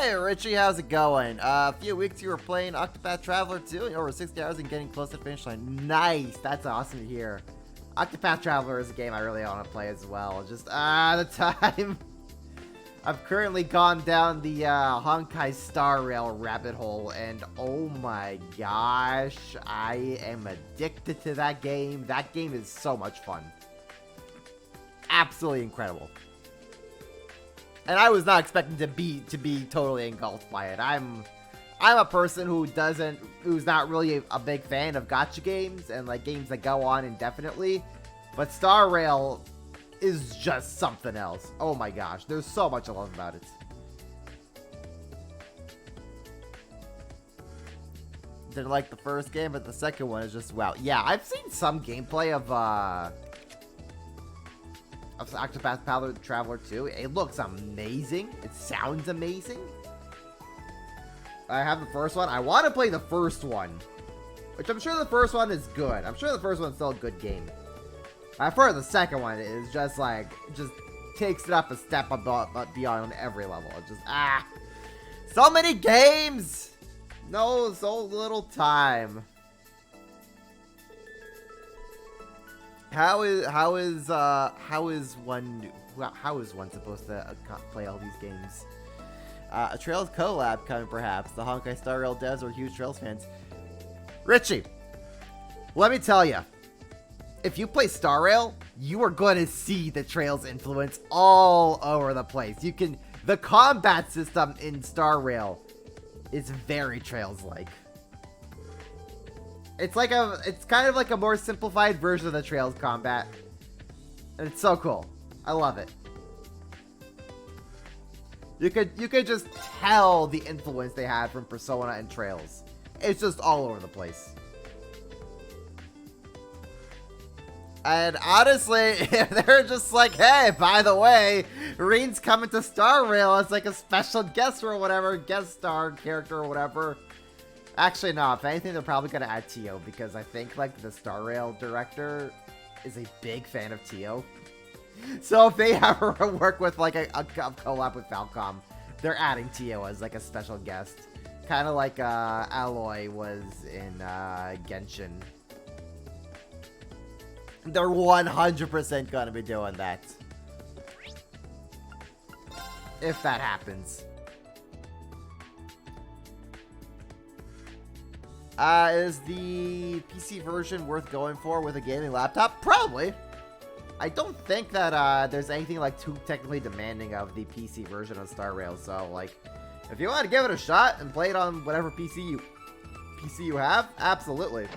Hey, Richie, how's it going? A few weeks you were playing Octopath Traveler 2, and over 60 hours and getting close to the finish line. Nice! That's awesome to hear. Octopath Traveler is a game I really want to play as well. Just, the time. I've currently gone down the Honkai Star Rail rabbit hole, and oh my gosh, I am addicted to that game. That game is so much fun. Absolutely incredible. And I was not expecting to be totally engulfed by it. I'm a person who's not really a big fan of gacha games and like games that go on indefinitely. But Star Rail is just something else. Oh my gosh, there's so much I love about it. Didn't like the first game, but the second one is just wow. Yeah, I've seen some gameplay of Octopath Traveler 2. It looks amazing. It sounds amazing. I have the first one. I want to play the first one, which I'm sure the first one is good. I'm sure the first one's still a good game. I've heard the second one is just takes it up a step beyond on every level. It's just, so many games! No, so little time. How is one supposed to play all these games? A Trails collab coming, perhaps. The Honkai Star Rail devs are huge Trails fans. Richie, let me tell you, if you play Star Rail, you are going to see the Trails influence all over the place. The combat system in Star Rail is very Trails-like. It's kind of like a more simplified version of the Trails combat. And it's so cool. I love it. You could just tell the influence they had from Persona and Trails. It's just all over the place. And honestly, they're just like, hey, by the way, Reen's coming to Star Rail as like a special guest or whatever, guest star character or whatever. Actually, no, if anything, they're probably going to add Tio, because I think, like, the Star Rail director is a big fan of Tio. So if they ever work with, like, a collab with Falcom, they're adding Tio as, like, a special guest. Kind of like Alloy was in Genshin. They're 100% going to be doing that. If that happens. Is the PC version worth going for with a gaming laptop? Probably. I don't think that there's anything like too technically demanding of the PC version of Star Rail. So like, if you want to give it a shot and play it on whatever PC you have, absolutely.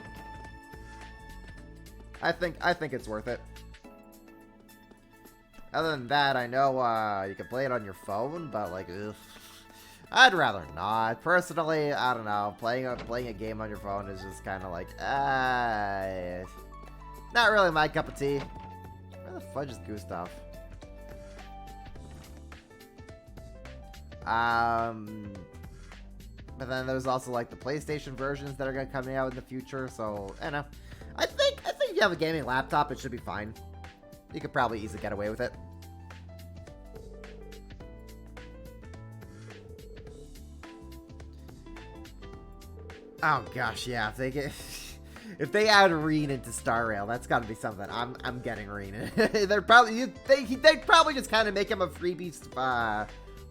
I think it's worth it. Other than that, I know you can play it on your phone, but like, ugh. I'd rather not. Personally, I don't know. Playing a game on your phone is just kind of like, not really my cup of tea. Where the fudge is Gustav? But then there's also like the PlayStation versions that are gonna coming out in the future. So I don't know. I think if you have a gaming laptop, it should be fine. You could probably easily get away with it. Oh gosh, yeah. If they add Reen into Star Rail, that's got to be something. I'm getting Reen. They'd probably just kind of make him a freebie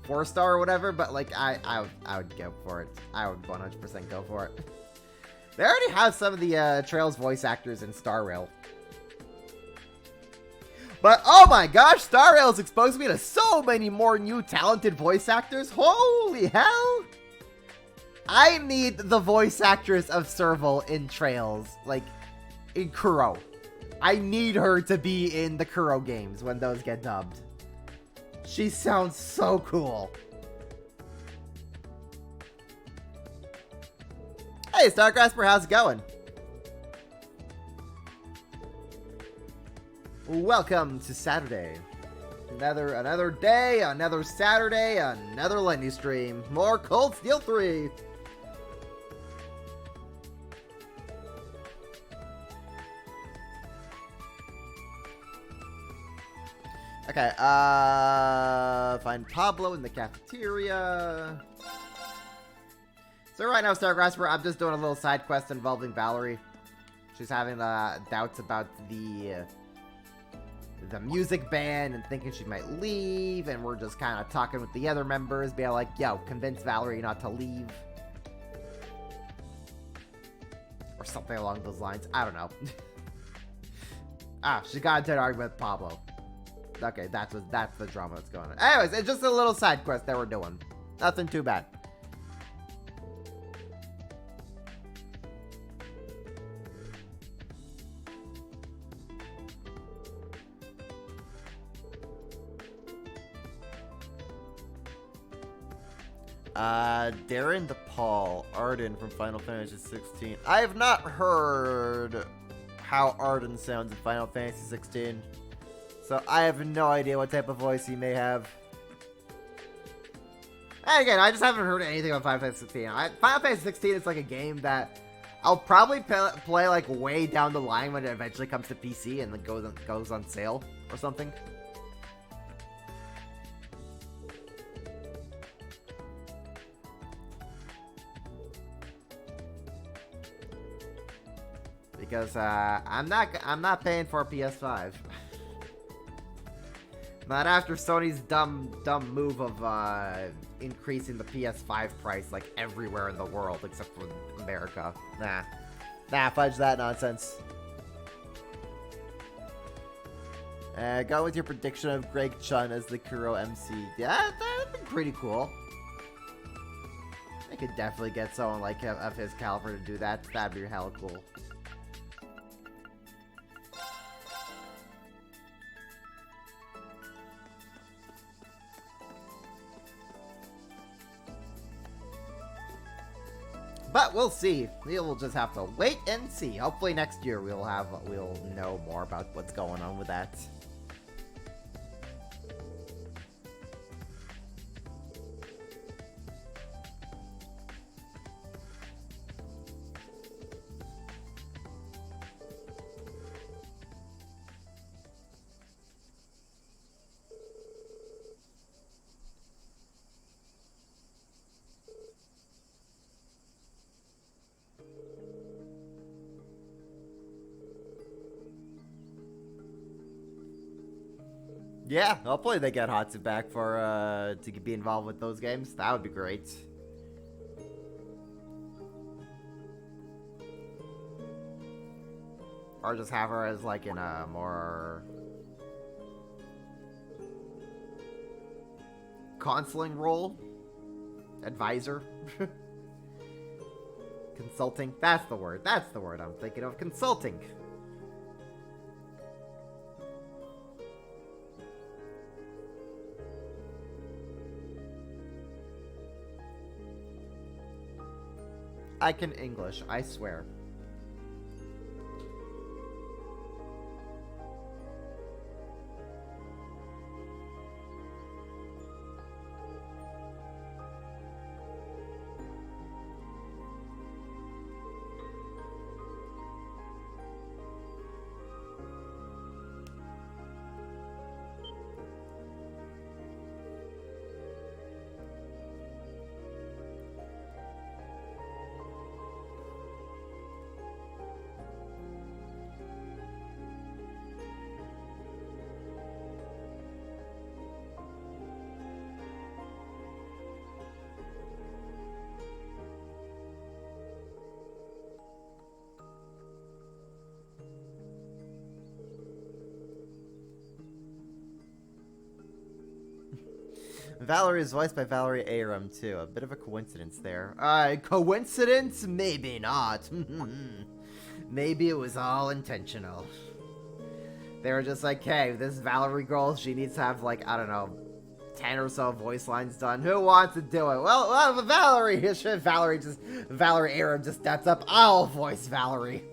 4-star or whatever. But like I would go for it. I would 100% go for it. They already have some of the Trails voice actors in Star Rail. But oh my gosh, Star Rail is exposed me to so many more new talented voice actors. Holy hell! I need the voice actress of Serval in Trails, like, in Kuro. I need her to be in the Kuro games when those get dubbed. She sounds so cool. Hey, Stargrasper, how's it going? Welcome to Saturday. Another day, another Saturday, another Lenny stream. More Cold Steel 3. Okay, find Pablo in the cafeteria. So right now, Stargrasper, I'm just doing a little side quest involving Valerie. She's having doubts about the music band and thinking she might leave, and we're just kind of talking with the other members, being like, yo, convince Valerie not to leave. Or something along those lines. I don't know. She got into an argument with Pablo. Okay, that's the drama that's going on. Anyways, it's just a little side quest that we're doing. Nothing too bad. Darren the Paul, Arden from Final Fantasy 16. I have not heard how Arden sounds in Final Fantasy 16, so I have no idea what type of voice he may have. And again, I just haven't heard anything about Final Fantasy 16. Final Fantasy 16 is like a game that I'll probably play like way down the line when it eventually comes to PC and then goes on sale or something. Because I'm not paying for a PS5. Not after Sony's dumb move of increasing the PS5 price like everywhere in the world except for America. Nah, fudge that nonsense. Go with your prediction of Greg Chun as the Kuro MC. Yeah, that'd be pretty cool. I could definitely get someone like him of his caliber to do that. That'd be hella cool. But we'll see. We'll just have to wait and see. Hopefully next year we'll know more about what's going on with that. Yeah, hopefully they get Hatsu back for to be involved with those games. That would be great. Or just have her as like in a more counseling role, advisor, consulting. That's the word. That's the word I'm thinking of. Consulting. I can English, I swear. Valerie is voiced by Valerie Aram, too. A bit of a coincidence there. Coincidence? Maybe not. Maybe it was all intentional. They were just like, hey, this Valerie girl, she needs to have, like, I don't know, 10 or so voice lines done. Who wants to do it? Well, Valerie. Valerie Aram just steps up. I'll voice Valerie.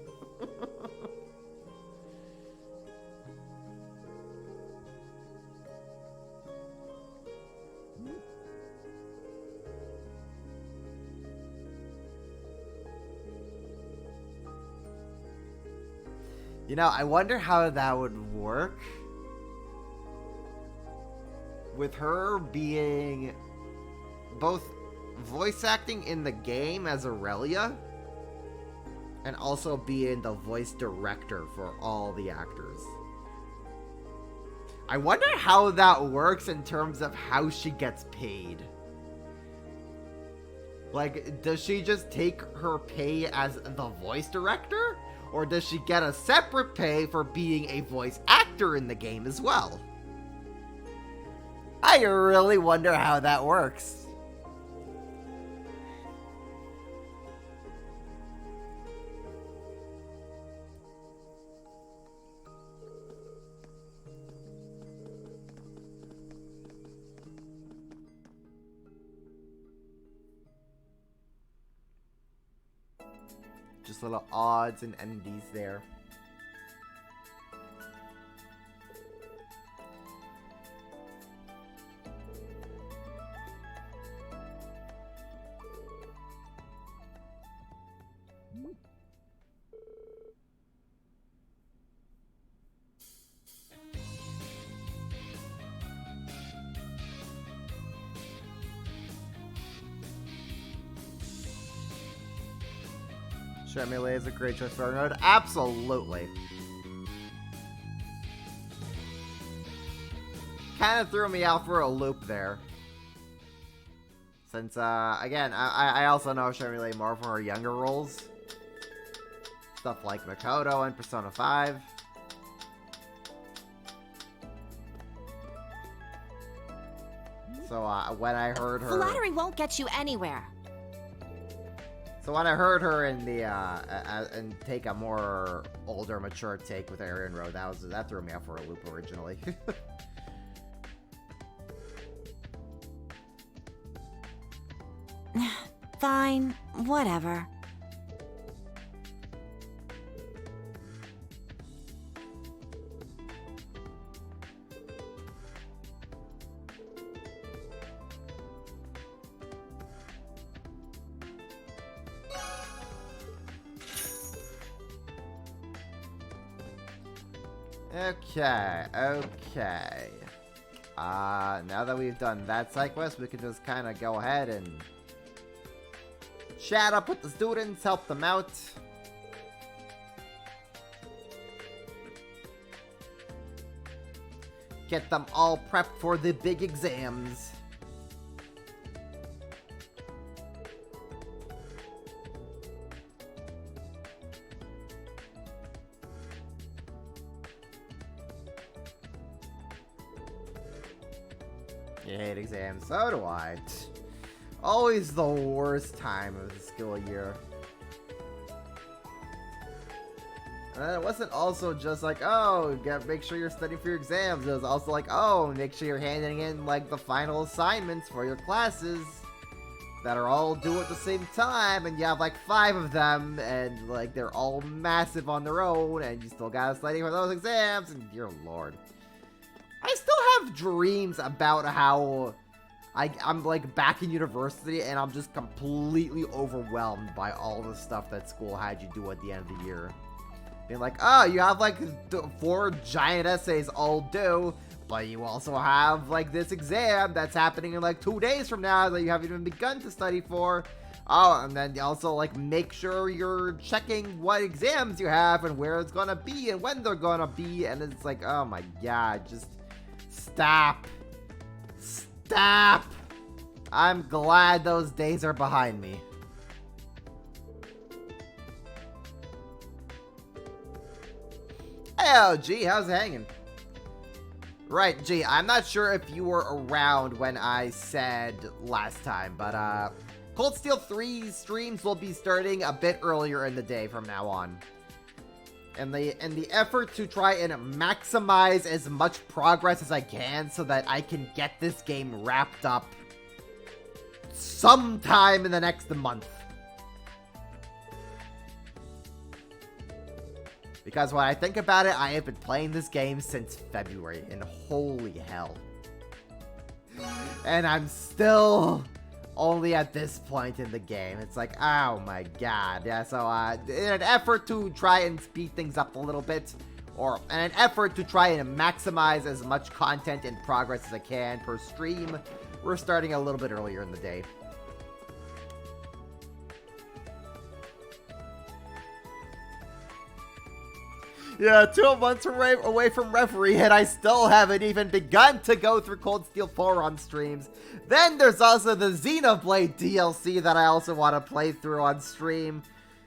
You know, I wonder how that would work. With her being both voice acting in the game as Aurelia, and also being the voice director for all the actors. I wonder how that works in terms of how she gets paid. Like, does she just take her pay as the voice director? Or does she get a separate pay for being a voice actor in the game as well? I really wonder how that works. Just little odds and ends there. Melee is a great choice for our node. Absolutely. Kind of threw me out for a loop there. Since, again, I also know Melee more from her younger roles. Stuff like Makoto and Persona 5. So, when I heard her... Flattery won't get you anywhere. So when I heard her in the, and take a more older, mature take with Arian Road, that threw me out for a loop originally. Fine, whatever. Okay. Now that we've done that side quest, we can just kind of go ahead and chat up with the students, help them out. Get them all prepped for the big exams. You hate exams. So do I. Always the worst time of the school year. And it wasn't also just like, oh, make sure you're studying for your exams. It was also like, oh, make sure you're handing in, like, the final assignments for your classes that are all due at the same time, and you have, like, 5 of them, and, like, they're all massive on their own, and you still gotta study for those exams, and dear lord. I still have dreams about how I'm, like, back in university, and I'm just completely overwhelmed by all the stuff that school had you do at the end of the year. Being like, oh, you have, like, 4 giant essays all due, but you also have, like, this exam that's happening in, like, 2 days from now that you haven't even begun to study for. Oh, and then also, like, make sure you're checking what exams you have and where it's gonna be and when they're gonna be, and it's like, oh my god, just stop. Stop! I'm glad those days are behind me. Oh, gee, how's it hanging? Right, gee, I'm not sure if you were around when I said last time, but, Cold Steel 3 streams will be starting a bit earlier in the day from now on. In the effort to try and maximize as much progress as I can so that I can get this game wrapped up sometime in the next month. Because when I think about it, I have been playing this game since February, and holy hell. And I'm still only at this point in the game. It's like, oh my god. Yeah, so in an effort to try and speed things up a little bit, or in an effort to try and maximize as much content and progress as I can per stream, we're starting a little bit earlier in the day. Yeah, 2 months away from Reverie, and I still haven't even begun to go through Cold Steel 4 on streams. Then there's also the Xenoblade DLC that I also want to play through on stream.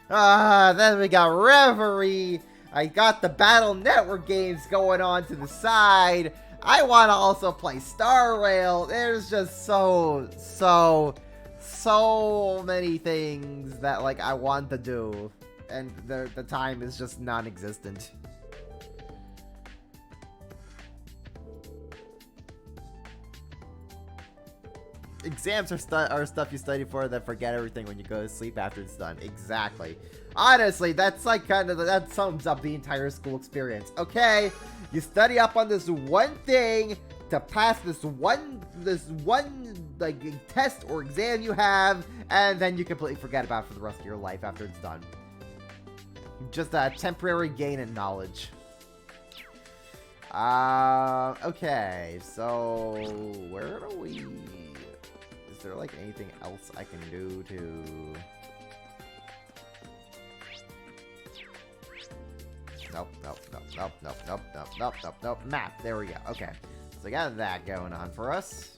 Then we got Reverie. I got the Battle Network games going on to the side. I want to also play Star Rail. There's just so many things that, like, I want to do. And the time is just non-existent. Exams are stuff you study for, then forget everything when you go to sleep after it's done. Exactly. Honestly, that's like that sums up the entire school experience. Okay, you study up on this one thing to pass this one like test or exam you have, and then you completely forget about it for the rest of your life after it's done. Just a temporary gain in knowledge. Okay, so where do we... Is there, like, anything else I can do to... Nope. Map, there we go. Okay, so we got that going on for us.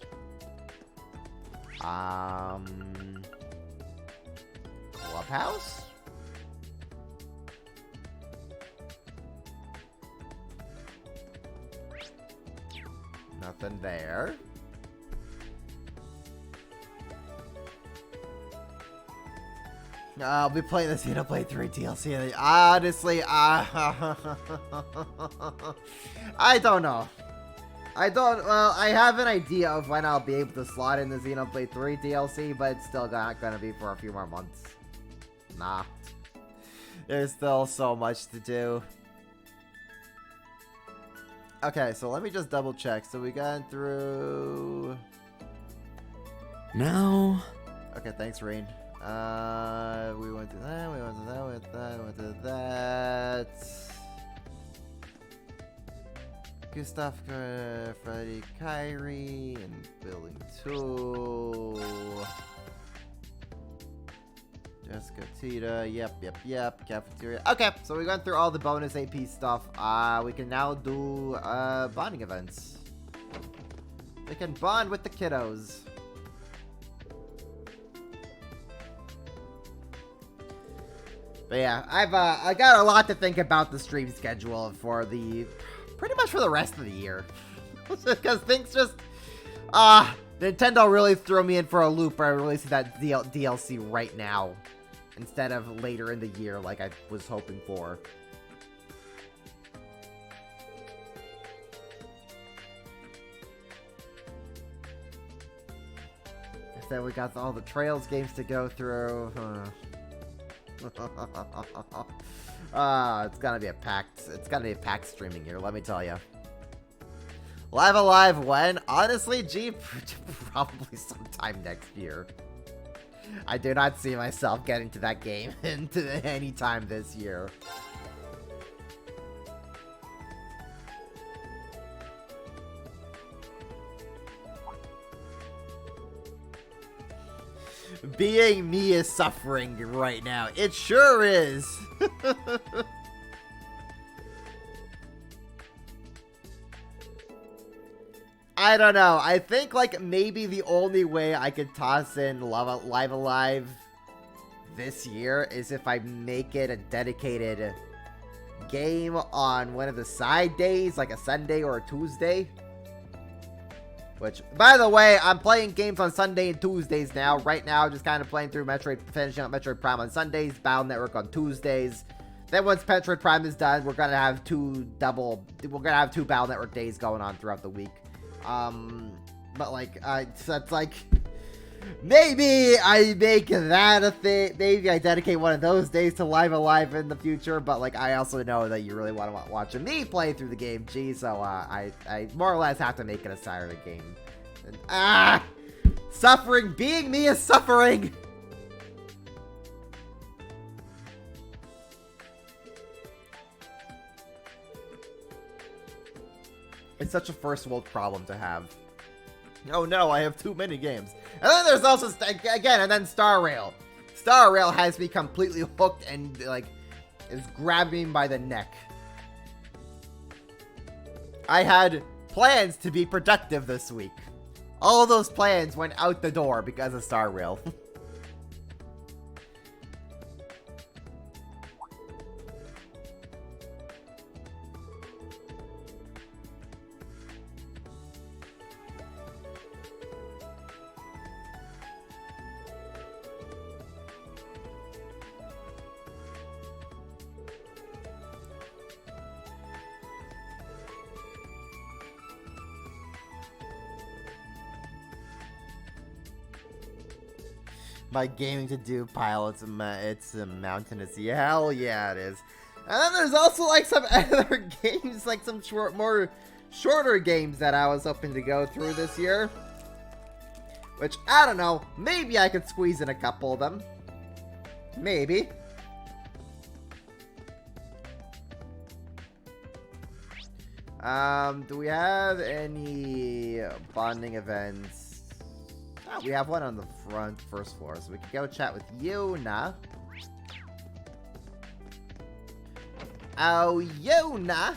Clubhouse? Nothing there. I'll be playing the Xenoblade 3 DLC. Honestly, I don't know. Well, I have an idea of when I'll be able to slot in the Xenoblade 3 DLC, but it's still not gonna be for a few more months. Nah. There's still so much to do. Okay, so let me just double check. So we got through... No. Okay, thanks, Rain. We went to that, we went to that, we went to that, we went to that. Gustav, Freddy, Kyrie, and Building 2. Jessica, Tita, yep. Cafeteria. Okay, so we went through all the bonus AP stuff. We can now do, bonding events. We can bond with the kiddos. But yeah, I got a lot to think about the stream schedule for pretty much for the rest of the year. Because things just, Nintendo really threw me in for a loop by releasing that DLC right now, instead of later in the year like I was hoping for. Instead we got all the Trails games to go through. It's gonna be a packed streaming here, let me tell you. Live Alive when? Honestly, G, probably sometime next year. I do not see myself getting to that game any time this year. Being me is suffering right now. It sure is. I don't know. I think, like, maybe the only way I could toss in Live Alive this year is if I make it a dedicated game on one of the side days, like a Sunday or a Tuesday. Which, by the way, I'm playing games on Sunday and Tuesdays now. Right now, just kind of playing through finishing up Metroid Prime on Sundays, Battle Network on Tuesdays. Then once Metroid Prime is done, we're gonna have two Battle Network days going on throughout the week. But like, so it's like, maybe I make that a thing. Maybe I dedicate one of those days to Live Alive in the future. But like, I also know that you really want to watch me play through the game, G. So I more or less have to make it a Saturday game. And, suffering. Being me is suffering. It's such a first world problem to have. Oh no, I have too many games. And then there's also, again, and then Star Rail. Star Rail has me completely hooked and, like, is grabbing me by the neck. I had plans to be productive this week. All of those plans went out the door because of Star Rail. My gaming to do pile, it's a mountainous. Hell yeah, it is. And then there's also like some other games, like some more shorter games that I was hoping to go through this year. Which, I don't know, maybe I could squeeze in a couple of them. Maybe. Do we have any bonding events? Oh, we have one on the first floor, so we can go chat with Yuna. Oh, Yuna!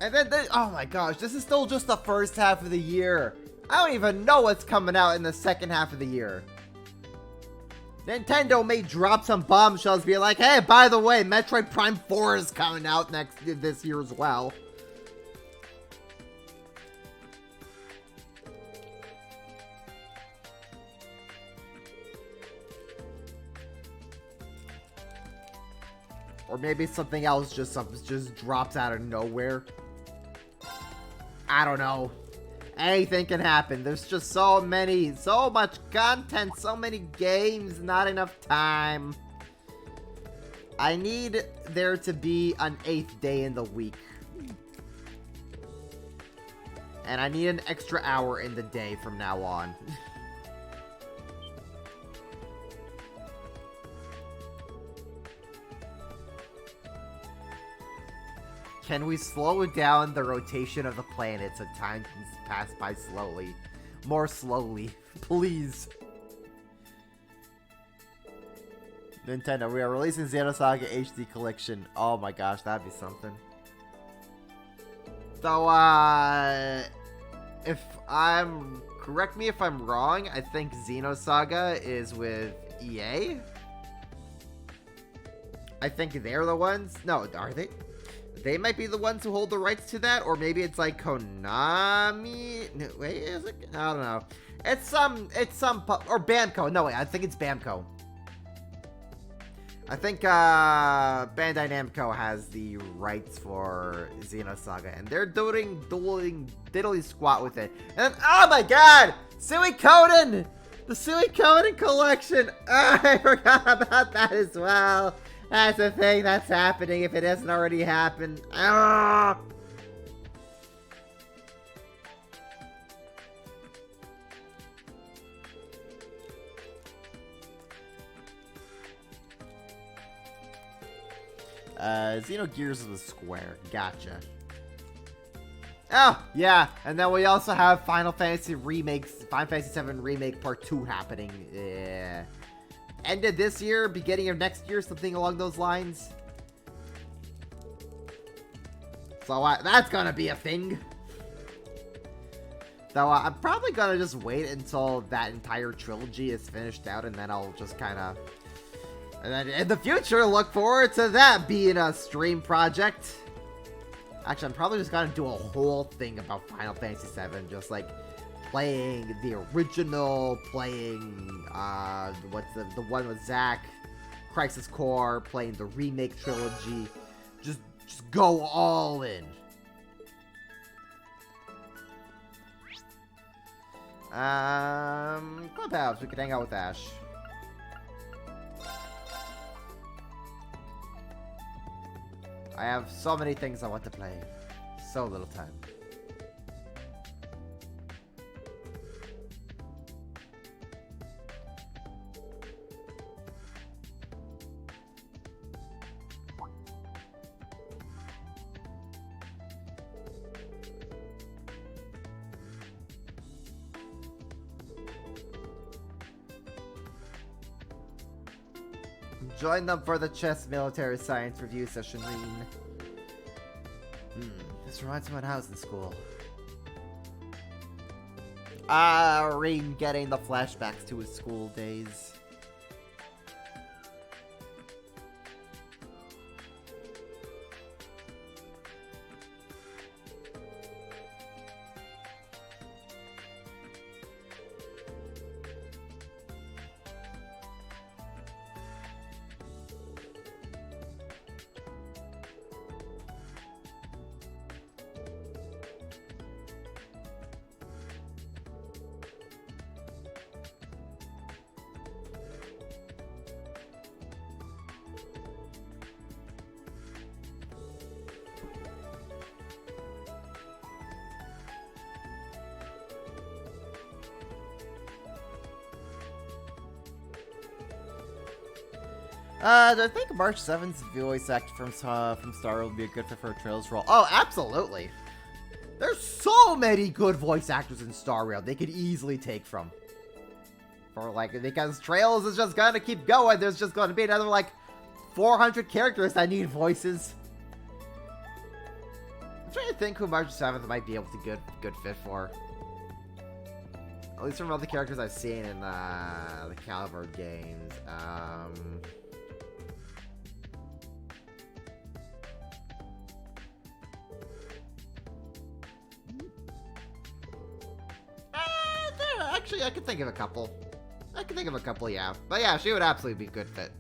And then, oh my gosh, this is still just the first half of the year. I don't even know what's coming out in the second half of the year. Nintendo may drop some bombshells, be like, hey, by the way, Metroid Prime 4 is coming out this year as well. Or maybe something else just drops out of nowhere. I don't know. Anything can happen. There's just so much content, so many games, not enough time. I need there to be an 8th day in the week. And I need an extra hour in the day from now on. Can we slow down the rotation of the planet so time can pass by slowly? More slowly, please. Nintendo, we are releasing Xenosaga HD Collection. Oh my gosh, that'd be something. So, correct me if I'm wrong, I think Xenosaga is with EA? I think they're the ones. No, are they? They might be the ones who hold the rights to that, or maybe it's like Konami. No, wait, is it? I don't know. It's some, or Bamco. No, wait, I think it's Bamco. I think Bandai Namco has the rights for Xenosaga, and they're doing diddly squat with it. And then, oh my God, Suikoden, the Suikoden collection. Oh, I forgot about that as well. That's a thing that's happening if it hasn't already happened. Ah! Xenogears was Square. Gotcha. Oh, yeah. And then we also have Final Fantasy VII Remake Part 2 happening. Yeah. End of this year, beginning of next year, something along those lines. So that's gonna be a thing. So I'm probably gonna just wait until that entire trilogy is finished out, and then I'll just kind of... And then in the future, look forward to that being a stream project. Actually, I'm probably just gonna do a whole thing about Final Fantasy VII, just like playing the original, playing what's the one with Zack, Crisis Core, playing the remake trilogy. Just go all in. Clubhouse, we can hang out with Ash. I have so many things I want to play. So little time. Join them for the chess military science review session, Reen. This reminds me of when I was in school. Reen getting the flashbacks to his school days. Do I think March 7th's voice actor from Star Wars would be a good fit for a Trails role? Oh, absolutely. There's so many good voice actors in Star Rail they could easily take from. Because Trails is just gonna keep going. There's just gonna be another, 400 characters that need voices. I'm trying to think who March 7th might be able to good fit for. At least from all the characters I've seen in the Caliber games. Actually, I could think of a couple. Yeah. But yeah, she would absolutely be a good fit.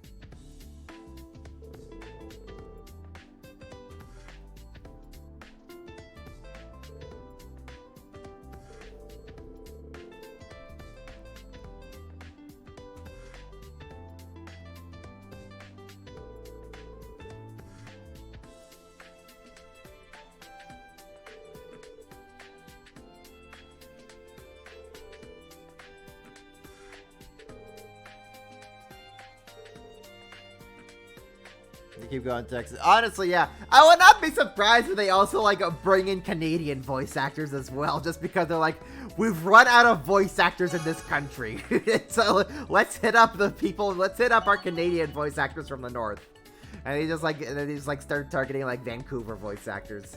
They keep going Texas. Honestly, yeah. I would not be surprised if they also, bring in Canadian voice actors as well, just because they're like, we've run out of voice actors in this country. So, let's hit up our Canadian voice actors from the north. And they just, start targeting, Vancouver voice actors.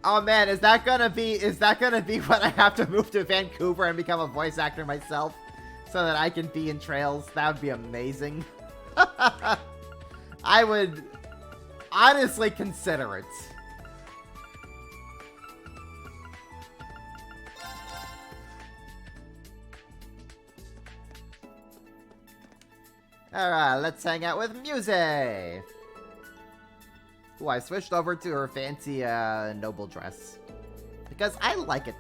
Oh man, is that gonna be when I have to move to Vancouver and become a voice actor myself? So that I can be in Trails? That would be amazing. I would honestly consider it. Alright, let's hang out with Muse. Ooh, I switched over to her fancy noble dress. Because I like it.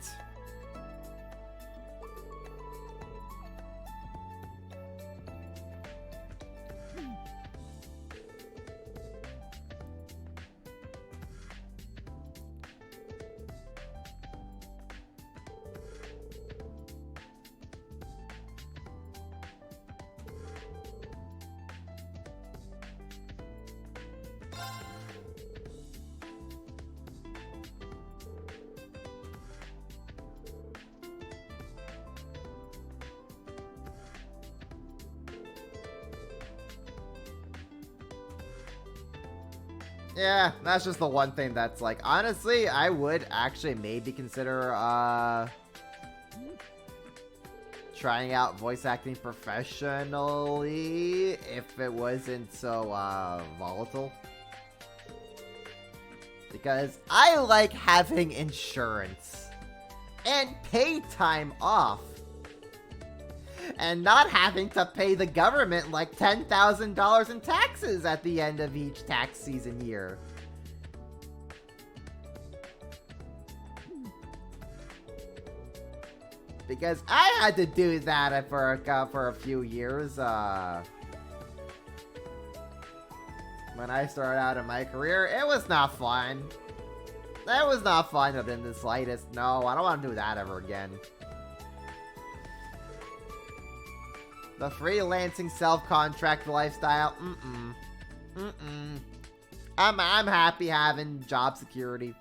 Yeah, that's just the one thing that's honestly, I would actually maybe consider, trying out voice acting professionally if it wasn't so, volatile. Because I like having insurance and paid time off. And not having to pay the government $10,000 in taxes at the end of each tax season year. Because I had to do that for a few years, when I started out in my career. It was not fun. It was not fun in the slightest. No, I don't want to do that ever again. The freelancing self-contract lifestyle, I'm happy having job security.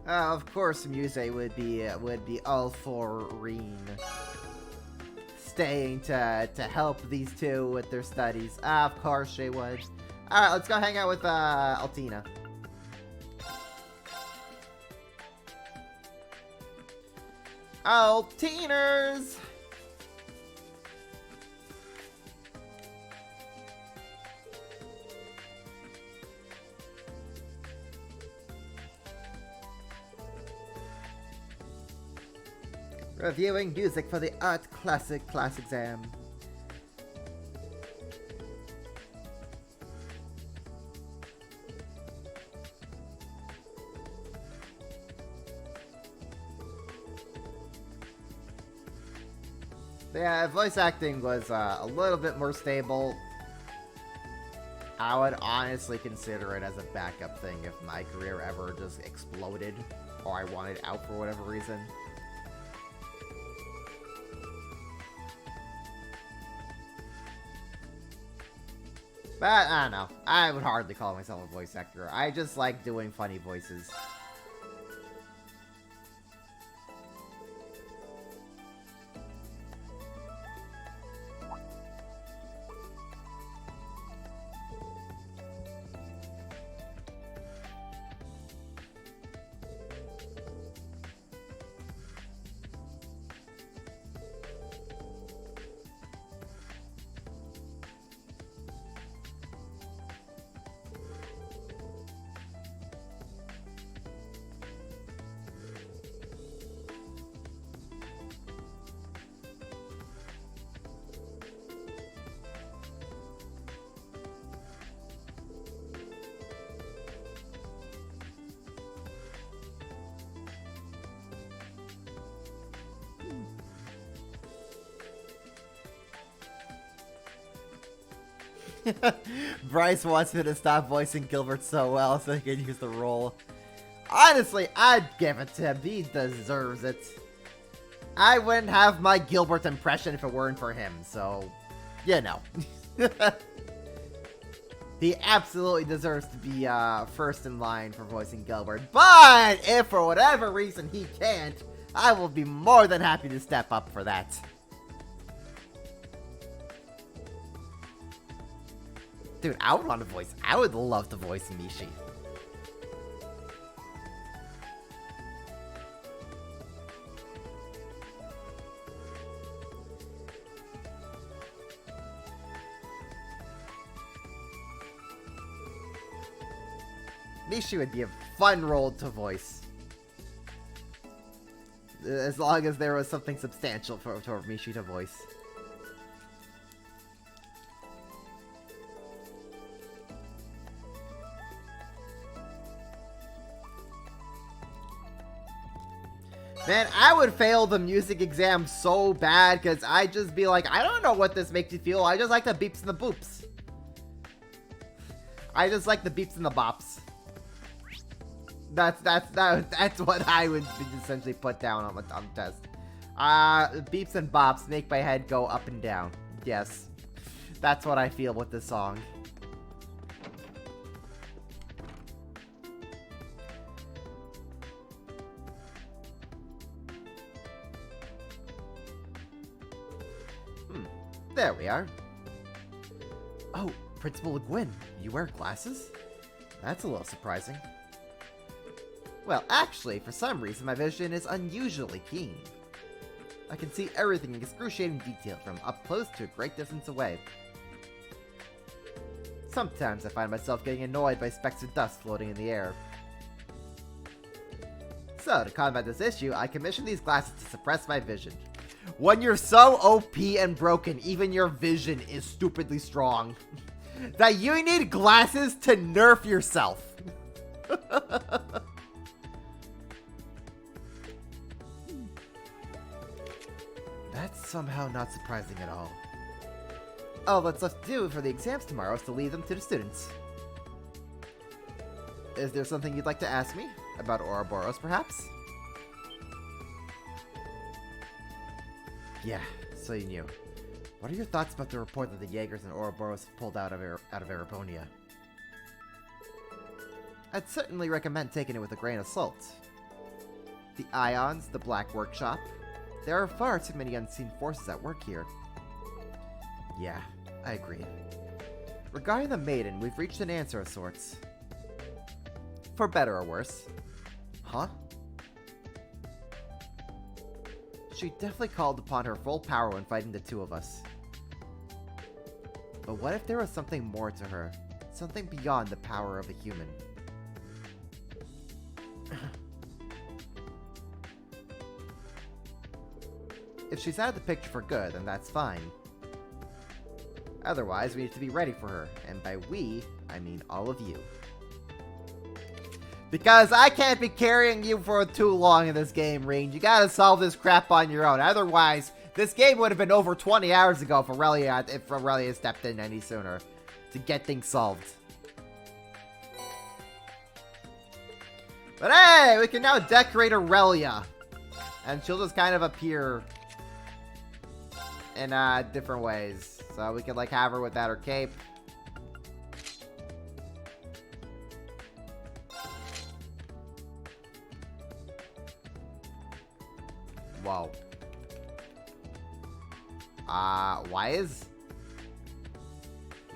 Of course, Muse would be all for Reen staying to help these two with their studies. Of course she would. All right, let's go hang out with Altina. Altiners! Reviewing music for the art class exam. Yeah, voice acting was a little bit more stable. I would honestly consider it as a backup thing if my career ever just exploded or I wanted out for whatever reason. But, I don't know. I would hardly call myself a voice actor. I just like doing funny voices. Bryce wants me to stop voicing Gilbert so well so he can use the role. Honestly, I'd give it to him. He deserves it. I wouldn't have my Gilbert impression if it weren't for him, so, you know. He absolutely deserves to be first in line for voicing Gilbert. But if for whatever reason he can't, I will be more than happy to step up for that. Dude, I would love to voice Mishi. Mishi would be a fun role to voice. As long as there was something substantial for Mishi to voice. Man, I would fail the music exam so bad because I'd just be like, I don't know what this makes you feel. I just like the beeps and the boops. I just like the beeps and the bops. That's what I would essentially put down on the test. Beeps and bops make my head go up and down. Yes, that's what I feel with this song. There we are. Oh, Principal Le Guin, you wear glasses? That's a little surprising. Well, actually, for some reason, my vision is unusually keen. I can see everything in excruciating detail from up close to a great distance away. Sometimes I find myself getting annoyed by specks of dust floating in the air. So, to combat this issue, I commissioned these glasses to suppress my vision. When you're so OP and broken, even your vision is stupidly strong. That you need glasses to nerf yourself. That's somehow not surprising at all. All that's left to do for the exams tomorrow is to leave them to the students. Is there something you'd like to ask me? About Ouroboros, perhaps? Yeah, so you knew. What are your thoughts about the report that the Jaegers and Ouroboros have pulled out of Erabonia? I'd certainly recommend taking it with a grain of salt. The Ions, the Black Workshop. There are far too many unseen forces at work here. Yeah, I agree. Regarding the Maiden, we've reached an answer of sorts. For better or worse. Huh? She definitely called upon her full power when fighting the two of us. But what if there was something more to her? Something beyond the power of a human? If she's out of the picture for good, then that's fine. Otherwise, we need to be ready for her. And by we, I mean all of you. Because I can't be carrying you for too long in this game, Reen. You gotta solve this crap on your own. Otherwise, this game would have been over 20 hours ago if Aurelia stepped in any sooner to get things solved. But hey, we can now decorate Aurelia. And she'll just kind of appear in different ways. So we could like have her without her cape. Whoa.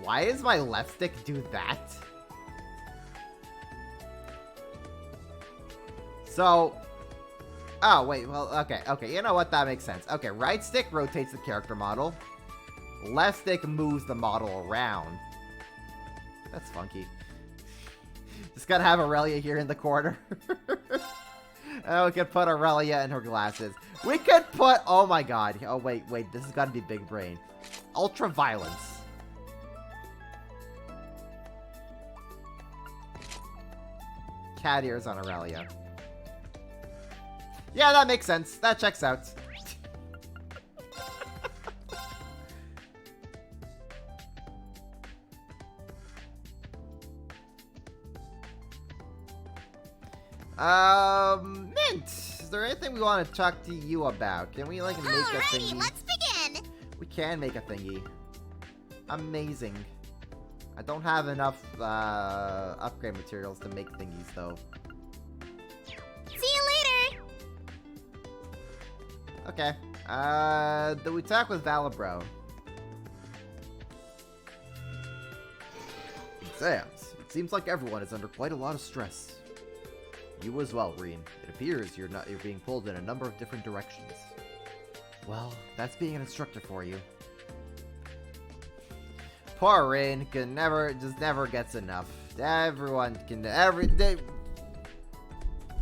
Why is my left stick do that? So, oh wait, well, okay, you know what, that makes sense. Okay, right stick rotates the character model. Left stick moves the model around. That's funky. Just gotta have Aurelia here in the corner. Oh, we could put Aurelia in her glasses. We could put, oh my god. Oh, wait, this has gotta be big brain. Ultra violence. Cat ears on Aurelia. Yeah, that makes sense. That checks out. Mint! Is there anything we want to talk to you about? Can we, like, make a thingy? Let's begin! We can make a thingy. Amazing. I don't have enough, upgrade materials to make thingies, though. See you later! Okay. Do we talk with Valibro? Exams. It seems like everyone is under quite a lot of stress. You as well, Reen. It appears you're being pulled in a number of different directions. Well, that's being an instructor for you. Poor Reen never gets enough. Everyone can every day.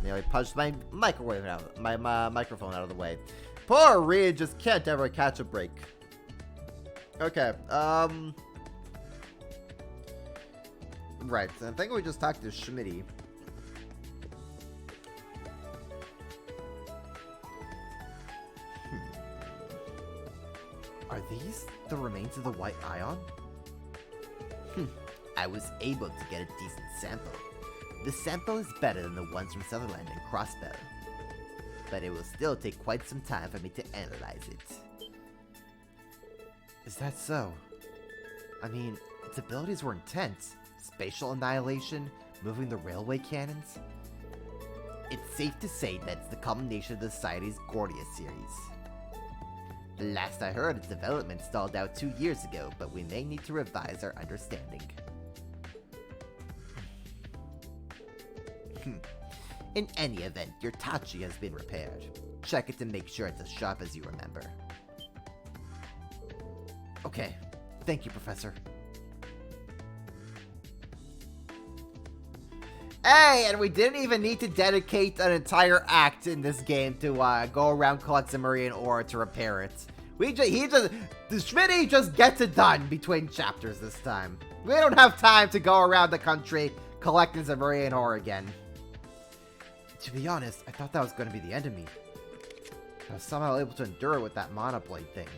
Nearly punched my microwave out, my microphone out of the way. Poor Reen just can't ever catch a break. Okay, right. I think we just talked to Schmitty. Are these the remains of the White Ion? I was able to get a decent sample. The sample is better than the ones from Sutherland and Crossbell. But it will still take quite some time for me to analyze it. Is that so? I mean, its abilities were intense. Spatial annihilation, moving the railway cannons. It's safe to say that it's the culmination of the Society's Gordia series. The last I heard, its development stalled out 2 years ago, but we may need to revise our understanding. In any event, your Tachi has been repaired. Check it to make sure it's as sharp as you remember. Okay. Thank you, Professor. Hey, and we didn't even need to dedicate an entire act in this game to go around collect some Meridian ore to repair it. Schmitty just gets it done between chapters this time. We don't have time to go around the country collecting some Meridian ore again. To be honest, I thought that was going to be the end of me. I was somehow able to endure it with that mana blade thing.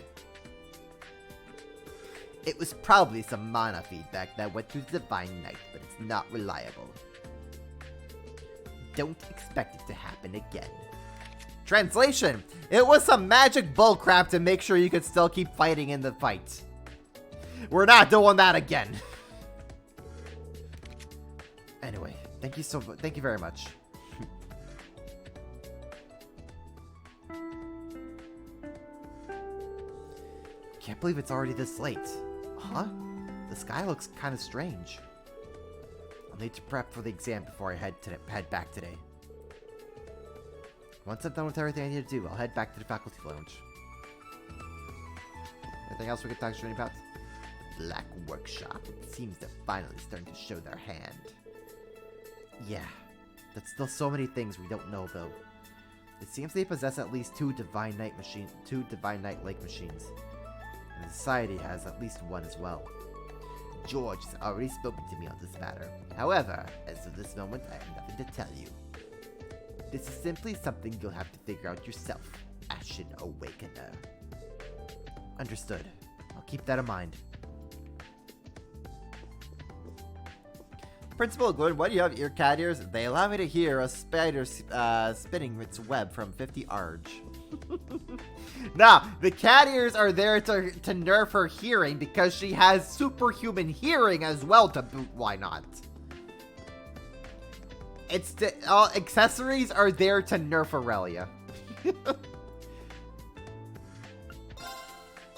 It was probably some mana feedback that went through the Divine Knight, but it's not reliable. Don't expect it to happen again. Translation: it was some magic bullcrap to make sure you could still keep fighting in the fight. We're not doing that again. Anyway, thank you very much. believe it's already this late. Huh? The sky looks kind of strange. I'll need to prep for the exam before I head back today. Once I'm done with everything I need to do, I'll head back to the faculty lounge. Anything else we could talk to you about? Black Workshop. It seems they're finally starting to show their hand. Yeah, there's still so many things we don't know about. It seems they possess at least two Divine Knight Lake machines. And the Society has at least one as well. George has already spoken to me on this matter. However, as of this moment, I have nothing to tell you. This is simply something you'll have to figure out yourself, Ashen Awakener. Understood. I'll keep that in mind. Principal Gordon, why do you have ear cat ears? They allow me to hear a spider spinning its web from 50 arge. Nah, the cat ears are there to nerf her hearing because she has superhuman hearing as well to boot. Why not? It's all accessories are there to nerf Aurelia.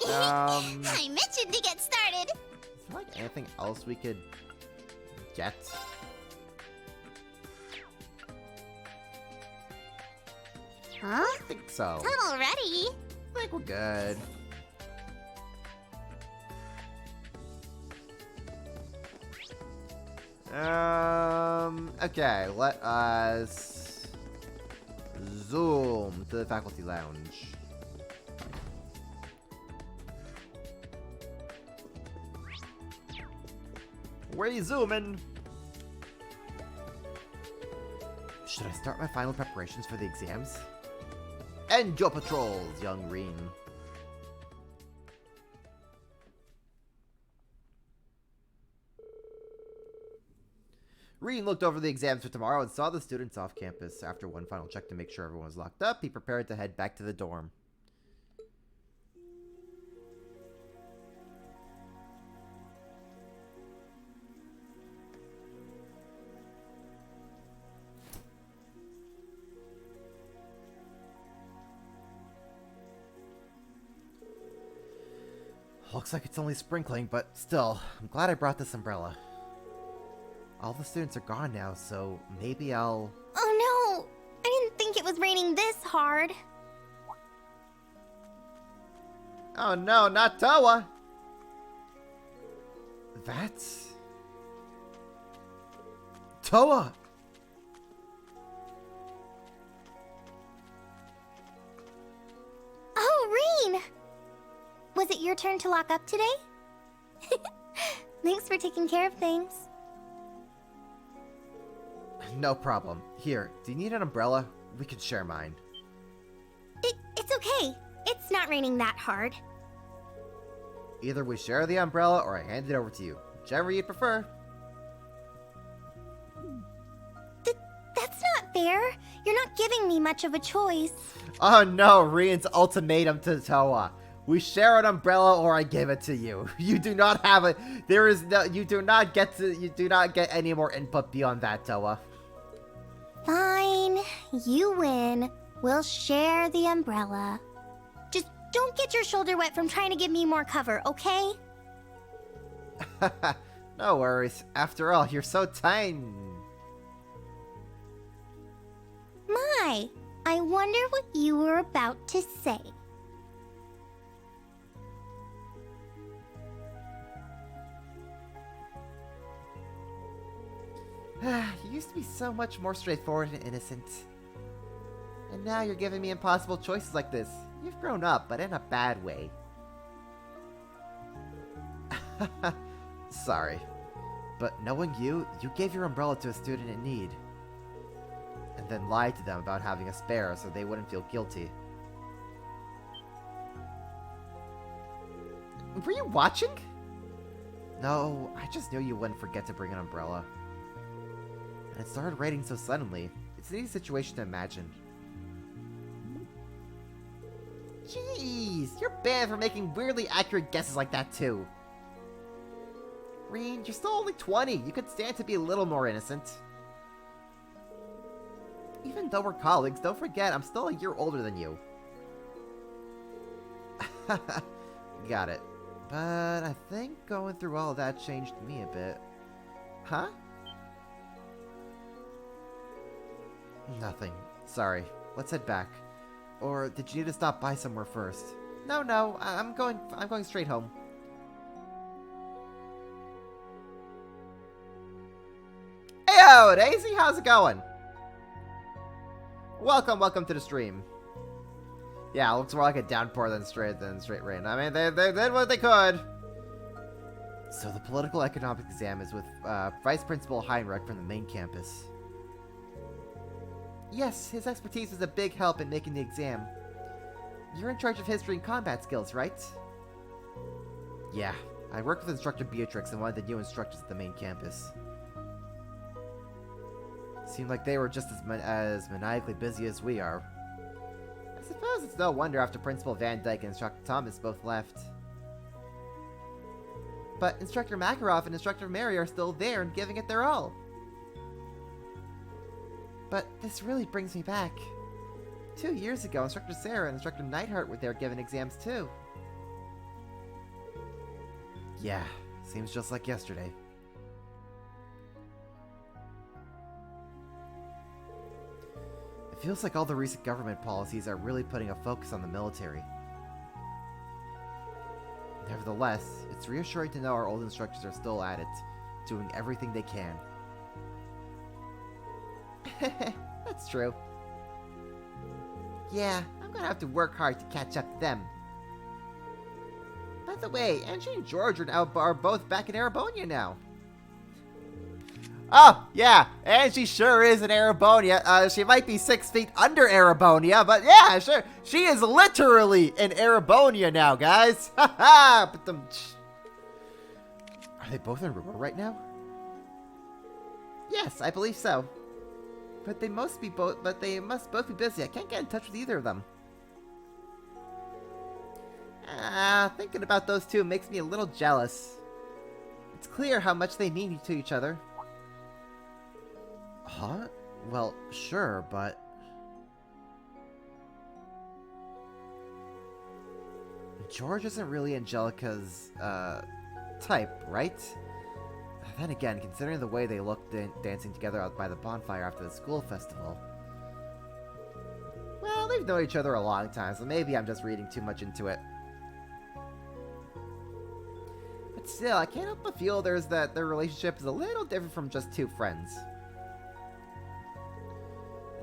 I mentioned to get started. Is there like anything else we could get? Huh? I think so. Done already. I think we're good. Okay, let us zoom to the faculty lounge. We're zooming. Should I start my final preparations for the exams? End your patrols, young Reen. Reen looked over the exams for tomorrow and saw the students off campus. After one final check to make sure everyone was locked up, he prepared to head back to the dorm. Looks like it's only sprinkling, but still, I'm glad I brought this umbrella. All the students are gone now, so maybe I'll... Oh no! I didn't think it was raining this hard. Oh no, not Toa! That's... Toa! Oh, Reen! Was it your turn to lock up today? Thanks for taking care of things. No problem. Here, do you need an umbrella? We can share mine. It's okay. It's not raining that hard. Either we share the umbrella or I hand it over to you. Whichever you prefer. That's not fair. You're not giving me much of a choice. Oh no, Rian's ultimatum to Toa. We share an umbrella or I give it to you. You do not have it. There is no, you do not get any more input beyond that, Toa. Fine. You win. We'll share the umbrella. Just don't get your shoulder wet from trying to give me more cover, okay? No worries. After all, you're so tiny. My, I wonder what you were about to say. You used to be so much more straightforward and innocent. And now you're giving me impossible choices like this. You've grown up, but in a bad way. Sorry. But knowing you gave your umbrella to a student in need. And then lied to them about having a spare so they wouldn't feel guilty. Were you watching? No, I just knew you wouldn't forget to bring an umbrella. And it started raining so suddenly. It's an easy situation to imagine. Jeez, you're banned for making weirdly accurate guesses like that too. Reen, you're still only 20. You could stand to be a little more innocent. Even though we're colleagues, don't forget I'm still a year older than you. Got it. But I think going through all of that changed me a bit. Huh? Nothing. Sorry. Let's head back. Or did you need to stop by somewhere first? No. I'm going straight home. Heyo, Daisy, how's it going? Welcome to the stream. Yeah, it looks more like a downpour than straight rain. I mean, they did what they could. So the political economics exam is with Vice Principal Heinrich from the main campus. Yes, his expertise was a big help in making the exam. You're in charge of history and combat skills, right? Yeah, I worked with Instructor Beatrix and one of the new instructors at the main campus. Seemed like they were just as maniacally busy as we are. I suppose it's no wonder after Principal Van Dyke and Instructor Thomas both left. But Instructor Makarov and Instructor Mary are still there and giving it their all. But this really brings me back. 2 years ago, Instructor Sarah and Instructor Neidhart were there giving exams too. Yeah, seems just like yesterday. It feels like all the recent government policies are really putting a focus on the military. Nevertheless, it's reassuring to know our old instructors are still at it, doing everything they can. That's true. Yeah, I'm gonna have to work hard to catch up to them. By the way, Angie and George are both back in Arabonia now. Oh, yeah, Angie sure is in Arabonia. She might be 6 feet under Arabonia, but yeah, sure. She is literally in Arabonia now, guys. Haha! Are they both in Aurora right now? Yes, I believe so. But they must both be busy. I can't get in touch with either of them. Thinking about those two makes me a little jealous. It's clear how much they mean to each other. Huh? Well, sure, but... George isn't really Angelica's, type, right? Then again, considering the way they looked dancing together out by the bonfire after the school festival... Well, they've known each other a long time, so maybe I'm just reading too much into it. But still, I can't help but feel their relationship is a little different from just two friends.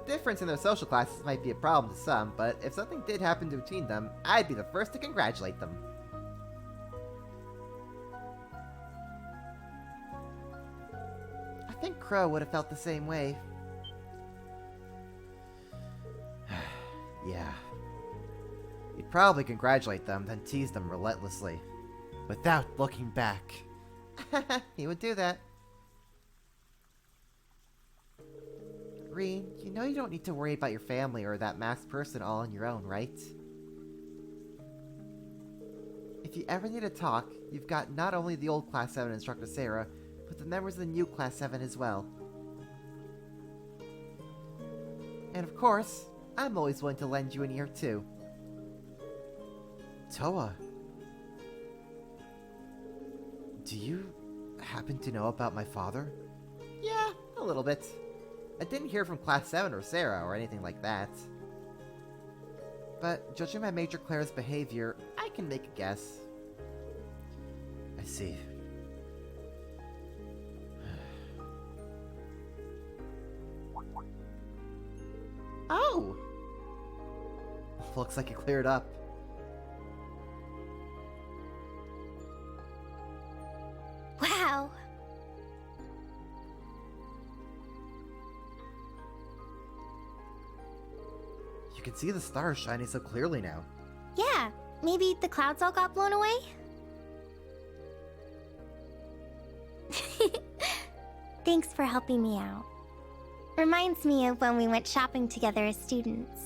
The difference in their social classes might be a problem to some, but if something did happen between them, I'd be the first to congratulate them. I think Crow would have felt the same way. Yeah. He'd probably congratulate them, then tease them relentlessly. Without looking back. He would do that. Reen, you know you don't need to worry about your family or that masked person all on your own, right? If you ever need to talk, you've got not only the old Class 7 Instructor Sarah, but the members of the new Class 7 as well. And of course, I'm always willing to lend you an ear too. Toa. Do you happen to know about my father? Yeah, a little bit. I didn't hear from Class 7 or Sarah or anything like that. But judging by Major Claire's behavior, I can make a guess. I see. Oh! Looks like it cleared up. Wow. You can see the stars shining so clearly now. Yeah, maybe the clouds all got blown away? Thanks for helping me out. Reminds me of when we went shopping together as students.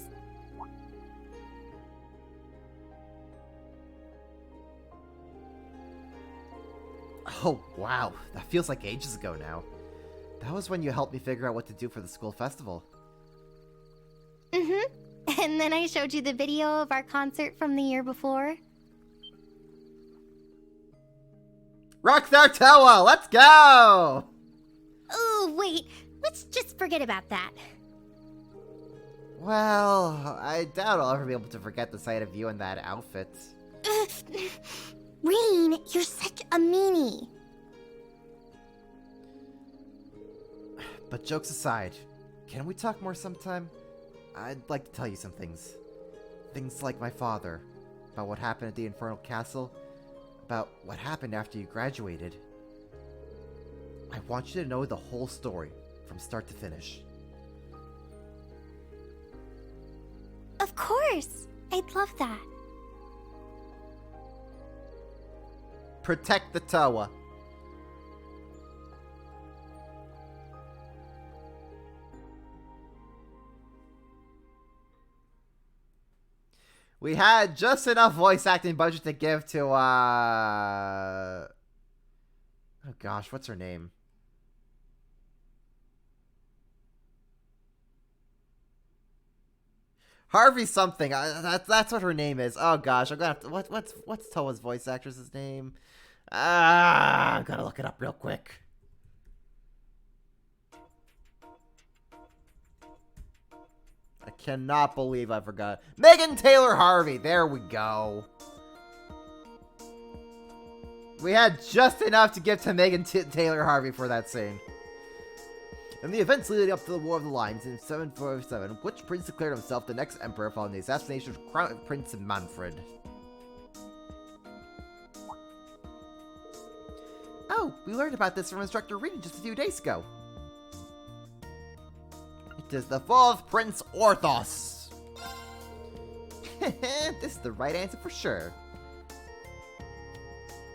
Oh, wow. That feels like ages ago now. That was when you helped me figure out what to do for the school festival. Mm-hmm. And then I showed you the video of our concert from the year before. Rockstar Toa, let's go! Oh, wait. Let's just forget about that. Well, I doubt I'll ever be able to forget the sight of you in that outfit. Rain, you're such a meanie. But jokes aside, can we talk more sometime? I'd like to tell you some things. Things like my father, about what happened at the Infernal Castle, about what happened after you graduated. I want you to know the whole story, from start to finish. Of course. I'd love that. Protect the Toa. We had just enough voice acting budget to give to, oh gosh, what's her name? Harvey something. That's what her name is. Oh gosh, I'm gonna have to. What's Toa's voice actress's name? I'm gonna look it up real quick. I cannot believe I forgot. Megan Taylor Harvey. There we go. We had just enough to give to Megan Taylor Harvey for that scene. In the events leading up to the War of the Lines in 747, which prince declared himself the next emperor following the assassination of Crown Prince Manfred? Oh, we learned about this from Instructor Reed just a few days ago. It is the fall of Prince Orthos. This is the right answer for sure.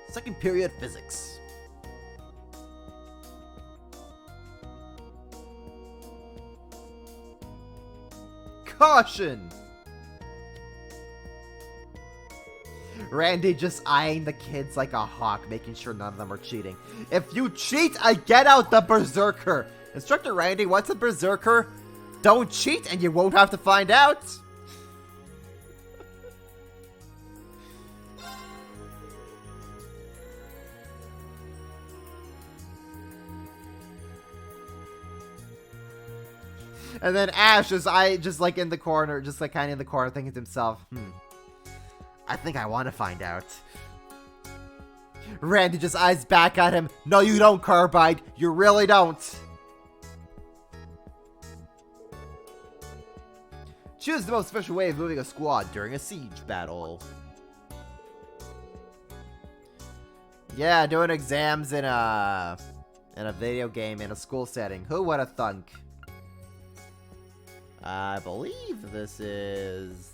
Second period physics. Caution! Randy just eyeing the kids like a hawk, making sure none of them are cheating. If you cheat, I get out the Berserker. Instructor Randy, what's a Berserker? Don't cheat and you won't have to find out. And then Ash is just like in the corner, just like kind of in the corner, thinking to himself, I think I want to find out. Randy just eyes back at him. No, you don't, Carbide. You really don't. Choose the most efficient way of moving a squad during a siege battle. Yeah, doing exams in a video game in a school setting. Who would have thunk? I believe this is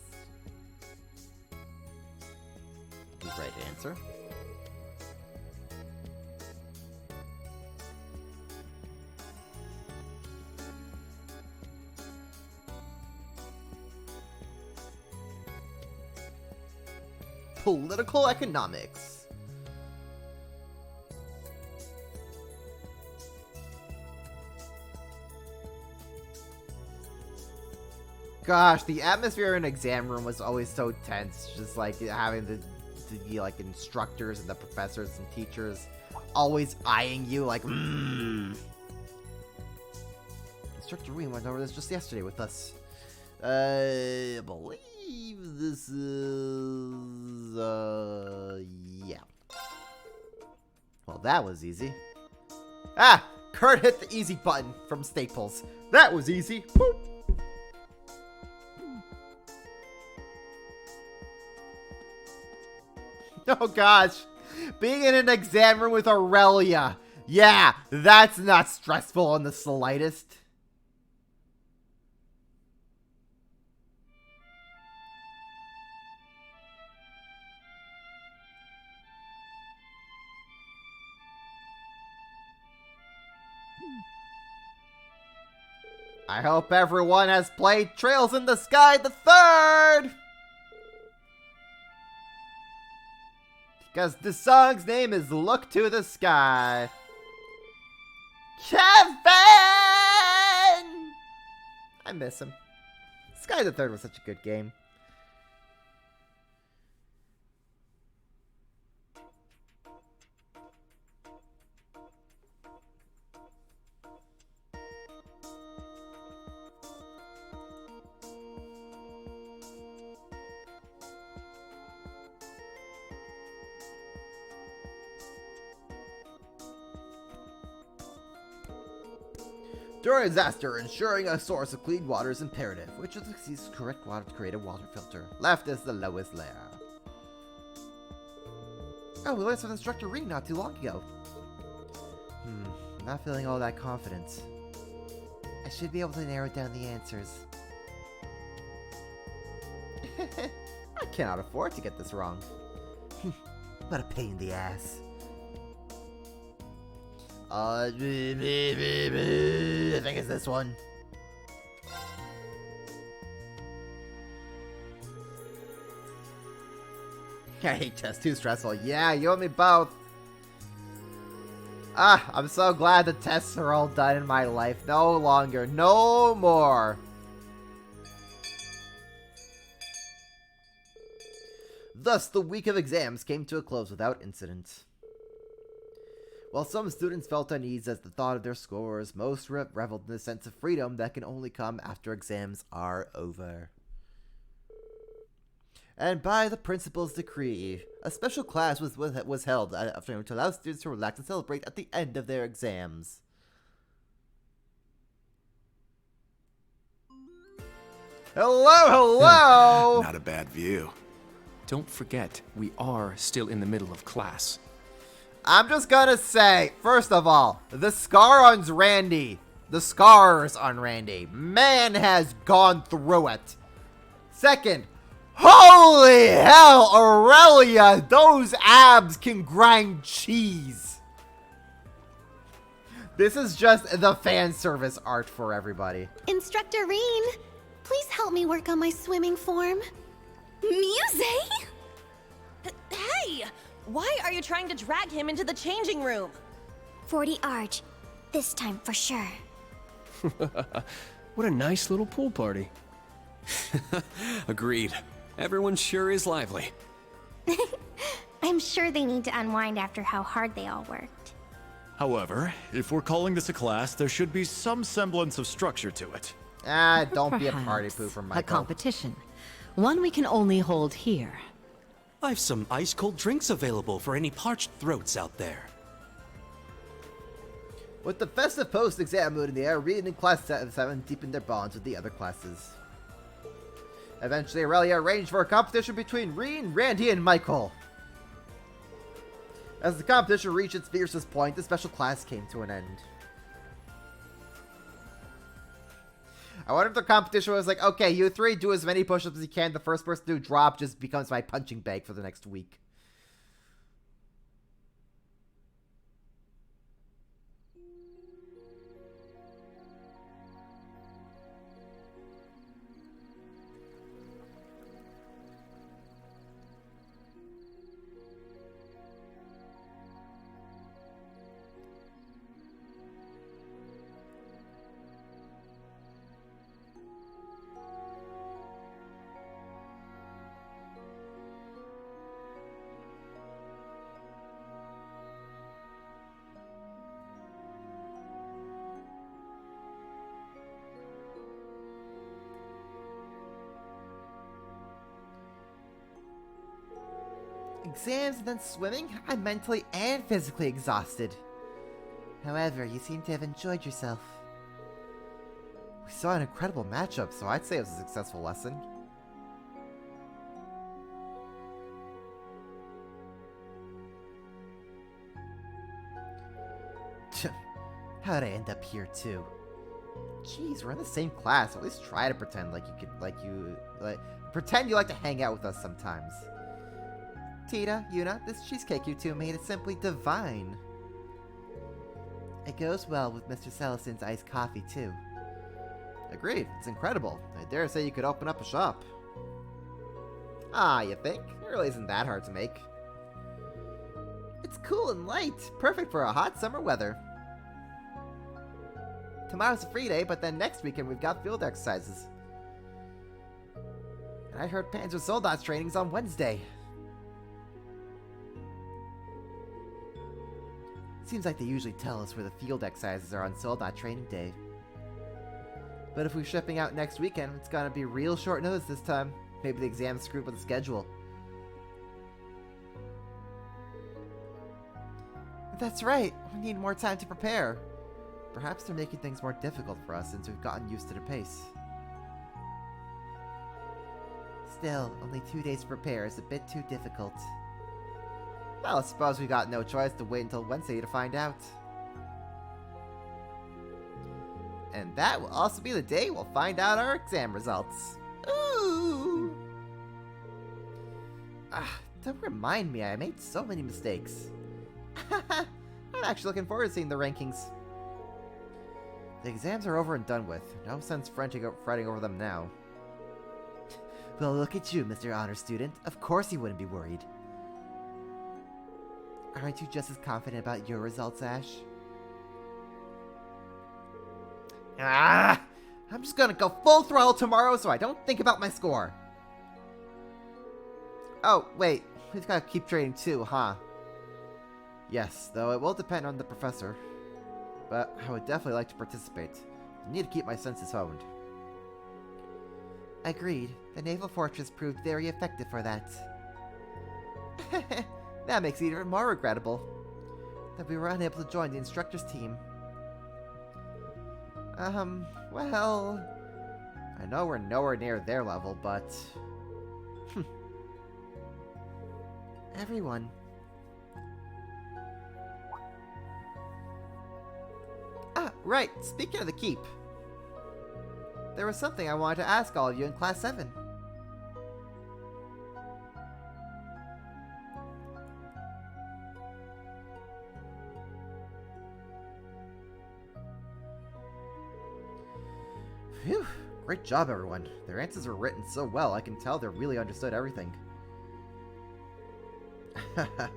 the right answer. Political economics. Gosh, the atmosphere in exam room was always so tense. Just like having the like instructors and the professors and teachers always eyeing you like, Instructor Ween went over this just yesterday with us. I believe this is, yeah. Well, that was easy. Ah! Kurt hit the easy button from Staples. That was easy. Boop. Oh gosh, being in an exam room with Aurelia. Yeah, that's not stressful in the slightest. I hope everyone has played Trails in the Sky the Third! Because the song's name is Look to the Sky. Kevin! I miss him. Sky the Third was such a good game. During a disaster, ensuring a source of clean water is imperative, which is the correct water to create a water filter. Left is the lowest layer. Oh, we learned some Instructor Reed not too long ago. Not feeling all that confident. I should be able to narrow down the answers. I cannot afford to get this wrong. What a pain in the ass. I think it's this one. I hate tests, too stressful. Yeah, you and me both. I'm so glad the tests are all done in my life. No longer. No more. Thus, the week of exams came to a close without incident. While some students felt uneasy at the thought of their scores, most reveled in the sense of freedom that can only come after exams are over. And by the principal's decree, a special class was held that afternoon to allow students to relax and celebrate at the end of their exams. Hello! Not a bad view. Don't forget, we are still in the middle of class. I'm just gonna say, first of all, the scars on Randy. Man has gone through it. Second, holy hell, Aurelia, those abs can grind cheese. This is just the fan service art for everybody. Instructor Reen, please help me work on my swimming form. Muse? Hey! Why are you trying to drag him into the changing room? 40 Arch. This time for sure. What a nice little pool party. Agreed. Everyone sure is lively. I'm sure they need to unwind after how hard they all worked. However, if we're calling this a class, there should be some semblance of structure to it. Don't be a party pooper, Michael. A competition. One we can only hold here. I've some ice-cold drinks available for any parched throats out there. With the festive post-exam mood in the air, Reed and Class 7 deepened their bonds with the other classes. Eventually, Aurelia arranged for a competition between Reen, Randy, and Michael. As the competition reached its fiercest point, the special class came to an end. I wonder if the competition was like, okay, you three do as many push-ups as you can. The first person to drop just becomes my punching bag for the next week. Exams and then swimming? I'm mentally and physically exhausted. However, you seem to have enjoyed yourself. We saw an incredible matchup, so I'd say it was a successful lesson. How'd I end up here too? Jeez, we're in the same class. At least try to pretend pretend you like to hang out with us sometimes. Tita, Yuna, this cheesecake you two made is simply divine. It goes well with Mr. Celestin's iced coffee, too. Agreed, it's incredible. I dare say you could open up a shop. Ah, you think? It really isn't that hard to make. It's cool and light, perfect for a hot summer weather. Tomorrow's a free day, but then next weekend we've got field exercises. And I heard Panzer Soldat's training's on Wednesday. Seems like they usually tell us where the field exercises are on Soldat training day. But if we're shipping out next weekend, it's gonna be real short notice this time. Maybe the exam's screwed with the schedule. That's right, we need more time to prepare. Perhaps they're making things more difficult for us since we've gotten used to the pace. Still, only 2 days to prepare is a bit too difficult. Well, I suppose we got no choice to wait until Wednesday to find out. And that will also be the day we'll find out our exam results. Ooh! Don't remind me, I made so many mistakes. I'm actually looking forward to seeing the rankings. The exams are over and done with. No sense fretting over them now. Well, look at you, Mr. Honor Student. Of course you wouldn't be worried. Aren't you just as confident about your results, Ash? I'm just gonna go full throttle tomorrow so I don't think about my score. Oh, wait. We've gotta keep training too, huh? Yes, though it will depend on the professor. But I would definitely like to participate. I need to keep my senses honed. Agreed. The naval fortress proved very effective for that. That makes it even more regrettable that we were unable to join the instructor's team. Well, I know we're nowhere near their level, but... Everyone. Right, speaking of the keep. There was something I wanted to ask all of you in Class 7. Phew, great job everyone. Their answers were written so well, I can tell they really understood everything. I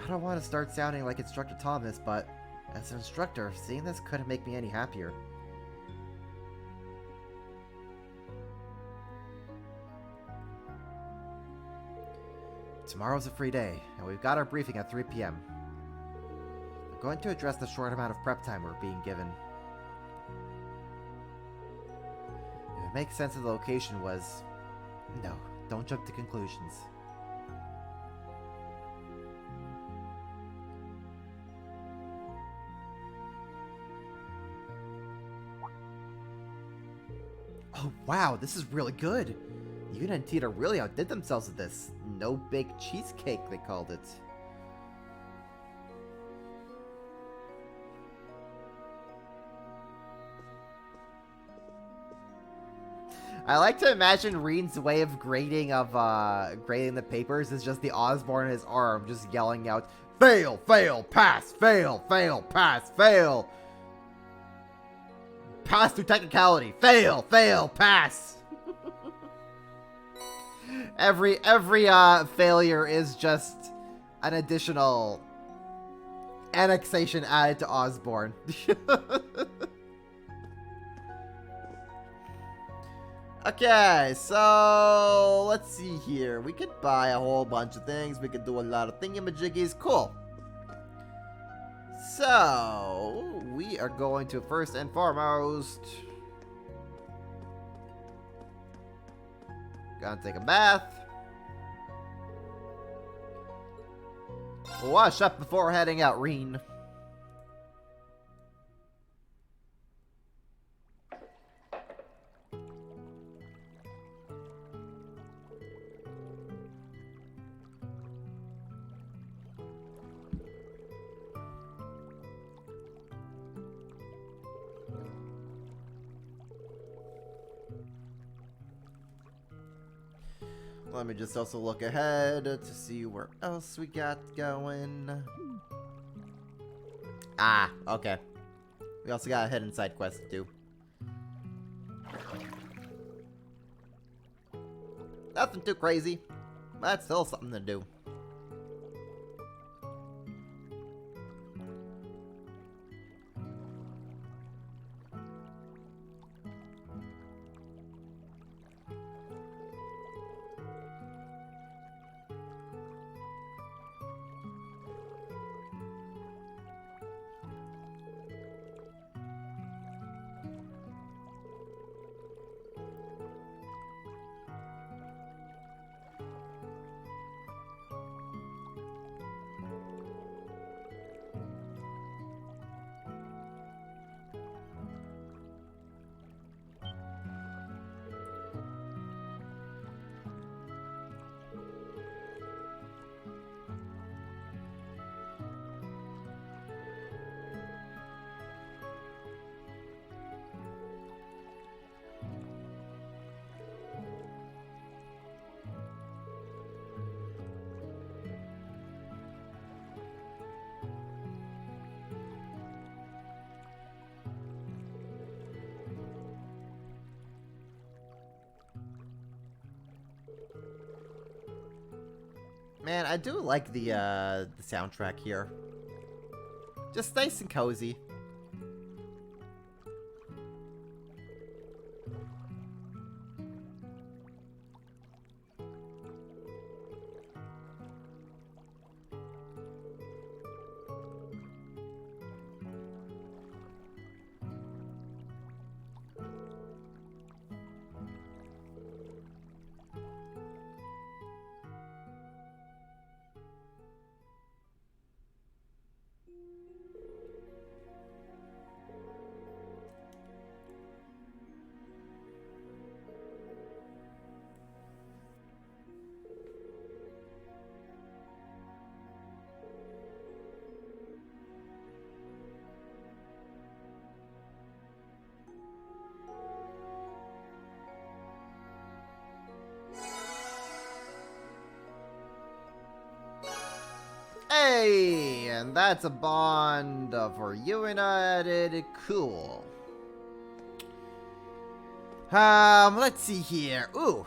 don't want to start sounding like Instructor Thomas, but as an instructor, seeing this couldn't make me any happier. Tomorrow's a free day, and we've got our briefing at 3 p.m. We're going to address the short amount of prep time we're being given. If it makes sense that the location was... No, don't jump to conclusions. Oh wow, this is really good! Yuna and Tita really outdid themselves with this. No-bake cheesecake, they called it. I like to imagine Reen's way of grading the papers is just the Osborne in his arm, just yelling out, "Fail, fail, pass, fail, fail, pass, fail. Pass through technicality, fail, fail, pass." Every failure is just an additional annexation added to Osborne. Okay, so let's see here. We could buy a whole bunch of things. We could do a lot of thingamajiggies. Cool. So we are going to first and foremost gonna take a bath. Wash up before heading out, Reen. Let me just also look ahead to see where else we got going. Ah, okay. We also got a hidden side quest to do. Nothing too crazy, but still something to do. Man, I do like the soundtrack here. Just nice and cozy. Hey, and that's a bond for you and I. Cool. Let's see here. Ooh.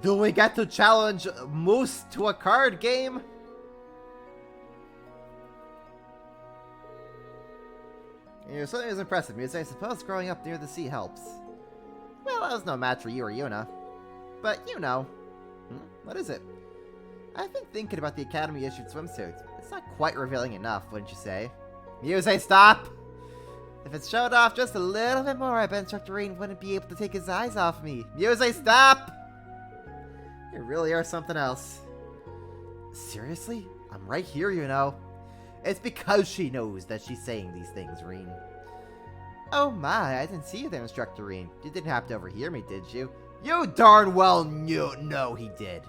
Do we get to challenge Moose to a card game? You know, something is impressive, Muse. I suppose growing up near the sea helps. Well, that was no match for you or Yuna. But, you know. What is it? I've been thinking about the Academy issued swimsuit. It's not quite revealing enough, wouldn't you say? Muse, stop! If it showed off just a little bit more, I bet Instructor Rain wouldn't be able to take his eyes off me. Muse, stop! You really are something else. Seriously? I'm right here, you know. It's because she knows that she's saying these things, Reen. Oh my, I didn't see you there, Instructor Reen. You didn't happen to overhear me, did you? You darn well knew. No, he did.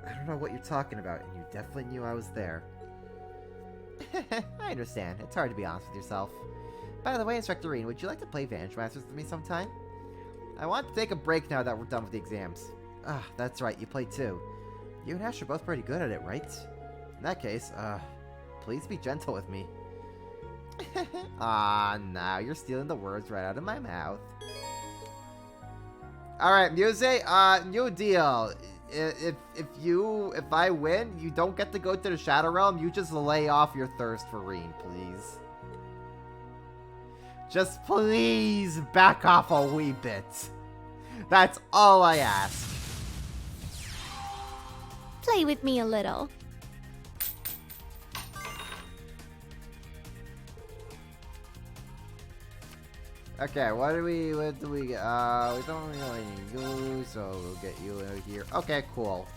I don't know what you're talking about, and you definitely knew I was there. I understand. It's hard to be honest with yourself. By the way, Instructor Reen, would you like to play Vanish Masters with me sometime? I want to take a break now that we're done with the exams. Ah, that's right, you play too. You and Ash are both pretty good at it, right? In that case, please be gentle with me. Ah, now you're stealing the words right out of my mouth. Alright, Muse, new deal. If I win, you don't get to go to the Shadow Realm, you just lay off your thirst for Reen, please. Just please back off a wee bit. That's all I ask. Play with me a little. Okay, what do we get? We don't really need you, so we'll get you over here. Okay, cool.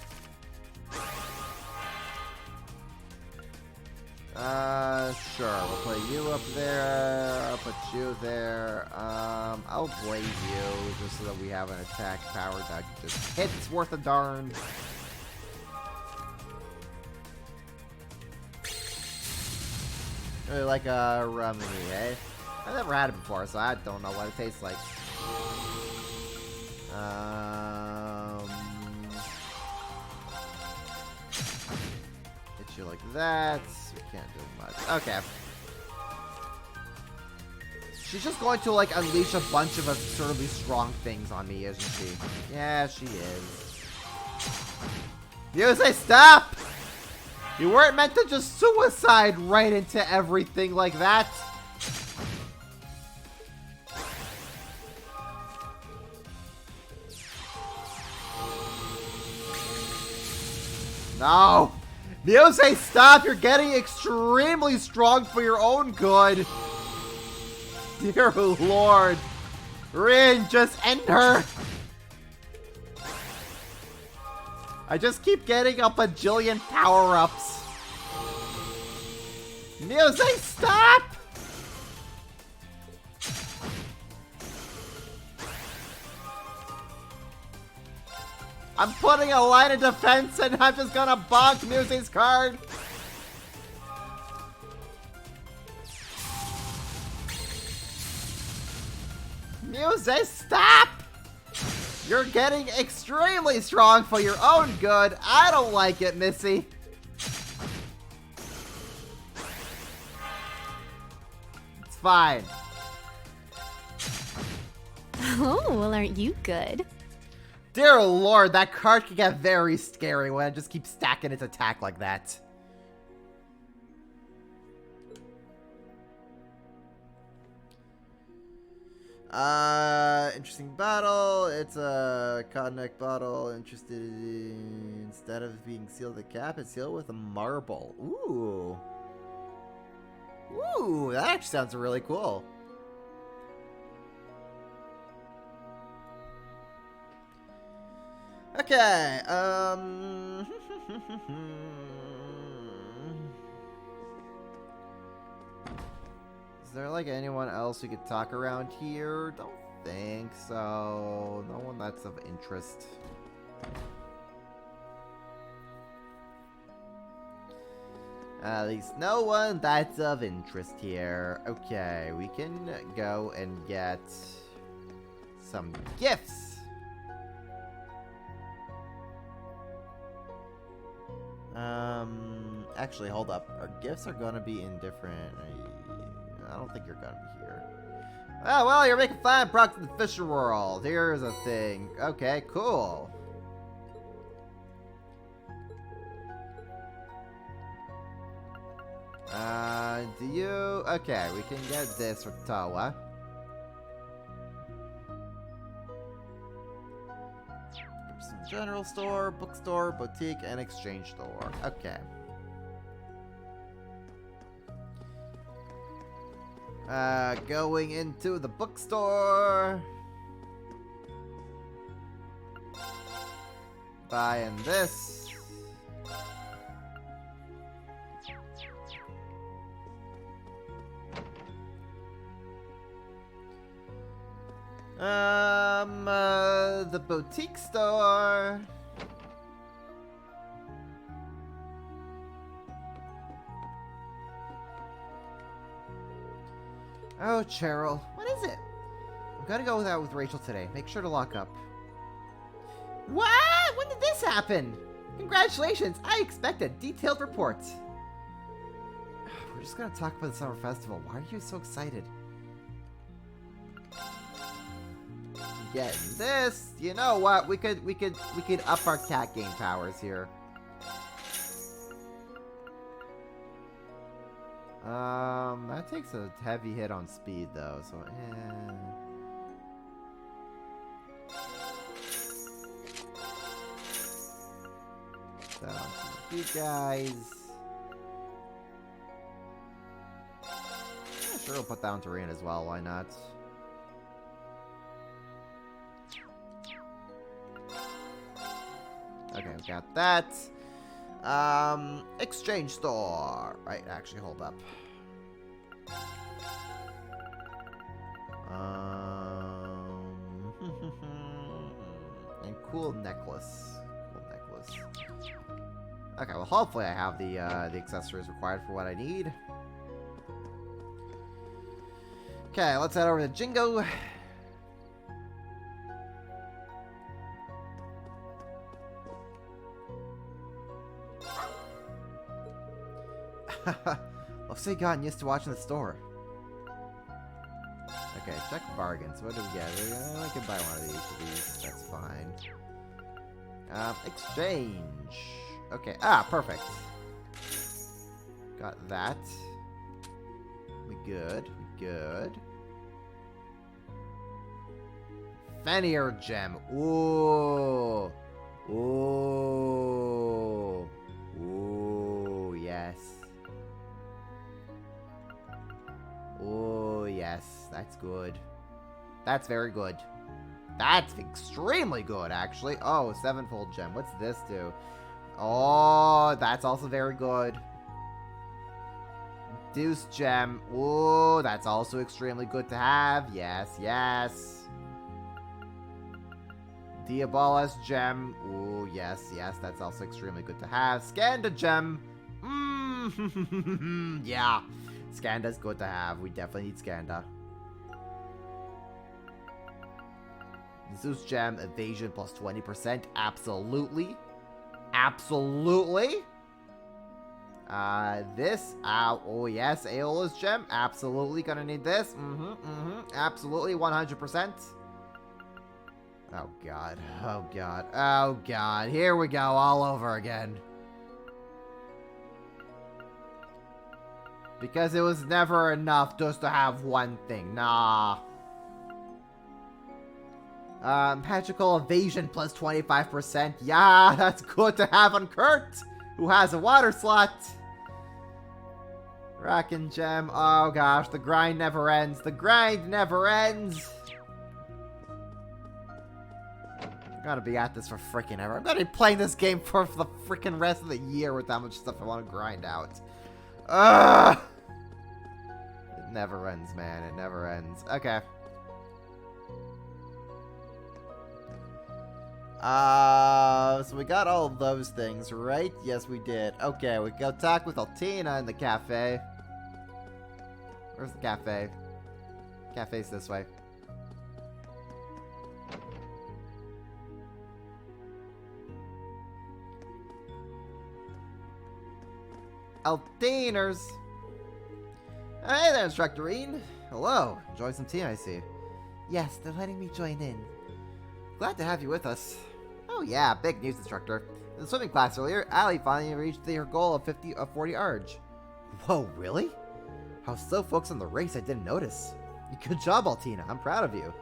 Sure, we'll put you up there, I'll put you there, I'll blaze you, just so that we have an attack power that just hits worth a darn. Really like a Rummy, eh? I've never had it before, so I don't know what it tastes like. Hit you like that. We can't do much. Okay. She's just going to, like, unleash a bunch of absurdly strong things on me, isn't she? Yeah, she is. Muse, stop! You weren't meant to just suicide right into everything like that. No! Muse, stop! You're getting extremely strong for your own good. Dear Lord. Rin, just end her. I just keep getting a bajillion power-ups. Muse, stop! I'm putting a line of defense and I'm just gonna bonk Muse's card. Muse, stop! You're getting extremely strong for your own good. I don't like it, Missy. It's fine. Oh, well, aren't you good? Dear lord, that card can get very scary when it just keeps stacking its attack like that. Interesting battle. It's a cotton neck bottle. Interested in, instead of being sealed with a cap, it's sealed with a marble. Ooh. Ooh, that actually sounds really cool. Okay, is there like anyone else we could talk around here? Don't think so. No one that's of interest. At least no one that's of interest here. Okay, we can go and get some gifts. Actually, hold up. Our gifts are gonna be in different... I don't think you're gonna be here. Oh, well, you're making fine progress in the Fisher World. Here's a thing. Okay, cool. Do you... Okay, we can get this for Tawa. Some general store, bookstore, boutique, and exchange store. Okay. Going into the bookstore. Buying this. The boutique store. Oh, Cheryl, what is it? I'm gonna go out with Rachel today. Make sure to lock up. What? When did this happen? Congratulations, I expect a detailed report. We're just gonna talk about the summer festival. Why are you so excited? Getting this. You know what? We could up our cat game powers here. That takes a heavy hit on speed though, so Put that on to you guys. Yeah, sure, we'll put that on Terrain as well, why not? Okay, we got that. Exchange store. Right, actually, hold up. And cool necklace. Cool necklace. Okay, well, hopefully I have the accessories required for what I need. Okay, let's head over to Jingo. Looks like you've gotten used to watching the store. Okay, check bargains. What do we get? I can buy one of these. That's fine. Exchange. Okay. Ah, perfect. Got that. We good. We good. Fenrir gem. Ooh. Ooh. Ooh, yes. Oh, yes. That's good. That's very good. That's extremely good, actually. Oh, sevenfold gem. What's this do? Oh, that's also very good. Deuce gem. Oh, that's also extremely good to have. Yes, yes. Diabolas gem. Oh, yes, yes. That's also extremely good to have. Skanda gem. Yeah. Skanda's good to have. We definitely need Skanda. Zeus gem, evasion plus 20%. Absolutely. Absolutely. This. Oh, yes. Aeola's gem. Absolutely gonna need this. Absolutely. 100%. Oh god. Oh god. Oh god. Here we go all over again. Because it was never enough just to have one thing. Nah. Magical evasion plus 25%. Yeah, that's good to have on Kurt, who has a water slot. Rock and gem. Oh gosh, the grind never ends. The grind never ends. I'm gonna be at this for freaking ever. I'm gonna be playing this game for the freaking rest of the year with that much stuff I want to grind out. Ugh! It never ends, man. It never ends. Okay. So we got all of those things, right? Yes, we did. Okay, we go talk with Altina in the cafe. Where's the cafe? Cafe's this way. Altiners! Hey there, Instructor Reen. Hello. Enjoy some tea, I see. Yes, they're letting me join in. Glad to have you with us. Oh yeah, big news, Instructor. In the swimming class earlier, Allie finally reached her goal of 40 Arj. Whoa, really? I was so focused on the race I didn't notice. Good job, Altina. I'm proud of you.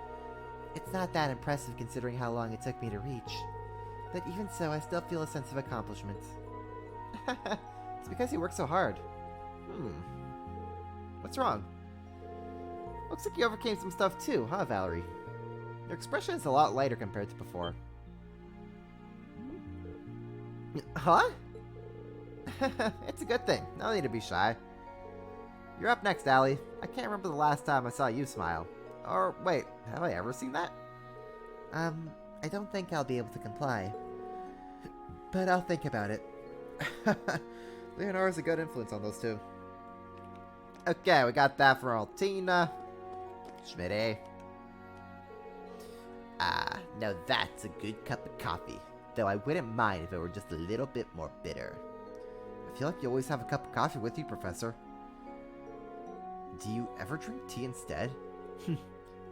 It's not that impressive considering how long it took me to reach. But even so, I still feel a sense of accomplishment. It's because you worked so hard. What's wrong? Looks like you overcame some stuff too, huh, Valerie? Your expression is a lot lighter compared to before. Huh? It's a good thing. No need to be shy. You're up next, Allie. I can't remember the last time I saw you smile. Or, wait, have I ever seen that? I don't think I'll be able to comply. But I'll think about it. Leonora's a good influence on those two. Okay, we got that for Altina. Schmitty. Ah, now that's a good cup of coffee. Though I wouldn't mind if it were just a little bit more bitter. I feel like you always have a cup of coffee with you, Professor. Do you ever drink tea instead?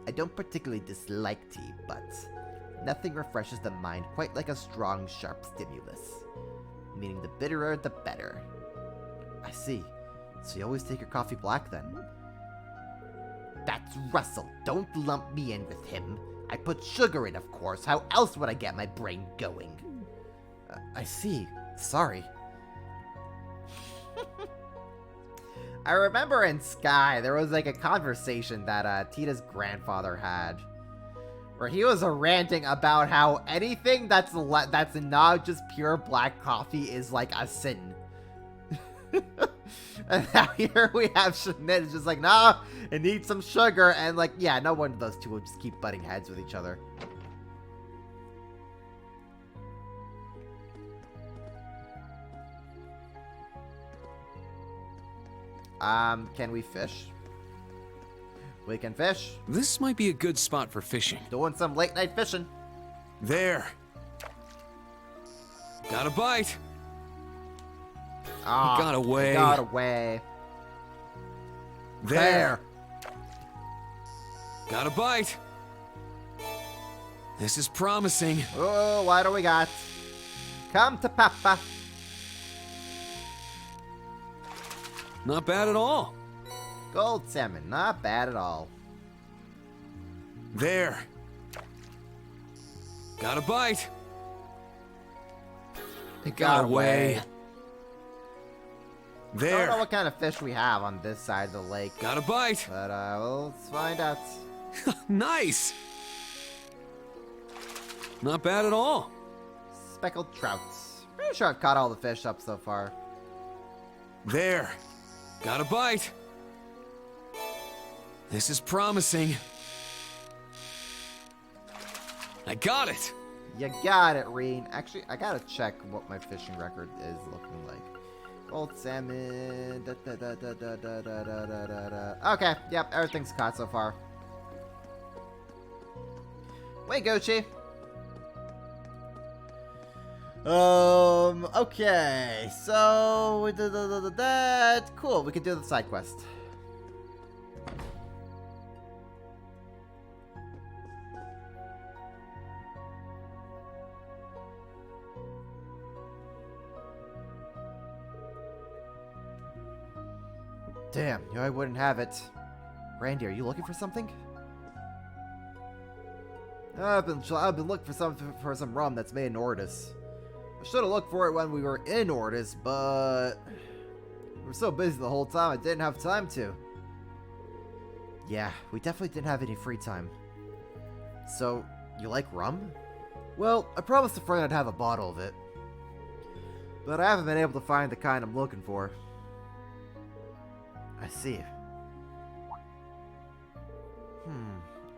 I don't particularly dislike tea, but nothing refreshes the mind quite like a strong, sharp stimulus. Meaning the bitterer, the better. I see. So you always take your coffee black, then? That's Russell. Don't lump me in with him. I put sugar in, of course. How else would I get my brain going? I see. Sorry. I remember in Sky, there was like a conversation that Tita's grandfather had. Where he was ranting about how anything that's not just pure black coffee is like a sin. And now here we have Schmidt is just like, nah, it needs some sugar. And like, yeah, no wonder those two will just keep butting heads with each other. Can we fish? We can fish. This might be a good spot for fishing. Doing some late night fishing. There. Got a bite. Ah, got away. Got away. There. Got a bite. This is promising. Oh, what do we got? Come to Papa. Not bad at all. Gold salmon, not bad at all. There. Got a bite. It got away. I There. don't know what kind of fish we have on this side of the lake. Got a bite. But, well, let's find out. Nice. Not bad at all. Speckled trouts. Pretty sure I've caught all the fish up so far. There. Got a bite. This is promising. I got it. You got it, Reen. Actually, I gotta check what my fishing record is looking like. Gold salmon. Okay, yep, everything's caught so far. Wait, Gucci. Okay, so we did that. Cool, we can do the side quest. Damn, knew I wouldn't have it. Randy, are you looking for something? I've been looking for some rum that's made in Ordis. I should have looked for it when we were in Ordis, but we were so busy the whole time I didn't have time to. Yeah, we definitely didn't have any free time. So, you like rum? Well, I promised a friend I'd have a bottle of it. But I haven't been able to find the kind I'm looking for. I see.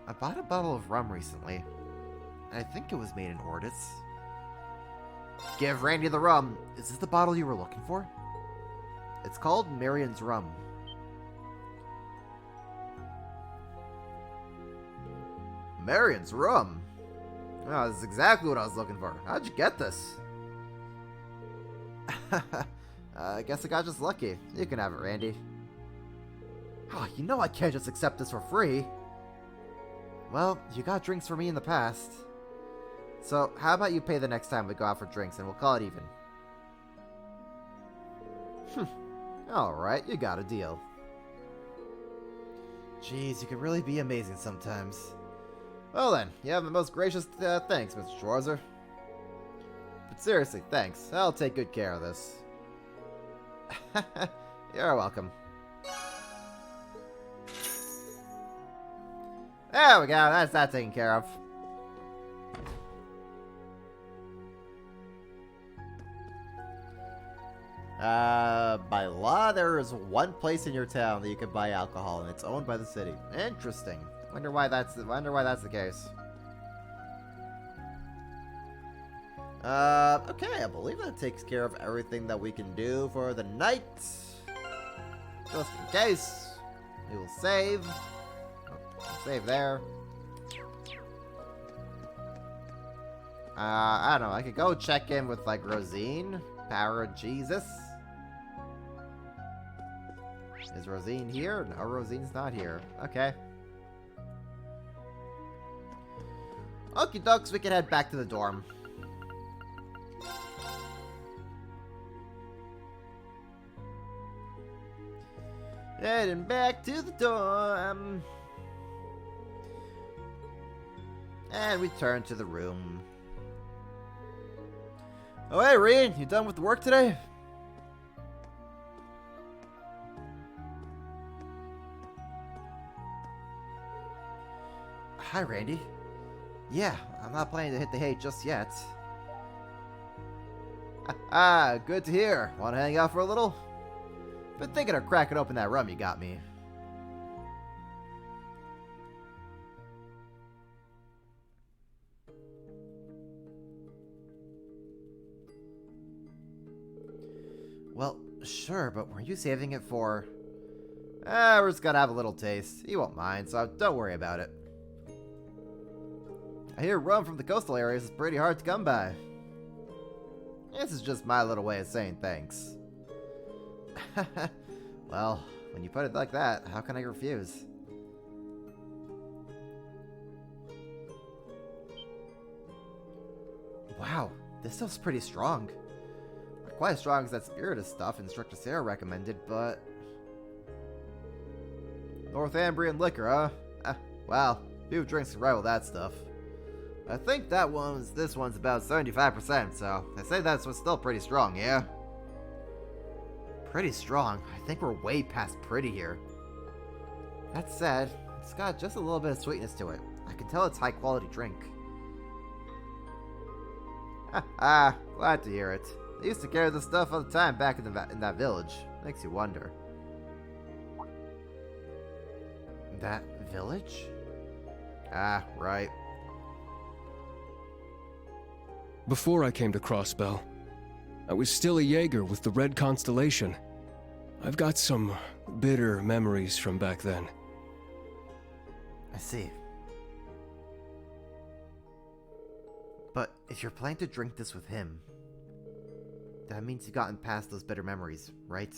I bought a bottle of rum recently. I think it was made in Ordis. Give Randy the rum. Is this the bottle you were looking for? It's called Marion's Rum. Marion's Rum? Oh, this is exactly what I was looking for. How'd you get this? I guess I got just lucky. You can have it, Randy. Oh, you know I can't just accept this for free. Well, you got drinks for me in the past. So, how about you pay the next time we go out for drinks and we'll call it even? Alright, you got a deal. Jeez, you can really be amazing sometimes. Well then, you have the most gracious thanks, Mr. Schwarzer. But seriously, thanks. I'll take good care of this. You're welcome. There we go, that's that taken care of. By law, there is one place in your town that you can buy alcohol, and it's owned by the city. Interesting. Wonder why that's the case. Okay, I believe that takes care of everything that we can do for the night. Just in case, we will save. Save there. I don't know. I could go check in with, like, Rosine. Power of Jesus. Is Rosine here? No, Rosine's not here. Okay. Okie dokes, we can head back to the dorm. Heading back to the dorm. And we turn to the room. Oh, hey, Reen, you done with the work today? Hi, Randy. Yeah, I'm not planning to hit the hay just yet. Good to hear. Want to hang out for a little? Been thinking of cracking open that rum you got me. Well, sure, but were you saving it for... we're just gonna have a little taste. He won't mind, so don't worry about it. I hear rum from the coastal areas is pretty hard to come by. This is just my little way of saying thanks. Well, when you put it like that, how can I refuse? Wow, this stuff's pretty strong. Not quite as strong as that spiritus stuff Instructor Sarah recommended, but... Northumbrian liquor, huh? Well, few drinks can rival that stuff. I think this one's about 75%, so I say that's still pretty strong, yeah? Pretty strong? I think we're way past pretty here. That said, it's got just a little bit of sweetness to it. I can tell it's high quality drink. Glad to hear it. They used to carry this stuff all the time back in that village. Makes you wonder. That village? Right. Before I came to Crossbell, I was still a Jaeger with the Red Constellation. I've got some bitter memories from back then. I see. But if you're planning to drink this with him, that means you've gotten past those bitter memories, right?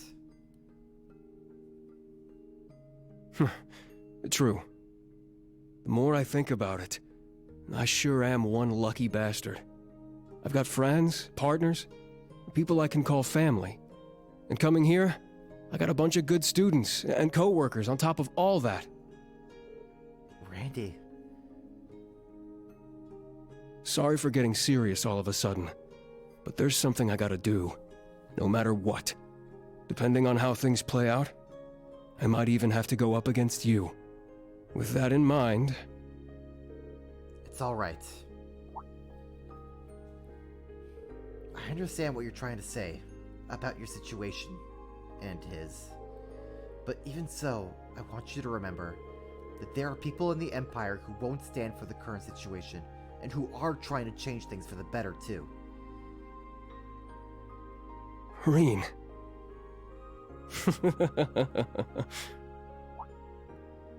True. The more I think about it, I sure am one lucky bastard. I've got friends, partners, people I can call family. And coming here, I got a bunch of good students and coworkers on top of all that. Randy. Sorry for getting serious all of a sudden, but there's something I gotta do, no matter what. Depending on how things play out, I might even have to go up against you. With that in mind... It's alright. I understand what you're trying to say about your situation and his. But even so, I want you to remember that there are people in the Empire who won't stand for the current situation and who are trying to change things for the better too. Reen.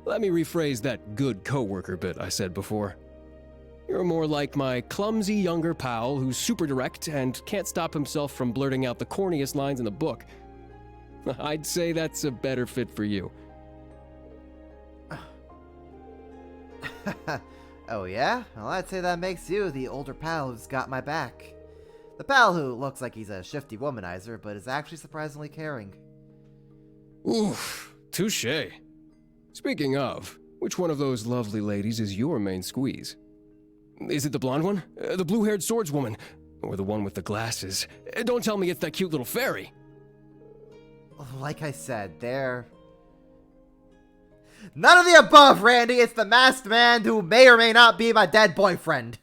Let me rephrase that good coworker bit I said before. You're more like my clumsy younger pal who's super direct and can't stop himself from blurting out the corniest lines in the book. I'd say that's a better fit for you. Oh yeah? Well, I'd say that makes you the older pal who's got my back. The pal who looks like he's a shifty womanizer, but is actually surprisingly caring. Oof, touche. Speaking of, which one of those lovely ladies is your main squeeze? Is it the blonde one? The blue-haired swordswoman? Or the one with the glasses? Don't tell me it's that cute little fairy. Like I said, they're... None of the above, Randy! It's the masked man who may or may not be my dead boyfriend!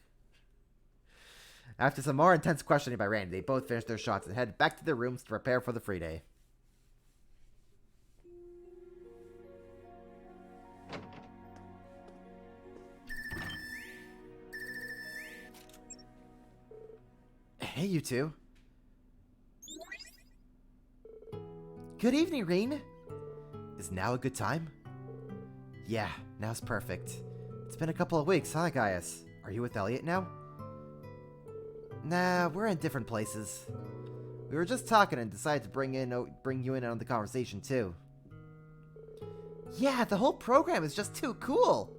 After some more intense questioning by Randy, they both finished their shots and headed back to their rooms to prepare for the free day. Hey, you two. Good evening, Reen. Is now a good time? Yeah, now's perfect. It's been a couple of weeks, huh, Gaius? Are you with Elliot now? Nah, we're in different places. We were just talking and decided to bring you in on the conversation, too. Yeah, the whole program is just too cool.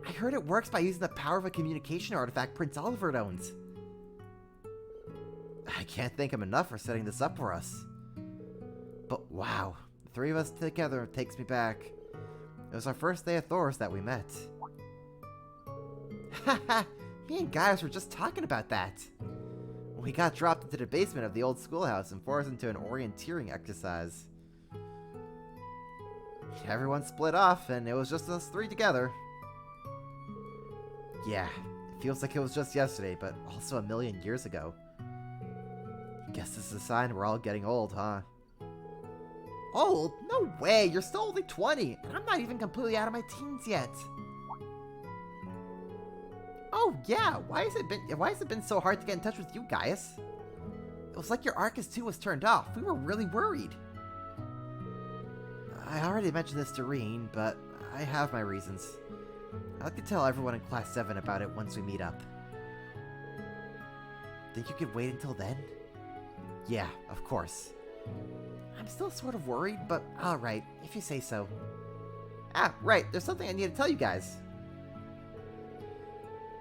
I heard it works by using the power of a communication artifact Prince Oliver owns. I can't thank him enough for setting this up for us. But wow, the three of us together takes me back. It was our first day at Thor's that we met. Haha, me and Gaius were just talking about that. We got dropped into the basement of the old schoolhouse and forced into an orienteering exercise. Everyone split off and it was just us three together. Yeah, it feels like it was just yesterday, but also a million years ago. Guess this is a sign we're all getting old, huh? Old? No way! You're still only 20, and I'm not even completely out of my teens yet. Oh yeah, why has it been so hard to get in touch with you, Gaius? It was like your Arcus 2 was turned off. We were really worried. I already mentioned this to Reen, but I have my reasons. I'd like to tell everyone in Class 7 about it once we meet up. Think you could wait until then? Yeah, of course. I'm still sort of worried, but alright, if you say so. Ah, right, there's something I need to tell you guys.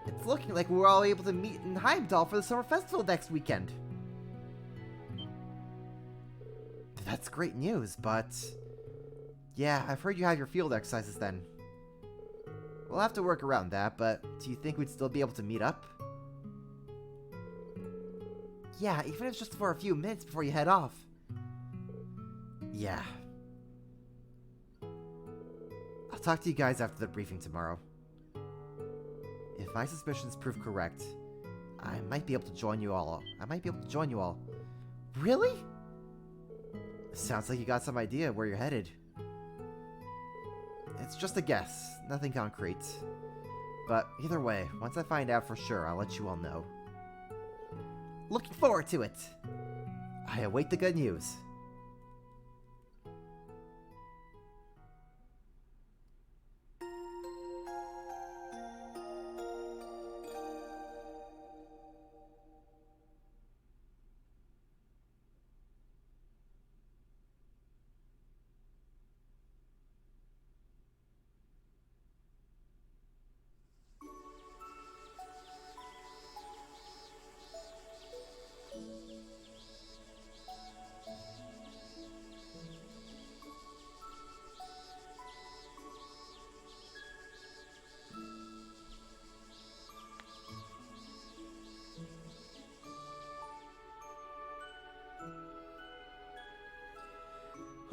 It's looking like we're all able to meet in Heimdall for the summer festival next weekend. That's great news, but... Yeah, I've heard you have your field exercises then. We'll have to work around that, but do you think we'd still be able to meet up? Yeah, even if it's just for a few minutes before you head off. Yeah. I'll talk to you guys after the briefing tomorrow. If my suspicions prove correct, I might be able to join you all. Really? Sounds like you got some idea where you're headed. It's just a guess, nothing concrete. But either way, once I find out for sure, I'll let you all know. Looking forward to it! I await the good news.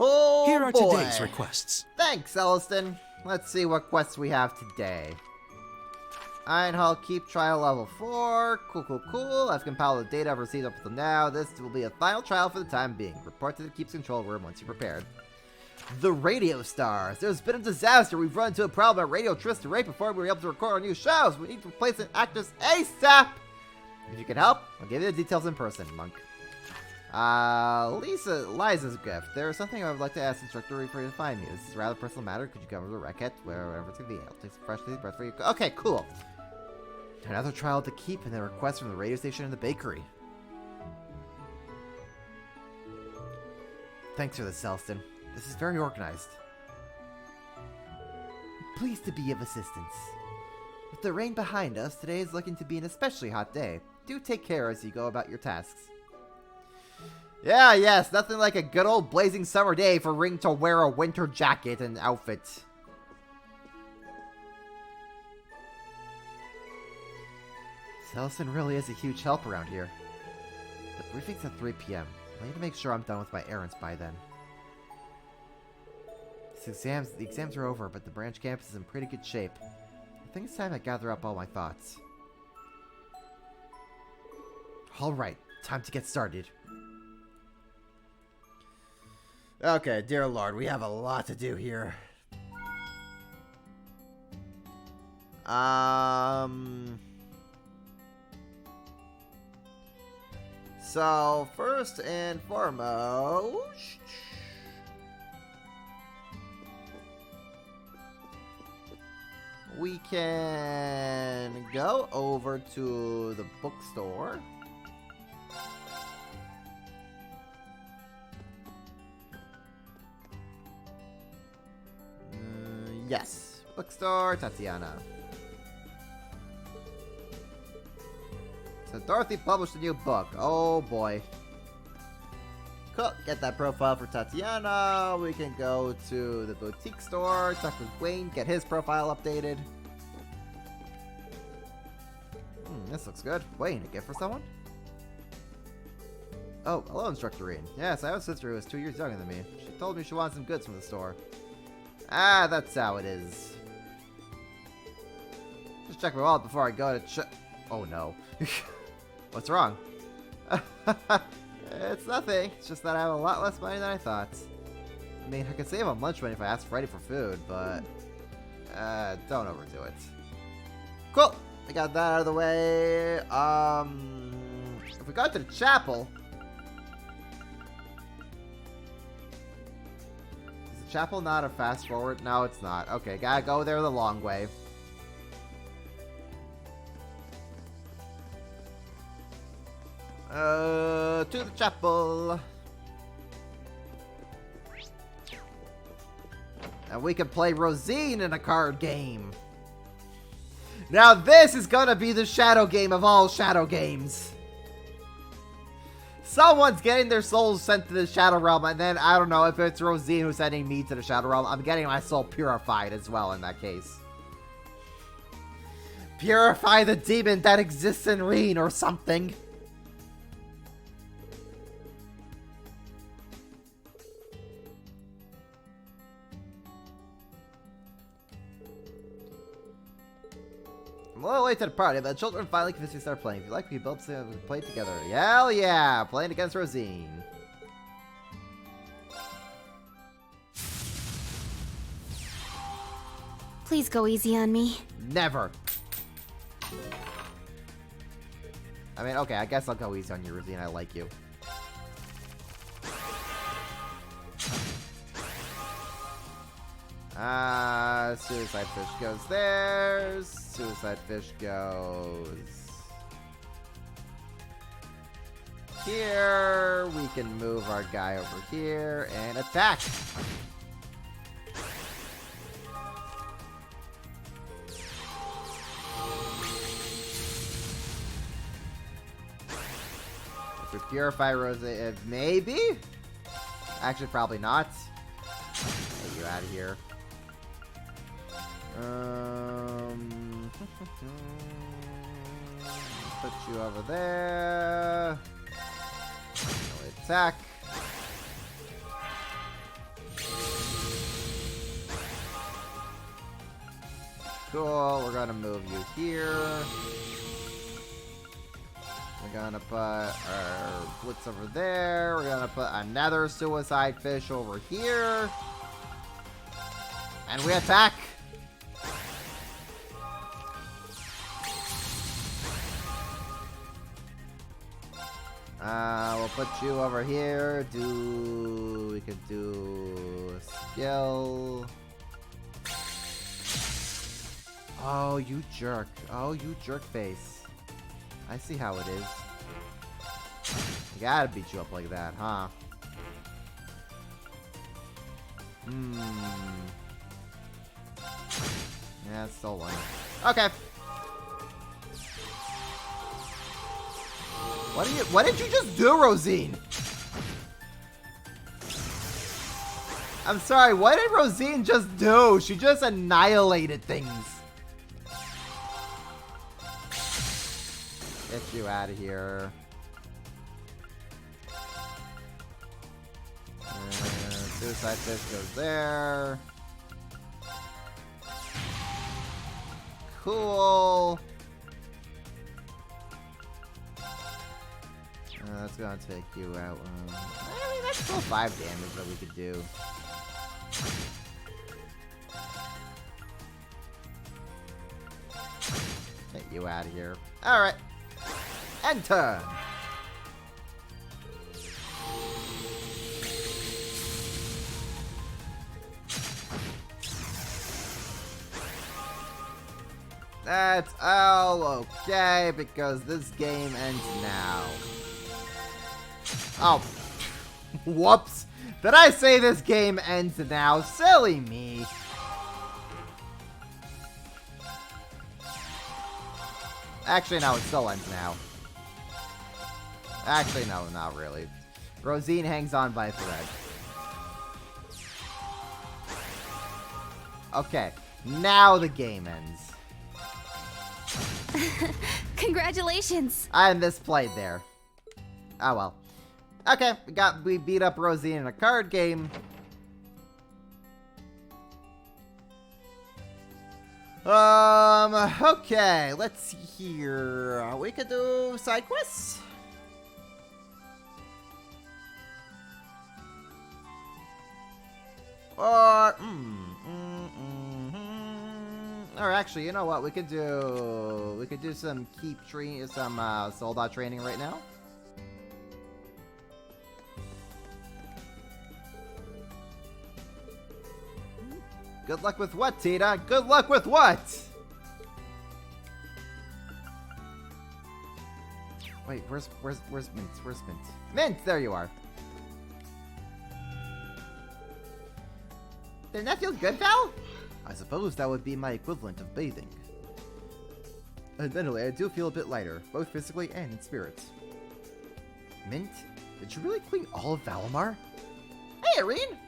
Oh, Here are boy. today's requests. Thanks, Elliston. Let's see what quests we have today. Iron Hall Keep Trial Level 4. Cool. I've compiled the data I've received up until now. This will be a final trial for the time being. Report to the Keep's control room once you're prepared. The Radio Stars. There's been a disaster. We've run into a problem at Radio Trista right before we were able to record our new shows. We need to replace an actress ASAP. If you can help, I'll give you the details in person, Monk. Liza's gift. There's something I would like to ask Instructor Reed for you to find me. This is a rather personal matter. Could you come to the Wreckhead, wherever it's convenient? I'll take some fresh breath for you. Okay, cool. Another trial to keep, and then a request from the radio station and the bakery. Thanks for this, Elston. This is very organized. Pleased to be of assistance. With the rain behind us, today is looking to be an especially hot day. Do take care as you go about your tasks. Yeah, yes, nothing like a good old blazing summer day for Ring to wear a winter jacket and outfit. Celestin really is a huge help around here. The briefing's at 3 p.m. I need to make sure I'm done with my errands by then. The exams are over, but the branch campus is in pretty good shape. I think it's time I gather up all my thoughts. Alright, time to get started. Okay, dear Lord, we have a lot to do here. So, first and foremost... we can go over to the bookstore. Yes. Bookstore, Tatiana. So Dorothy published a new book. Oh boy. Cool. Get that profile for Tatiana. We can go to the boutique store, talk with Wayne, get his profile updated. This looks good. Wayne, a gift for someone? Oh, hello, Instructor Reen. Yes, I have a sister who is 2 years younger than me. She told me she wants some goods from the store. Ah, that's how it is. Just check my wallet before I go to oh no. What's wrong? It's nothing. It's just that I have a lot less money than I thought. I mean, I could save on lunch money if I ask Freddy for food, but... don't overdo it. Cool! I got that out of the way. If we go to the chapel... Is the chapel not a fast forward? No, it's not. Okay, gotta go there the long way. To the chapel. And we can play Rosine in a card game. Now this is gonna be the shadow game of all shadow games. Someone's getting their souls sent to the Shadow Realm, and then, I don't know, if it's Rosine who's sending me to the Shadow Realm, I'm getting my soul purified as well in that case. Purify the demon that exists in Reen or something. I'm a little late to the party, but the children finally convinced me to start playing. If you like, we can build something, we can play together. Hell yeah! Playing against Rosine. Please go easy on me. Never. I mean, okay, I guess I'll go easy on you, Rosine. I like you. Suicide Fish goes there. Suicide Fish goes here. We can move our guy over here and attack. If we purify Rose, maybe? Actually, probably not. Get you out of here. Put you over there. Attack. Cool. We're gonna move you here. We're gonna put our Blitz over there. We're gonna put another Suicide Fish over here. And we attack! We'll put you over here. We could do skill. Oh, you jerk. Oh, you jerk face. I see how it is. I gotta beat you up like that, huh? Yeah, it's still one. Okay. What did you just do, Rosine? I'm sorry, what did Rosine just do? She just annihilated things. Get you out of here. Suicide Fish goes there. Cool. That's gonna take you out. I mean, that's still 5 damage that we could do. Get you out of here. Alright. End turn. That's all okay, because this game ends now. Oh. Whoops. Did I say this game ends now? Silly me. Actually, no, it still ends now. Actually, no, not really. Rosine hangs on by a thread. Okay, now the game ends. Congratulations. I misplayed there. Oh well. Okay, we beat up Rosine in a card game. Okay, let's see here. We could do side quests. Or, or actually, you know what? We could do some soldat training right now. Good luck with what, Tita? Good luck with what? Wait, where's Mint? Where's Mint? Mint, there you are. Didn't that feel good, Val? I suppose that would be my equivalent of bathing. Admittedly, I do feel a bit lighter, both physically and in spirit. Mint, did you really clean all of Valimar? Hey, Irene!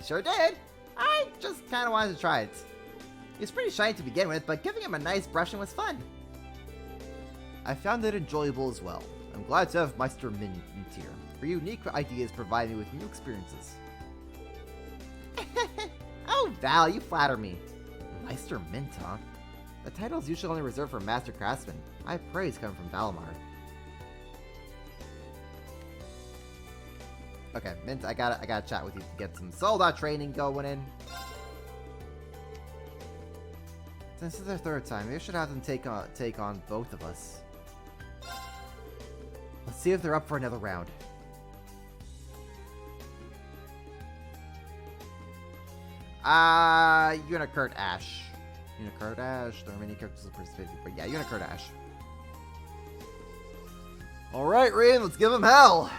Sure did. I just kind of wanted to try it. He's pretty shiny to begin with, but giving him a nice brushing was fun. I found it enjoyable as well. I'm glad to have Meister Mint here. Her unique ideas provide me with new experiences. Oh, Val, you flatter me. Meister Mint, huh? The title is usually only reserved for Master Craftsmen. I have praise coming from Valimar. Okay, Mint, I gotta chat with you to get some soldat training going in. Since this is their third time, maybe we should have them take on both of us. Let's see if they're up for another round. Unicurt Ash. Unicurt Ash. There are many characters that participate, but yeah, Unicurt Ash. Alright, Rain, let's give him hell!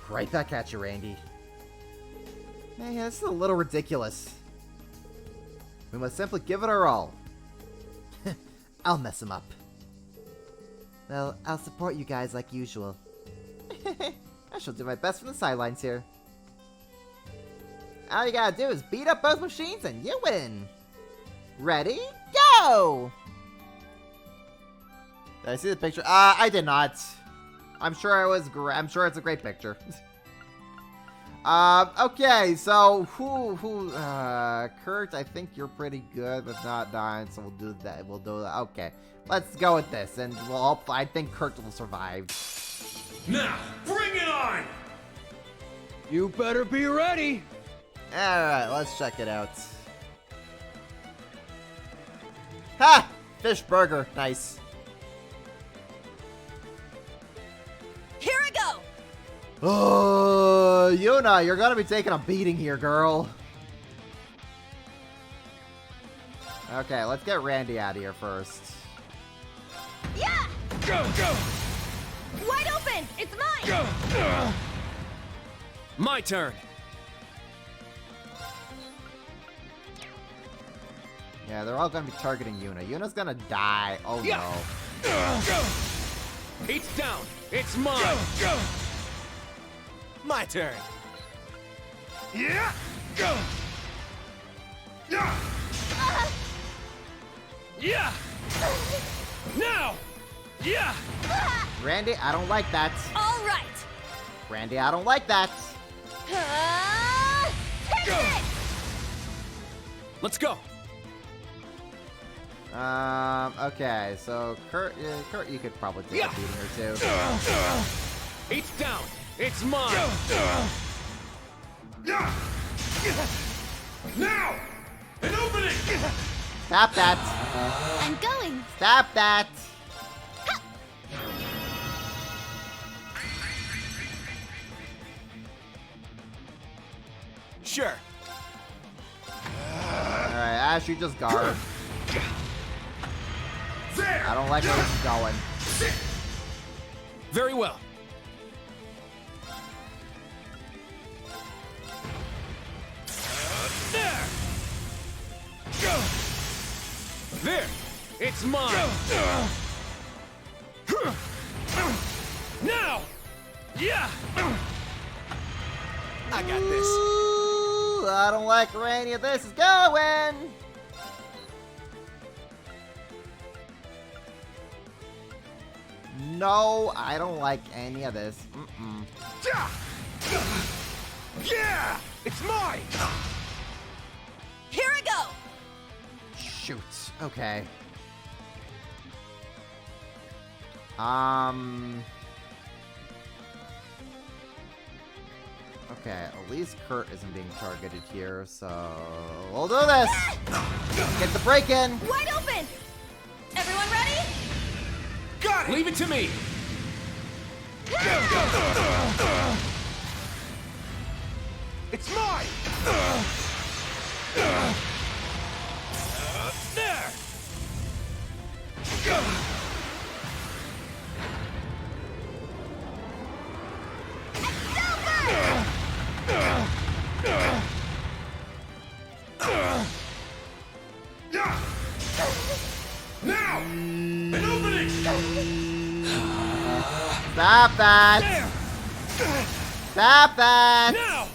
Right back at you, Randy. Man, this is a little ridiculous. We must simply give it our all. I'll mess him up. Well, I'll support you guys like usual. I shall do my best from the sidelines here. All you gotta do is beat up both machines and you win. Ready? Go! Did I see the picture? I did not. I'm sure it's a great picture. Okay, so Kurt, I think you're pretty good with not dying, so we'll do that. Okay, let's go with this, and I think Kurt will survive. Now, bring it on! You better be ready. Alright, let's check it out. Ha! Fish burger, nice. Here I go! Oh, Yuna, you're gonna be taking a beating here, girl. Okay, let's get Randy out of here first. Yeah! Go, go! Wide open! It's mine! Go! My turn. Yeah, they're all gonna be targeting Yuna. Yuna's gonna die. Oh Yeah. no. Go! It's down. It's mine. Go, go! My turn. Yeah! Go! Yeah! Yeah. Now. Yeah. Randy, I don't like that. All right! Randy, I don't like that. Take Go! it! Let's go. Okay, so Kurt, you could probably take Yeah. a beating or two. It's down. It's mine. Yeah! Now! An opening! Stop that. I'm going. Stop that. Sure. Alright, Ash, you just guard. There! I don't like where this is going. Very well. There! Go! There. It's mine. Now! Yeah! I got this. Ooh, I don't like where any of this is going. No, I don't like any of this. Mm-mm. Yeah! It's mine! Here I go! Shoot. Okay. Okay, at least Kurt isn't being targeted here, so we'll do this. Get the break in. Wide open! Everyone ready? Got it! Leave it to me. It's mine! There! Go! Yeah! Now! An opening! Stop that. There! Stop that. Now!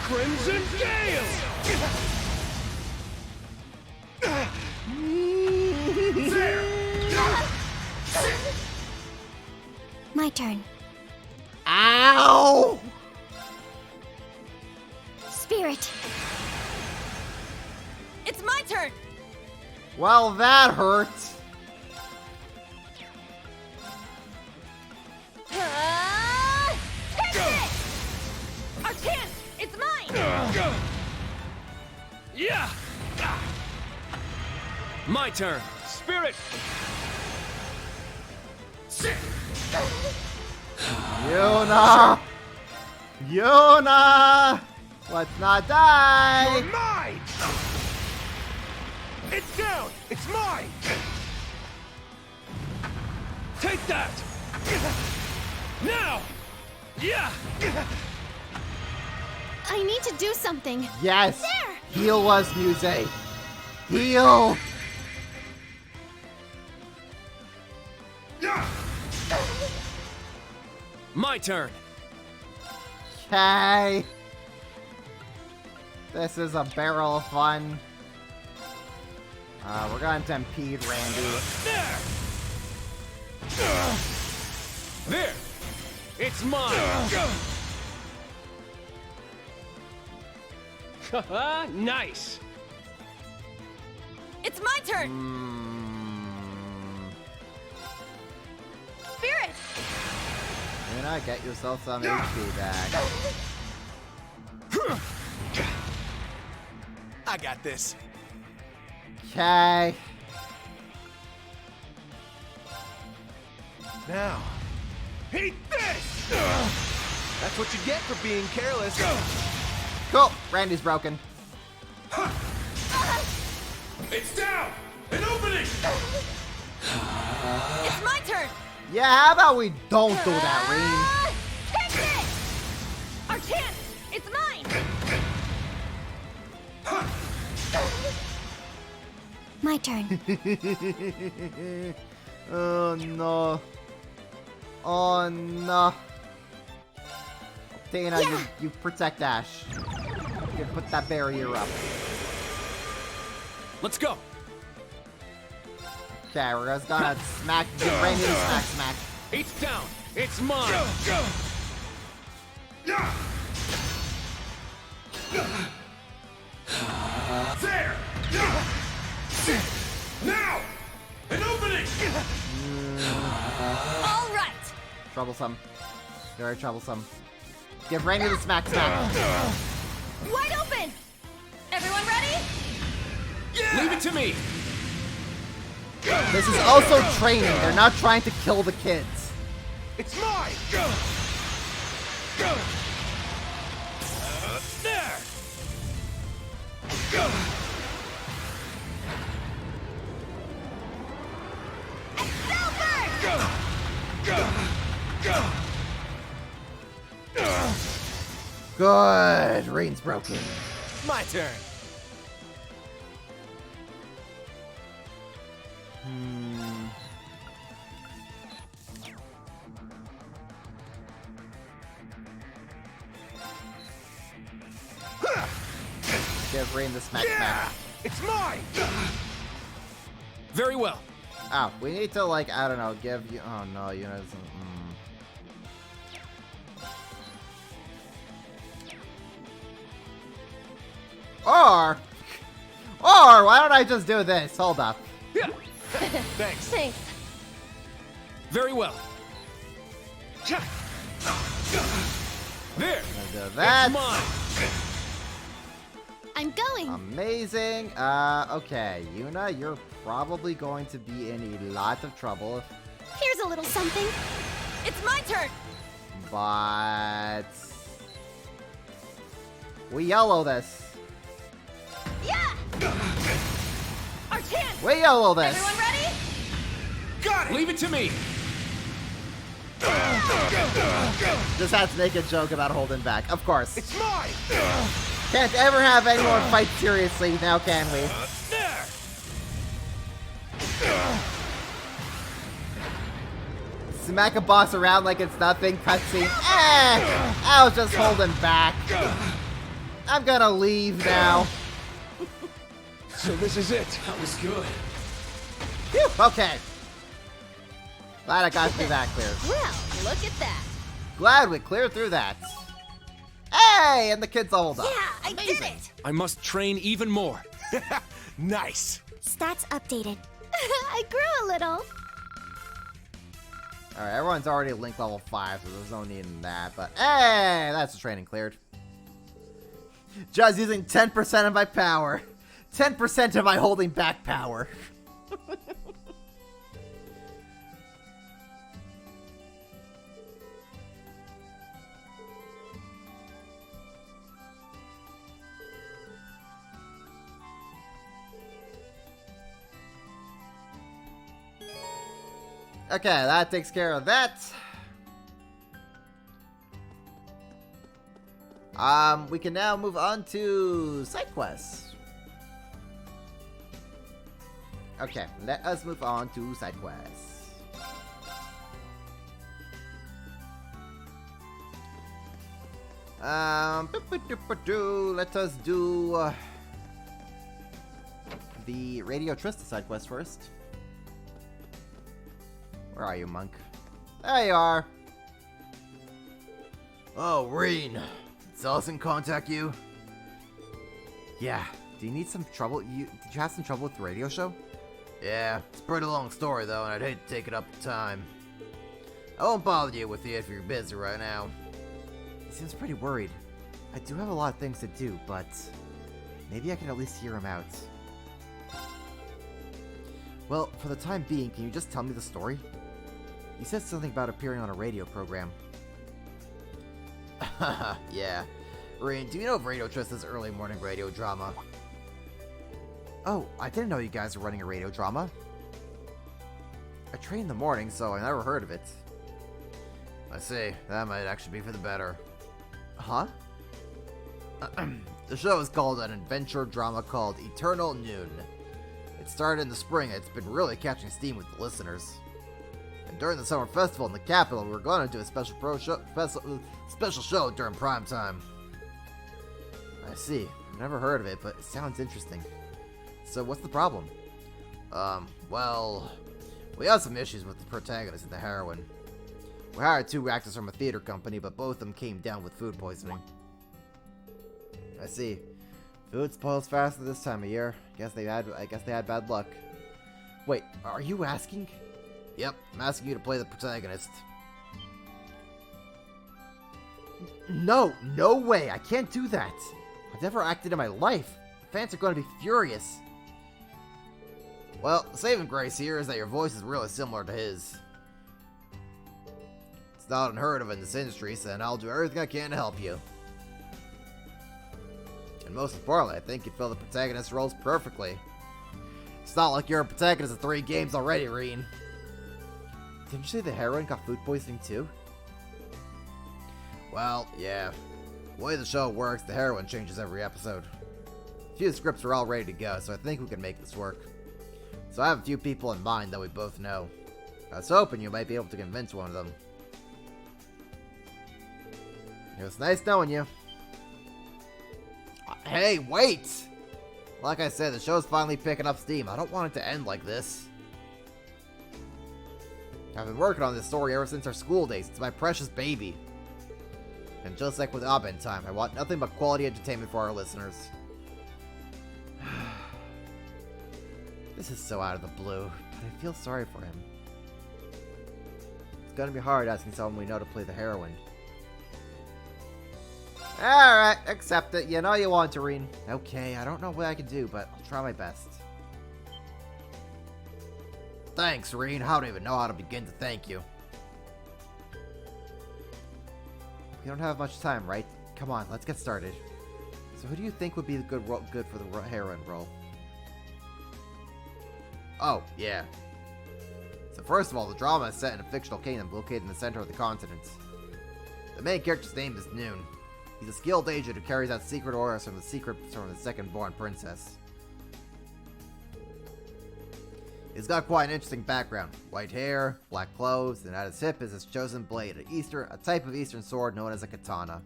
Crimson Gale! There! My turn. Ow. Spirit. It's my turn! Well, that hurt. Take it! Our chance! It's mine! Go! Yeah! My turn. Spirit! Sit! Yuna. Yuna. Let's not die. You're mine! It's down! It's mine! Take that! Now! Yeah! I need to do something. Yes. There. Heal us, Muse. Heal. Yeah! My turn. Okay. This is a barrel of fun. We're going to impede Randy. There! There! It's mine! Nice! It's my turn! Spirit! Luna, get yourself some HP back. I got this. Okay. Now, eat this! That's what you get for being careless. Cool. Randy's broken. It's down! An opening! It's my turn! Yeah, how about we don't do that, Catch it! Our chance! It's mine! My turn. Reen? Oh no. Oh no. Dana, you protect Ash. You put that barrier up. Let's go! Okay, we're just gonna smack, give Randy the smack. It's down! It's mine! There! Now! An opening! All right! Troublesome. Very troublesome. Give Randy the smack. Wide open! Everyone ready? Leave it to me! This is also training. They're not trying to kill the kids. It's mine! There! Good. Reen's broken. My turn! Give Reen the smack. It's mine! Very well. Oh, we need to, like, I don't know, give you. Oh no, you know. Or why don't I just do this? Hold up. Yeah. Thanks. Thanks. Very well. There! Do that. It's mine! I'm going. Amazing. Okay, Yuna, you're probably going to be in a lot of trouble, Here's a little something. It's my turn! but we yellow this. Yeah! Our chance! We yellow this. Everyone ready? Got it! Leave it to me! Just had to make a joke about holding back. Of course. It's mine! Can't ever have anyone fight seriously now, can we? There! Smack a boss around like it's nothing. Cutscene. I was just holding back. I'm gonna leave now. So this is it. That was good. Phew, okay. Glad I got through that clear. Well, look at that. Glad we cleared through that. Hey, and the kids leveled up. Yeah, I did it! I must train even more. Nice! Stats updated. I grew a little. Alright, everyone's already Link level 5, so there's no need in that. But hey, that's the training cleared. Just using 10% of my power. 10% of my holding back power. Okay, that takes care of that. We can now move on to side quests. Okay, let us move on to side quests. Let us do the Radio Trista side quest first. Where are you, Monk? There you are. Oh, Reen. Did Celsin contact you? Yeah. Do you need some trouble? Did you have some trouble with the radio show? Yeah, it's a pretty long story though, and I'd hate to take it up with time. I won't bother you with it if you're busy right now. He seems pretty worried. I do have a lot of things to do, but maybe I can at least hear him out. Well, for the time being, can you just tell me the story? You said something about appearing on a radio program. Yeah. Reen, do you know of Radio Trista's early morning radio drama? Oh, I didn't know you guys were running a radio drama. I train in the morning, so I never heard of it. I see. That might actually be for the better. Huh? The show is called an adventure drama called Eternal Noon. It started in the spring, and it's been really catching steam with the listeners. And during the summer festival in the capital, we were going to do a special show during prime time. I see. I've never heard of it, but it sounds interesting. So what's the problem? Well, we have some issues with the protagonist and the heroine. We hired 2 actors from a theater company, but both of them came down with food poisoning. I see. Food spoils faster this time of year. I guess they had bad luck. Wait, are you asking? Yep, I'm asking you to play the protagonist. No way! I can't do that! I've never acted in my life. The fans are going to be furious. Well, the saving grace here is that your voice is really similar to his. It's not unheard of in this industry, so I'll do everything I can to help you. And most importantly, I think you fill the protagonist roles perfectly. It's not like you're a protagonist of 3 games already, Reen. Didn't you say the heroine got food poisoning too? Well, yeah. The way the show works, the heroine changes every episode. A few scripts are all ready to go, so I think we can make this work. So I have a few people in mind that we both know. I was hoping you might be able to convince one of them. It was nice knowing you. Hey, wait! Like I said, the show's finally picking up steam. I don't want it to end like this. I've been working on this story ever since our school days. It's my precious baby. And just like with Abend Time, I want nothing but quality entertainment for our listeners. This is so out of the blue, but I feel sorry for him. It's gonna be hard asking someone we know to play the heroine. Alright, accept it. You know you want to, Reen. Okay, I don't know what I can do, but I'll try my best. Thanks, Reen. I don't even know how to begin to thank you. We don't have much time, right? Come on, let's get started. So who do you think would be the good for the heroine role? Oh, yeah. So first of all, the drama is set in a fictional kingdom located in the center of the continent. The main character's name is Noon. He's a skilled agent who carries out secret orders from the second-born princess. He's got quite an interesting background. White hair, black clothes, and at his hip is his chosen blade, a type of Eastern sword known as a katana.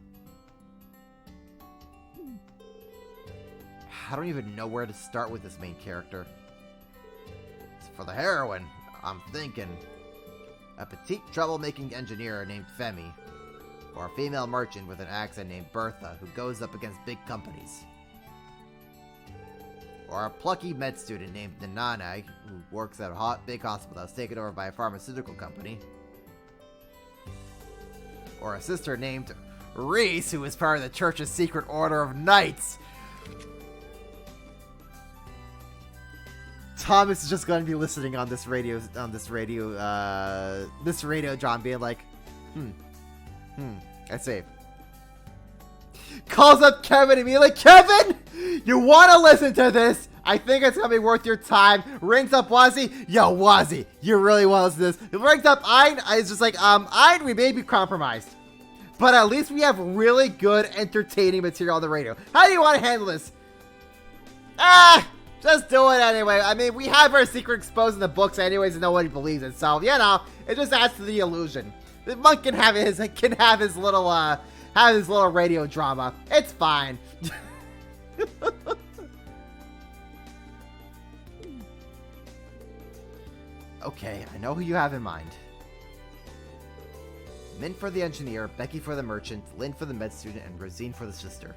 I don't even know where to start with this main character. For the heroine, I'm thinking a petite troublemaking engineer named Femi, or a female merchant with an accent named Bertha who goes up against big companies, or a plucky med student named Nanai who works at a big hospital that's taken over by a pharmaceutical company, or a sister named Reese who is part of the church's secret order of knights. Thomas is just going to be listening on this radio, John, being like, I see. Calls up Kevin and be like, Kevin, you want to listen to this? I think it's going to be worth your time. Rings up Wazzy. Yo, Wazzy, you really want to listen to this? It rings up Ein. It's just like, Ein, we may be compromised, but at least we have really good, entertaining material on the radio. How do you want to handle this? Just do it anyway. I mean, we have our secret exposed in the books anyways, and nobody believes it. So, you know, it just adds to the illusion. The monk can have his little radio drama. It's fine. Okay, I know who you have in mind. Mint for the engineer, Becky for the merchant, Lynn for the med student, and Rosine for the sister.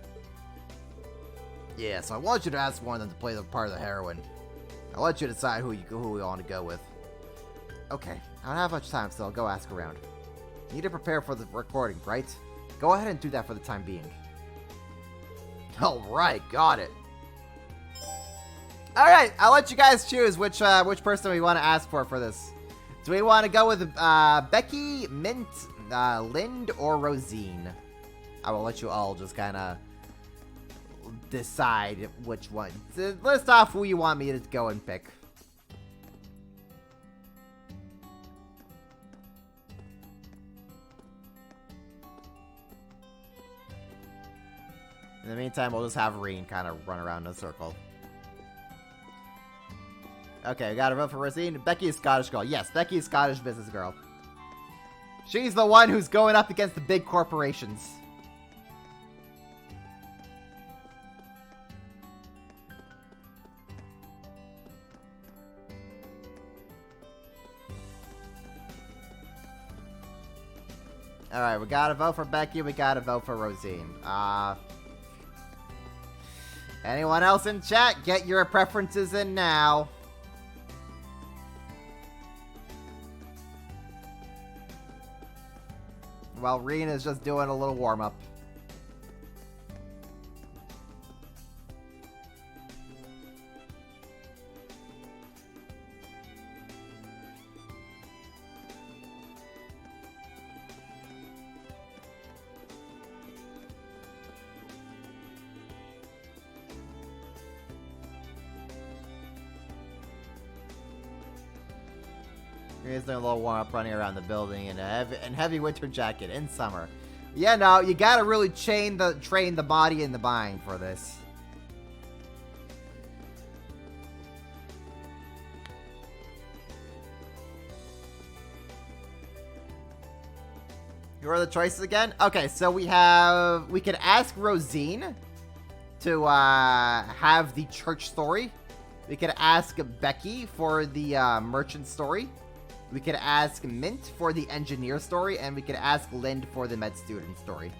Yeah, so I want you to ask one of them to play the part of the heroine. I'll let you decide who we want to go with. Okay, I don't have much time, so I'll go ask around. You need to prepare for the recording, right? Go ahead and do that for the time being. Alright, got it. Alright, I'll let you guys choose which person we want to ask for this. Do we want to go with Becky, Mint, Lind, or Rosine? I will let you all just kind of decide which one. List off who you want me to go and pick. In the meantime, we'll just have Reen kind of run around in a circle. Okay, we gotta vote for Rosine. Becky is Scottish girl. Yes, Becky is Scottish business girl. She's the one who's going up against the big corporations. Alright, we gotta vote for Becky, we gotta vote for Rosine. Anyone else in chat? Get your preferences in now. While Reen is just doing a little warm-up. He's doing a little warm-up running around the building in a heavy winter jacket in summer. Yeah, no, you gotta really train the body and the mind for this. Here are the choices again. Okay, so we can ask Rosine to have the church story. We could ask Becky for the merchant story. We could ask Mint for the engineer story, and we could ask Lind for the med student story.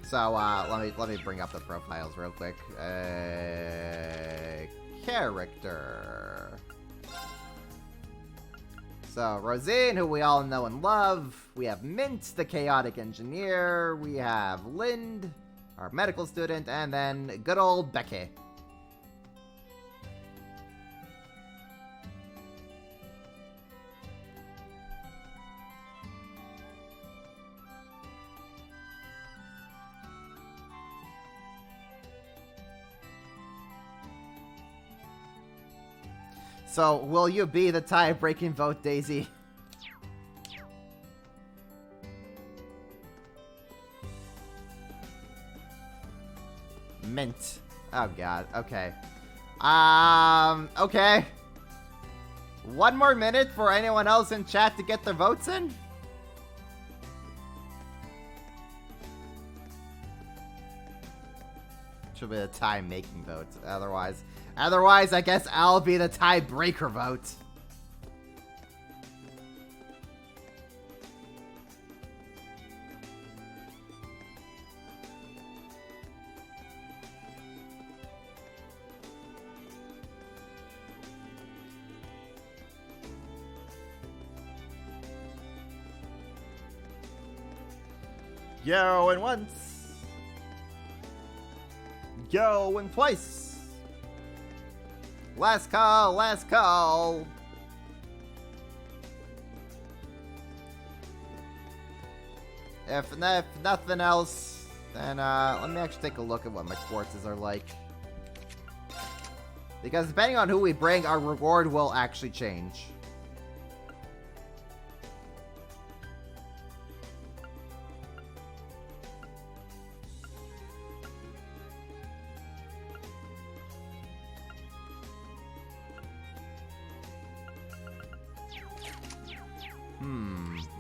So, let me bring up the profiles real quick. Character. So, Rosine, who we all know and love. We have Mint, the chaotic engineer. We have Lind, our medical student, and then good old Becky. So, will you be the tie-breaking vote, Daisy? Mint. Oh god, okay. Okay. One more minute for anyone else in chat to get their votes in? Should be a tie-making vote. Otherwise, I guess I'll be the tie-breaker vote. Going once. Going twice. Last call, last call. If nothing else, then let me actually take a look at what my quartzes are like. Because depending on who we bring, our reward will actually change.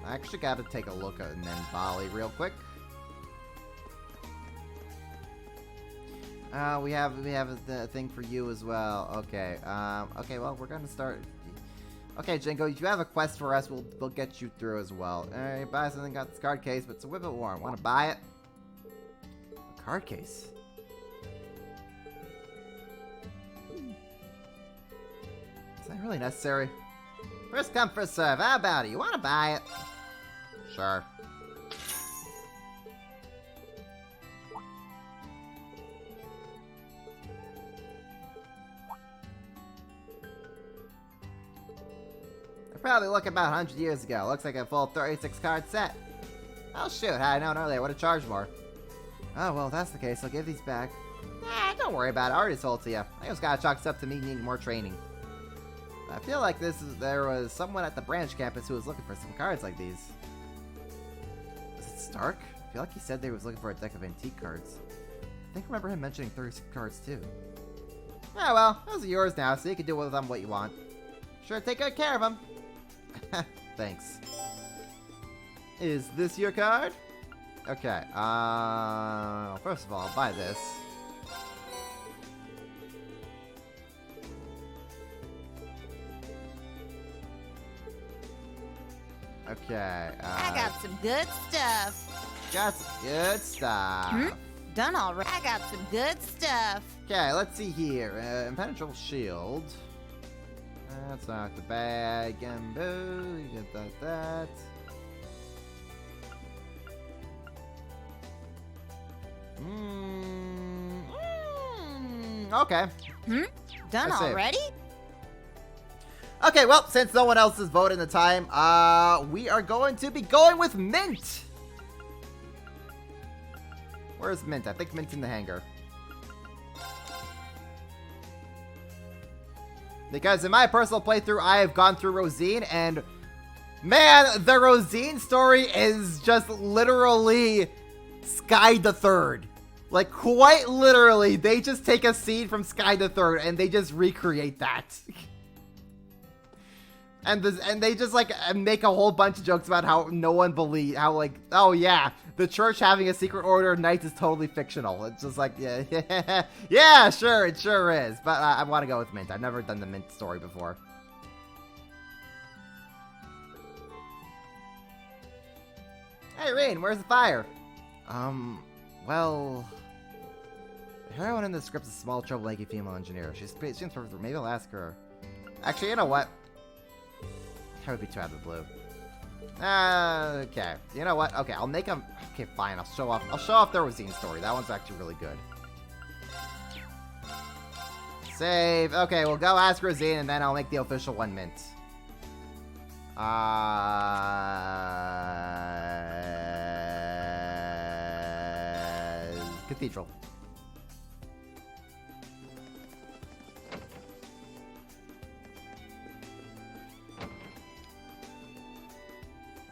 I actually gotta take a look at Bali real quick. We have the thing for you as well. Okay. Okay. Well, we're gonna start. Okay, Jingo, if you have a quest for us, we'll get you through as well. Alright, buy something. Got this card case, but it's a whip it warm. Want to buy it? A card case. Is that really necessary? First come, first serve. How about it? You want to buy it? Sure. Probably look about 100 years ago. Looks like a full 36 card set. Oh shoot, had I known earlier, would have charged more. Oh well, if that's the case, I'll give these back. Don't worry about it, I already sold to you. I just gotta chalk up to me needing more training. I feel like there was someone at the branch campus who was looking for some cards like these. Is it Stark? I feel like he said they was looking for a deck of antique cards. I think I remember him mentioning 36 cards too. Oh well, those are yours now, so you can do with them what you want. Sure, take good care of them. Thanks. Is this your card? Okay, first of all, I'll buy this. Okay, I got some good stuff. got some good stuff. Done already. I got some good stuff. Okay, let's see here. Impenetrable shield. That's not the bag. And boo, you get that. Okay. Done Let's see. already? Okay, well, since no one else has voted in the time, we are going to be going with Mint. Where's Mint? I think Mint's in the hangar. Because in my personal playthrough, I have gone through Rosine, and man, the Rosine story is just literally Sky the Third. Like, quite literally, they just take a scene from Sky the Third, and they just recreate that. And they just, like, make a whole bunch of jokes about how no one believes, how, like, oh, yeah, the church having a secret order of knights is totally fictional. It's just like, yeah, yeah, sure, it sure is. But I want to go with Mint. I've never done the Mint story before. Hey, Rain, where's the fire? Well, the heroine in the script is a small, troublemaking female engineer. She's perfect. Maybe I'll ask her. Actually, you know what? That would be too out of the blue. Okay. You know what? Okay, I'll make them. Okay, fine. I'll show off the Rosine story. That one's actually really good. Save. Okay, we'll go ask Rosine, and then I'll make the official one Mint. Cathedral.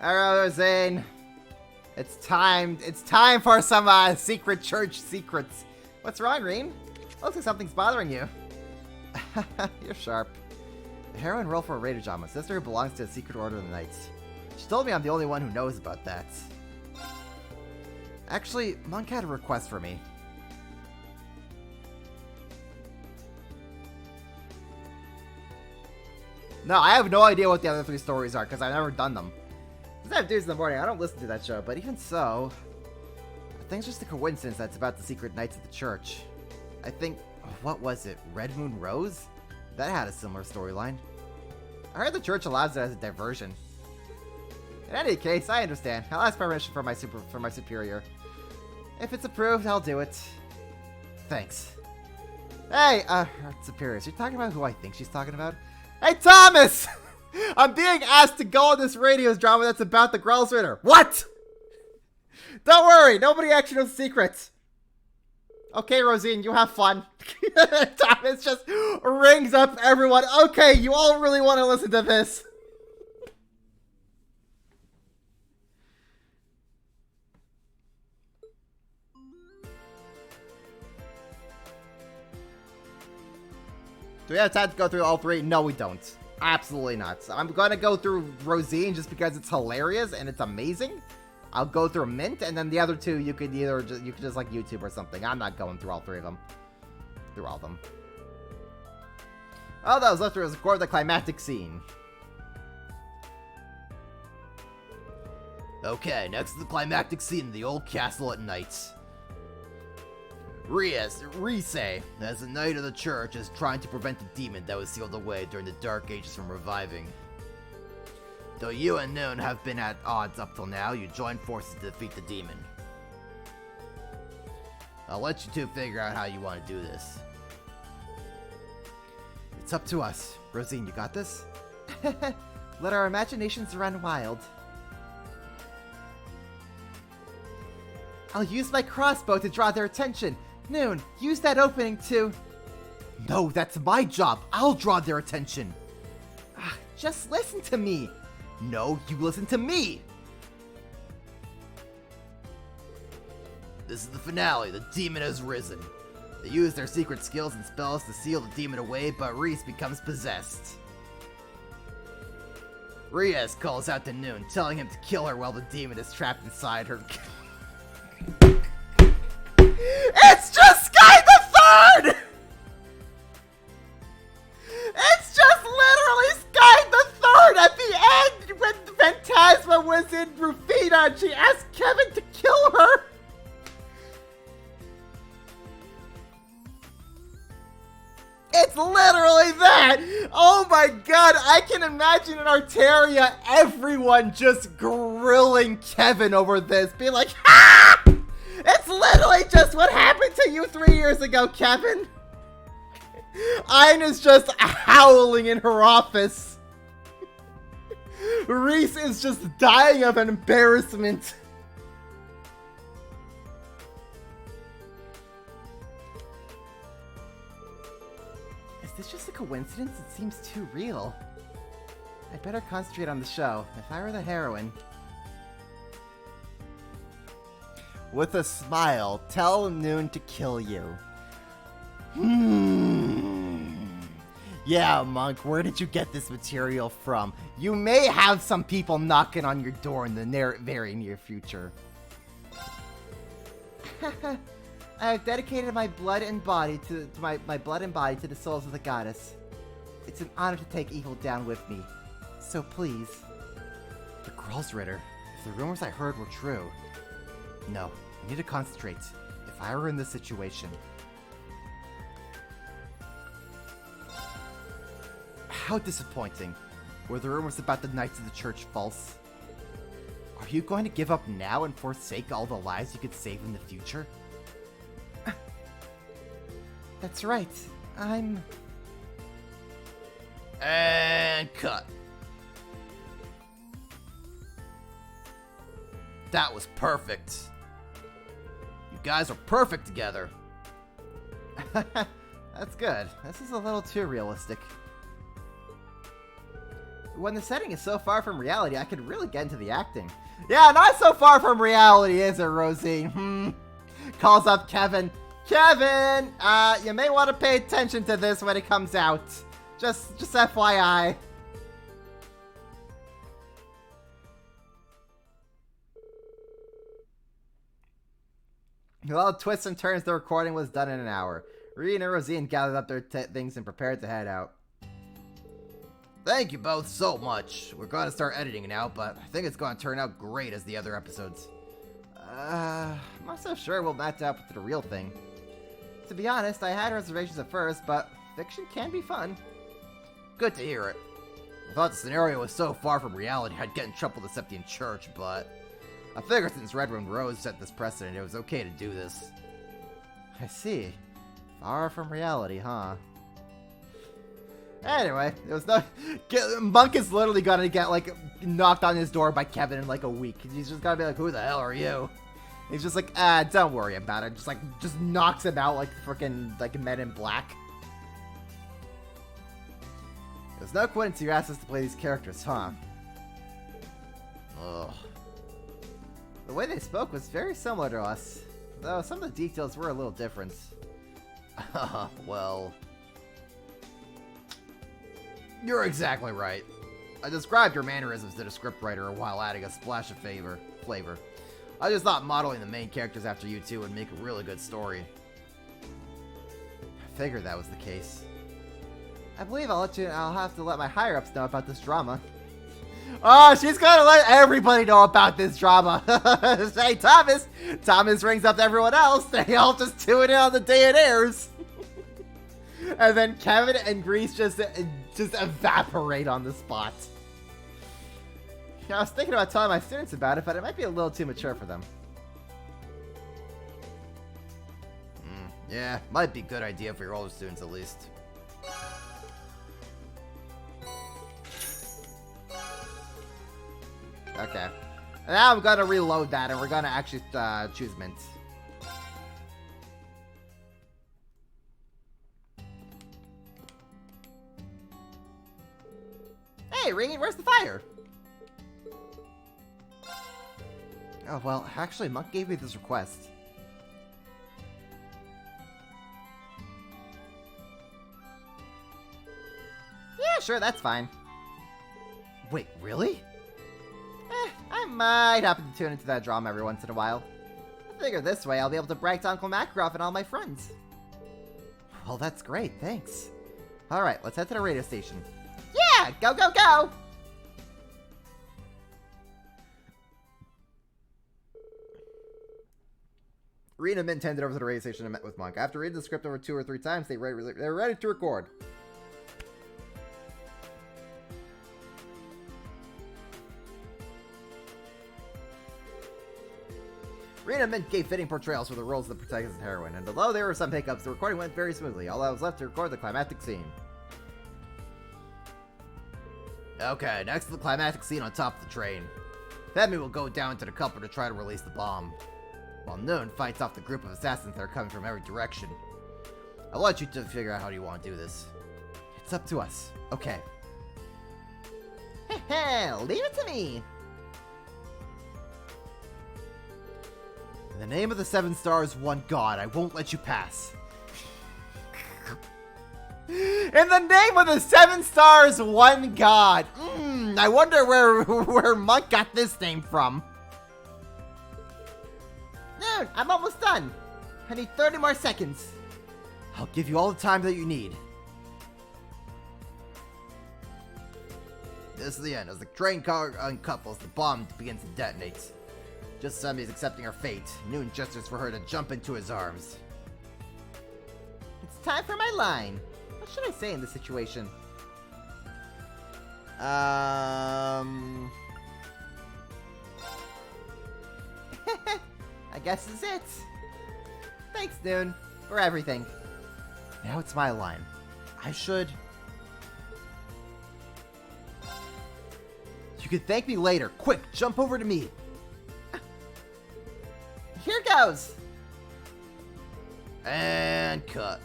Alright, Rosine. It's time for some secret church secrets. What's wrong, Reen? Looks like something's bothering you. You're sharp. The heroine rolled for a Raider John, my sister who belongs to the Secret Order of the Knights. She told me I'm the only one who knows about that. Actually, Monk had a request for me. No, I have no idea what the other three stories are, because I've never done them. Since I have dudes in the morning, I don't listen to that show, but even so, I think it's just a coincidence that's about the secret knights of the church. I think, what was it, Red Moon Rose? That had a similar storyline. I heard the church allows it as a diversion. In any case, I understand. I'll ask permission from my superior. If it's approved, I'll do it. Thanks. Hey, superior, is she talking about who I think she's talking about? Hey, Thomas! I'm being asked to go on this radio drama that's about the Grell's Ritter. What? Don't worry, nobody actually knows the secrets. Okay, Rosine, you have fun. Thomas just rings up everyone. Okay, you all really want to listen to this. Do we have time to go through all three? No, we don't. Absolutely not. So I'm gonna go through Rosine just because it's hilarious and it's amazing. I'll go through Mint, and then the other two you could just like YouTube or something. I'm not going through all three of them. through all of them. All that was left was record the climactic scene. Okay, next is the climactic scene in the old castle at night. Rise, as the knight of the church, is trying to prevent the demon that was sealed away during the Dark Ages from reviving. Though you and Noon have been at odds up till now, you join forces to defeat the demon. I'll let you two figure out how you want to do this. It's up to us. Rosine, you got this? Let our imaginations run wild. I'll use my crossbow to draw their attention. Noon, use that opening to... No, that's my job. I'll draw their attention. Just listen to me. No, you listen to me. This is the finale. The demon has risen. They use their secret skills and spells to seal the demon away, but Reese becomes possessed. Riaz calls out to Noon, telling him to kill her while the demon is trapped inside her. It's just Sky the Third! It's just literally Sky the Third at the end when Phantasma was in Rufina and she asked Kevin to kill her! It's literally that! Oh my god, I can imagine in Arteria everyone just grilling Kevin over this, being like, ha! It's literally just what happened to you 3 years ago, Kevin! Ina's just howling in her office. Reese is just dying of an embarrassment. Is this just a coincidence? It seems too real. I better concentrate on the show. If I were the heroine... With a smile, tell Noon to kill you. Yeah, Monk, where did you get this material from? You may have some people knocking on your door in the very near future. I have dedicated my blood and body to my blood and body to the souls of the goddess. It's an honor to take evil down with me. So please. The Grolsritter. If the rumors I heard were true. No, I need to concentrate. If I were in this situation. How disappointing. Were the rumors about the Knights of the Church false? Are you going to give up now and forsake all the lives you could save in the future? That's right. I'm... And cut. That was perfect. You guys are perfect together. That's good. This is a little too realistic. When the setting is so far from reality, I could really get into the acting. Yeah, not so far from reality, is it, Rosie? Calls up Kevin. Kevin! You may want to pay attention to this when it comes out. Just FYI. With all the twists and turns, the recording was done in an hour. Reed and Rosine gathered up their things and prepared to head out. Thank you both so much. We're going to start editing now, but I think it's going to turn out great as the other episodes. I'm not so sure we'll match up with the real thing. To be honest, I had reservations at first, but fiction can be fun. Good to hear it. I thought the scenario was so far from reality I'd get in trouble with the Septian Church, but I figured since Red Room Rose set this precedent, it was okay to do this. I see. Far from reality, huh? Anyway, it was no... Monk is literally gonna get, like, knocked on his door by Kevin in, like, a week. He's just gonna be like, who the hell are you? He's just like, don't worry about it. Just knocks him out like freaking, like, Men in Black. It was no coincidence you asked us to play these characters, huh? Ugh. The way they spoke was very similar to us, though some of the details were a little different. Well... You're exactly right. I described your mannerisms to the scriptwriter while adding a splash of flavor. I just thought modeling the main characters after you two would make a really good story. figured that was the case. I believe I'll have to let my higher-ups know about this drama. Oh, she's gonna let everybody know about this drama. Hey, Thomas! Thomas rings up to everyone else. They all just tune in on the day it airs. And then Kevin and Grease just evaporate on the spot. I was thinking about telling my students about it, but it might be a little too mature for them. Yeah, might be a good idea for your older students at least. Okay. Now I'm gonna reload that, and we're gonna actually choose Mint. Hey, Ringy, where's the fire? Oh, well, actually, Monk gave me this request. Yeah, sure, that's fine. Wait, really? I might happen to tune into that drama every once in a while. I figure this way I'll be able to brag to Uncle Makarov and all my friends. Well, that's great, thanks. Alright, let's head to the radio station. Yeah! Go, go, go! Rena and Mint tended over to the radio station and met with Monk. After reading the script over 2 or 3 times, they were ready to record. Rena and Mint gave fitting portrayals for the roles of the protagonist and heroine, and although there were some hiccups, the recording went very smoothly. All that was left to record the climactic scene. Okay, next to the climactic scene on top of the train. Femi will go down to the cupboard to try to release the bomb, while Noon fights off the group of assassins that are coming from every direction. I'll let you two figure out how you want to do this. It's up to us. Okay. Heh, leave it to me. In the name of the 7 stars, one god, I won't let you pass. In the name of the 7 stars, one god. I wonder where Monk got this name from. Dude, I'm almost done. I need 30 more seconds. I'll give you all the time that you need. This is the end. As the train car uncouples, the bomb begins to detonate. Just as Semi's accepting her fate, Noon gestures for her to jump into his arms. It's time for my line. What should I say in this situation? I guess this is it. Thanks, Noon, for everything. Now it's my line. I should... You can thank me later. Quick, jump over to me. Here goes. And cut.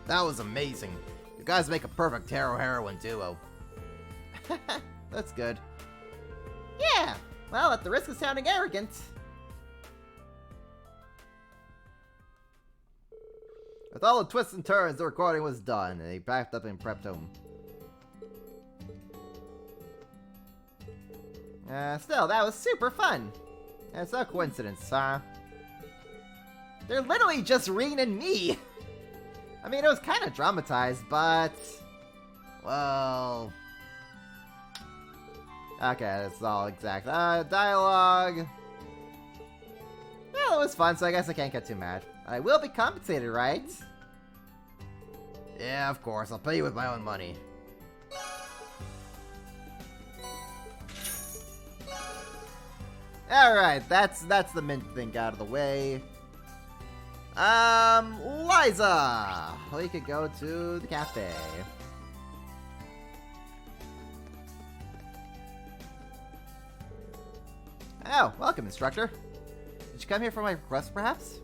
That was amazing. You guys make a perfect hero-heroine duo. That's good. Yeah, well, at the risk of sounding arrogant. With all the twists and turns, the recording was done, and he packed up and prepped home. Still, that was super fun. It's no coincidence, huh? They're literally just Reen and me. I mean, it was kind of dramatized, but... Well... Okay, that's all exact. Dialogue... Well, it was fun, so I guess I can't get too mad. I will be compensated, right? Yeah, of course. I'll pay you with my own money. Alright, that's the Mint thing out of the way. Liza! We could go to the cafe. Oh, welcome, instructor. Did you come here for my request, perhaps?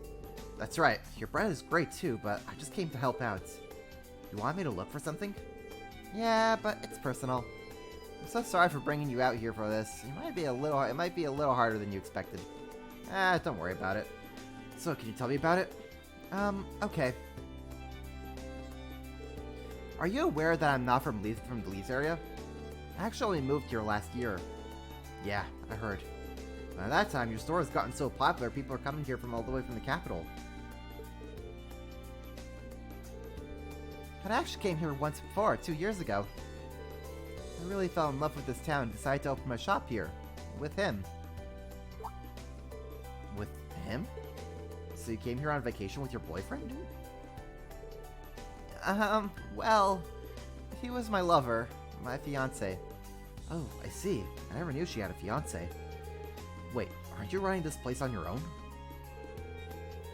That's right. Your bread is great, too, but I just came to help out. You want me to look for something? Yeah, but it's personal. I'm so sorry for bringing you out here for this. It might be a little harder than you expected. Don't worry about it. So, can you tell me about it? Okay. Are you aware that I'm not from the Leeves area? I actually moved here last year. Yeah, I heard. By that time, your store has gotten so popular, people are coming here from all the way from the capital. But I actually came here once before, 2 years ago. I really fell in love with this town and decided to open my shop here. With him. With him? So you came here on vacation with your boyfriend? Well, he was my lover, my fiancé. Oh, I see. I never knew she had a fiancé. Wait, aren't you running this place on your own?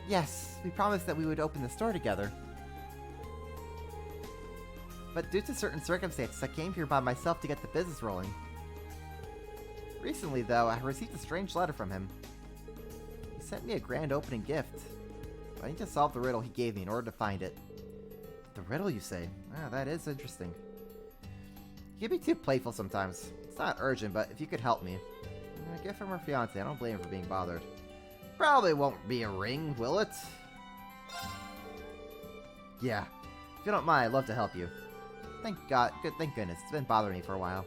Yes, we promised that we would open the store together. But due to certain circumstances, I came here by myself to get the business rolling. Recently, though, I received a strange letter from him. He sent me a grand opening gift. I need to solve the riddle he gave me in order to find it. The riddle, you say? Ah, that is interesting. You can be too playful sometimes. It's not urgent, but if you could help me. A gift from her fiancé, I don't blame her for being bothered. Probably won't be a ring, will it? Yeah. If you don't mind, I'd love to help you. Thank God. Good. Thank goodness. It's been bothering me for a while.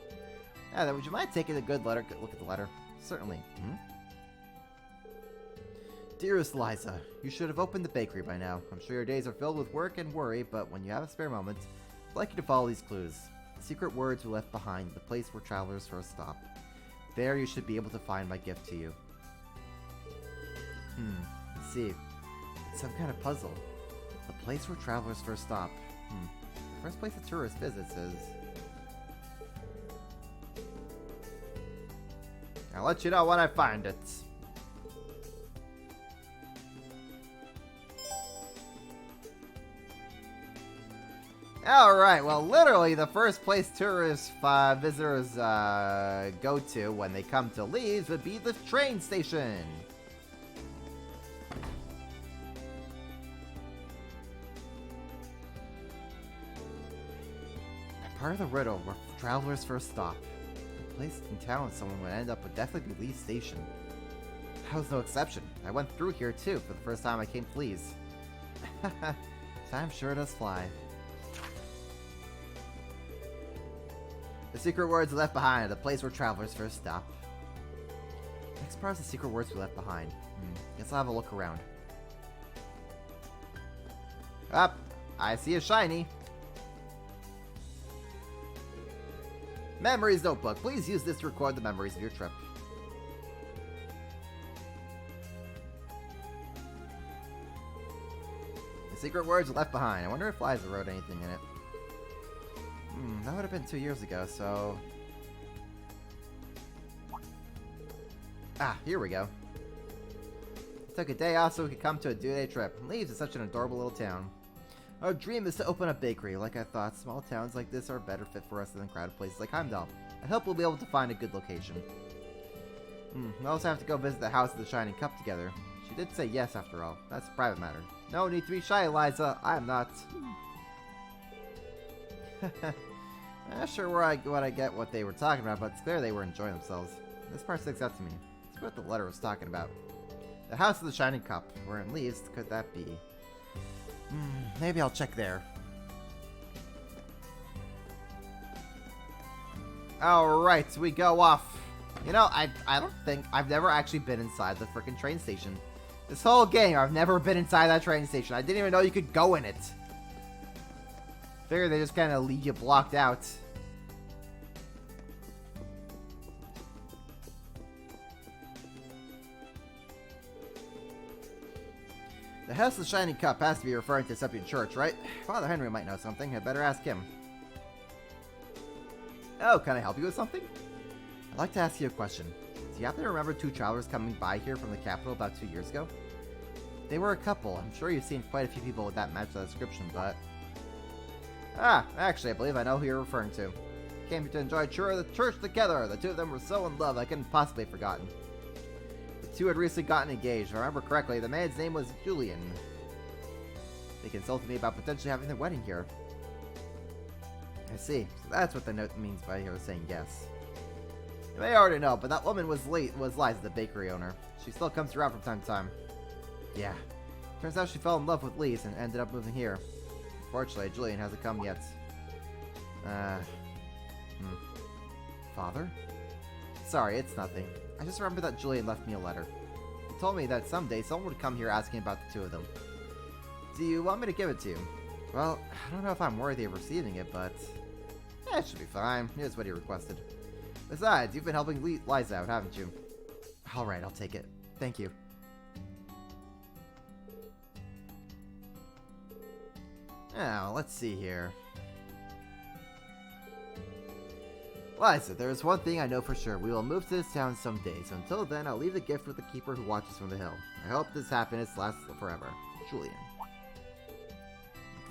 Yeah, would you mind taking a good look at the letter? Certainly. Dearest Liza, you should have opened the bakery by now. I'm sure your days are filled with work and worry, but when you have a spare moment, I'd like you to follow these clues. The secret words were left behind, the place where travelers first stop. There you should be able to find my gift to you. Let's see. It's some kind of puzzle. The place where travelers first stop. The first place a tourist visits is... I'll let you know when I find it. Alright, well, literally the first place tourist visitors go to when they come to Leeves would be the train station. Part of the riddle where travelers first stop. The place in town someone would end up would definitely be Leeves Station. I was no exception. I went through here too for the first time I came to Leeves. Time sure does fly. The secret words left behind are the place where travelers first stop. Next part is the secret words we left behind. Guess I'll have a look around. Up! I see a shiny! Memories notebook. Please use this to record the memories of your trip. The secret words left behind. I wonder if Liza wrote anything in it. That would have been 2 years ago, so... Ah, here we go. Took a day off so we could come to a two-day trip. Leeves is such an adorable little town. Our dream is to open a bakery. Like I thought, small towns like this are a better fit for us than crowded places like Heimdall. I hope we'll be able to find a good location. We also have to go visit the House of the Shining Cup together. She did say yes after all. That's a private matter. No need to be shy, Eliza. I am not. I'm not sure what they were talking about, but it's clear they were enjoying themselves. This part sticks out to me. It's what the letter was talking about. The House of the Shining Cup. Where in Leeves could that be? Maybe I'll check there. Alright, we go off. You know, I don't think I've never actually been inside the frickin' train station. This whole game, I've never been inside that train station. I didn't even know you could go in it. Figure they just kind of leave you blocked out. The House of the Shining Cup has to be referring to Sepian Church, right? Father Henry might know something. I'd better ask him. Oh, can I help you with something? I'd like to ask you a question. Do you happen to remember two travelers coming by here from the capital about 2 years ago? They were a couple. I'm sure you've seen quite a few people with that match the description, but... Ah, actually, I believe I know who you're referring to. Came here to enjoy the church together. The two of them were so in love, I couldn't possibly have forgotten. The two had recently gotten engaged. If I remember correctly, the man's name was Julian. They consulted me about potentially having their wedding here. I see. So that's what the note means by her saying yes. You may already know, but that woman was Liza, the bakery owner. She still comes around from time to time. Yeah. Turns out she fell in love with Leeves and ended up moving here. Unfortunately, Julian hasn't come yet. Father? Sorry, it's nothing. I just remember that Julian left me a letter. He told me that someday someone would come here asking about the two of them. Do you want me to give it to you? Well, I don't know if I'm worthy of receiving it, but it should be fine. Here's what he requested. Besides, you've been helping Liza out, haven't you? Alright, I'll take it. Thank you. Now, let's see here. Liza, there is one thing I know for sure. We will move to this town someday, so until then, I'll leave the gift with the keeper who watches from the hill. I hope this happiness lasts forever. Julian.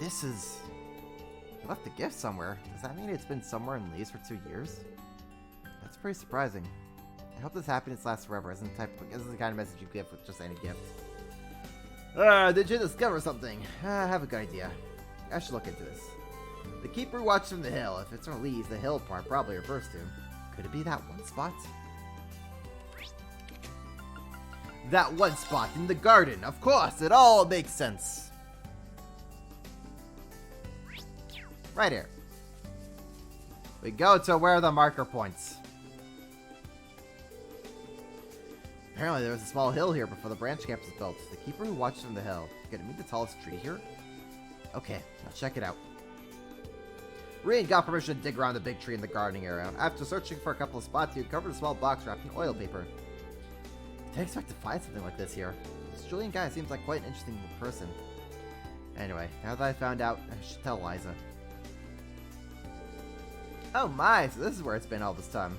This is... I left the gift somewhere. Does that mean it's been somewhere in Leeves for 2 years? That's pretty surprising. I hope this happiness lasts forever. Isn't the kind of message you give with just any gift. Did you discover something? I have a good idea. I should look into this. The keeper watches from the hill. If it's from Leeves, the hill part probably refers to. Could it be that one spot? That one spot in the garden. Of course, it all makes sense. Right here. We go to where the marker points. Apparently there was a small hill here before the branch campus was built. The keeper who watches from the hill. Could it mean the tallest tree here? Okay, now check it out. Reed got permission to dig around the big tree in the gardening area. After searching for a couple of spots, he uncovered a small box wrapped in oil paper. I didn't expect to find something like this here. This Julian guy seems like quite an interesting person. Anyway, now that I found out, I should tell Liza. Oh my, so this is where it's been all this time.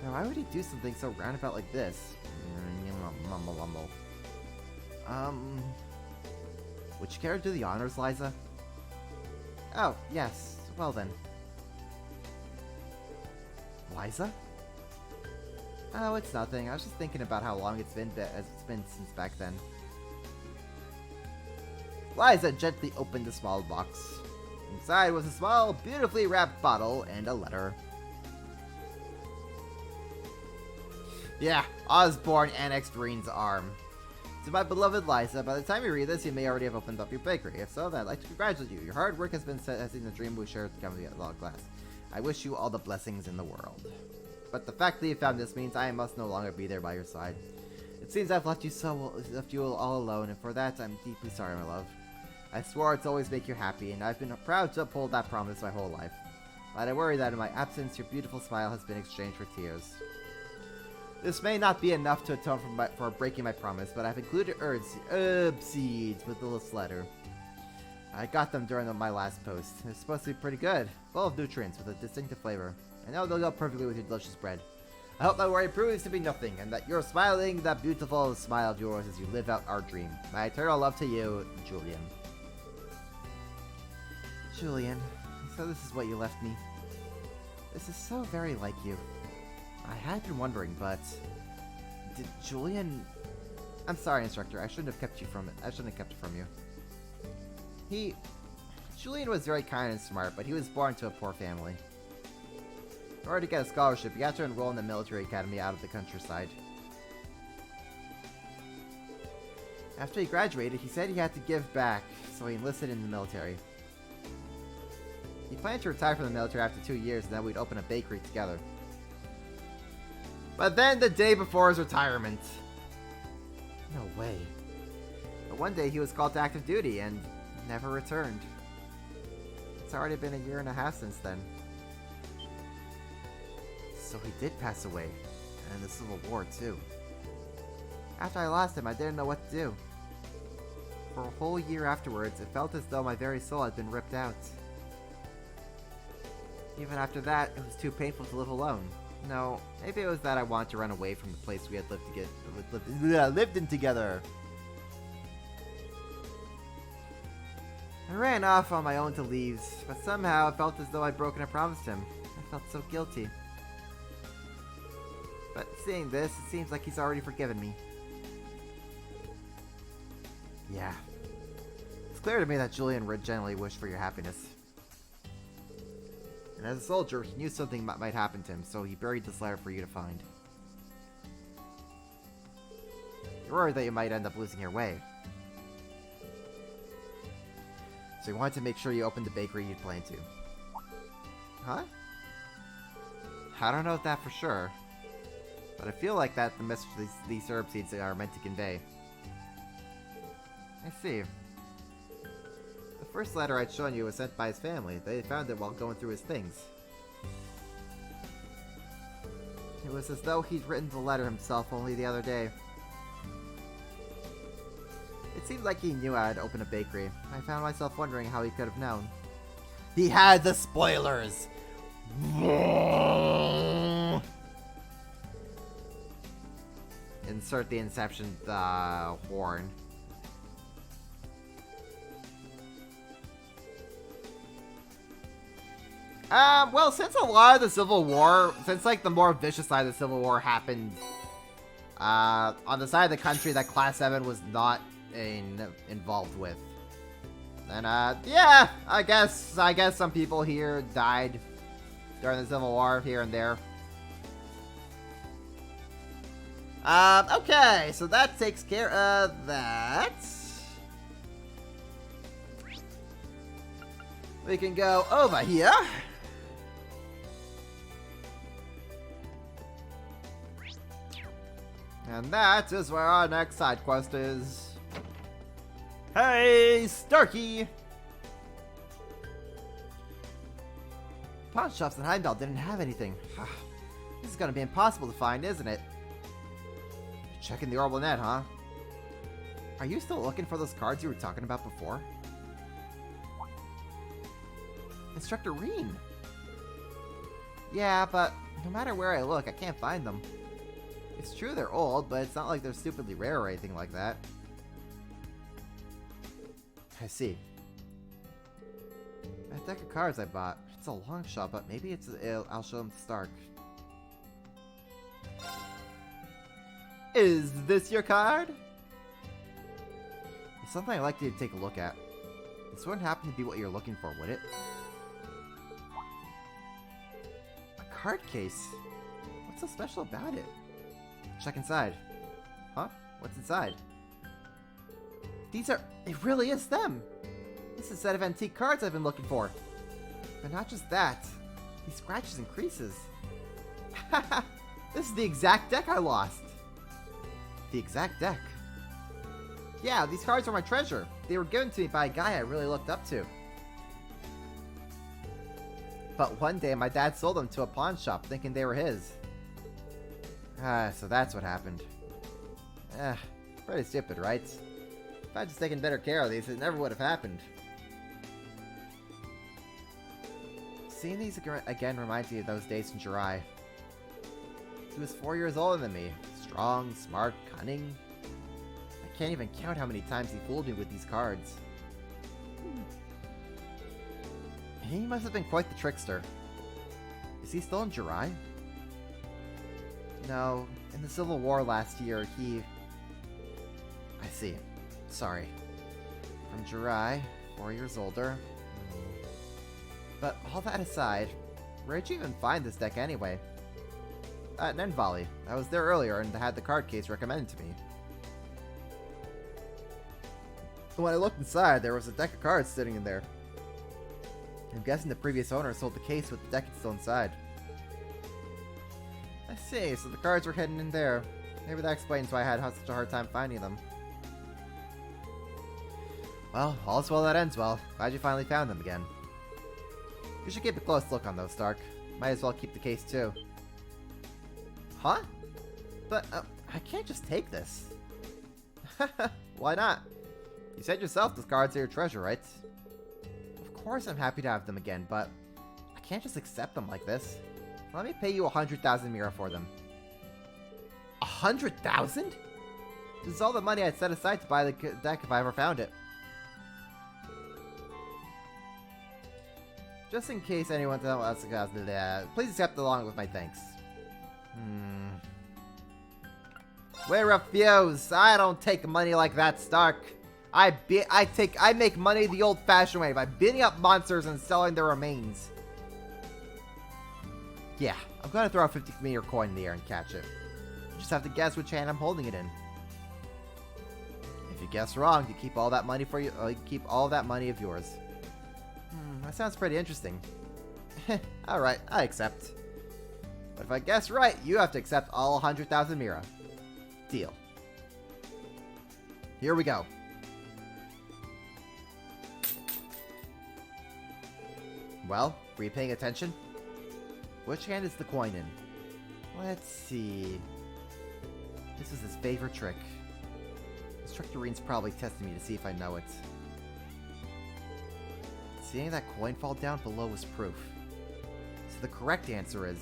Now, why would he do something so roundabout like this? Would you care to do the honors, Liza? Oh, yes. Well then. Liza? Oh, it's nothing. I was just thinking about how long it's been since back then. Liza gently opened the small box. Inside was a small, beautifully wrapped bottle and a letter. Yeah, Osborne annexed Reen's arm. To my beloved Liza, by the time you read this, you may already have opened up your bakery. If so, then I'd like to congratulate you. Your hard work has seen the dream we shared come to long last. I wish you all the blessings in the world. But the fact that you found this means I must no longer be there by your side. It seems I've left you all alone, and for that I'm deeply sorry, my love. I swore to always make you happy, and I've been proud to uphold that promise my whole life. But I worry that in my absence, your beautiful smile has been exchanged for tears. This may not be enough to atone for breaking my promise, but I've included herb seeds with this letter. I got them during my last post. They're supposed to be pretty good, full of nutrients with a distinctive flavor. I know they'll go perfectly with your delicious bread. I hope my worry proves to be nothing, and that you're smiling that beautiful smile of yours as you live out our dream. My eternal love to you, Julian. Julian, so this is what you left me. This is so very like you. I had been wondering, but did Julian... I'm sorry, instructor. I shouldn't have kept you from it. I shouldn't have kept it from you. Julian was very kind and smart, but he was born to a poor family. In order to get a scholarship, you had to enroll in the military academy out of the countryside. After he graduated, he said he had to give back, so he enlisted in the military. He planned to retire from the military after 2 years, and then we'd open a bakery together. But then, the day before his retirement... No way. But one day he was called to active duty and never returned. It's already been 1.5 years since then. So he did pass away. And in the Civil War, too. After I lost him, I didn't know what to do. For a whole year afterwards, it felt as though my very soul had been ripped out. Even after that, it was too painful to live alone. No, maybe it was that I wanted to run away from the place we had lived in together. I ran off on my own to Leeves, but somehow it felt as though I'd broken a promise to him. I felt so guilty. But seeing this, it seems like he's already forgiven me. Yeah. It's clear to me that Julian genuinely wished for your happiness. And as a soldier, he knew something might happen to him, so he buried this letter for you to find. You're worried that you might end up losing your way. So you wanted to make sure you opened the bakery you'd planned to. Huh? I don't know that for sure. But I feel like that's the message these herb seeds are meant to convey. I see. First letter I'd shown you was sent by his family. They found it while going through his things. It was as though he'd written the letter himself only the other day. It seemed like he knew I'd open a bakery. I found myself wondering how he could have known. He had the spoilers! Insert the Inception horn. Well, since a lot of the Civil War, since like the more vicious side of the Civil War happened, on the side of the country that Class 7 was not involved with. And, yeah, I guess some people here died during the Civil War here and there. Okay, so that takes care of that. We can go over here. And that is where our next side quest is. Hey, Starkey! Pawn shops in Heimdall didn't have anything. This is gonna be impossible to find, isn't it? Checking the orbital net, huh? Are you still looking for those cards you were talking about before? Instructor Reen! Yeah, but no matter where I look, I can't find them. It's true they're old, but it's not like they're stupidly rare or anything like that. I see. That deck of cards I bought. It's a long shot, but maybe I'll show them to Stark. Is this your card? It's something I'd like you to take a look at. This wouldn't happen to be what you're looking for, would it? A card case? What's so special about it? Check inside. Huh? What's inside? These are... It really is them! This is a set of antique cards I've been looking for. But not just that. These scratches and creases. Haha! This is the exact deck I lost! The exact deck? Yeah, these cards are my treasure. They were given to me by a guy I really looked up to. But one day my dad sold them to a pawn shop thinking they were his. So that's what happened. Pretty stupid, right? If I'd just taken better care of these, it never would have happened. Seeing these again reminds me of those days in Jirai. He was 4 years older than me. Strong, smart, cunning. I can't even count how many times he fooled me with these cards. He must have been quite the trickster. Is he still in Jirai? No, in the Civil War last year, he... I see. Sorry. From Jirai, 4 years older. But all that aside, where'd you even find this deck anyway? At Nenvali. I was there earlier and had the card case recommended to me. When I looked inside, there was a deck of cards sitting in there. I'm guessing the previous owner sold the case with the deck still inside. I see, so the cards were hidden in there. Maybe that explains why I had such a hard time finding them. Well, all's well that ends well. Glad you finally found them again. You should keep a close look on those, Stark. Might as well keep the case too. Huh? But, I can't just take this. Why not? You said yourself those cards are your treasure, right? Of course I'm happy to have them again, but I can't just accept them like this. Let me pay you 100,000 Mira for them. 100,000? This is all the money I'd set aside to buy the deck if I ever found it. Just in case anyone else please accept along with my thanks. We refuse. I don't take money like that, Stark. I make money the old-fashioned way by beating up monsters and selling their remains. Yeah, I'm gonna throw a 50 meter coin in the air and catch it. You just have to guess which hand I'm holding it in. If you guess wrong, you keep all that money for you. You keep all that money of yours. That sounds pretty interesting. Alright, I accept. But if I guess right, you have to accept all 100,000 Mira. Deal. Here we go. Well, were you paying attention? Which hand is the coin in? Let's see. This is his favorite trick. Instructor Reen's probably testing me to see if I know it. Seeing that coin fall down below was proof. So the correct answer is...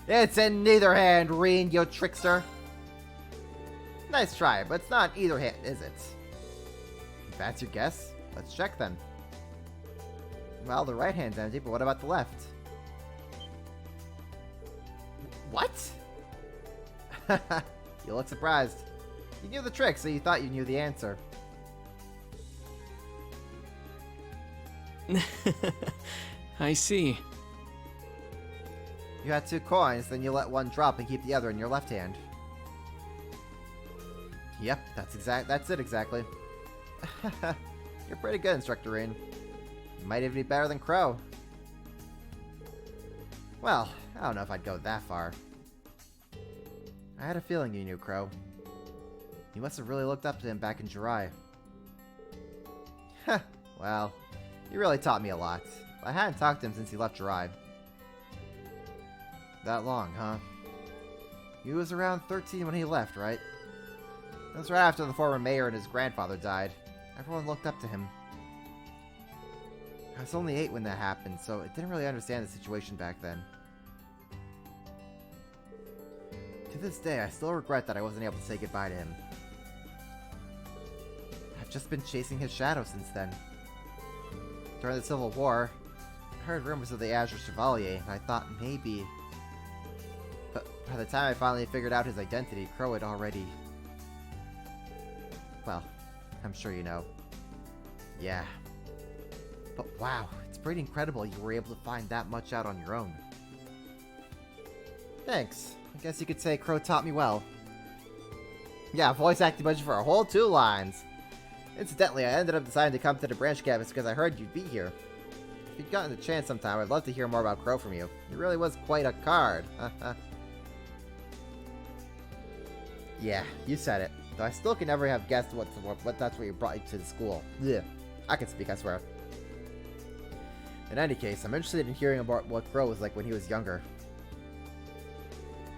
It's in neither hand, Reen, you trickster! Nice try, but it's not either hand, is it? If that's your guess, let's check then. Well, the right hand's empty, but what about the left? What? You look surprised. You knew the trick, so you thought you knew the answer. I see. You had 2 coins, then you let one drop and keep the other in your left hand. Yep, that's it exactly. You're pretty good, Instructor Reen. You might even be better than Crow. Well, I don't know if I'd go that far. I had a feeling you knew Crow. You must have really looked up to him back in Jirai. Heh, well, he really taught me a lot. I hadn't talked to him since he left Jirai. That long, huh? He was around 13 when he left, right? That was right after the former mayor and his grandfather died. Everyone looked up to him. I was only 8 when that happened, so I didn't really understand the situation back then. To this day, I still regret that I wasn't able to say goodbye to him. I've just been chasing his shadow since then. During the Civil War, I heard rumors of the Azure Chevalier, and I thought maybe... But by the time I finally figured out his identity, Crow had already... Well, I'm sure you know. Yeah. But wow, it's pretty incredible you were able to find that much out on your own. Thanks. I guess you could say Crow taught me well. Yeah, voice acting budget for a whole 2 lines. Incidentally, I ended up deciding to come to the branch campus because I heard you'd be here. If you'd gotten the chance sometime, I'd love to hear more about Crow from you. He really was quite a card. Yeah, you said it. Though I still can never have guessed what that's what you brought you to the school. Yeah, I can speak, I swear. In any case, I'm interested in hearing about what Crow was like when he was younger.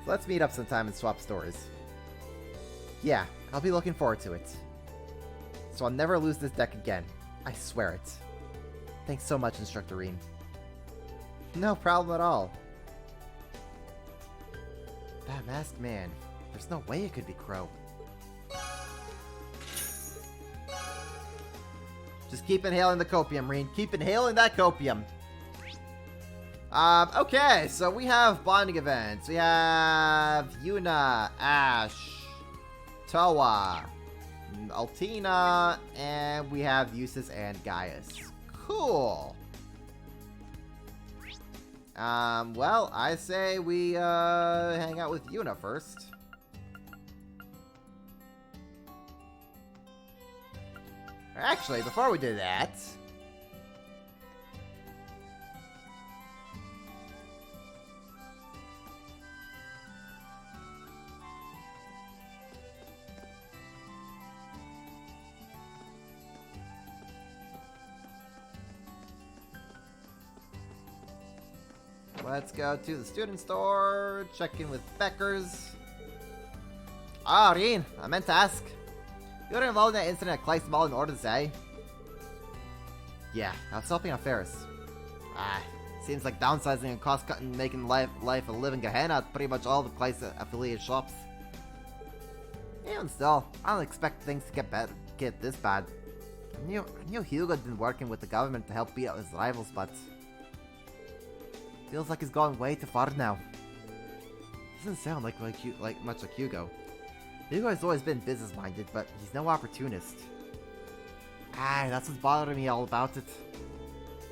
So let's meet up sometime and swap stories. Yeah, I'll be looking forward to it. So I'll never lose this deck again. I swear it. Thanks so much, Instructor Reen. No problem at all. That masked man. There's no way it could be Crow. Just keep inhaling the copium, Reen. Keep inhaling that copium. Okay, so we have bonding events. We have Yuna, Ash, Towa, Altina, and we have Eustace and Gaius. Cool. Well, I say we, hang out with Yuna first. Actually, before we do that... Let's go to the student store, check in with Beckers. Ah, Reen, I meant to ask. You were involved in that incident at Kleist Mall in order to say? Yeah, I was helping out Ferris. Seems like downsizing and cost-cutting making life a living Gehenna at pretty much all the Kleist affiliated shops. Even still, I don't expect things to get this bad. I knew Hugo had been working with the government to help beat out his rivals, but... Feels like he's gone way too far now. Doesn't sound much like Hugo. Hugo has always been business-minded, but he's no opportunist. That's what's bothering me all about it.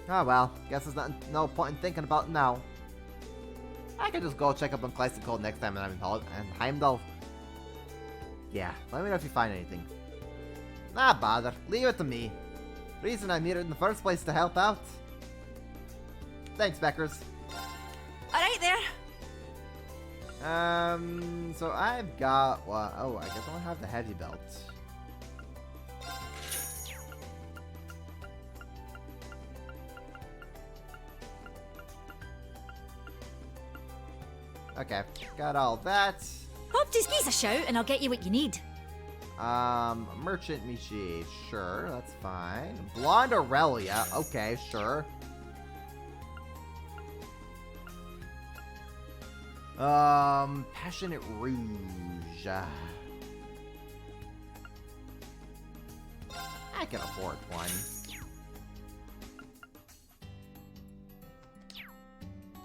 Oh well, guess there's no point in thinking about it now. I can just go check up on Kleist and Cole next time I'm in Heimdall. Yeah, let me know if you find anything. Nah, bother. Leave it to me. Reason I'm here in the first place to help out. Thanks, Beckers. Alright there. So I've got what? Oh, I guess I don't have the heavy belt. Okay, got all that. Hope to squeeze a shout and I'll get you what you need. Merchant Michi, sure, that's fine. Blonde Aurelia, okay, sure. Passionate Rouge. I can afford one.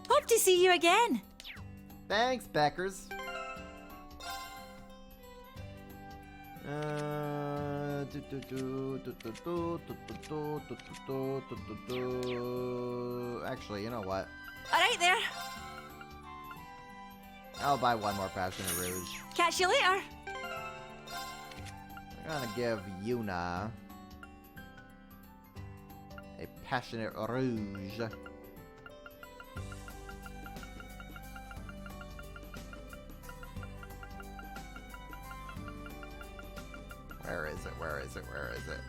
Hope to see you again. Thanks, Beckers. Actually, you know what? Alright there. I'll buy one more Passionate Rouge. Catch you later. I'm gonna give Yuna a Passionate Rouge. Where is it? Where is it? Where is it?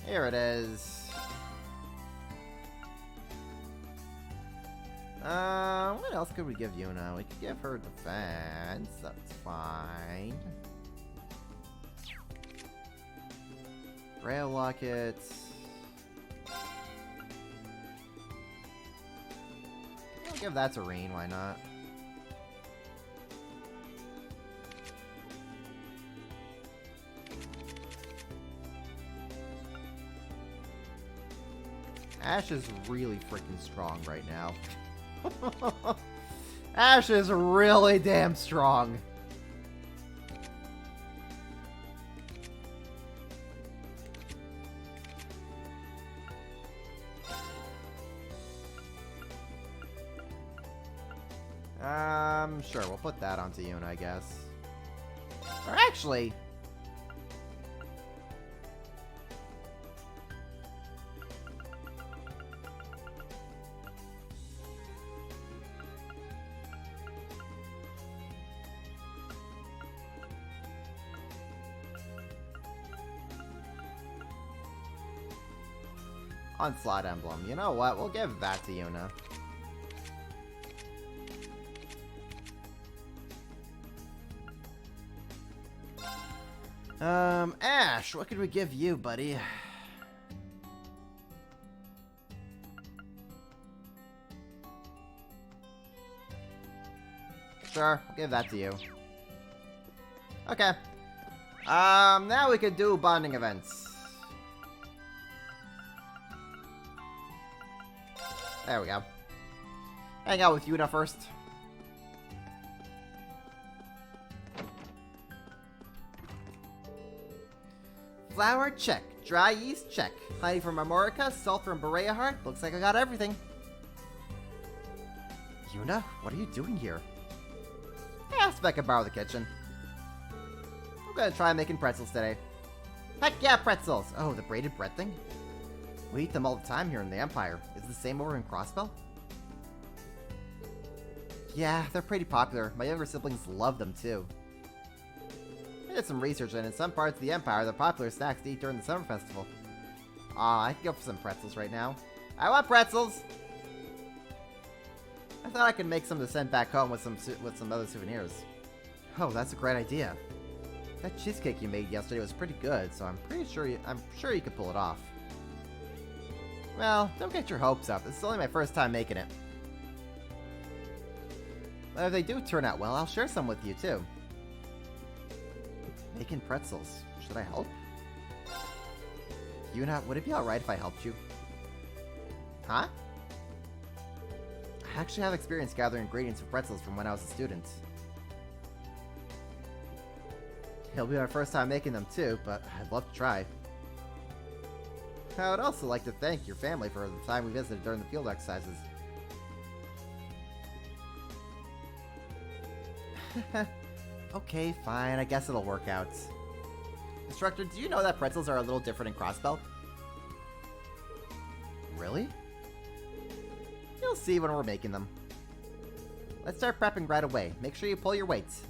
Here it is. What else could we give Yuna? We could give her defense. That's fine. Rail Lockets. I'll give that to Reen, why not? Ash is really freaking strong right now. Ash is really damn strong. Sure, we'll put that onto Yuna, I guess. Or actually... Onslaught Emblem. You know what? We'll give that to Yuna. Ash, what could we give you, buddy? Sure, I'll give that to you. Okay. Now we could do bonding events. There we go. Hang out with Yuna first. Flour, check. Dry yeast, check. Honey from Amorica, salt from Berea Heart. Looks like I got everything. Yuna, what are you doing here? I asked if I could borrow the kitchen. I'm gonna try making pretzels today. Heck yeah, pretzels! Oh, the braided bread thing? We eat them all the time here in the Empire. Is it the same over in Crossbell? Yeah, they're pretty popular. My younger siblings love them too. I did some research, and in some parts of the Empire, they're popular snacks to eat during the summer festival. Aw, I can go for some pretzels right now. I want pretzels! I thought I could make some to send back home with some other souvenirs. Oh, that's a great idea. That cheesecake you made yesterday was pretty good, so I'm sure you could pull it off. Well, don't get your hopes up. This is only my first time making it. But if they do turn out well, I'll share some with you too. Making pretzels. Should I help? Yuna, would it be alright if I helped you? Huh? I actually have experience gathering ingredients for pretzels from when I was a student. It'll be my first time making them too, but I'd love to try. I would also like to thank your family for the time we visited during the field exercises. Okay, fine, I guess it'll work out. Instructor, do you know that pretzels are a little different in Crossbell? Really? You'll see when we're making them. Let's start prepping right away. Make sure you pull your weights.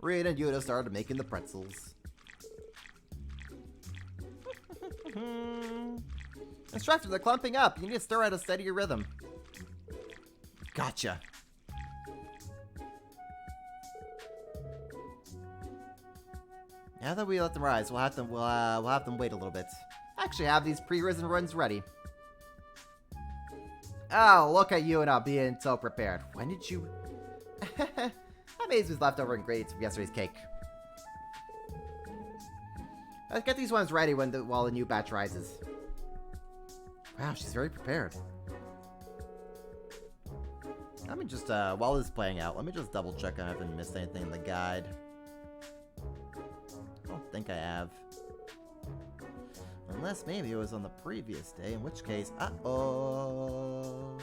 Reed and Yuna started making the pretzels. Instructor, they're clumping up. You need to stir at a steadier rhythm. Gotcha. Now that we let them rise, we'll have them wait a little bit. Actually, have these pre-risen runs ready. Oh, look at you and being so prepared. When did you? I made these leftover ingredients from yesterday's cake. Let's get these ones ready while the new batch rises. Wow, she's very prepared. Let me just, while this is playing out, let me just double check I haven't missed anything in the guide. I don't think I have. Unless maybe it was on the previous day, in which case, uh-oh.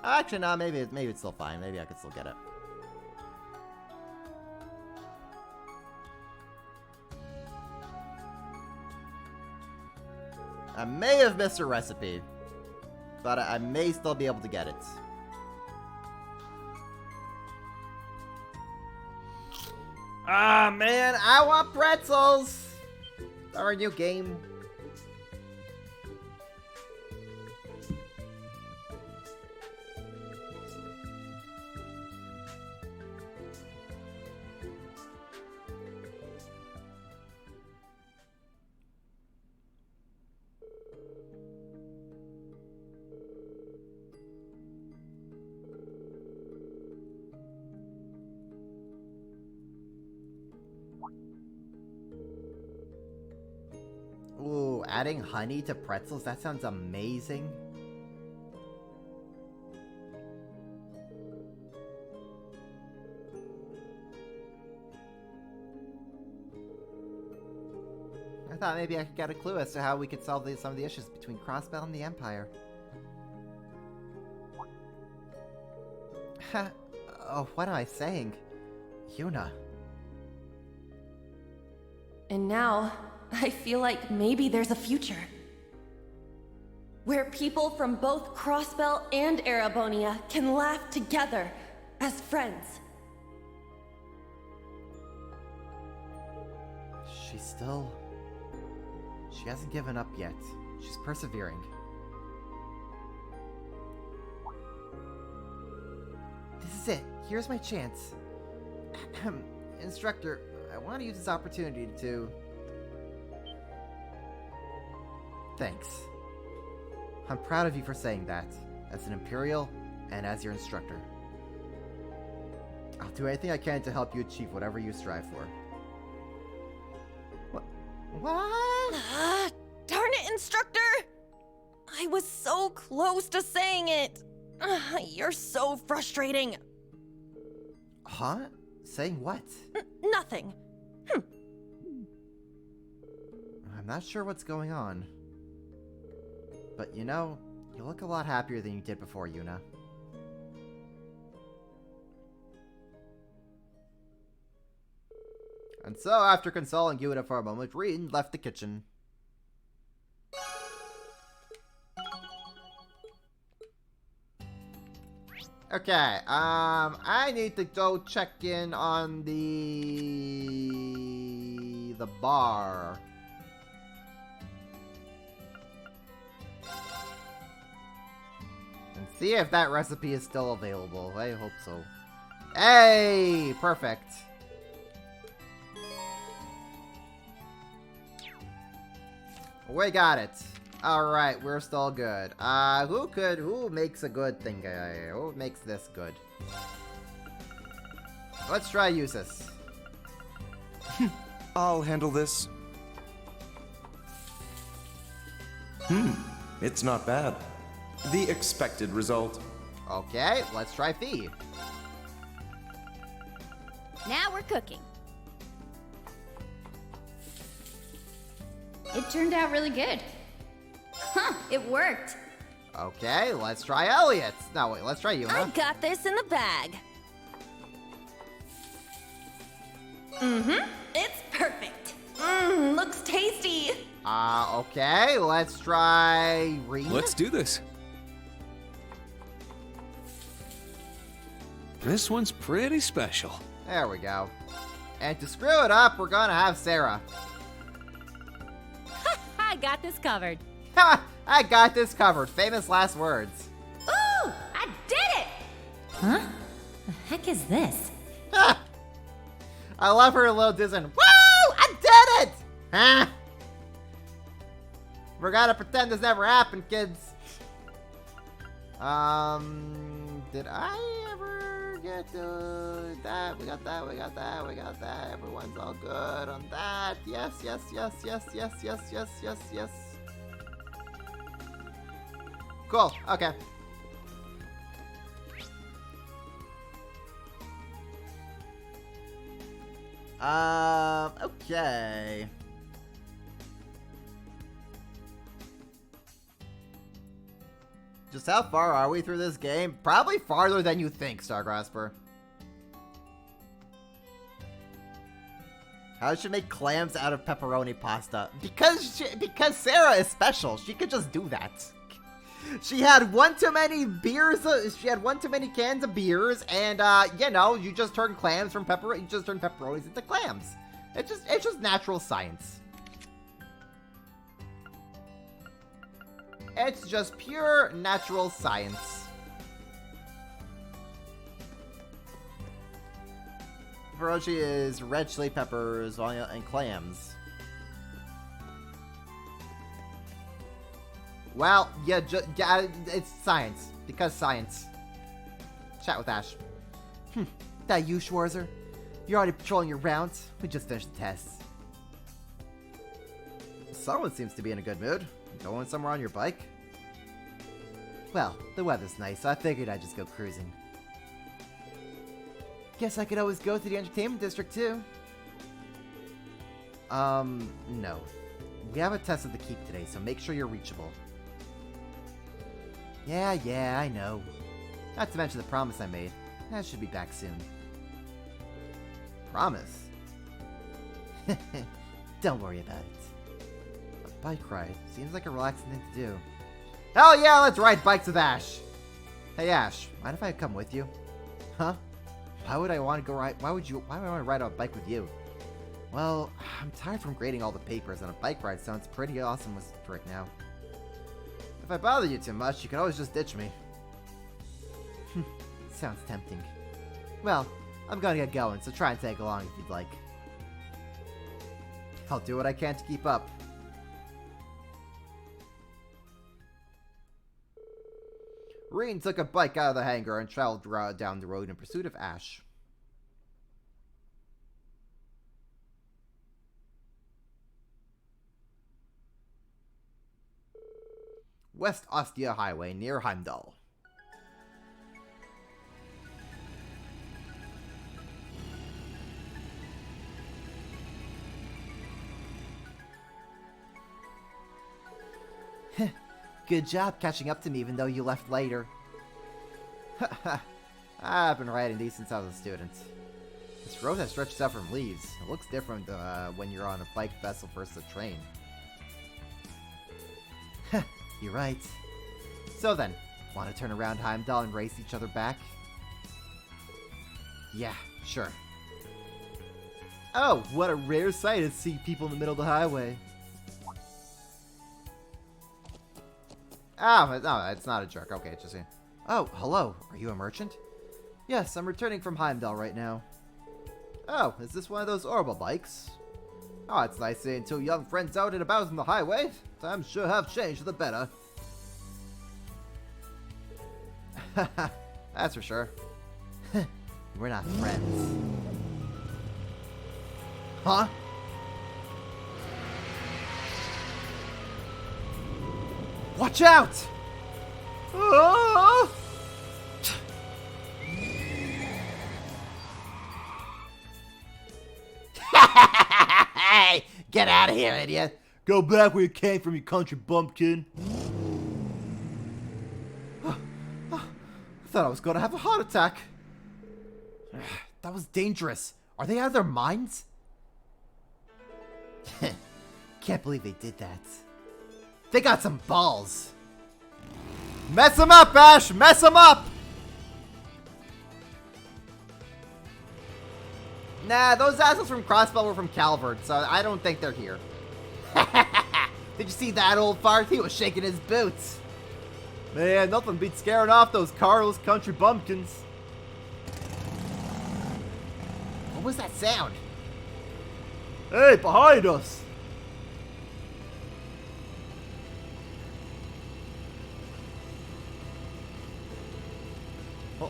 Actually, no, maybe it's still fine. Maybe I could still get it. I may have missed a recipe, but I may still be able to get it. Ah, man, I want pretzels! Our new game. Ooh, adding honey to pretzels? That sounds amazing. I thought maybe I could get a clue as to how we could solve some of the issues between Crossbell and the Empire. Oh, what am I saying? Yuna. And now, I feel like maybe there's a future. Where people from both Crossbell and Erebonia can laugh together as friends. She hasn't given up yet. She's persevering. This is it. Here's my chance. Instructor, I want to use this opportunity to... Thanks. I'm proud of you for saying that, as an Imperial and as your instructor. I'll do anything I can to help you achieve whatever you strive for. What? Darn it, Instructor! I was so close to saying it! You're so frustrating. Huh? Saying what? Nothing. I'm not sure what's going on. But you know, you look a lot happier than you did before, Yuna. And so, after consoling Yuna for a moment, Reen left the kitchen. Okay, I need to go check in on the bar. And see if that recipe is still available. I hope so. Hey! Perfect. We got it. Alright, we're still good. Who makes a good thing? Who makes this good? Let's try Usus. I'll handle this. It's not bad. The expected result. Okay, let's try Fee. Now we're cooking. It turned out really good. Huh, it worked. Okay, let's try Elliot. No, wait, let's try Yuna. I got this in the bag. It's perfect. Looks tasty. Okay, let's try Reen. Let's do this. This one's pretty special. There we go. And to screw it up, we're gonna have Sarah. I got this covered. Ha! I got this covered. Famous last words. Ooh, I did it! Huh? The heck is this? Ha! I love her little Disney. Woo! I did it! Huh? We're gonna pretend this never happened, kids. Did I ever get to that? We got that, we got that, we got that. Everyone's all good on that. Yes, yes, yes, yes, yes, yes, yes, yes, yes. Cool, okay. Okay. Just how far are we through this game? Probably farther than you think, Stargrasper. How should make clams out of pepperoni pasta? Because Sarah is special. She could just do that. She had one too many beers. She had one too many cans of beers, and you know, you just turn clams from pepperoni. You just turn pepperonis into clams. It's just natural science. It's just pure natural science. Pepperoni is red chili peppers, and clams. Well, yeah, it's science. Because science. Chat with Ash. That you, Schwarzer? You're already patrolling your rounds? We just finished the tests. Someone seems to be in a good mood. Going somewhere on your bike? Well, the weather's nice, so I figured I'd just go cruising. Guess I could always go to the entertainment district, too. No. We have a test at the keep today, so make sure you're reachable. Yeah, I know. Not to mention the promise I made. I should be back soon. Promise? Don't worry about it. A bike ride seems like a relaxing thing to do. Hell yeah, let's ride bikes with Ash! Hey Ash, mind if I come with you? Huh? Why would I want to go ride? Why would I want to ride on a bike with you? Well, I'm tired from grading all the papers, and a bike ride sounds pretty awesome right now. If I bother you too much, you can always just ditch me. Sounds tempting. Well, I'm gonna get going, so try and tag along if you'd like. I'll do what I can to keep up. Reen took a bike out of the hangar and traveled down the road in pursuit of Ash. West Ostia Highway near Heimdall. Good job catching up to me even though you left later. I've been riding these since I was a student. This road has stretched out from Leeves. It looks different when you're on a bike vessel versus a train. You're right. So then, want to turn around Heimdall and race each other back? Yeah, sure. Oh, what a rare sight to see people in the middle of the highway. Oh, no, it's not a jerk. Okay, just saying. Oh, hello. Are you a merchant? Yes, I'm returning from Heimdall right now. Oh, is this one of those orbital bikes? Oh, it's nice seeing two young friends out and about on the highway. Times sure have changed for the better. That's for sure. We're not friends. Huh? Watch out! Oh! Hey! Get out of here, idiot! Go back where you came from, you country bumpkin. I thought I was gonna have a heart attack. That was dangerous. Are they out of their minds? Can't believe they did that. They got some balls. Mess them up, Ash! Mess them up! Nah, those assholes from Crossbell were from Calvert, so I don't think they're here. Did you see that old fart? He was shaking his boots. Man, nothing beats scaring off those Carl's country bumpkins. What was that sound? Hey, behind us!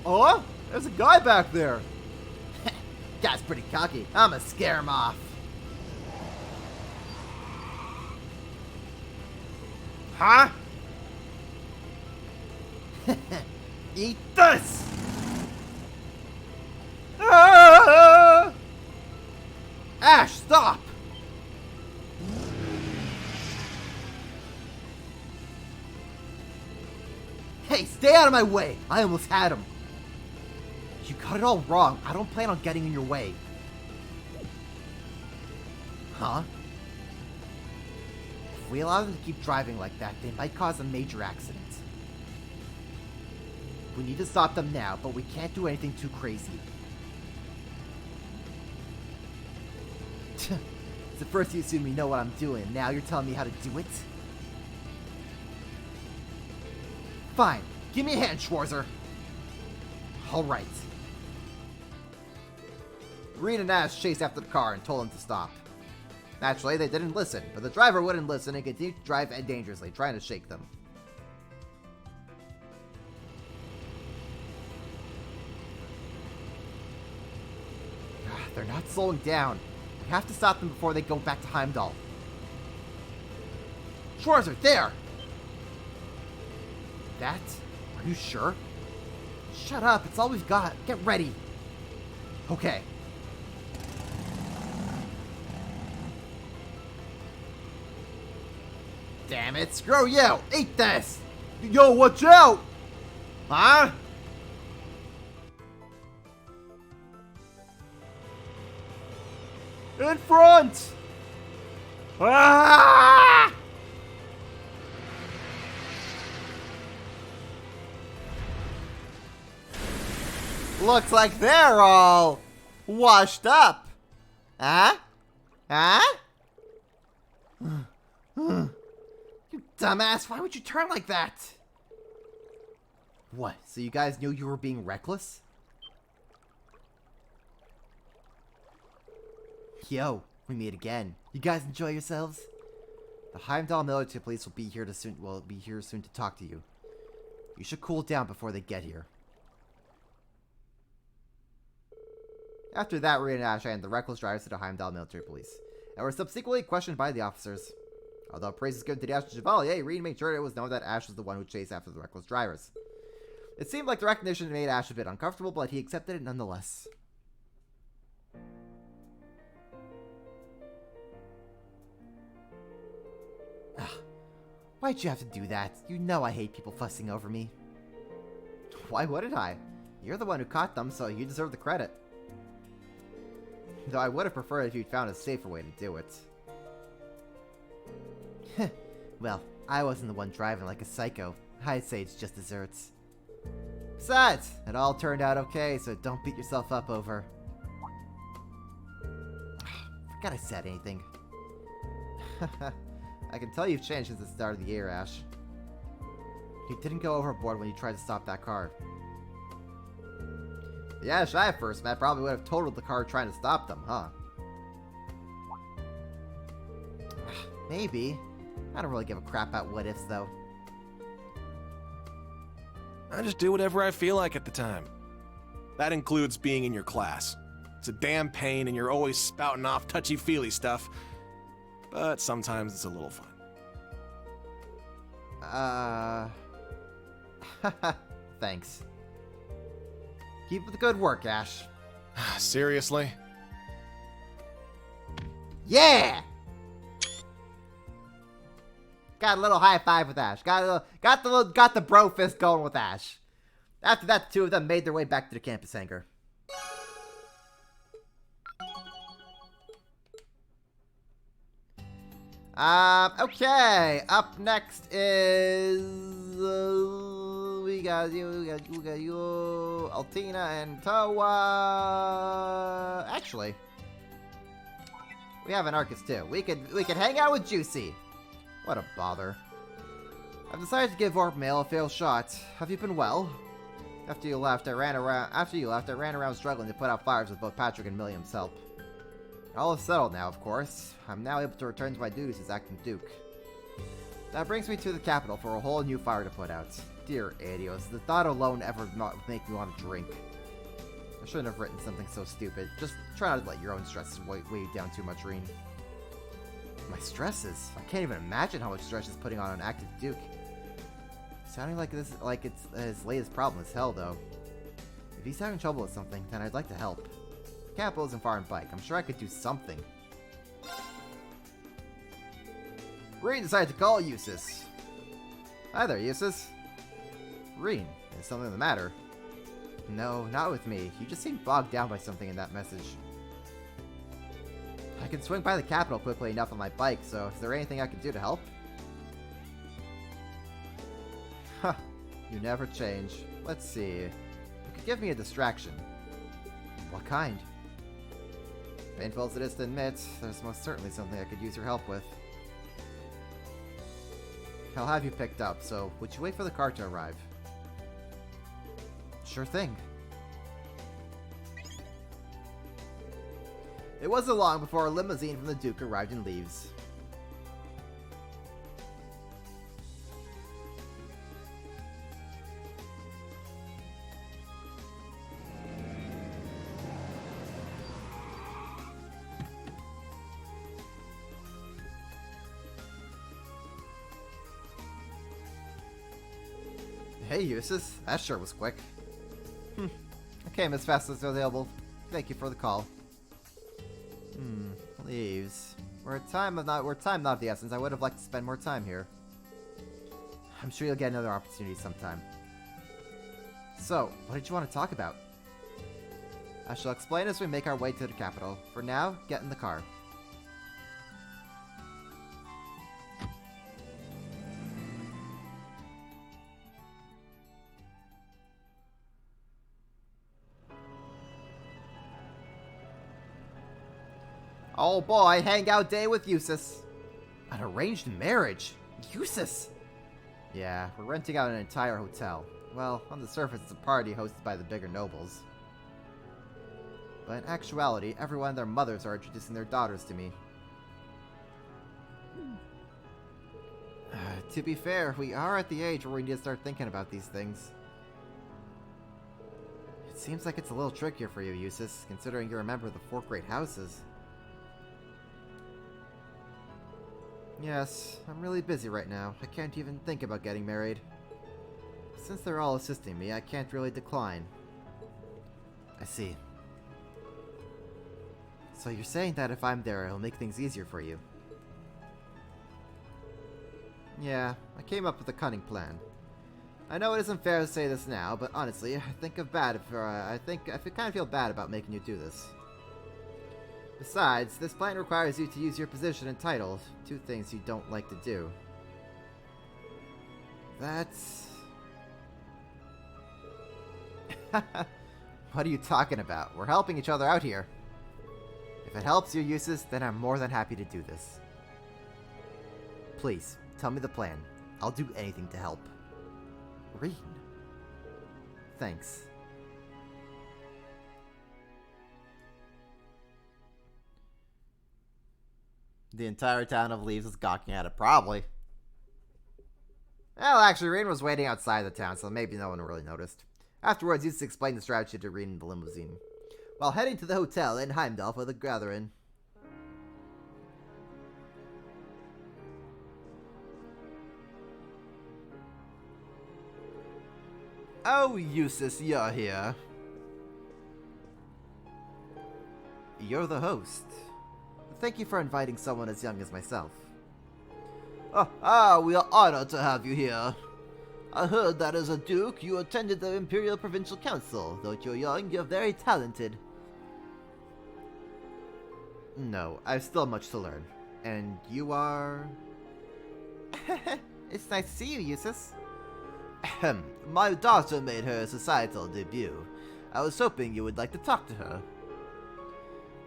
Oh, there's a guy back there. Guy's pretty cocky. I'm gonna scare him off. Huh? Eat this! Ah! Ash, stop! Hey, stay out of my way! I almost had him. You got it all wrong. I don't plan on getting in your way. Huh? If we allow them to keep driving like that, they might cause a major accident. We need to stop them now, but we can't do anything too crazy. So first you assume you know what I'm doing, now you're telling me how to do it? Fine. Give me a hand, Schwarzer. Alright. Reed and Ash chased after the car and told him to stop. Naturally, they didn't listen, but the driver wouldn't listen and continued to drive dangerously, trying to shake them. They're not slowing down. We have to stop them before they go back to Heimdall. Schwarzer, there! That? Are you sure? Shut up, it's all we've got. Get ready. Okay. Damn it, screw you! Eat this! Yo, watch out! Huh? In front! Ah! Looks like they're all washed up. Huh? Huh? You dumbass, why would you turn like that? What, so you guys knew you were being reckless? Yo, we meet again. You guys enjoy yourselves? The Heimdall military police will be here soon to talk to you. You should cool down before they get here. After that, Reed and Ash and the reckless drivers to the Heimdall military police, and were subsequently questioned by the officers. Although praise is given to the Ash Chevalier, Reed made sure it was known that Ash was the one who chased after the reckless drivers. It seemed like the recognition made Ash a bit uncomfortable, but he accepted it nonetheless. Why'd you have to do that? You know I hate people fussing over me. Why wouldn't I? You're the one who caught them, so you deserve the credit. Though I would have preferred if you'd found a safer way to do it. Well, I wasn't the one driving like a psycho. I'd say it's just desserts. Besides, it all turned out okay, so don't beat yourself up over... Forgot I said anything. I can tell you've changed since the start of the year, Ash. You didn't go overboard when you tried to stop that car. The Ash I first met probably would have totaled the car trying to stop them, huh? Maybe. I don't really give a crap about what ifs, though. I just do whatever I feel like at the time. That includes being in your class. It's a damn pain and you're always spouting off touchy-feely stuff. But sometimes it's a little fun. Thanks. Keep up the good work, Ash. Seriously? Yeah! Got a little high five with Ash. Got the bro fist going with Ash. After that, the two of them made their way back to the campus hangar. Okay. Up next is we got you, Altina and Towa. Actually, We have an Arcus too. We could hang out with Juicy. What a bother. I've decided to give Orb Mail a fair shot. Have you been well? After you left, I ran around struggling to put out fires with both Patrick and Milliam's help. All is settled now, of course. I'm now able to return to my duties as Acting Duke. That brings me to the capital for a whole new fire to put out. Dear Adios, the thought alone ever make me want to drink. I shouldn't have written something so stupid. Just try not to let your own stresses weigh you down too much, Reen. My stresses? I can't even imagine how much stress is putting on an Active Duke. Sounding like it's his latest problem is hell, though. If he's having trouble with something, then I'd like to help. The capital isn't far in bike. I'm sure I could do something. Reen decided to call Eustace. Hi there, Eustace. Reen, is something the matter? No, not with me. You just seemed bogged down by something in that message. I can swing by the capital quickly enough on my bike, so is there anything I can do to help? Huh, you never change. Let's see. You could give me a distraction. What kind? Painful as it is to admit, there's most certainly something I could use your help with. I'll have you picked up, so would you wait for the car to arrive? Sure thing. It wasn't long before a limousine from the Duke arrived in Leeves. Hey, Eustace. That sure was quick. I came as fast as available. Thank you for the call. Leaves. We're time not of the essence. I would have liked to spend more time here. I'm sure you'll get another opportunity sometime. So, what did you want to talk about? I shall explain as we make our way to the capital. For now, get in the car. Oh boy, hangout day with Eustace. An arranged marriage? Eustace? Yeah, we're renting out an entire hotel. Well, on the surface it's a party hosted by the bigger nobles. But in actuality, everyone and their mothers are introducing their daughters to me. To be fair, we are at the age where we need to start thinking about these things. It seems like it's a little trickier for you, Eustace, considering you're a member of the 4 great houses. Yes, I'm really busy right now. I can't even think about getting married. Since they're all assisting me, I can't really decline. I see. So you're saying that if I'm there, it'll make things easier for you? Yeah, I came up with a cunning plan. I know it isn't fair to say this now, but honestly, I kind of feel bad about making you do this. Besides, this plan requires you to use your position and title, 2 things you don't like to do. That's... What are you talking about? We're helping each other out here. If it helps you, Eustace, then I'm more than happy to do this. Please, tell me the plan. I'll do anything to help. Reen. Thanks. The entire town of Leeves was gawking at it, probably. Well, actually, Reen was waiting outside the town, so maybe no one really noticed. Afterwards, Eustace explained the strategy to Reen in the limousine, while heading to the hotel in Heimdall for the gathering. Oh, Eustace, you're here. You're the host. Thank you for inviting someone as young as myself. We are honored to have you here. I heard that as a duke, you attended the Imperial Provincial Council. Though you're young, you're very talented. No, I've still much to learn. And you are... It's nice to see you, Eustace. My daughter made her societal debut. I was hoping you would like to talk to her.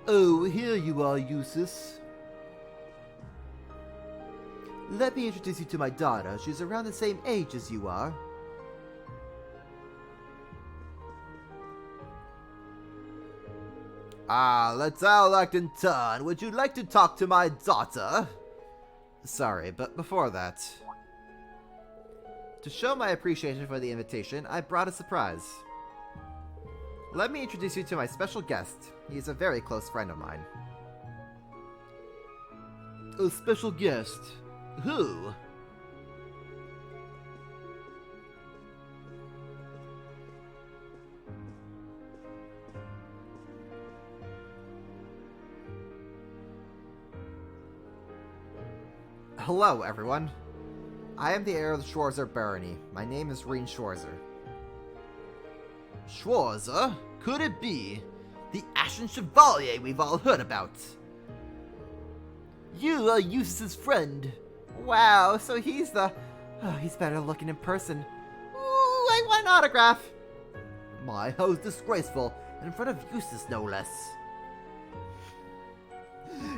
Oh, here you are, Eustace. Let me introduce you to my daughter. She's around the same age as you are. Let's all act in turn. Would you like to talk to my daughter? Sorry, but before that, to show my appreciation for the invitation, I brought a surprise. Let me introduce you to my special guest. He's a very close friend of mine. A special guest? Who? Hello, everyone. I am the heir of the Schwarzer barony. My name is Reen Schwarzer. Schwarzer? Could it be? The Ashen Chevalier we've all heard about. You are Eustace's friend. Wow, so he's the... Oh, he's better looking in person. Ooh, I want an autograph. My, how disgraceful. In front of Eustace, no less.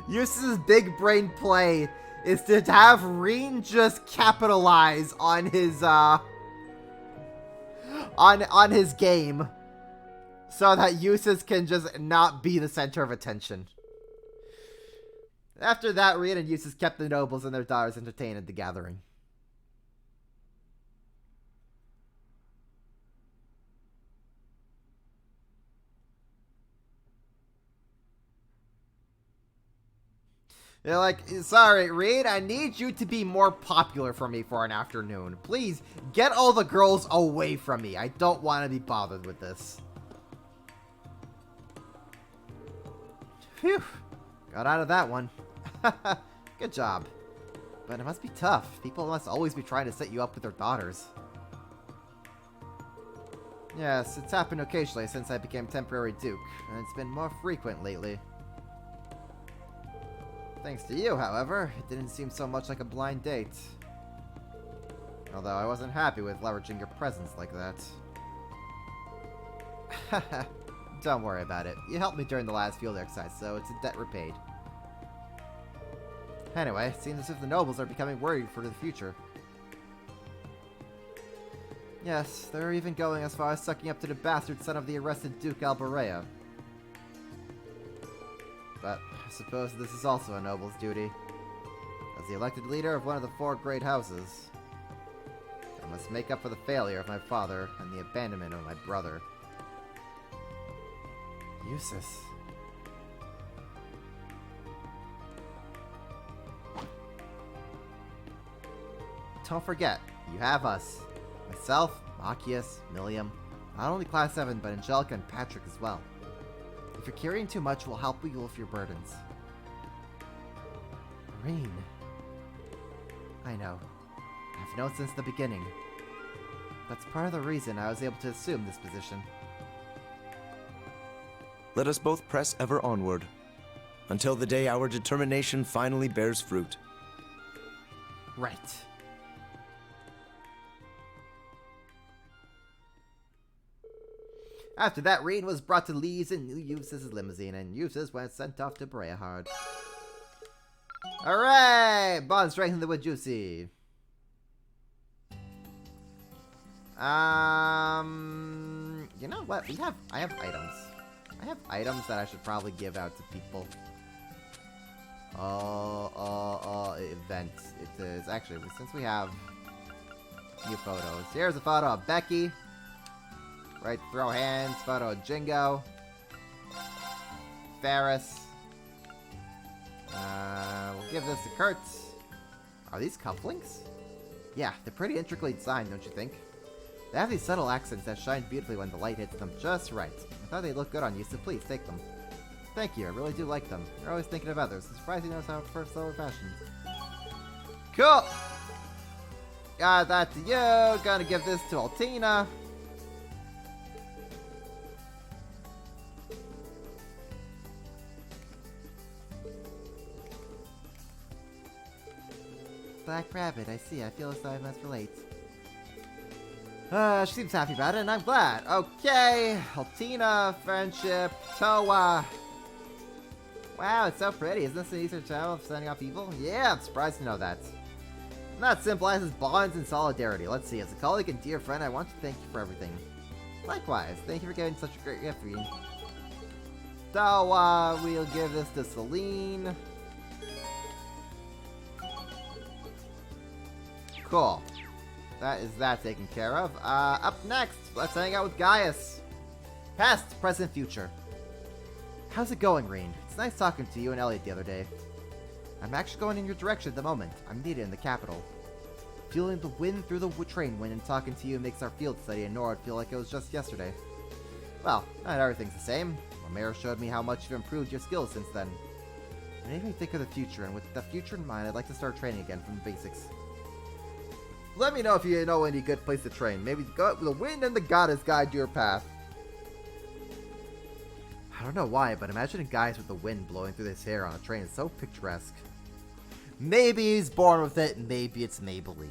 Eustace's big brain play is to have Reen just capitalize on his, on his game. So that Eustace can just not be the center of attention. After that, Reen and Eustace kept the nobles and their daughters entertained at the gathering. They're like, sorry, Reen, I need you to be more popular for me for an afternoon. Please, get all the girls away from me. I don't want to be bothered with this. Phew. Got out of that one. Good job. But it must be tough. People must always be trying to set you up with their daughters. Yes, it's happened occasionally since I became temporary duke, and it's been more frequent lately. Thanks to you, however, it didn't seem so much like a blind date. Although I wasn't happy with leveraging your presence like that. Don't worry about it. You helped me during the last field exercise, so it's a debt repaid. Anyway, it seems as if the nobles are becoming worried for the future. Yes, they're even going as far as sucking up to the bastard son of the arrested Duke Alborea. But I suppose this is also a noble's duty. As the elected leader of one of the 4 great houses, I must make up for the failure of my father and the abandonment of my brother. Eustace. Don't forget, you have us. Myself, Machias, Milliam, not only Class 7, but Angelica and Patrick as well. If you're carrying too much, we'll help you with your burdens. Reen. I know. I've known since the beginning. That's part of the reason I was able to assume this position. Let us both press ever onward, until the day our determination finally bears fruit. Right. After that, Reen was brought to Leeves in Eustace's limousine, and Eustace went sent off to Breyhard. Hooray! Bond strengthened the wood juicy. You know what? I have items. I have items that I should probably give out to people. Event. It is actually, since we have a few photos. Here's a photo of Becky. Right, throw hands, photo of Jingo. Ferris. We'll give this to Kurt. Are these cufflinks? Yeah, they're pretty intricately designed, don't you think? They have these subtle accents that shine beautifully when the light hits them just right. I thought they'd look good on you, so please take them. Thank you, I really do like them. You're always thinking of others. I'm surprised he knows how to first lower fashions. Cool! Got that to you. Gonna give this to Altina. Black Rabbit, I see. I feel as though I must relate. She seems happy about it, and I'm glad. Okay, Altina, friendship, Toa. Wow, it's so pretty. Isn't this an easier channel of sending off evil? Yeah, I'm surprised to know that. And that symbolizes bonds and solidarity. Let's see, as a colleague and dear friend, I want to thank you for everything. Likewise, thank you for giving such a great gift, Reed. So, we'll give this to Celine. Cool. That is that taken care of. Up next, let's hang out with Gaius. Past, present, future. How's it going, Reen? It's nice talking to you and Elliot the other day. I'm actually going in your direction at the moment. I'm needed in the capital. Feeling the wind through the train wind and talking to you makes our field study in Nord feel like it was just yesterday. Well, not everything's the same. Romero showed me how much you've improved your skills since then. It made me think of the future, and with the future in mind, I'd like to start training again from the basics. Let me know if you know any good place to train. Maybe the wind and the goddess guide your path. I don't know why, but imagining guys with the wind blowing through his hair on a train is so picturesque. Maybe he's born with it, maybe it's Maybelline.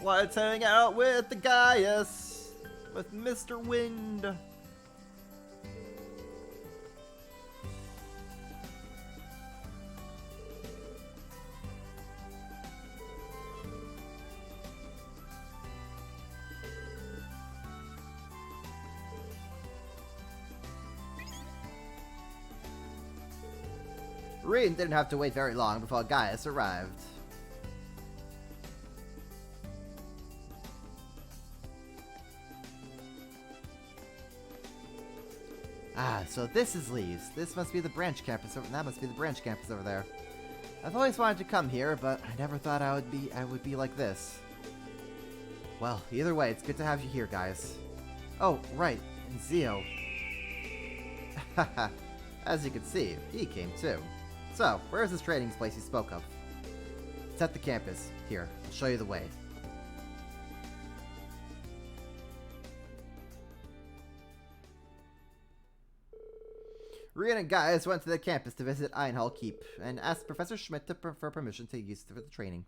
Let's hang out with the Gaius, with Mr. Wind. Reen didn't have to wait very long before Gaius arrived. Ah, so this is Leeves. This must be the branch campus over. That must be the branch campus over there. I've always wanted to come here, but I never thought I would be like this. Well, either way, it's good to have you here, guys. Oh, right, and Zio. Haha. As you can see, he came too. So, where's this training place you spoke of? It's at the campus. Here, I'll show you the way. Reen and Gaius went to the campus to visit Einhall Keep and asked Professor Schmidt for permission to use it for the training.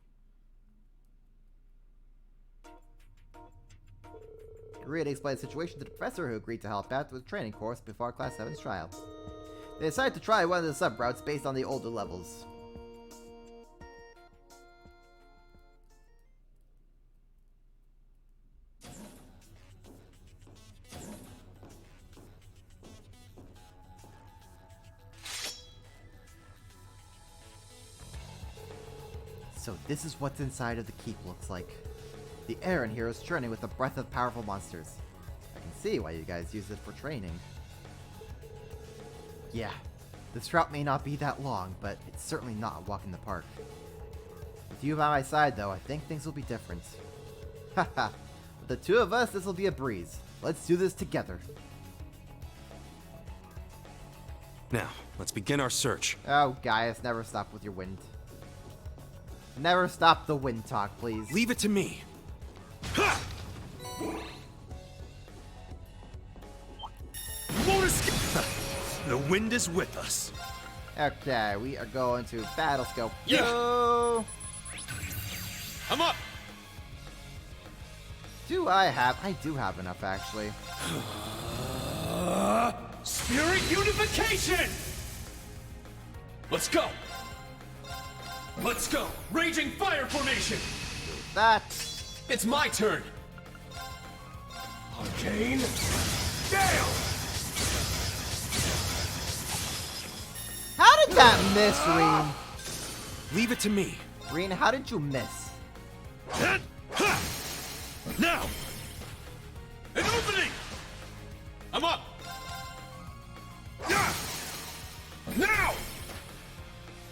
Reen explained the situation to the professor, who agreed to help out with the training course before Class 7's trial. They decided to try one of the sub-routes based on the older levels. So this is what's inside of the keep looks like. The air in here is churning with the breath of powerful monsters. I can see why you guys use it for training. Yeah, this route may not be that long, but it's certainly not a walk in the park. With you by my side, though, I think things will be different. Haha, with the two of us, this will be a breeze. Let's do this together. Now, let's begin our search. Oh, Gaius, never stop with your wind. Never stop the wind talk, please. Leave it to me. Ha! You won't escape. The wind is with us. Okay, we are going to battle scope. Yeah. Yo! I'm up. I do have enough, actually. Spirit unification! Let's go! Let's go! Raging fire formation! That. It's my turn! Arcane Gale! How did that miss, Reen? Leave it to me. Reen, how did you miss? Now! An opening! I'm up! Now!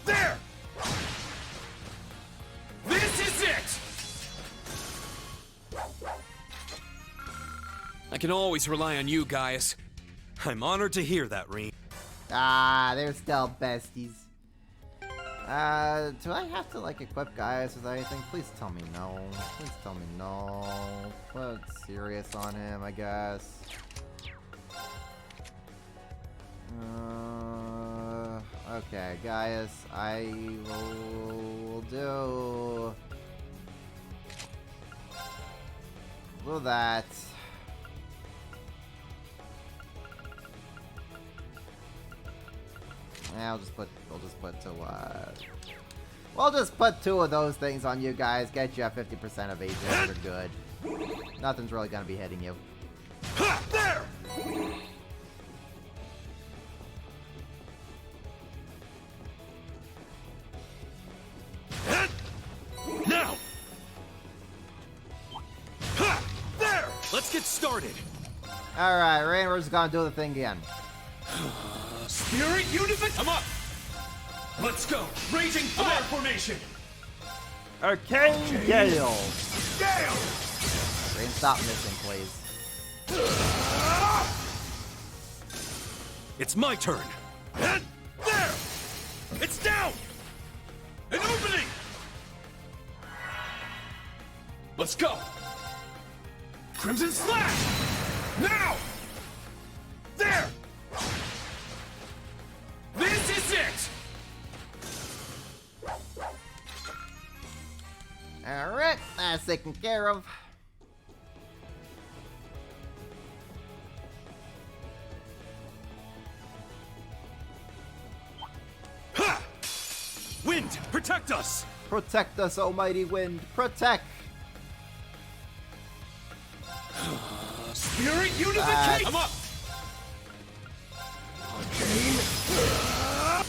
There! This is it! I can always rely on you, Gaius. I'm honored to hear that, Reen. Ah, they're still besties. Do I have to, like, equip Gaius with anything? Please tell me no. Please tell me no. Put serious on him, I guess. Okay, Gaius, I will do that. Yeah, we'll just put 2 of those things on you guys. Get you a 50% evasion. You're good. Nothing's really gonna be hitting you. There! Now! There! Let's get started. Alright, Rainward's gonna do the thing again. Spirit Unification! I'm up! Let's go! Raging Fire Formation! Arcane Gale! Gale! Rain, stop missing, please. It's my turn. And there! It's down! An opening! Let's go! Crimson Slash! Now! There! This is it! Alright, that's taken care of. Ha! Wind, protect us! Protect us, almighty wind. Protect! Spirit Unification! I'm up!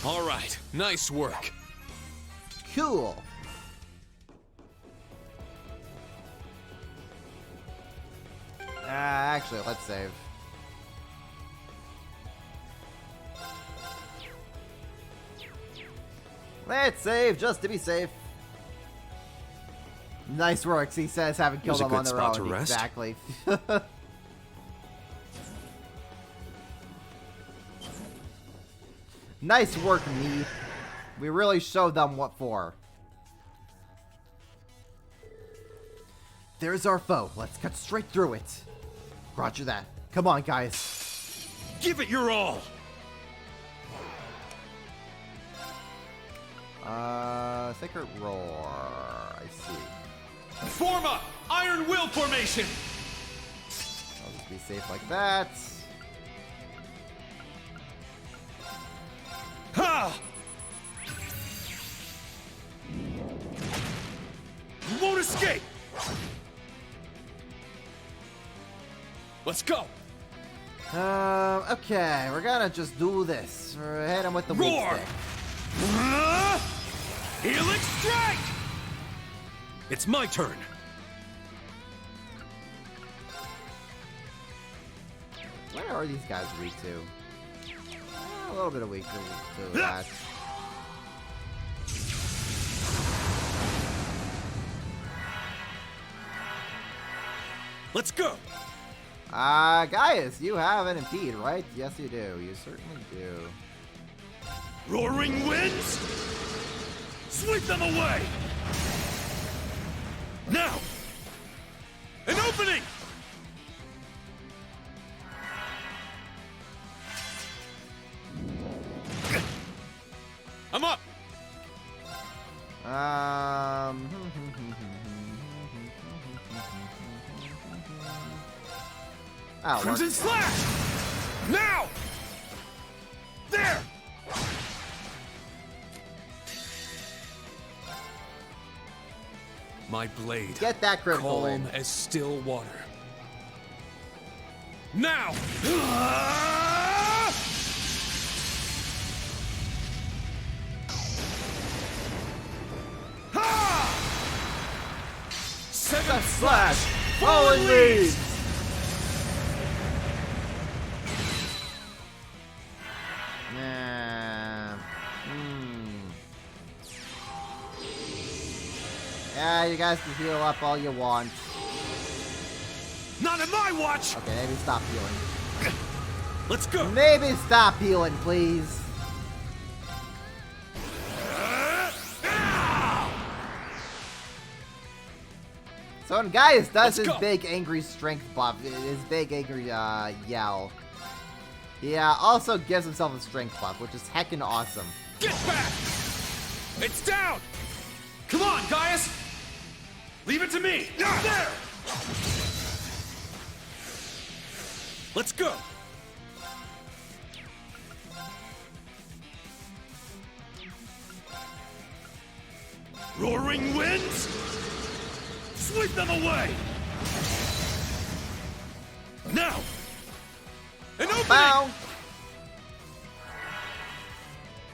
All right, nice work. Cool. Actually, let's save. Let's save just to be safe. Nice work, he says, having killed Here's a them on good their spot own. to rest. Exactly. Nice work, me. We really showed them what for. There's our foe. Let's cut straight through it. Roger that. Come on, guys. Give it your all! Sacred Roar. I see. Form up! Iron Will Formation! I'll just be safe like that. Ha! You won't escape! Let's go! Okay, we're gonna just do this. Hit him with the weak Roar! stick. Helix Strike! It's my turn. Where are these guys weak to? A little bit of weak to that. Let's go! Gaius, you have an impede, right? Yes, you do. You certainly do. Roaring Winds! Sweep them away! Now! An opening! I'm up! Oh, Crimson Slash! Now! There! My blade. Get that critical calm in. as still water. Now! Seven Slash! Fallen Leaves! Yeah, you guys can heal up all you want. Not in my watch! Okay, maybe stop healing. Let's go! Maybe stop healing, please. So when Gaius does his big angry strength buff, his big angry yell, He also gives himself a strength buff, which is heckin' awesome. Get back! It's down! Come on, Gaius! Leave it to me! There! Let's go! Roaring winds! Sweep them away! Now! An opening! Bow!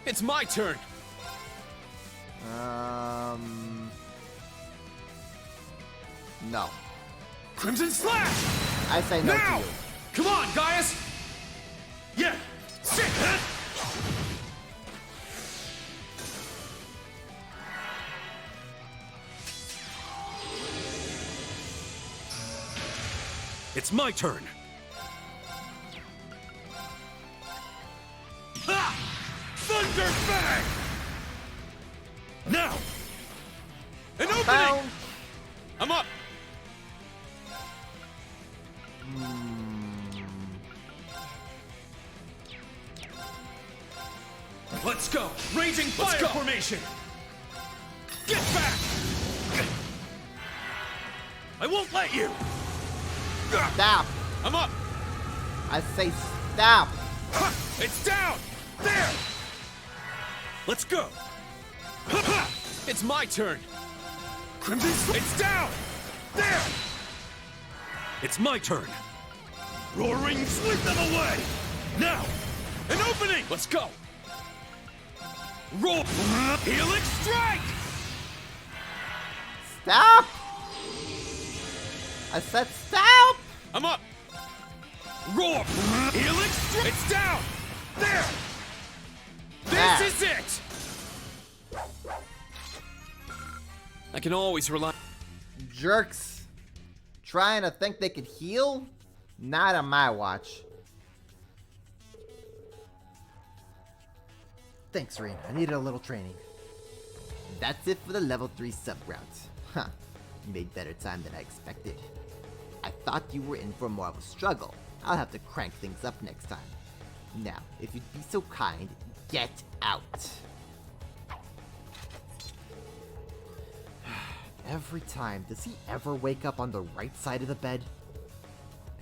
It's my turn! No. Crimson Slash! I say no Now! to you. Come on, Gaius! Yeah! Sit! It's my turn! Ha! Thunder Bang! Now! An opening! Bow! I'm up! Let's go! Raging Fire Formation! Get back! I won't let you! Stop! I'm up! I say stop! Ha! It's down! There! Let's go! Ha, ha! It's my turn! Crimson It's down! There! It's my turn! Roaring Sweep them away! Now! An opening! Let's go! Roar! Helix Strike! Stop! I said stop! I'm up! Roar! Helix Strike! It's down! There! This is it! I can always rely... Jerks. Trying to think they could heal? Not on my watch. Thanks, Reen. I needed a little training. That's it for the level 3 sub-route. Huh. You made better time than I expected. I thought you were in for more of a struggle. I'll have to crank things up next time. Now, if you'd be so kind, get out. Every time, does he ever wake up on the right side of the bed?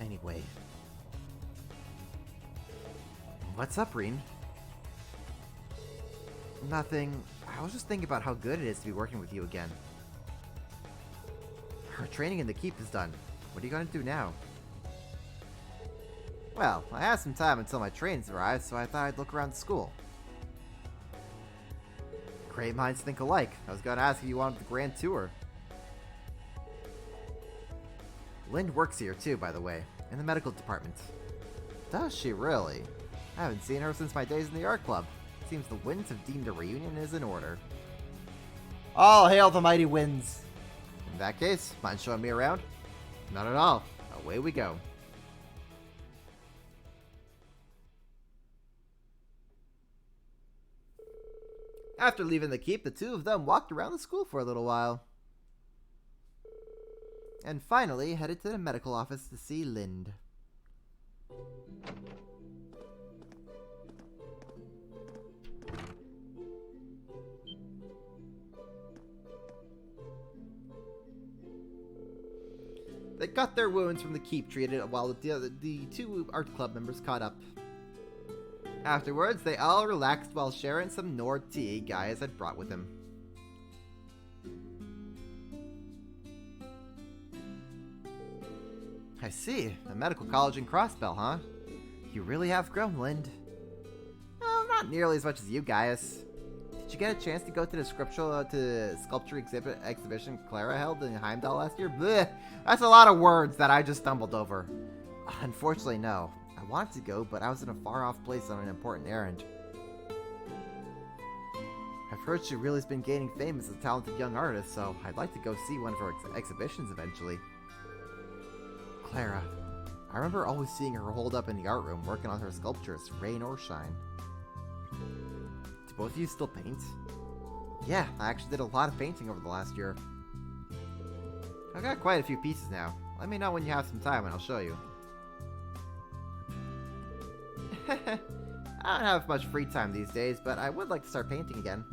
Anyway. What's up, Reen? Nothing. I was just thinking about how good it is to be working with you again. Our training in the keep is done. What are you going to do now? Well, I have some time until my trains arrive, so I thought I'd look around the school. Great minds think alike. I was going to ask if you wanted the grand tour. Lind works here too, by the way, in the medical department. Does she really? I haven't seen her since my days in the art club. Seems the winds have deemed a reunion is in order. All hail the mighty winds! In that case, mind showing me around? Not at all. Away we go. After leaving the keep, the two of them walked around the school for a little while. And finally headed to the medical office to see Lind. They got their wounds from the keep treated while the two art club members caught up. Afterwards, they all relaxed while sharing some Nord tea Gaius had brought with him. I see. A medical college in Crossbell, huh? You really have grown, Lind. Well, not nearly as much as you, Gaius. Did you get a chance to go to the sculpture exhibition Clara held in Heimdall last year? Blech, that's a lot of words that I just stumbled over. Unfortunately, no. I wanted to go, but I was in a far-off place on an important errand. I've heard she really has been gaining fame as a talented young artist, so I'd like to go see one of her exhibitions eventually. Clara. I remember always seeing her holed up in the art room working on her sculptures, rain or shine. Do both of you still paint? Yeah, I actually did a lot of painting over the last year. I've got quite a few pieces now. Let me know when you have some time and I'll show you. I don't have much free time these days, but I would like to start painting again.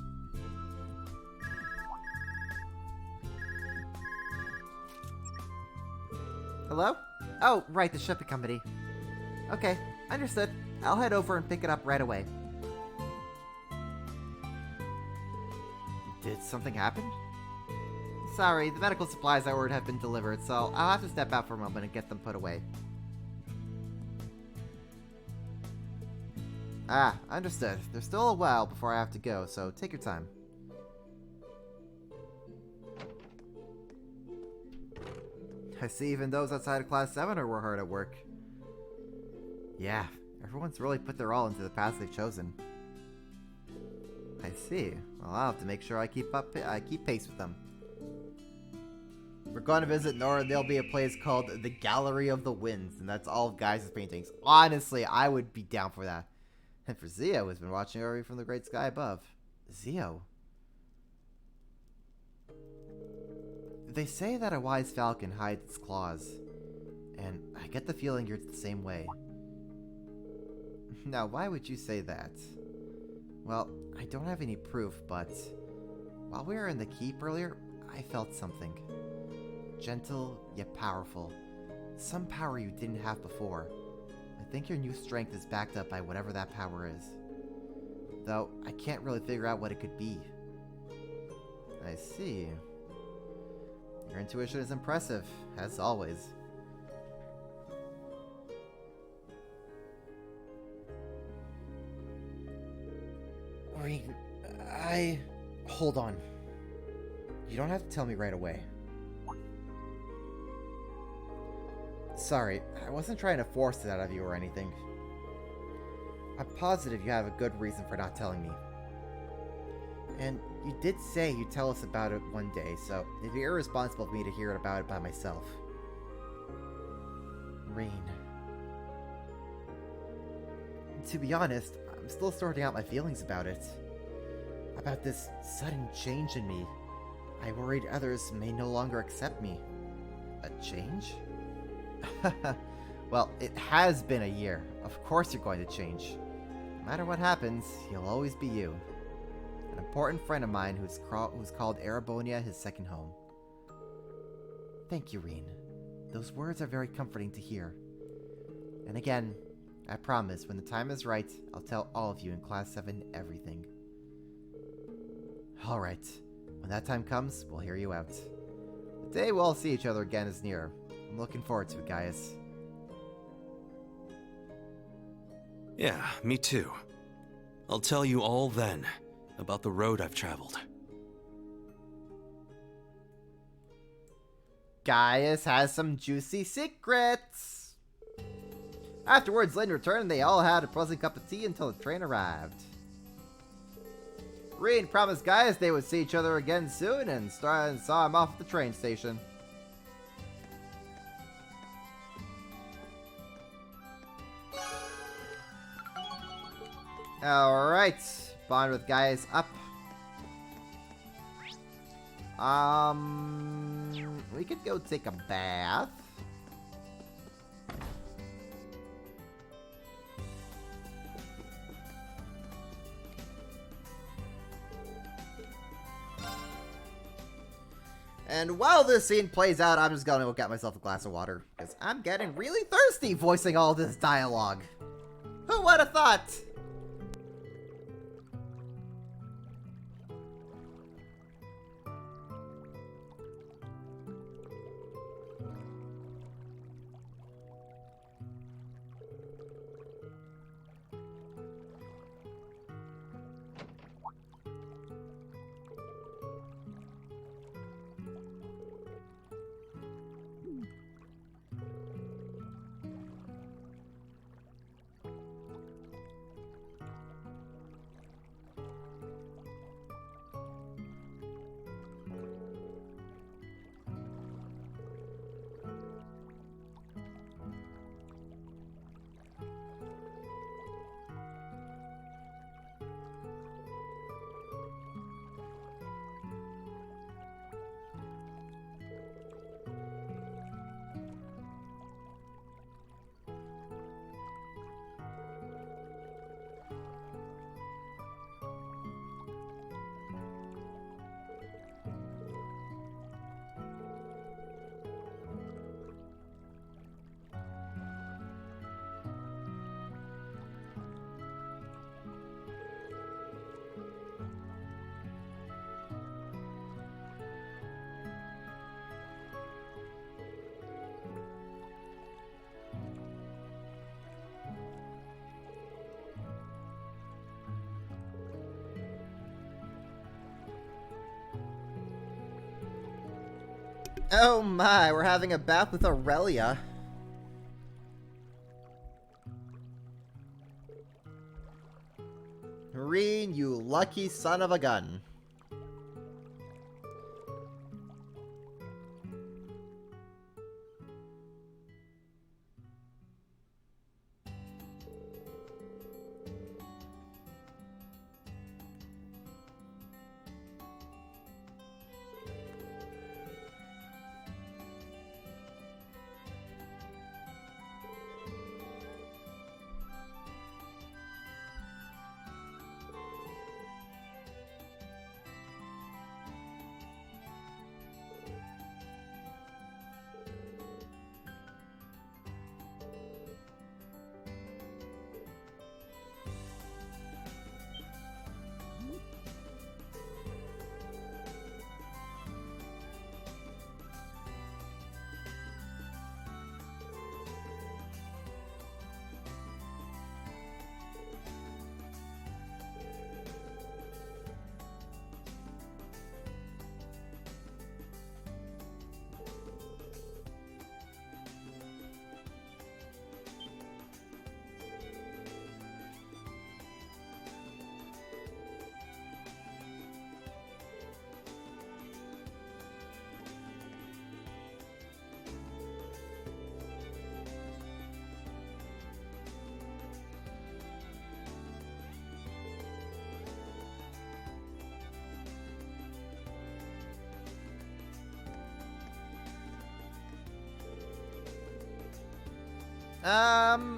Hello? Oh, right, the shipping company. Okay, understood. I'll head over and pick it up right away. Did something happen? Sorry, the medical supplies I ordered have been delivered, so I'll have to step out for a moment and get them put away. Ah, understood. There's still a while before I have to go, so take your time. I see even those outside of Class 7 were hard at work. Yeah, everyone's really put their all into the paths they've chosen. I see. Well, I'll have to make sure I keep pace with them. We're going to visit Nora, and there'll be a place called the Gallery of the Winds, and that's all of Gaius' paintings. Honestly, I would be down for that. And for Zio, who's been watching over from the great sky above. Zio? They say that a wise falcon hides its claws, and I get the feeling you're the same way. Now, why would you say that? Well, I don't have any proof, but while we were in the keep earlier, I felt something. Gentle, yet powerful. Some power you didn't have before. I think your new strength is backed up by whatever that power is. Though, I can't really figure out what it could be. I see. Your intuition is impressive, as always. Hold on. You don't have to tell me right away. Sorry, I wasn't trying to force it out of you or anything. I'm positive you have a good reason for not telling me. And you did say you'd tell us about it one day, so it'd be irresponsible for me to hear about it by myself. Rain. To be honest, I'm still sorting out my feelings about it. About this sudden change in me. I worried others may no longer accept me. A change? Well, it has been a year. Of course you're going to change. No matter what happens, you'll always be you. An important friend of mine who's called Arabonia his second home. Thank you, Reen. Those words are very comforting to hear. And again, I promise when the time is right, I'll tell all of you in Class 7 everything. Alright, when that time comes, we'll hear you out. The day we'll all see each other again is near. I'm looking forward to it, Gaius. Yeah, me too. I'll tell you all then, about the road I've traveled. Gaius has some juicy secrets! Afterwards, Lynn returned and they all had a pleasant cup of tea until the train arrived. Reen promised Gaius they would see each other again soon and saw him off at the train station. Alright, bond with Gaius up. We could go take a bath. And while this scene plays out, I'm just gonna go get myself a glass of water, because I'm getting really thirsty voicing all this dialogue. Who would have thought? Oh my, we're having a bath with Aurelia. Reen, you lucky son of a gun.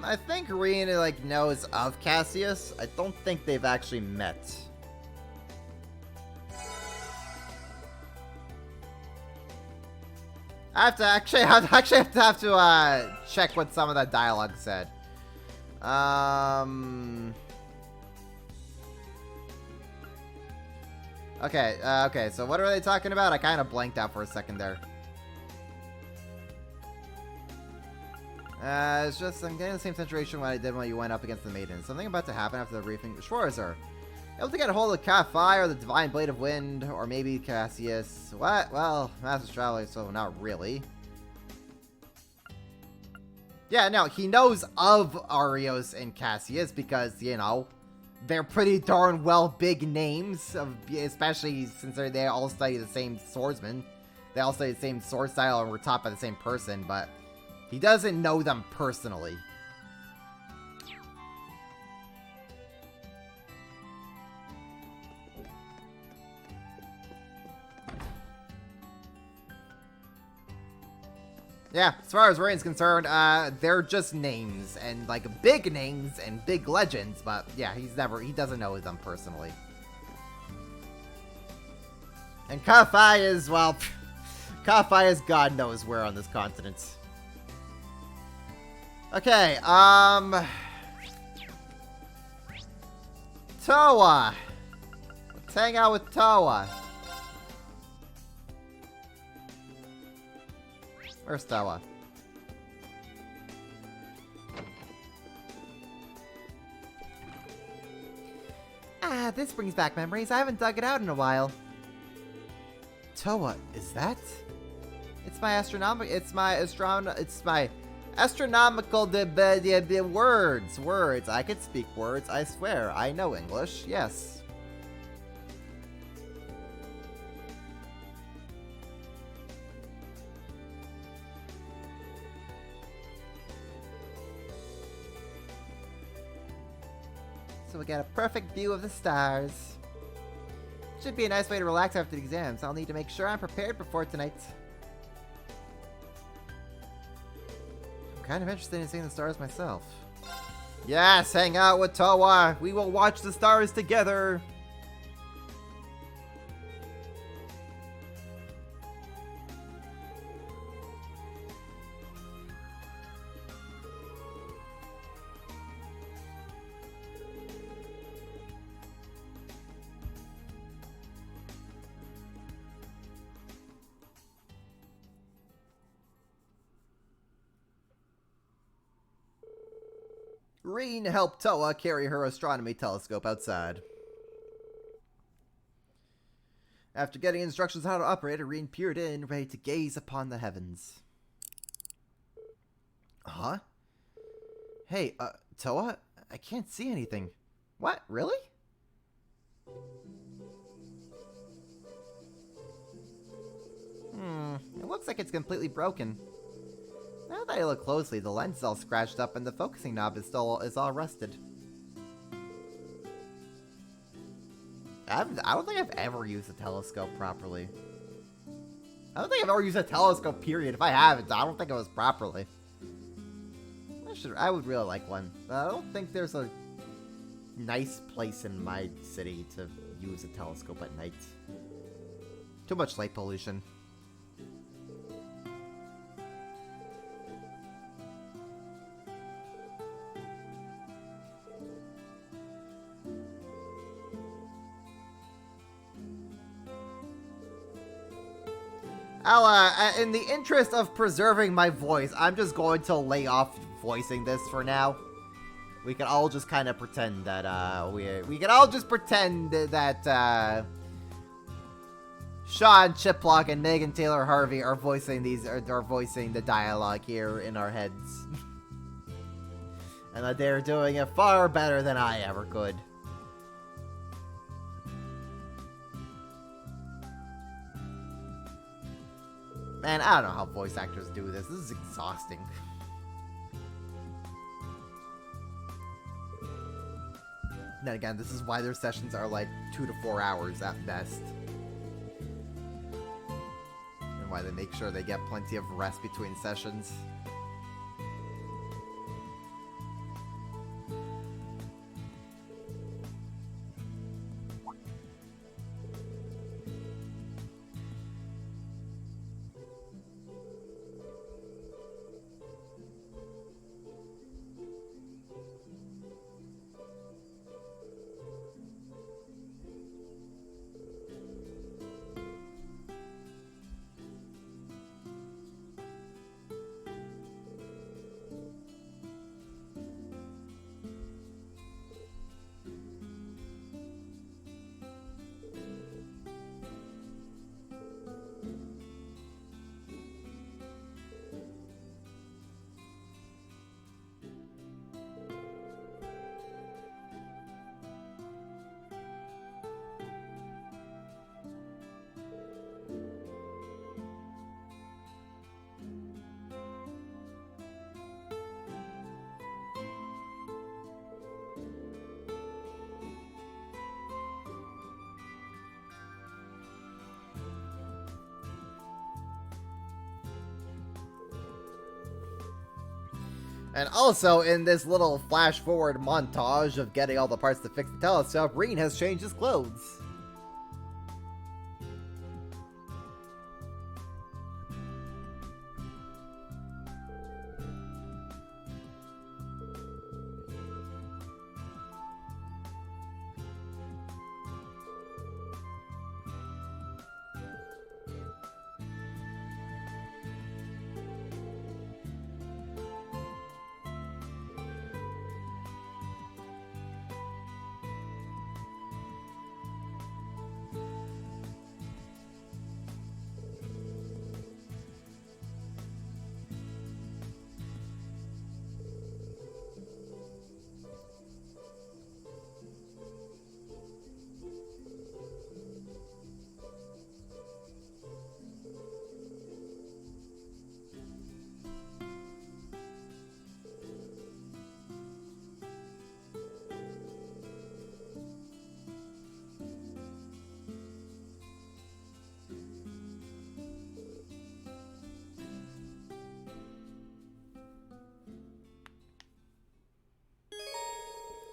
I think Reen, like, knows of Cassius. I don't think they've actually met. I have to have to check what some of that dialogue said. Okay, okay, so what are they talking about? I kind of blanked out for a second there. It's just, I'm getting the same situation when I did when you went up against the maiden. Something about to happen after the briefing. Schwarzer. Able to get a hold of Kai or the Divine Blade of Wind, or maybe Cassius. What? Well, Master's traveling, so not really. Yeah, no, he knows of Arios and Cassius because, you know, they're pretty darn well big names, especially since they all study the same swordsman. They all study the same sword style and were taught by the same person, but he doesn't know them personally. Yeah, as far as Reen's concerned, they're just names, and like big names and big legends, but yeah, he doesn't know them personally. And Ka-Fi is, well, Ka-Fi is God knows where on this continent. Okay, Towa. Let's hang out with Towa. Where's Towa? Ah, this brings back memories. I haven't dug it out in a while. Towa, is that? It's my astronomical words. I could speak words, I swear. I know English, yes. So we got a perfect view of the stars. Should be a nice way to relax after the exams. I'll need to make sure I'm prepared before tonight. I'm kind of interested in seeing the stars myself. Yes, hang out with Towa. We will watch the stars together. Reen helped Towa carry her astronomy telescope outside. After getting instructions how to operate, Irene peered in, ready to gaze upon the heavens. Huh? Hey, Toa? I can't see anything. What? Really? It looks like it's completely broken. Now that I look closely, the lens is all scratched up and the focusing knob is all rusted. I don't think I've ever used a telescope properly. I don't think I've ever used a telescope, period. If I haven't, I don't think it was properly. I would really like one. But I don't think there's a nice place in my city to use a telescope at night. Too much light pollution. In the interest of preserving my voice, I'm just going to lay off voicing this for now. We can all just kind of pretend that, we can all just pretend that, Sean Chiplock and Megan Taylor Harvey are voicing are voicing the dialogue here in our heads. And that they're doing it far better than I ever could. Man, I don't know how voice actors do this. This is exhausting. Then again, this is why their sessions are like 2 to 4 hours at best. And why they make sure they get plenty of rest between sessions. And also, in this little flash-forward montage of getting all the parts to fix the telescope, Reen has changed his clothes.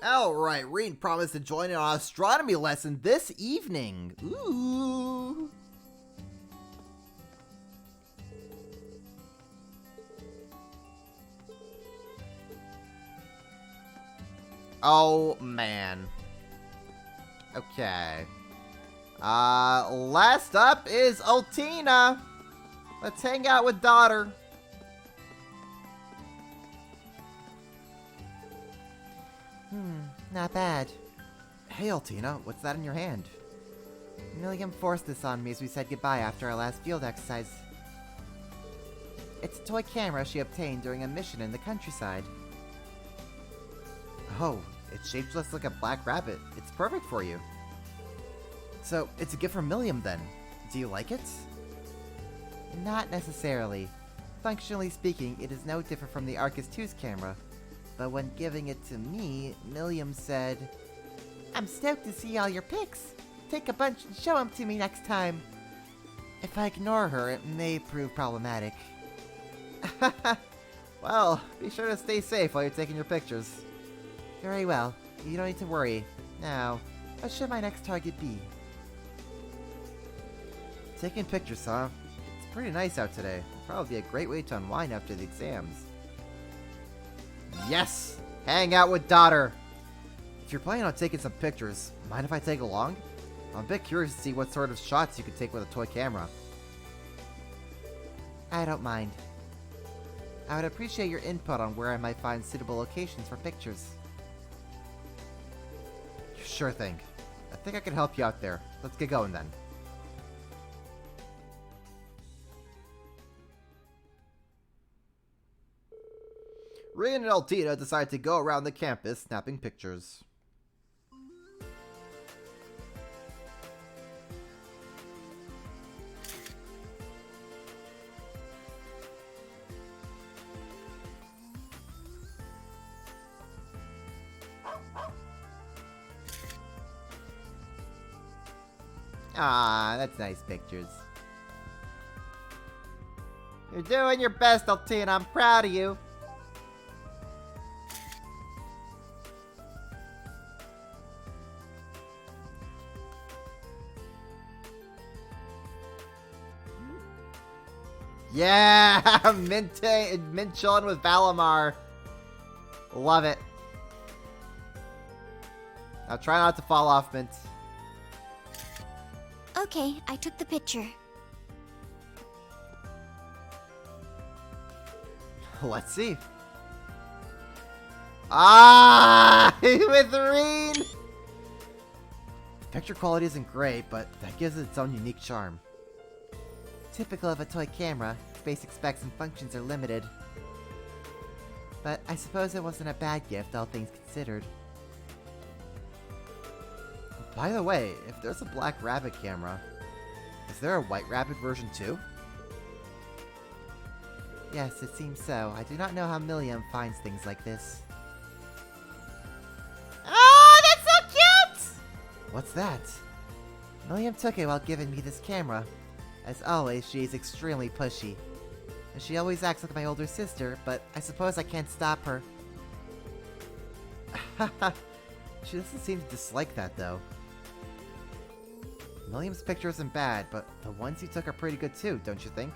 Alright, Reen promised to join in on an astronomy lesson this evening. Ooh. Oh, man. Okay. Last up is Altina. Let's hang out with daughter. Not bad. Hey, Altina, what's that in your hand? Milliam forced this on me as we said goodbye after our last field exercise. It's a toy camera she obtained during a mission in the countryside. Oh, it's shaped just like a black rabbit. It's perfect for you. So, it's a gift from Milliam then. Do you like it? Not necessarily. Functionally speaking, it is no different from the Arcus 2's camera. But when giving it to me, Milliam said, I'm stoked to see all your pics. Take a bunch and show them to me next time. If I ignore her, it may prove problematic. Well, be sure to stay safe while you're taking your pictures. Very well. You don't need to worry. Now, what should my next target be? Taking pictures, huh? It's pretty nice out today. Probably be a great way to unwind after the exams. Yes! Hang out with daughter! If you're planning on taking some pictures, mind if I tag along? I'm a bit curious to see what sort of shots you could take with a toy camera. I don't mind. I would appreciate your input on where I might find suitable locations for pictures. Sure thing. I think I can help you out there. Let's get going then. Rin and Altina decide to go around the campus snapping pictures. Ah, that's nice pictures. You're doing your best, Altina. I'm proud of you. Yeah! Mint chillin' with Valimar. Love it. Now try not to fall off, Mint. Okay, I took the picture. Let's see. Ah! With Reen! Picture quality isn't great, but that gives it its own unique charm. Typical of a toy camera, its basic specs and functions are limited. But I suppose it wasn't a bad gift, all things considered. By the way, if there's a Black Rabbit camera, is there a White Rabbit version too? Yes, it seems so. I do not know how Milliam finds things like this. Oh, that's so cute! What's that? Milliam took it while giving me this camera. As always, she is extremely pushy. And she always acts like my older sister, but I suppose I can't stop her. She doesn't seem to dislike that, though. Milliam's picture isn't bad, but the ones you took are pretty good too, don't you think?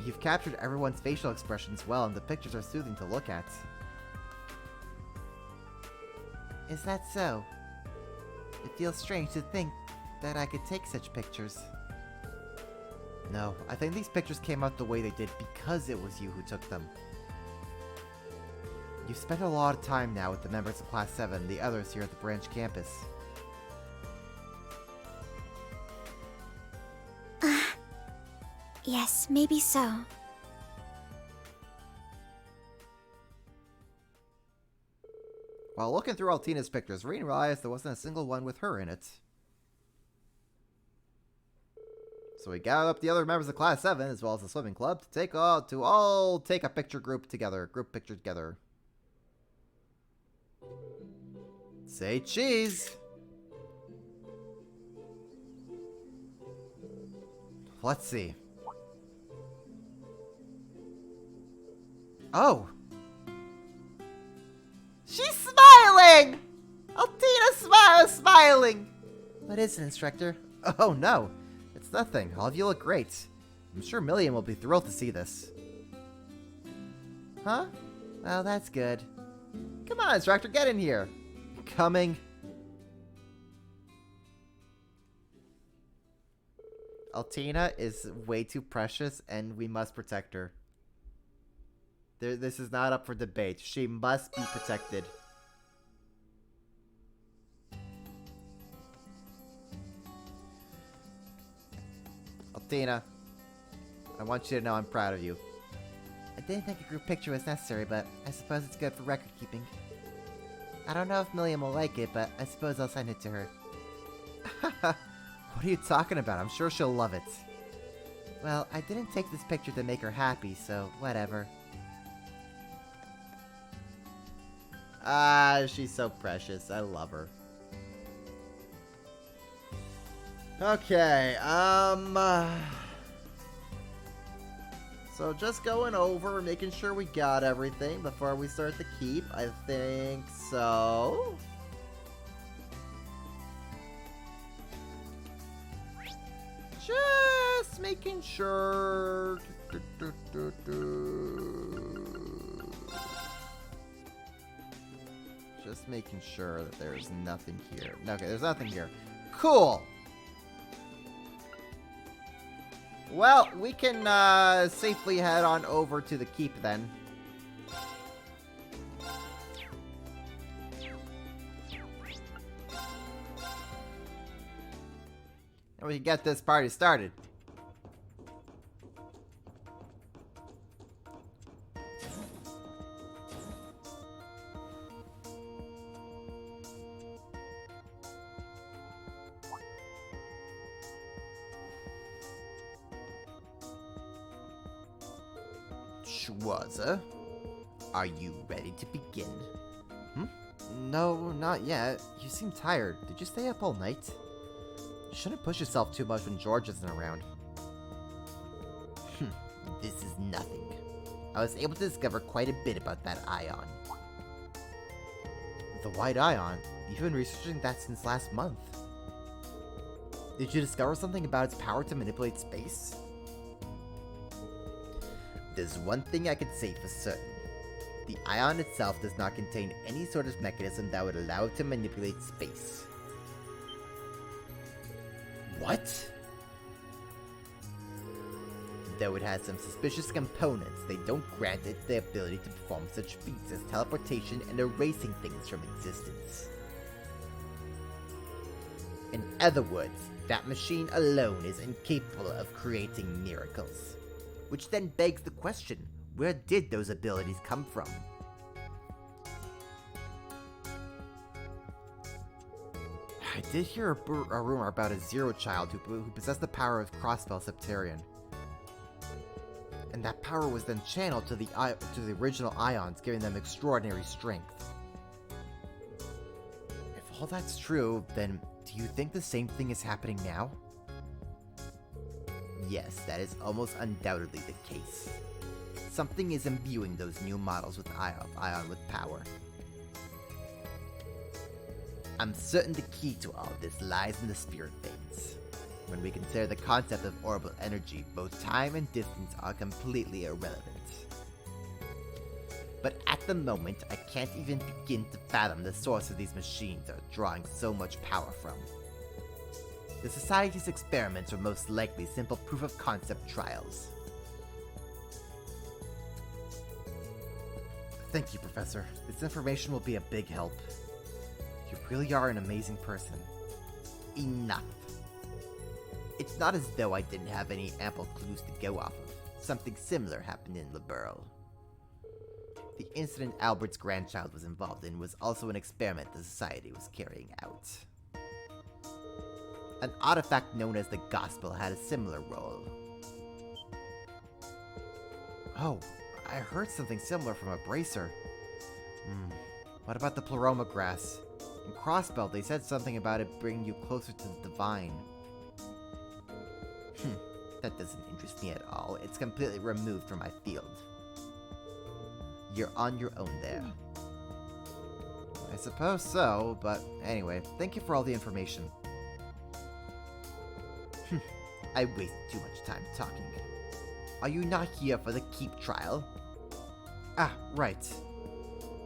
You've captured everyone's facial expressions well, and the pictures are soothing to look at. Is that so? It feels strange to think that I could take such pictures. No, I think these pictures came out the way they did because it was you who took them. You've spent a lot of time now with the members of Class 7 and the others here at the branch campus. Yes, maybe so. While looking through Altina's pictures, Reen realized there wasn't a single one with her in it. So we gathered up the other members of Class 7, as well as the swimming club, to all take a picture group picture together. Say cheese! Let's see. Oh! She's smiling! Altina smiling! What is it, Instructor? Oh no, it's nothing. All of you look great. I'm sure Milliam will be thrilled to see this. Huh? Well, that's good. Come on, Instructor, get in here. Coming. Altina is way too precious, and we must protect her. This is not up for debate. She must be protected. Tina. I want you to know I'm proud of you. I didn't think a group picture was necessary, but I suppose it's good for record keeping. I don't know if Milliam will like it, but I suppose I'll send it to her. What are you talking about? I'm sure she'll love it. Well, I didn't take this picture to make her happy, so whatever. Ah, she's so precious. I love her. Okay, so just going over, making sure we got everything before we start the keep. I think so. Just making sure. Just making sure that there's nothing here. Okay, there's nothing here. Cool. Well, we can safely head on over to the keep then. And we can get this party started. Schwarzer, are you ready to begin? No, not yet. You seem tired. Did you stay up all night? You shouldn't push yourself too much when George isn't around. This is nothing. I was able to discover quite a bit about that ion. The white ion? You've been researching that since last month. Did you discover something about its power to manipulate space? There's one thing I can say for certain. The ion itself does not contain any sort of mechanism that would allow it to manipulate space. What? Though it has some suspicious components, they don't grant it the ability to perform such feats as teleportation and erasing things from existence. In other words, that machine alone is incapable of creating miracles. Which then begs the question, where did those abilities come from? I did hear a rumor about a Zero Child who possessed the power of Crossbell Septarian. And that power was then channeled to the original ions, giving them extraordinary strength. If all that's true, then do you think the same thing is happening now? Yes, that is almost undoubtedly the case. Something is imbuing those new models with ion with power. I'm certain the key to all this lies in the spirit veins. When we consider the concept of orbital energy, both time and distance are completely irrelevant. But at the moment, I can't even begin to fathom the source of these machines are drawing so much power from. The Society's experiments were most likely simple proof-of-concept trials. Thank you, Professor. This information will be a big help. You really are an amazing person. Enough. It's not as though I didn't have any ample clues to go off of. Something similar happened in Liberl. The incident Albert's grandchild was involved in was also an experiment the Society was carrying out. An artifact known as the Gospel had a similar role. Oh, I heard something similar from a bracer. What about the Pleroma grass? In Crossbell, they said something about it bringing you closer to the divine. That doesn't interest me at all. It's completely removed from my field. You're on your own there. I suppose so, but anyway, thank you for all the information. I wasted too much time talking. Are you not here for the keep trial? Ah, right.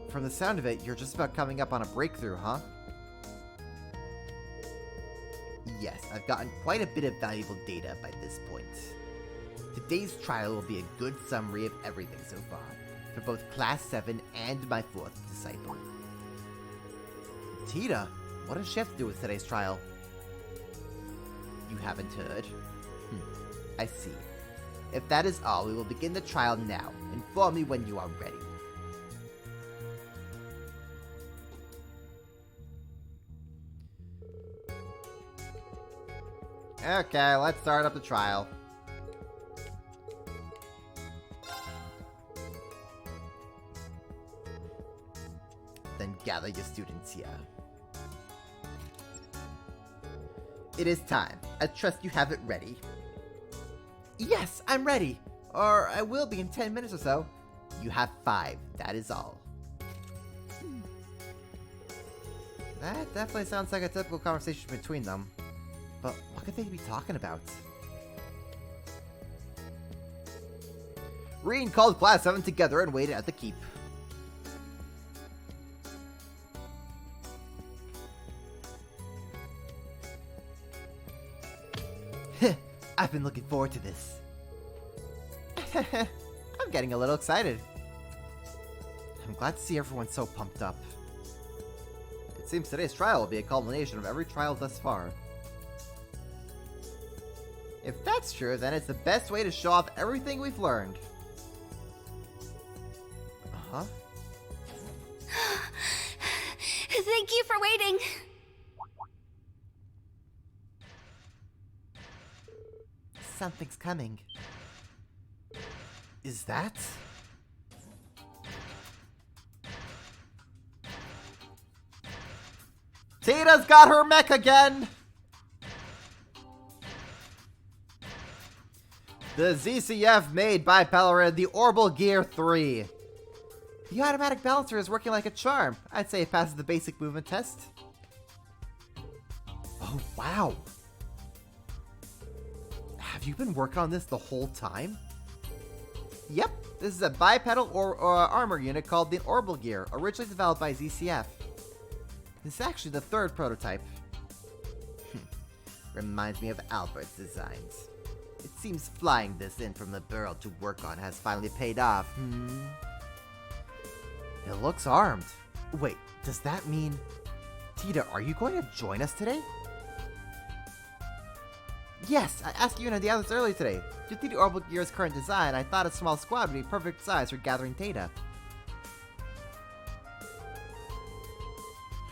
From the sound of it, you're just about coming up on a breakthrough, huh? Yes, I've gotten quite a bit of valuable data by this point. Today's trial will be a good summary of everything so far, for both Class 7 and my 4th disciple. Tita, what does she have to do with today's trial? You haven't heard? I see. If that is all, we will begin the trial now. Inform me when you are ready. Okay, let's start up the trial. Then gather your students here. It is time. I trust you have it ready. Yes, I'm ready. Or I will be in 10 minutes or so. You have 5. That is all. That definitely sounds like a typical conversation between them. But what could they be talking about? Reen called Class 7 together and waited at the keep. I've been looking forward to this. I'm getting a little excited. I'm glad to see everyone so pumped up. It seems today's trial will be a culmination of every trial thus far. If that's true, then it's the best way to show off everything we've learned. Uh-huh. Thank you for waiting. Something's coming. Is that? Tina's got her mech again! The ZCF made by Pellerin, the Orbital Gear 3. The automatic balancer is working like a charm. I'd say it passes the basic movement test. Oh, wow. Have you been working on this the whole time? Yep, this is a bipedal armor unit called the Orbital Gear, originally developed by ZCF. This is actually the 3rd prototype. Reminds me of Albert's designs. It seems flying this in from the barrel to work on has finally paid off, It looks armed. Wait, does that mean... Tita, are you going to join us today? Yes, I asked you and the others earlier today. Due to the Orbital Gear's current design, I thought a small squad would be perfect size for gathering data.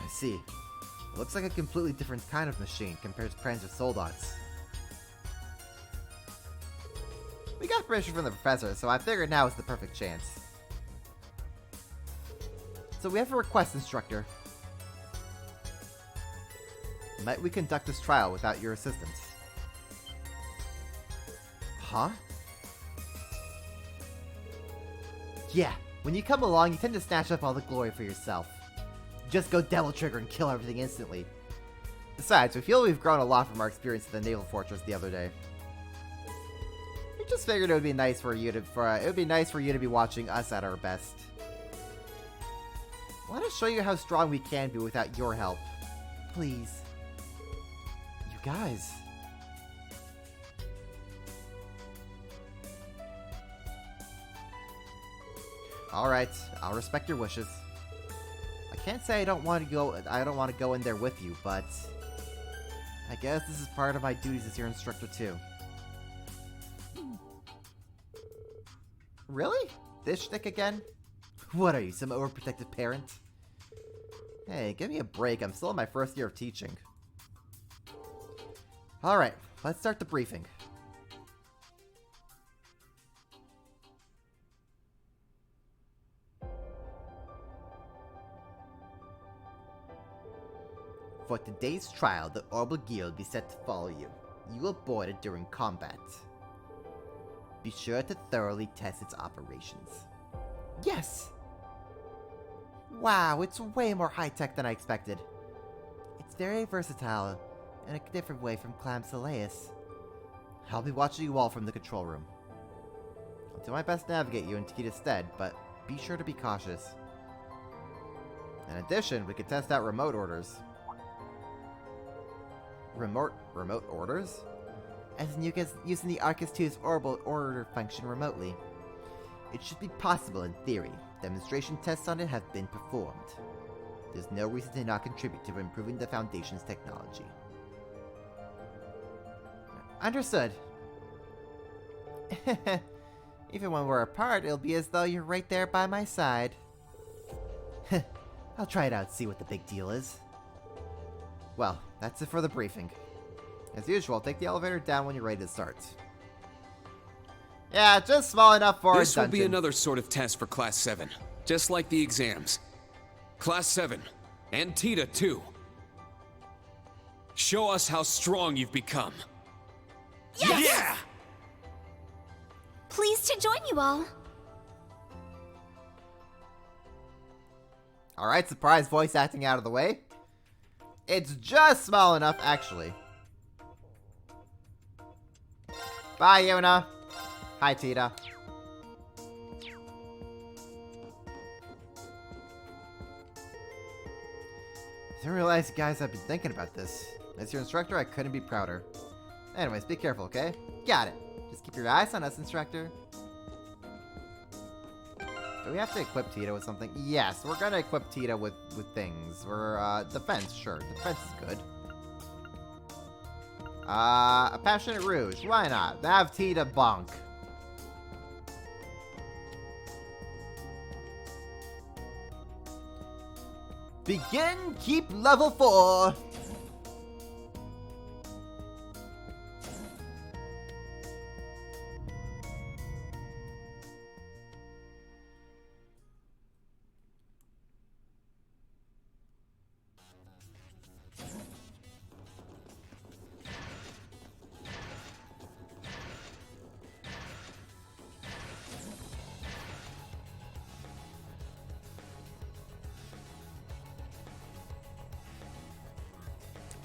I see. It looks like a completely different kind of machine compared to Prancer's Soldats. We got permission from the professor, so I figured now is the perfect chance. So we have a request, Instructor. Might we conduct this trial without your assistance? Huh? Yeah, when you come along, you tend to snatch up all the glory for yourself. Just go devil trigger and kill everything instantly. Besides, we feel we've grown a lot from our experience at the Naval Fortress the other day. We just figured it would be nice for you to be watching us at our best. I want to show you how strong we can be without your help. Please. You guys. Alright, I'll respect your wishes. I can't say I don't want to go in there with you, but I guess this is part of my duties as your instructor too. Really? This shtick again? What are you, some overprotective parent? Hey, give me a break. I'm still in my 1st year of teaching. Alright, let's start the briefing. For today's trial, the Orbital Gear will be set to follow you. You will board it during combat. Be sure to thoroughly test its operations. Yes! Wow, it's way more high-tech than I expected. It's very versatile, in a different way from Clam Soleus. I'll be watching you all from the control room. I'll do my best to navigate you into Tita's stead, but be sure to be cautious. In addition, we can test out remote orders. Remote orders? As in using the Arcus 2's orbital order function remotely. It should be possible in theory. Demonstration tests on it have been performed. There's no reason to not contribute to improving the Foundation's technology. Understood. Even when we're apart, it'll be as though you're right there by my side. I'll try it out, see what the big deal is. Well, that's it for the briefing. As usual, take the elevator down when you're ready to start. Yeah, just small enough for This a will be dungeon. another sort of test for Class 7, just like the exams. Class 7, and Tita too. Show us how strong you've become. Yes! Yeah! Pleased to join you all. Alright, surprise voice acting out of the way. It's just small enough, actually. Bye, Yuna. Hi, Tita. I didn't realize, guys, I've been thinking about this. As your instructor, I couldn't be prouder. Anyways, be careful, okay? Got it. Just keep your eyes on us, instructor. Do we have to equip Tita with something? Yes, we're gonna equip Tita with things. We're, defense, sure. Defense is good. A Passionate Rouge. Why not? Have Tita bonk. Begin, keep level 4.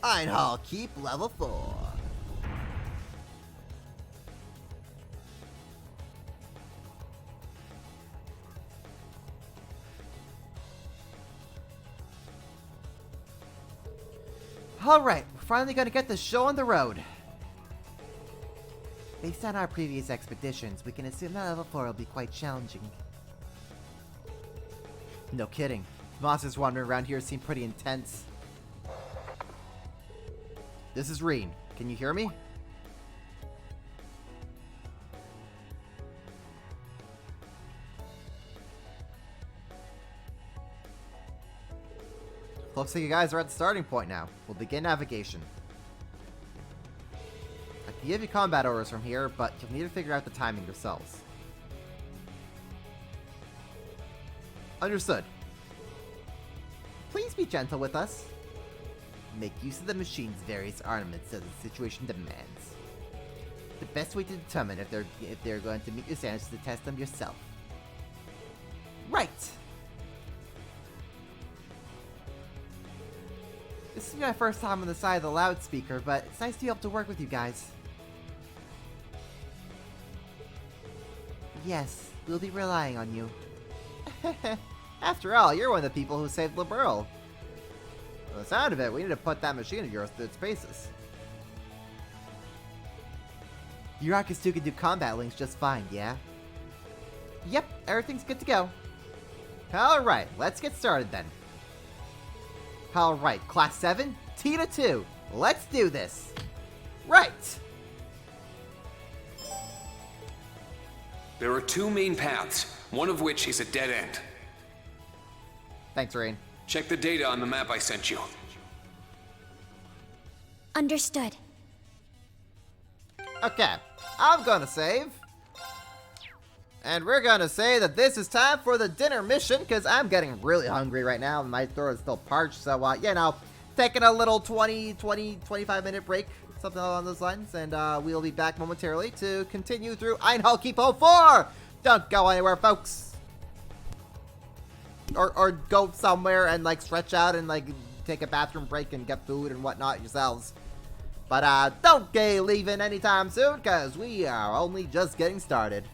Einhall, keep level 4. Alright, we're finally gonna get the show on the road. Based on our previous expeditions, we can assume that level 4 will be quite challenging. No kidding. Monsters wandering around here seem pretty intense. This is Reen. Can you hear me? Looks like you guys are at the starting point now. We'll begin navigation. I can give you combat orders from here, but you'll need to figure out the timing yourselves. Understood. Please be gentle with us. Make use of the machine's various armaments as the situation demands. The best way to determine if they're going to meet your standards is to test them yourself. Right! This is my first time on the side of the loudspeaker, but it's nice to be able to work with you guys. Yes, we'll be relying on you. After all, you're one of the people who saved Liberl. From the sound of it, we need to put that machine of yours through its paces. Eurakis 2 can do combat links just fine, yeah? Yep, everything's good to go. Alright, let's get started then. Alright, Class 7, Tita 2. Let's do this. Right! There are two main paths, one of which is a dead end. Thanks, Rain. Check the data on the map I sent you. Understood. Okay, I'm gonna save. And we're gonna say that this is time for the dinner mission, because I'm getting really hungry right now, and my throat is still parched, so, you know, taking a little 25-minute break, something along those lines, and we'll be back momentarily to continue through Einhall Keep 04! Don't go anywhere, folks! Or go somewhere and, like, stretch out and, like, take a bathroom break and get food and whatnot yourselves. But, don't get leaving anytime soon, because we are only just getting started.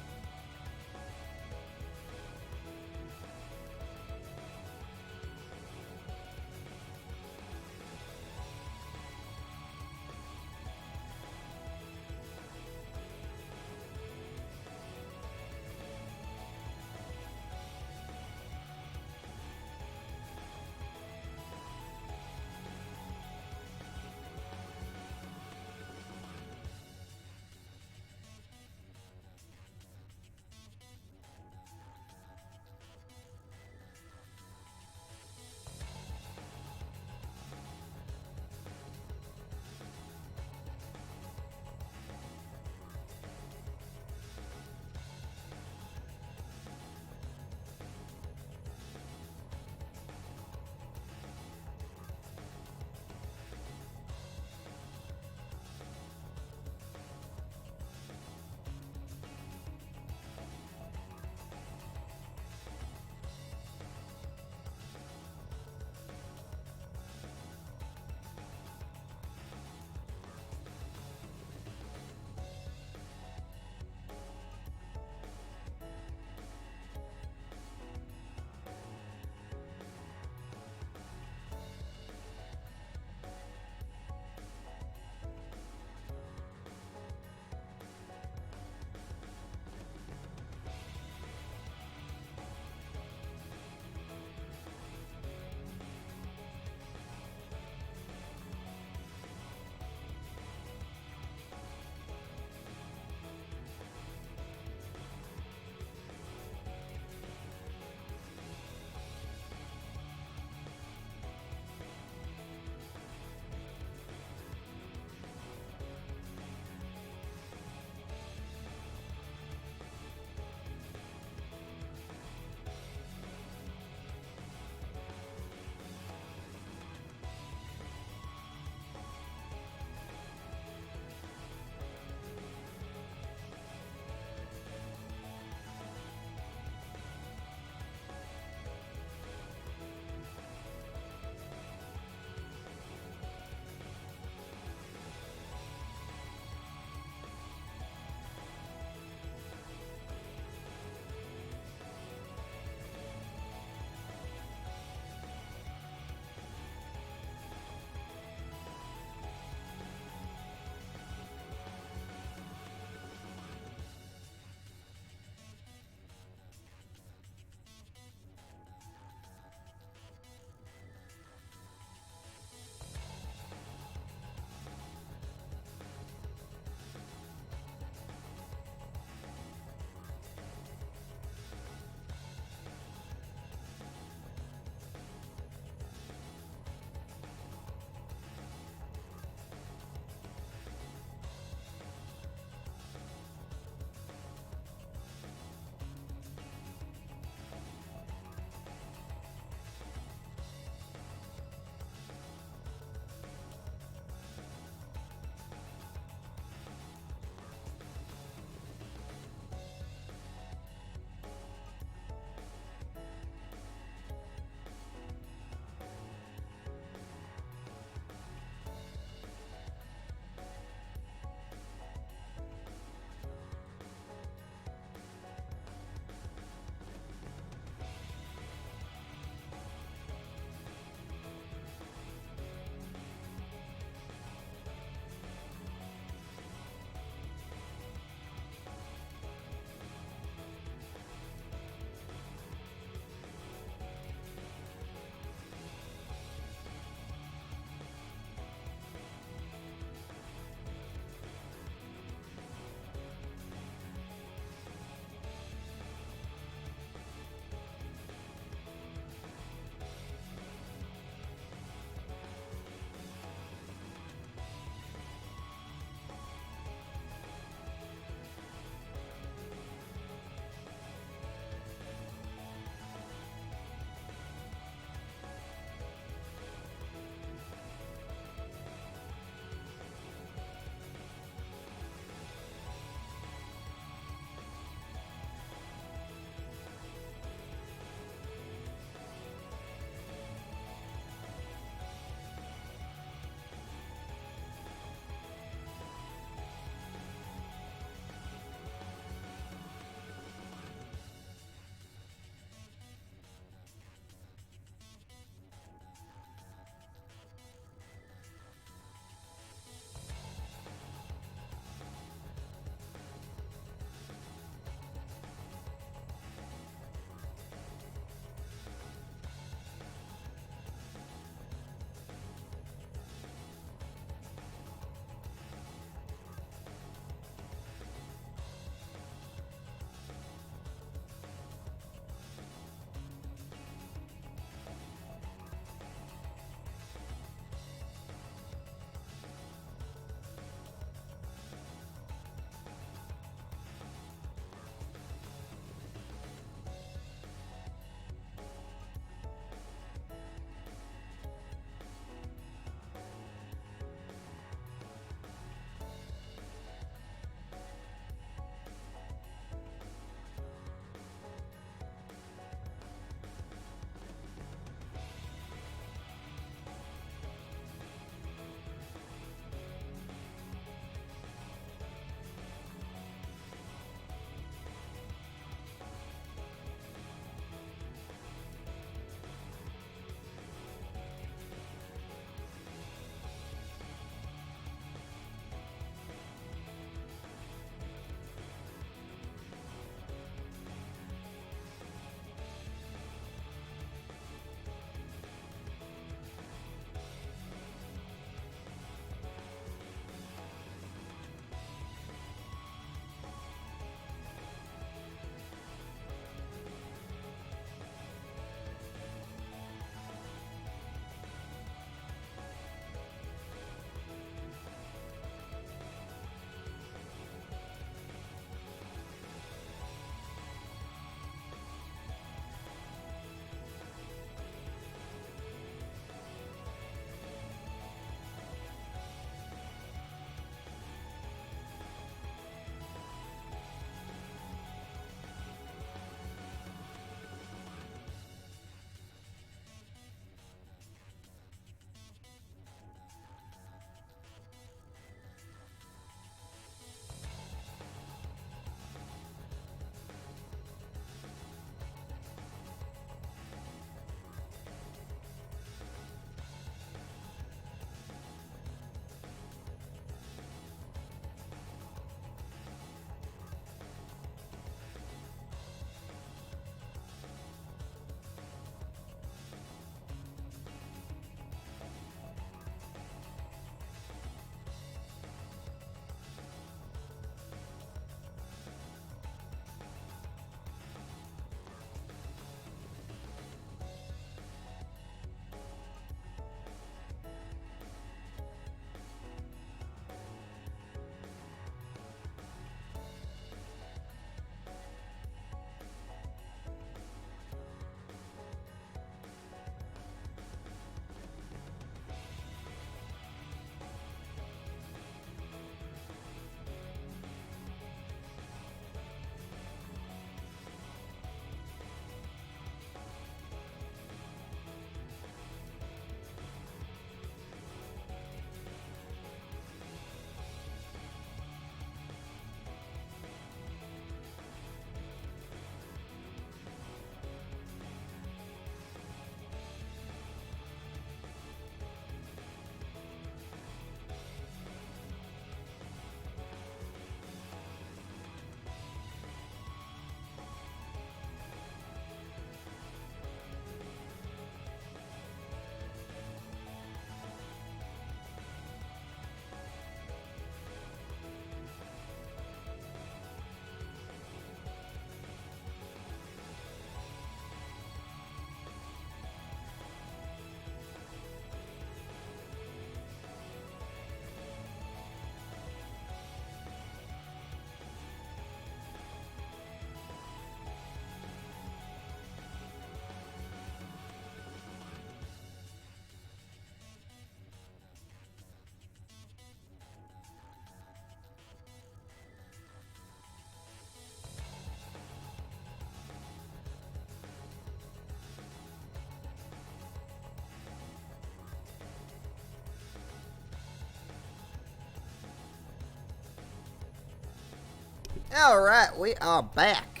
Alright, we are back.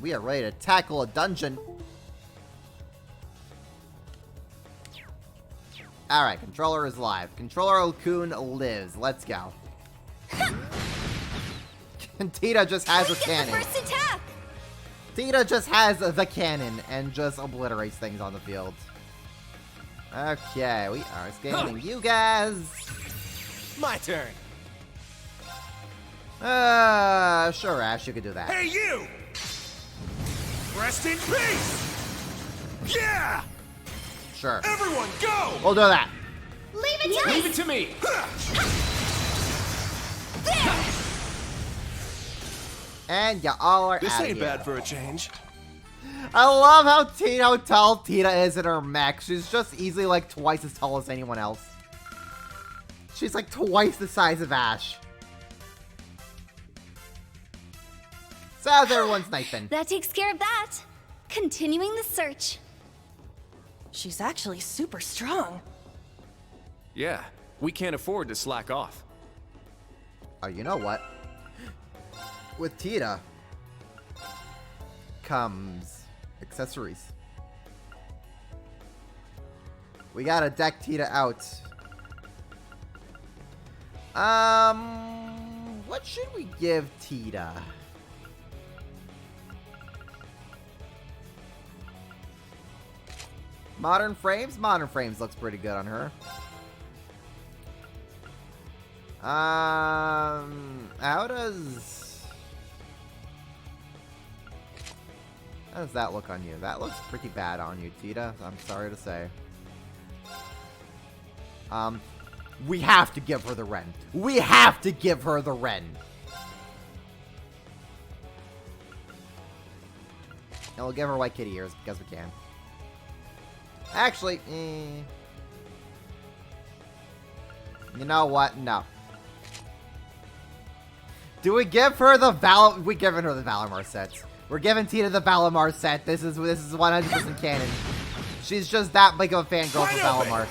We are ready to tackle a dungeon. Alright, controller is live. Controller Kun lives. Let's go. Tita just has a cannon. First attack. Tita just has the cannon and just obliterates things on the field. Okay, we are scanning you guys. My turn. Sure, Ash, you could do that. Hey, you! Rest in peace! Yeah! Sure. Everyone, go! We'll do that. Leave it to me. Leave it to me! And you all are This out of ain't here. bad for a change. I love how tall Tita is in her mech. She's just easily like twice as tall as anyone else. She's like twice the size of Ash. So how's everyone sniping? That takes care of that. Continuing the search. She's actually super strong. Yeah, we can't afford to slack off. Oh, you know what? With Tita comes accessories. We gotta deck Tita out. What should we give Tita? Modern frames? Modern frames looks pretty good on her. How does that look on you? That looks pretty bad on you, Tita. I'm sorry to say. We have to give her the Ren. We have to give her the Ren. And we'll give her white kitty ears because we can. Actually, you know what? No. Do we give her the We're giving her the Valimar sets. We're giving Tita the Valimar set. This is 100% canon. She's just that big of a fangirl for Valimar.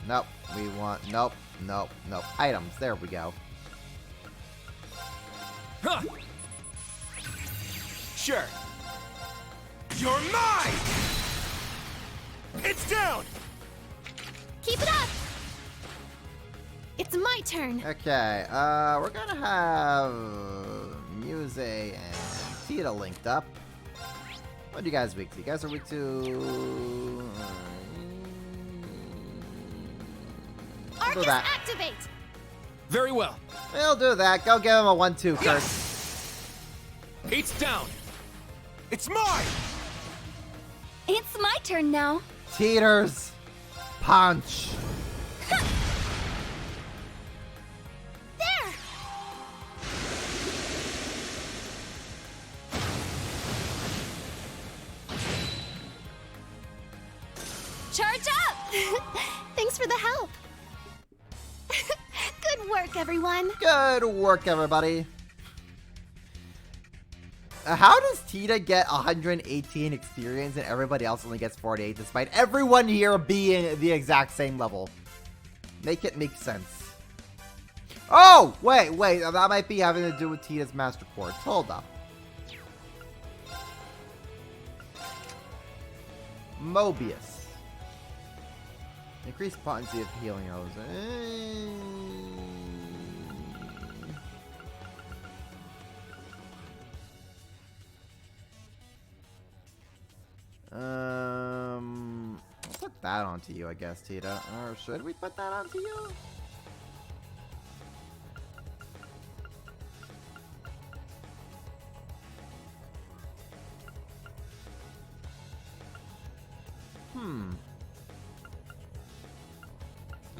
Nope. We want nope. Items. There we go. Huh. Sure. You're mine! It's down! Keep it up. It's my turn. Okay, we're gonna have Muse and Tita linked up. What are you guys weak to? You guys are weak to... Arcus, activate. Very well. We'll do that. Go give him a 1-2, Kurt. Yes. It's down. It's mine. It's my turn now. Teeters. Punch. There. Charge up. Thanks for the help. Good work, everyone. Good work, everybody. How does Tita get 118 experience and everybody else only gets 48 despite everyone here being the exact same level? Make it make sense. Oh, wait. That might be having to do with Tita's Master Quartz. Hold up. Mobius. Increased potency of healing arrows. I'll put that onto you, I guess, Tita. Or should we put that onto you?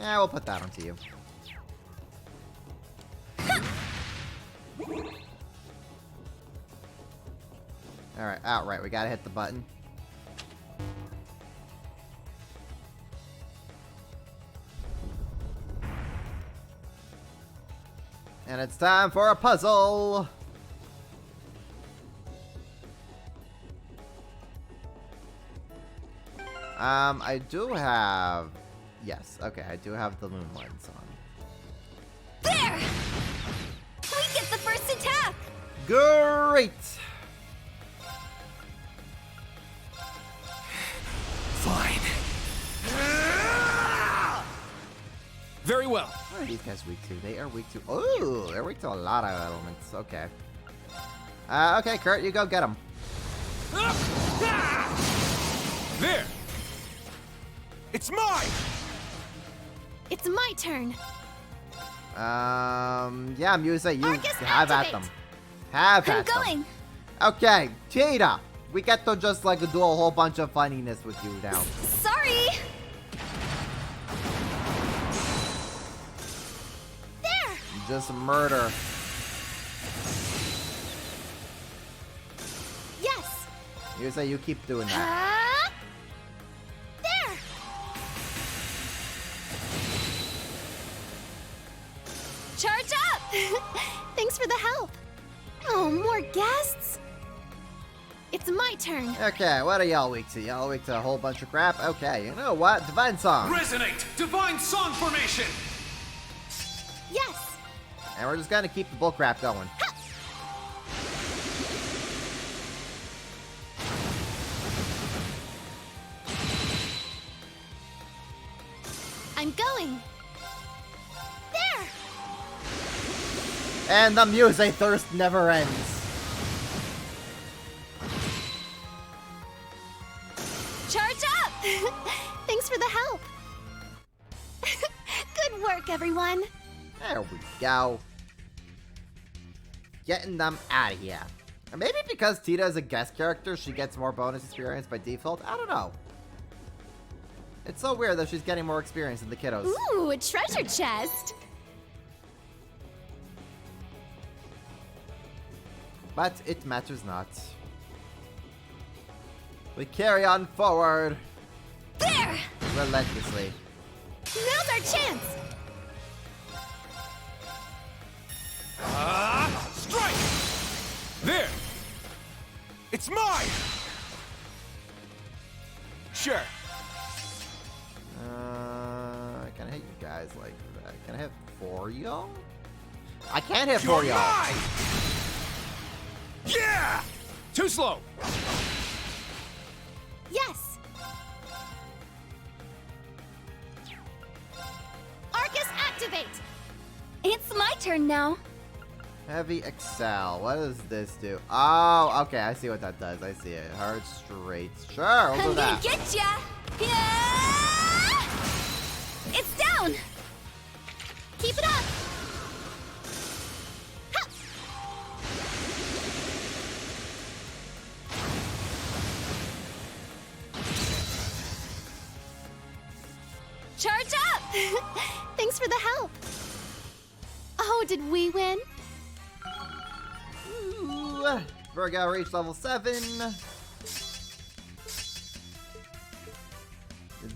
Yeah, we'll put that onto you. Alright, outright, we gotta hit the button. And it's time for a puzzle! I do have... Yes, okay, I do have the moon lens on. Great! Fine. Very well. What are these guys weak to? They are weak to... Ooh, they're weak to a lot of elements. Okay. Okay, Kurt, you go get them. There! It's mine! It's my turn. Yeah, Muse, you Arcus, have at activate. them. Have I'm at them. going. Okay, Cheetah. We get to just like do a whole bunch of funniness with you now. Sorry. There. Just murder. Yes. Muse, you keep doing that. There. Charge up. Thanks for the help. Oh, more guests? It's my turn. Okay, what are y'all weak to? Y'all weak to a whole bunch of crap? Okay, you know what? Divine Song. Resonate! Divine Song Formation! Yes. And we're just gonna keep the bullcrap going. I'm going. There. And the Muse thirst never ends. Charge up. Thanks for the help. Good work, everyone. There we go. Getting them out of here. And maybe because Tita is a guest character, she gets more bonus experience by default. I don't know. It's so weird that she's getting more experience than the kiddos. Ooh, a treasure chest. But it matters not. We carry on forward. There. Relentlessly. Now's our chance. Strike! There! It's mine! Sure. Can I hit you guys like that? Can I hit 4 y'all? I can't hit 4 You're y'all. mine! Yeah! Too slow! Yes. Arcus, activate. It's my turn now. Heavy Excel. What does this do? Oh, okay. I see what that does. I see it. Hard straight. Sure, we'll do I'm that. gonna get ya. Yeah! It's down. Keep it up. Ha! Charge up. Thanks for the help. Oh, did we win? Ooh, Virgo reached level 7.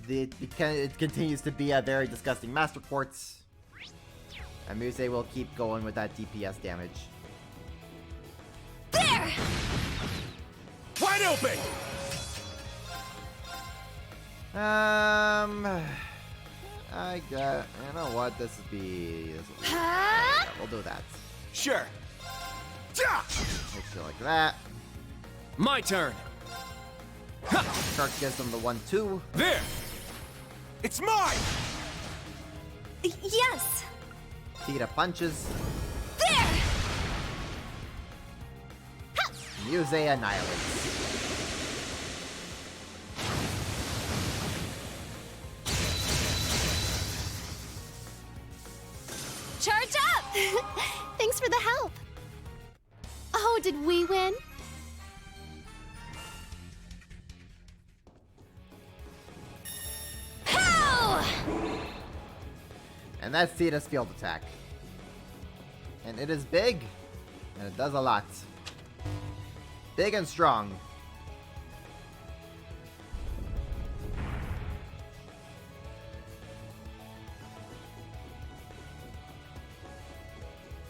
It continues to be a very disgusting Master Quartz. And Muse will keep going with that DPS damage. There! Wide open! I got. You know what? This will be. Huh? Yeah, we'll do that. Sure. Make sure like that. My turn. Shark gives them the 1-2. There! It's mine! Yes! Tita punches. There! Muse annihilates. Charge up! Thanks for the help. Oh, did we win? Pow! And that's Tita's field attack. And it is big. And it does a lot. Big and strong.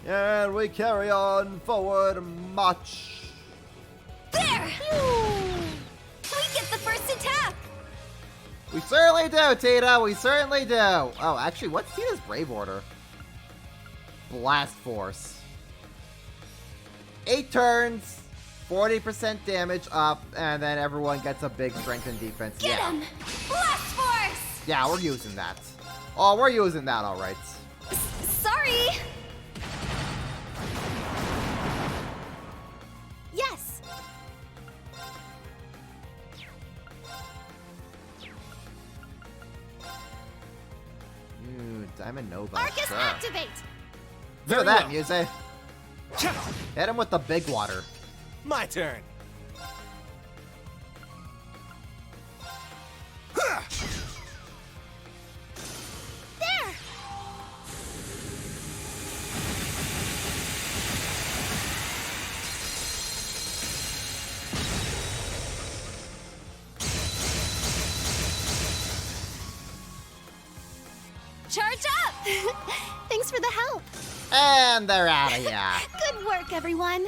And we carry on forward much. There! We get the first attack! We certainly do, Tita. We certainly do. Oh, actually, what's Tita's Brave Order? Blast Force. 8 turns, 40% damage up, and then everyone gets a big strength and defense. Get yeah. him! Blast Force! Yeah, we're using that. Oh, we're using that, all right. Sorry! Yes! Ooh, Diamond Nova. Arcus sure. activate! Do that, Muse. Hit him with the big water. My turn. There! Charge up! Thanks for the help. And they're out of here. Good work, everyone.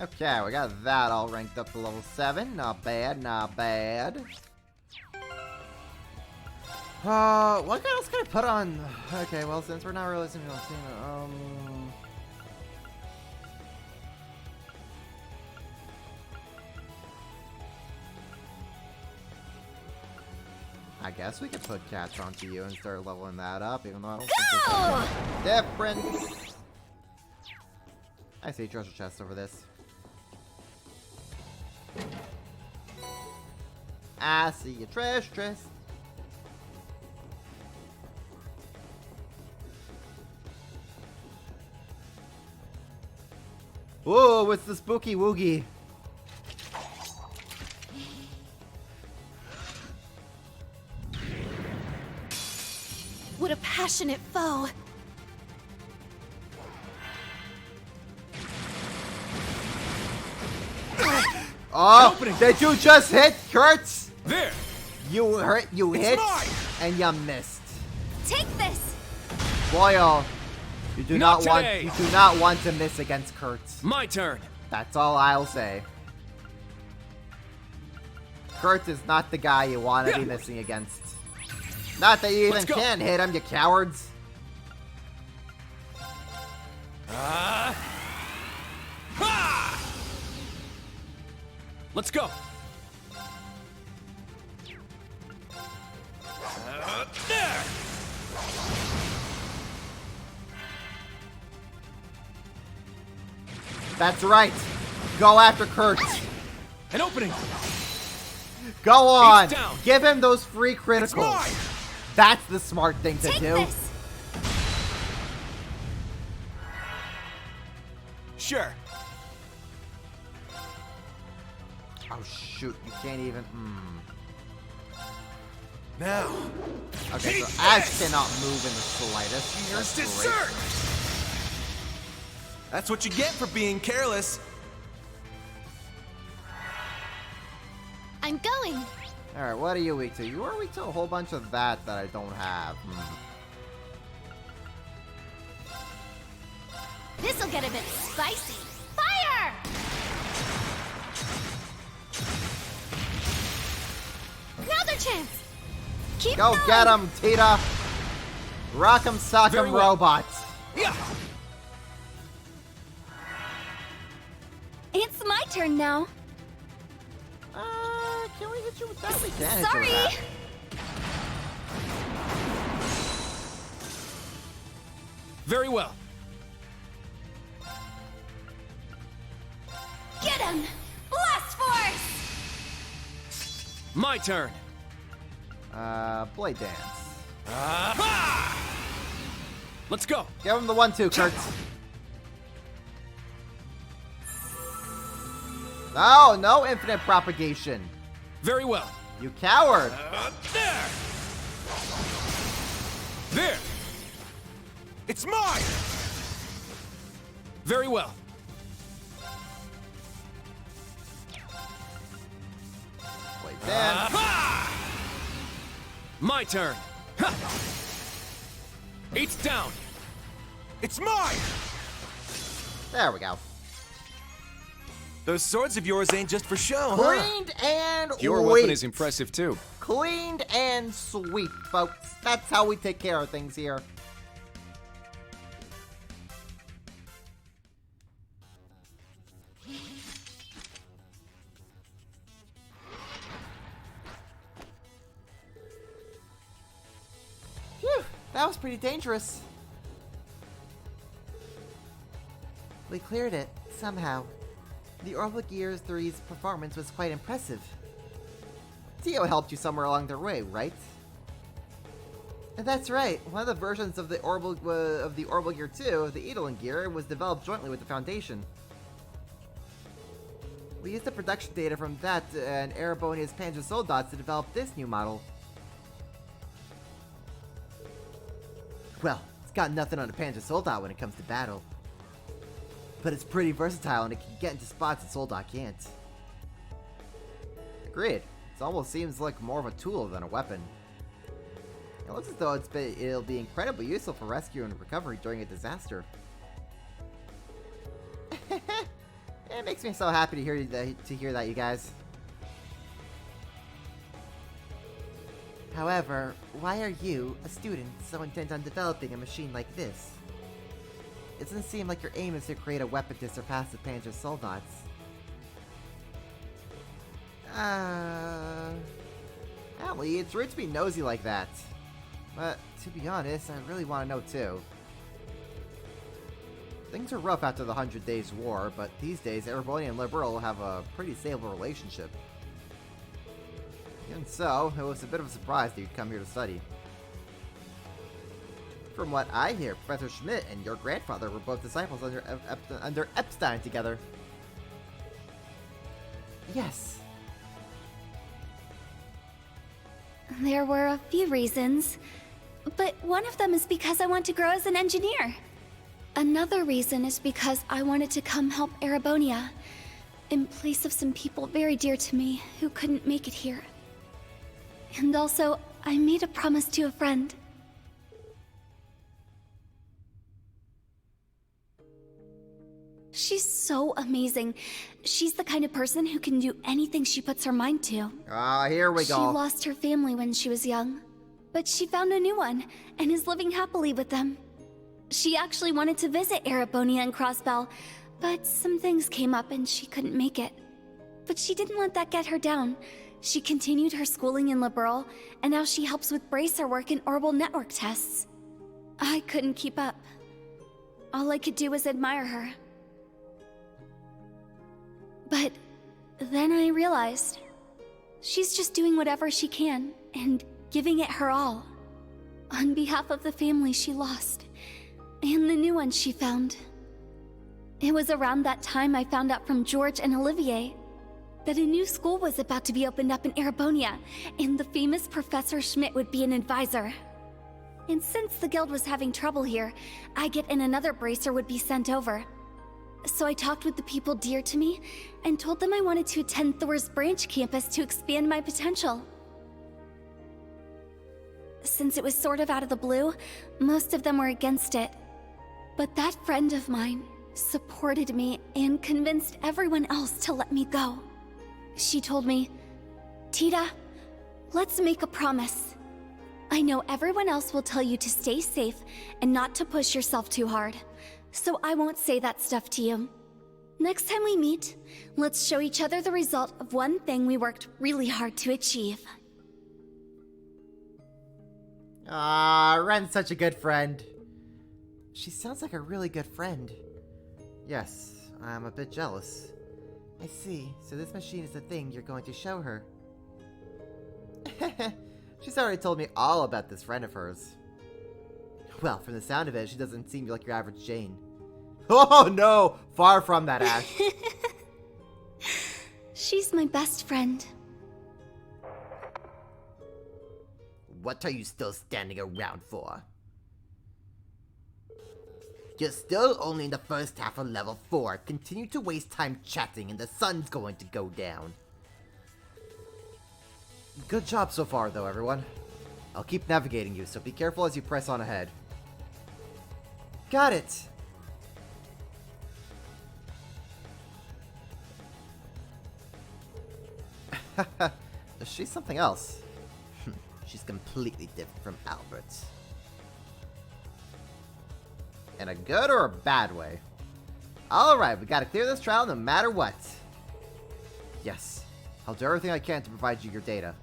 Okay, we got that all ranked up to level 7. Not bad, not bad. What else can I put on? Okay, well, since we're not releasing it on Cena, I guess we could put Catch onto you and start leveling that up, even though I don't think it's different. I see a treasure chest over this. I see a treasure chest. Whoa, what's the spooky woogie? What a passionate foe. Oh, did you just hit Kurtz? There. You hit, mine. and you missed. Take this. Boyle, you do Not not want today. you do not want to miss against Kurtz. My turn. That's all I'll say. Kurtz is not the guy you want to be missing against. Not that you even Let's go. can hit him, you cowards. Let's go. There. That's right. Go after Kurtz. An opening. Go on. down. Give him those free criticals. mine. That's the smart thing to Take do. this. Sure. Oh shoot, you can't even. Now. Okay, so Ash cannot move in the slightest. Here's That's great. dessert. That's what you get for being careless. I'm going. Alright, what are you weak to? You are weak to a whole bunch of that I don't have. This'll get a bit spicy. Fire! Another chance. Keep Go going. get him, Tita! Rock'em sock'em Very well. robots. Yeah. It's my turn now. Can we hit you with that? We can hit you Sorry. with that. Very well. Get him! Blast Force! My turn. Blade Dance. Let's go. Give him the 1-2, Kurtz. No, no infinite propagation. Very well. You coward. There. There. It's mine. Very well. Blade Dance. My turn. Ha! It's down. It's mine. There we go. Those swords of yours ain't just for show, huh? Cleaned and Your sweet. weapon is impressive too. Cleaned and sweet, folks. That's how we take care of things here. That was pretty dangerous. We cleared it, somehow. The Orbital Gear 3's performance was quite impressive. Tio helped you somewhere along the way, right? That's right. One of the versions of the Orbital Gear 2, the Eidolon Gear, was developed jointly with the Foundation. We used the production data from that and Erebonia's Panzer Soldats to develop this new model. Well, it's got nothing on a Panzer Soldat when it comes to battle. But it's pretty versatile and it can get into spots that Soldat can't. Agreed. It almost seems like more of a tool than a weapon. It looks as though it'll be incredibly useful for rescue and recovery during a disaster. It makes me so happy to hear that, you guys. However, why are you, a student, so intent on developing a machine like this? It doesn't seem like your aim is to create a weapon to surpass the Panzer Soldats. Allie, it's rude to be nosy like that. But, to be honest, I really want to know too. Things are rough after the 100 Days War, but these days, Erebonia and Liberal have a pretty stable relationship. Even so, it was a bit of a surprise that you'd come here to study. From what I hear, Professor Schmidt and your grandfather were both disciples under Epstein together. Yes. There were a few reasons, but one of them is because I want to grow as an engineer. Another reason is because I wanted to come help Erebonia, in place of some people very dear to me who couldn't make it here. And also, I made a promise to a friend. She's so amazing. She's the kind of person who can do anything she puts her mind to. Ah, here we go. She lost her family when she was young, but she found a new one and is living happily with them. She actually wanted to visit Erebonia and Crossbell, but some things came up and she couldn't make it. But she didn't let that get her down. She continued her schooling in Liberal, and now she helps with bracer work and orbital network tests. I couldn't keep up. All I could do was admire her. But then I realized she's just doing whatever she can and giving it her all on behalf of the family she lost and the new one she found. It was around that time I found out from George and Olivier that a new school was about to be opened up in Erebonia, and the famous Professor Schmidt would be an advisor. And since the guild was having trouble here, Agate and another bracer would be sent over. So I talked with the people dear to me and told them I wanted to attend Thor's branch campus to expand my potential. Since it was sort of out of the blue, most of them were against it. But that friend of mine supported me and convinced everyone else to let me go. She told me, "Tita, let's make a promise. I know everyone else will tell you to stay safe and not to push yourself too hard, so I won't say that stuff to you. Next time we meet, let's show each other the result of one thing we worked really hard to achieve." Ah, Ren's such a good friend. She sounds like a really good friend. Yes, I'm a bit jealous. I see, so this machine is the thing you're going to show her. She's already told me all about this friend of hers. Well, from the sound of it, she doesn't seem like your average Jane. Oh no! Far from that, Ash. She's my best friend. What are you still standing around for? You're still only in the first half of level 4. Continue to waste time chatting and the sun's going to go down. Good job so far, though, everyone. I'll keep navigating you, so be careful as you press on ahead. Got it! She's something else. She's completely different from Albert. In a good or a bad way? Alright, we gotta clear this trial no matter what. Yes, I'll do everything I can to provide you your data.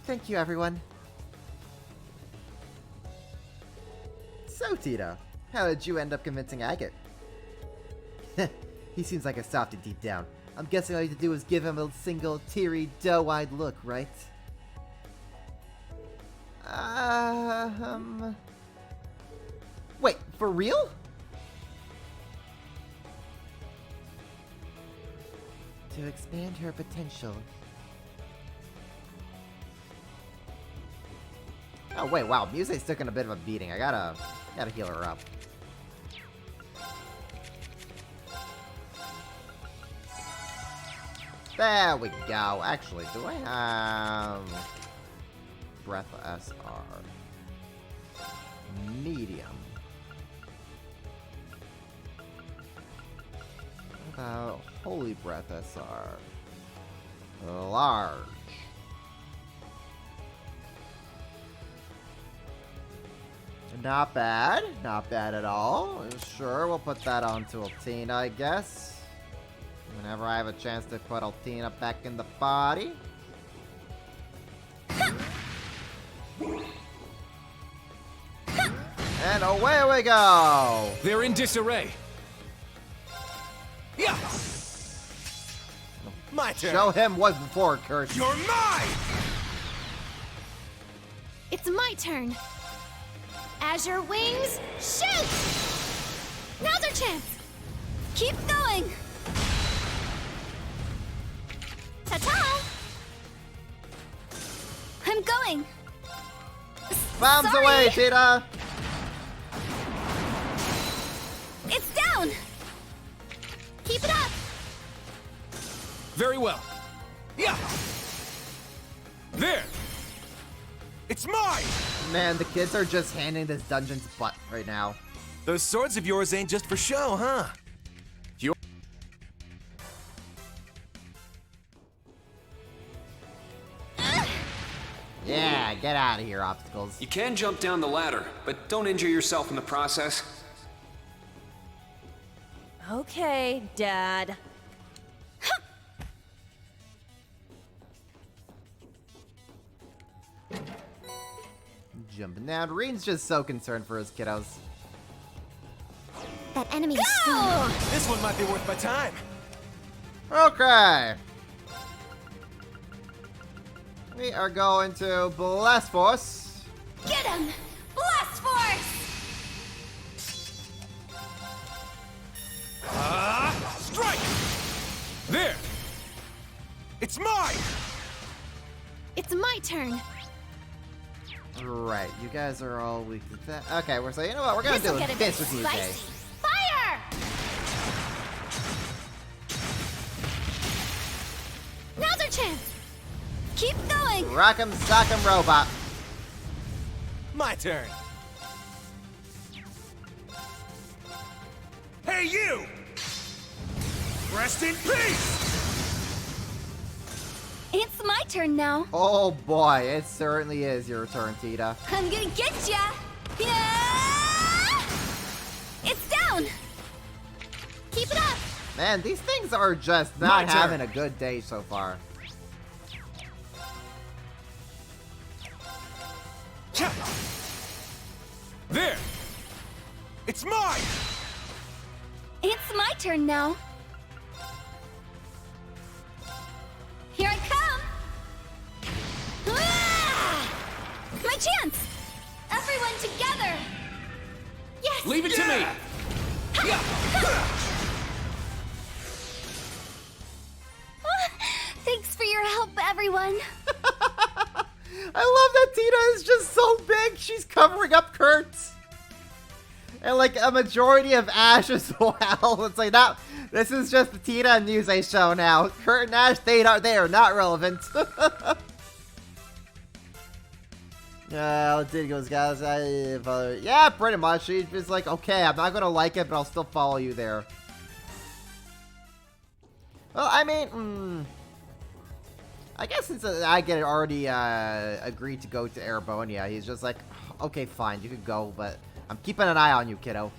Thank you, everyone. So, Tita, how did you end up convincing Agate? He seems like a softy deep down. I'm guessing all you have to do is give him a single, teary, doe-eyed look, right? Wait, for real? To expand her potential. Oh wait, wow, Muse's taking a bit of a beating. I gotta heal her up. There we go. Actually, do I have Breath SR? Medium. What about Holy Breath SR? Large. Not bad. Not bad at all. Sure, we'll put that onto Altina, I guess. Whenever I have a chance to put Altina back in the body. And away we go! They're in disarray. Yeah. My turn. Show him what's before, Kurt. You're mine! It's my turn. Azure Wings, shoot! Now's our chance. Keep going. Ta-ta! I'm going. Bombs Sorry. away, Tita! It's down. Keep it up. Very well. Yeah. There. It's mine! Man, the kids are just handing this dungeon's butt right now. Those swords of yours ain't just for show, huh? Yeah, get out of here, obstacles. You can jump down the ladder, but don't injure yourself in the process. Okay, Dad. Jumping down. Reen's just so concerned for his kiddos. That enemy is strong. This one might be worth my time. Okay. We are going to Blast Force. Get him! Blast Force! Strike! There. It's mine! It's my turn. Right, you guys are all weak to that. Okay, we're saying, you know what, we're gonna This'll do get a bit this with you spicy. guys. Fire! Now's our chance. Keep going. Rock'em sock'em robot. My turn. Hey, you! Rest in peace! It's my turn now. Oh boy, it certainly is your turn, Tita. I'm gonna get ya. Yeah! It's down. Keep it up. Man, these things are just not having a good day so far. There! It's mine! It's my turn now. Here I come. Ah! My chance. Everyone together. Yes. Leave it to me. Thanks for your help, everyone. I love that Tita is just so big, she's covering up Kurt. And like a majority of Ash as well. It's like that. This is just the Tita and Muse show now. Kurt and Ash, they are not relevant. Let's see, goes, guys. Yeah, pretty much. She's just like, okay, I'm not gonna like it, but I'll still follow you there. Well, I mean, I guess since I get already agreed to go to Erebonia, he's just like, okay, fine, you can go, but I'm keeping an eye on you, kiddo.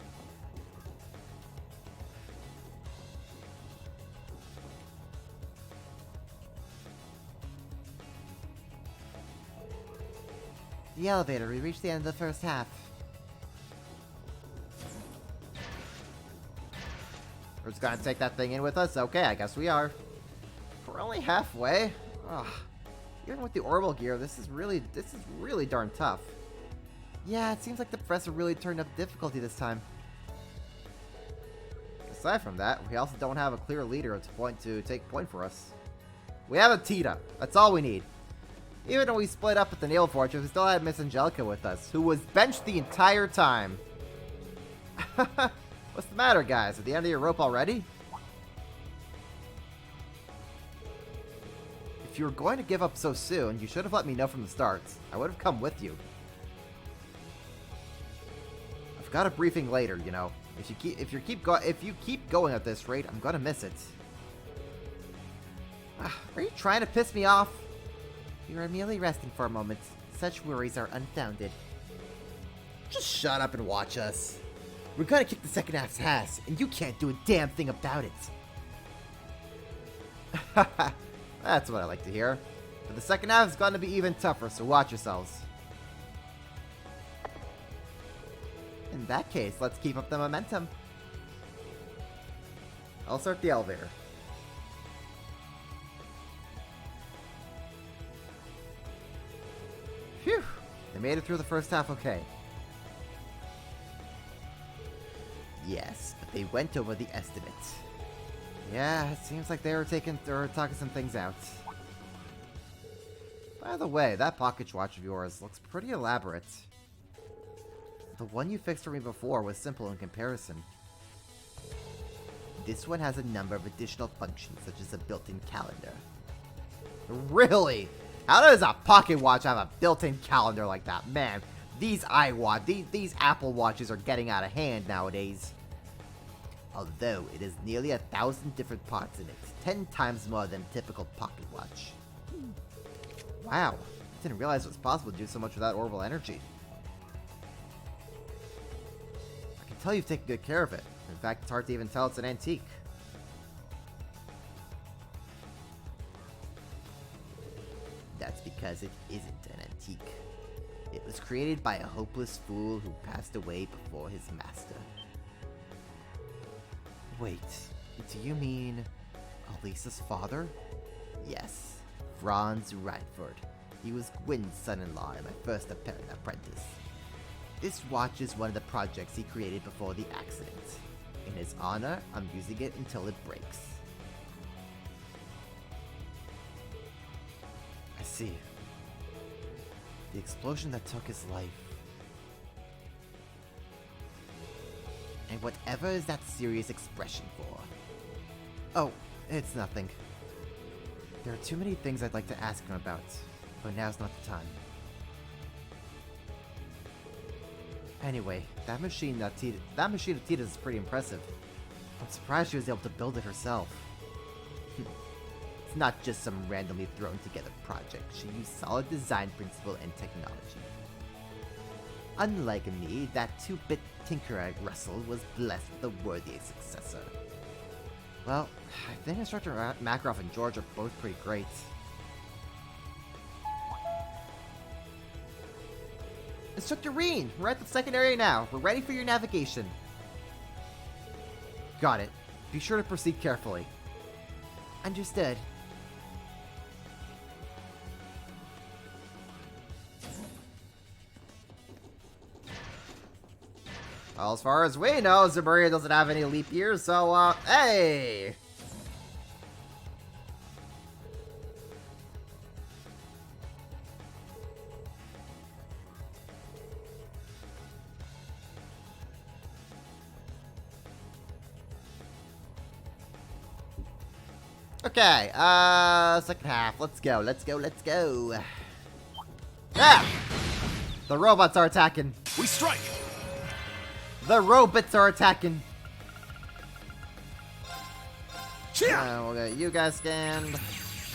The elevator. We reached the end of the first half. We're just gonna take that thing in with us? Okay, I guess we are. We're only halfway. Ugh. Even with the orbital gear, this is really darn tough. Yeah, it seems like the professor really turned up difficulty this time. Aside from that, we also don't have a clear leader to take point for us. We have a Tita. That's all we need. Even though we split up at the Nail Fortress, we still had Miss Angelica with us, who was benched the entire time. What's the matter, guys? At the end of your rope already? If you were going to give up so soon, you should have let me know from the start. I would have come with you. I've got a briefing later, you know. If you keep going at this rate, I'm gonna miss it. Are you trying to piss me off? You are merely resting for a moment. Such worries are unfounded. Just shut up and watch us. We're gonna kick the second half's ass, and you can't do a damn thing about it. That's what I like to hear. But the second half is gonna be even tougher, so watch yourselves. In that case, let's keep up the momentum. I'll start the elevator. Phew! They made it through the first half okay. Yes, but they went over the estimate. Yeah, it seems like they were talking some things out. By the way, that pocket watch of yours looks pretty elaborate. The one you fixed for me before was simple in comparison. This one has a number of additional functions, such as a built-in calendar. Really? How does a pocket watch have a built-in calendar like that? Man, these these Apple Watches are getting out of hand nowadays. Although it has nearly 1,000 different parts in it, 10 times more than a typical pocket watch. Wow, I didn't realize it was possible to do so much without orbital energy. I can tell you've taken good care of it. In fact, it's hard to even tell it's an antique. That's because it isn't an antique. It was created by a hopeless fool who passed away before his master. Wait, do you mean Elisa's father? Yes, Franz Radford. He was Gwyn's son-in-law and my first apparent apprentice. This watch is one of the projects he created before the accident. In his honor, I'm using it until it breaks. I see. The explosion that took his life. And whatever is that serious expression for? Oh, it's nothing. There are too many things I'd like to ask him about, but now's not the time. Anyway, that machine of Tita's is pretty impressive. I'm surprised she was able to build it herself. It's not just some randomly thrown together project. She used solid design principle and technology. Unlike me, that 2-bit tinkerer Russell was blessed with a worthy successor. Well, I think Instructor Makarov and George are both pretty great. Instructor Reen, we're at the second area now. We're ready for your navigation. Got it. Be sure to proceed carefully. Understood. Well, as far as we know, Zaburia doesn't have any leap years, so, hey! Okay, second half. Let's go, let's go, let's go. Ah! The robots are attacking. We strike! The robots are attacking. We'll get you guys scanned.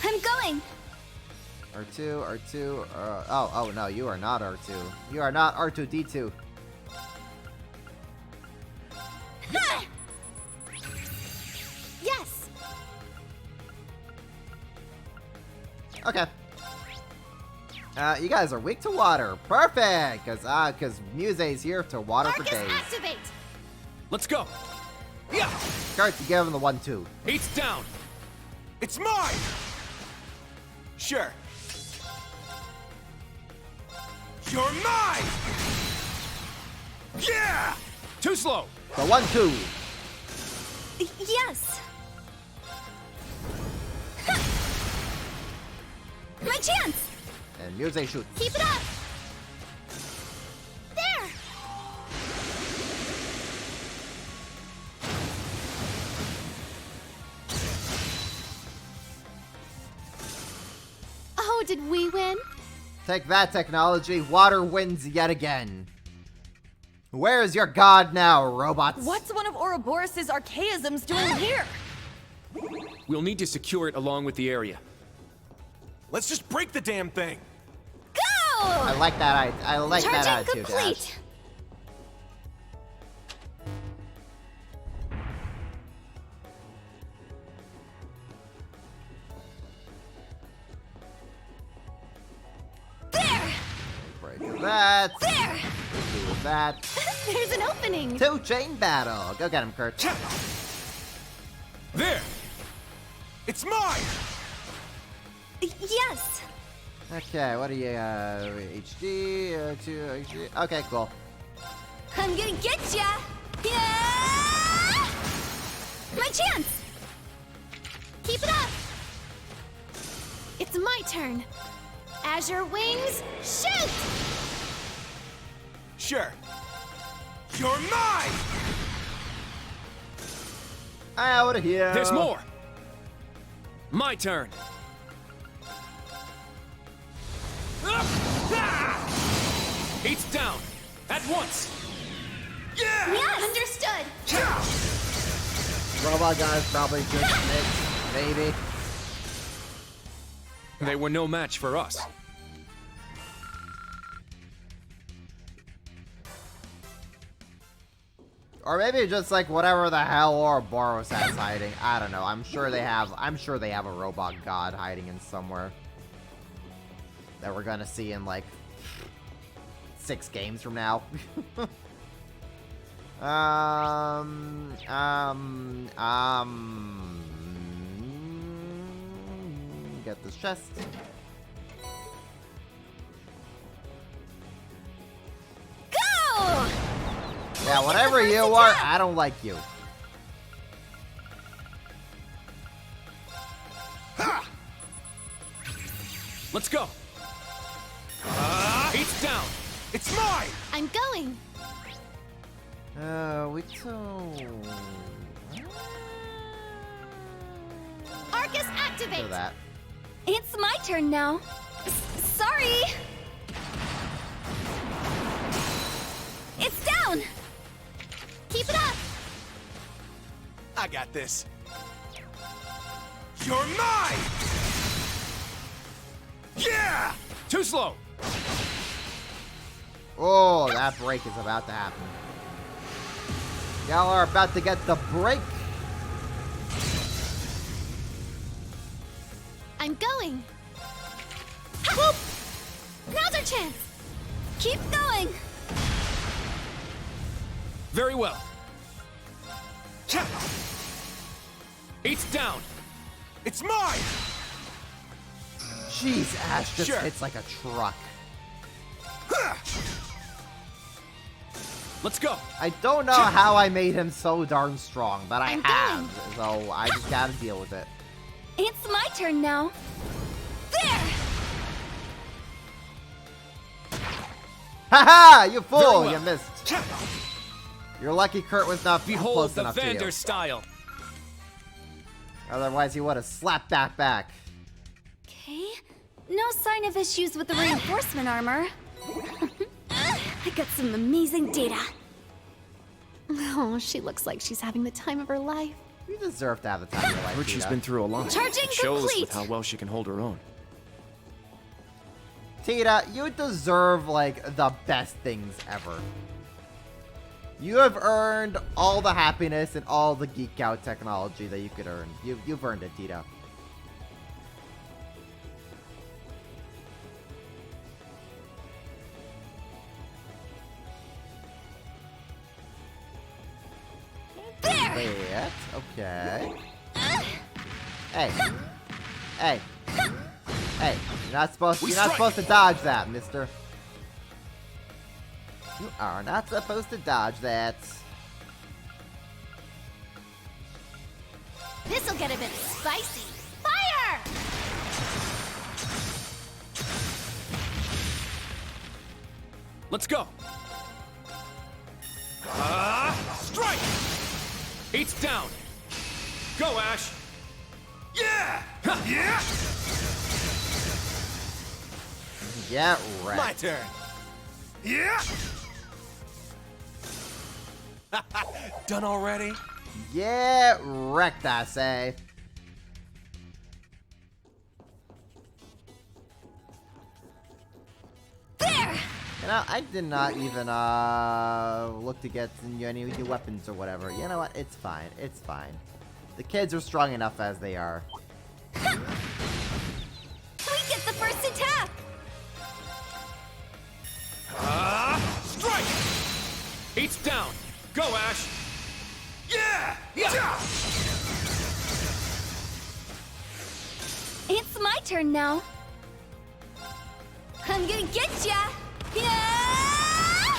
I'm going. R2. Oh no, you are not R2. You are not R2D2. Yes. You guys are weak to water. Perfect! Because Muse's here to water for days. Activate! Let's go! Yeah! Kurt, you give him the 1-2. Heat's down! It's mine! Sure. You're mine! Yeah! Too slow! The 1-2. Yes! My chance! And Muse shoots. Keep it up! There! Oh, did we win? Take that, technology. Water wins yet again. Where's your god now, robots? What's one of Ouroboros' archaisms doing here? We'll need to secure it along with the area. Let's just break the damn thing. Go! I like that. I like that Charging attitude, complete. Ash. There! Break that. There! Do that. There's an opening. 2 chain battle. Go get him, Kurt. There! It's mine! Yes. Okay, what are you, HD, 2 HD? Okay, cool. I'm gonna get ya! Yeah! My chance! Keep it up! It's my turn. Azure Wings, shoot! Sure. You're mine! Out of here. There's more! My turn! Heat's down! At once! Yeah! Yes! Understood! Robot guy's probably just mixed, maybe. They were no match for us. Or maybe just like whatever the hell Ouroboros has hiding. I don't know. I'm sure they have a robot god hiding in somewhere. That we're gonna see in like 6 games from now. Get this chest. Go! Yeah, whatever you are, I don't like you. Let's go! Heat's down! It's mine! I'm going. We don't. Arcus activate. Do that. It's my turn now. Sorry. It's down. Keep it up. I got this. You're mine! Yeah! Too slow! Oh, that break is about to happen. Y'all are about to get the break. I'm going. Whoop! Now's our chance. Keep going. Very well. Heat's down! It's mine! Jeez, Ash just Sure. hits like a truck. Let's go! I don't know how I made him so darn strong, but I I'm have. So I just gotta deal with it. It's my turn now. There. Haha! You fool! Very well. You missed. You're lucky Kurt was not Behold close the enough to you. Vander style! Otherwise, he would have slapped back. Okay. No sign of issues with the reinforcement armor. I got some amazing data. Oh, she looks like she's having the time of her life. You deserve to have the time of your life. Heard she's Tita. been through a lot. Charging It shows complete. with how well she can hold her own. Tita, you deserve like the best things ever. You have earned all the happiness and all the geek out technology that you could earn. You've earned it, Tita. that. Okay. Hey. Hey. Hey. You're not supposed to dodge that, mister. You are not supposed to dodge that. This'll get a bit spicy. Fire! Let's go. Strike! Eight's down. Go, Ash. Yeah! Yeah! Get wrecked. My turn. Yeah! Done already? Get wrecked, I say. There! You know, I did not even look to get any new weapons or whatever. You know what? It's fine. It's fine. The kids are strong enough as they are. We get the first attack! Strike! Eight's down. Go, Ash. Yeah! Yeah! It's my turn now. I'm gonna get ya! Yeah!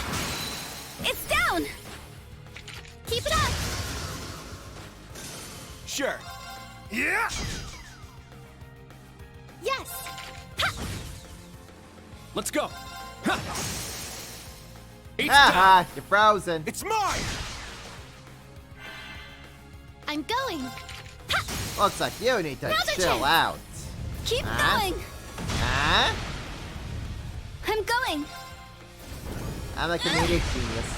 It's down! Keep it up! Sure. Yeah! Yes! Ha! Let's go. Ha! Eight's Haha, down. you're frozen. It's mine! I'm going! Looks like you need to Another chill chance. out. Keep Huh? going! Huh? I'm going! I'm a comedic genius.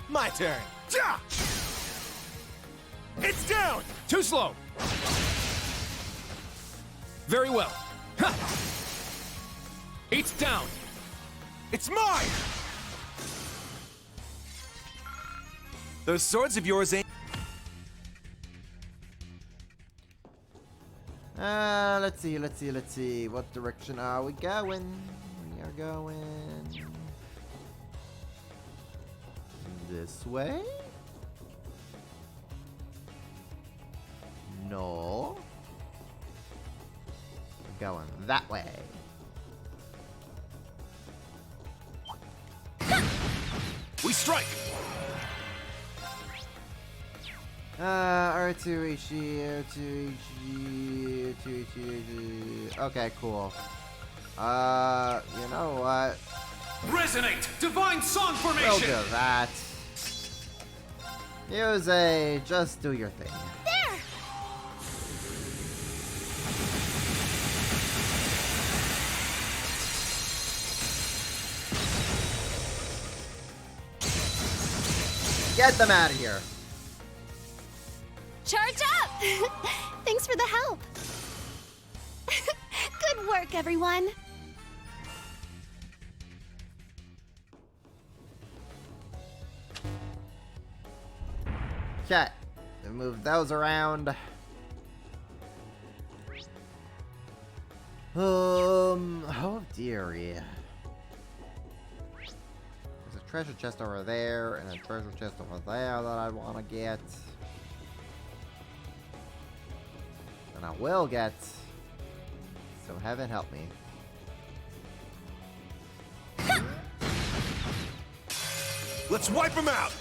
My turn. Ja! It's down! Too slow. Very well. Ha! Eight's down. It's mine! Those swords of yours ain't... Let's see. What direction are we going? We are going this way? No. We're going that way. We strike. R2HG, R2HG, R2HG. Okay, cool. You know what? Resonate. Divine song We'll formation. do that. Use a just do your thing. There! Get them out of here. Charge up! Thanks for the help. Good work, everyone. Okay. Move those around. Oh dearie. There's a treasure chest over there and a treasure chest over there that I want to get. And I will get. So heaven help me. Let's wipe him out!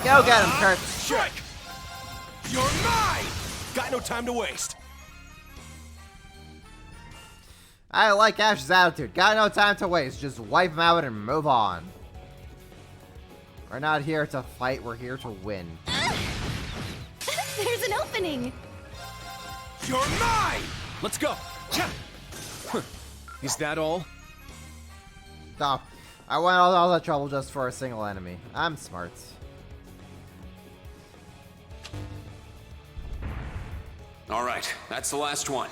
Go get him, Kurt. Strike! You're mine! Got no time to waste. I like Ash's attitude. Got no time to waste. Just wipe him out and move on. We're not here to fight. We're here to win. There's an opening. You're mine! Let's go. Is that all? Stop. I went all that trouble just for a single enemy. I'm smart. All right, that's the last one.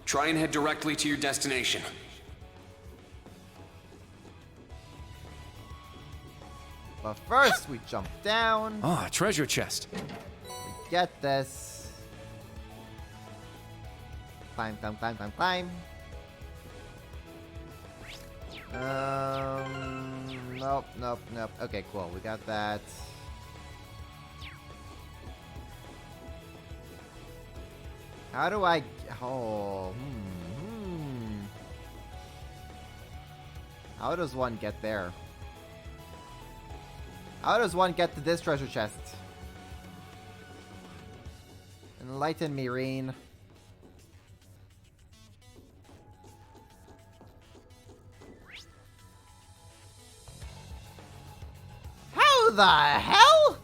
Try and head directly to your destination. But first, we jump down. Ah, treasure chest. We get this. Climb, climb, climb, climb, climb. Nope, nope, nope. Okay, cool. We got that. How do I... Oh, How does one get there? How does one get to this treasure chest? Enlighten me, Reen. How the hell?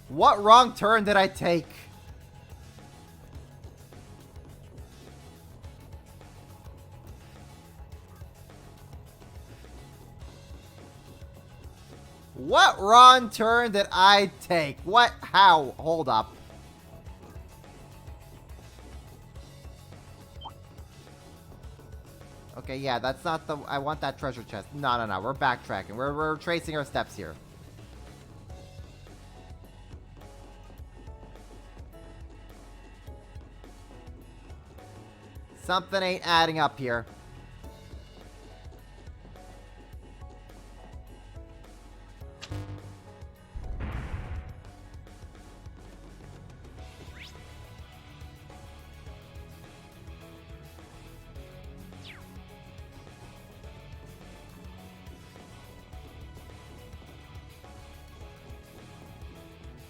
What wrong turn did I take? What wrong turn did I take? What? How? Hold up. Okay, yeah, that's not the... I want that treasure chest. No, no, no. We're backtracking. We're tracing our steps here. Something ain't adding up here.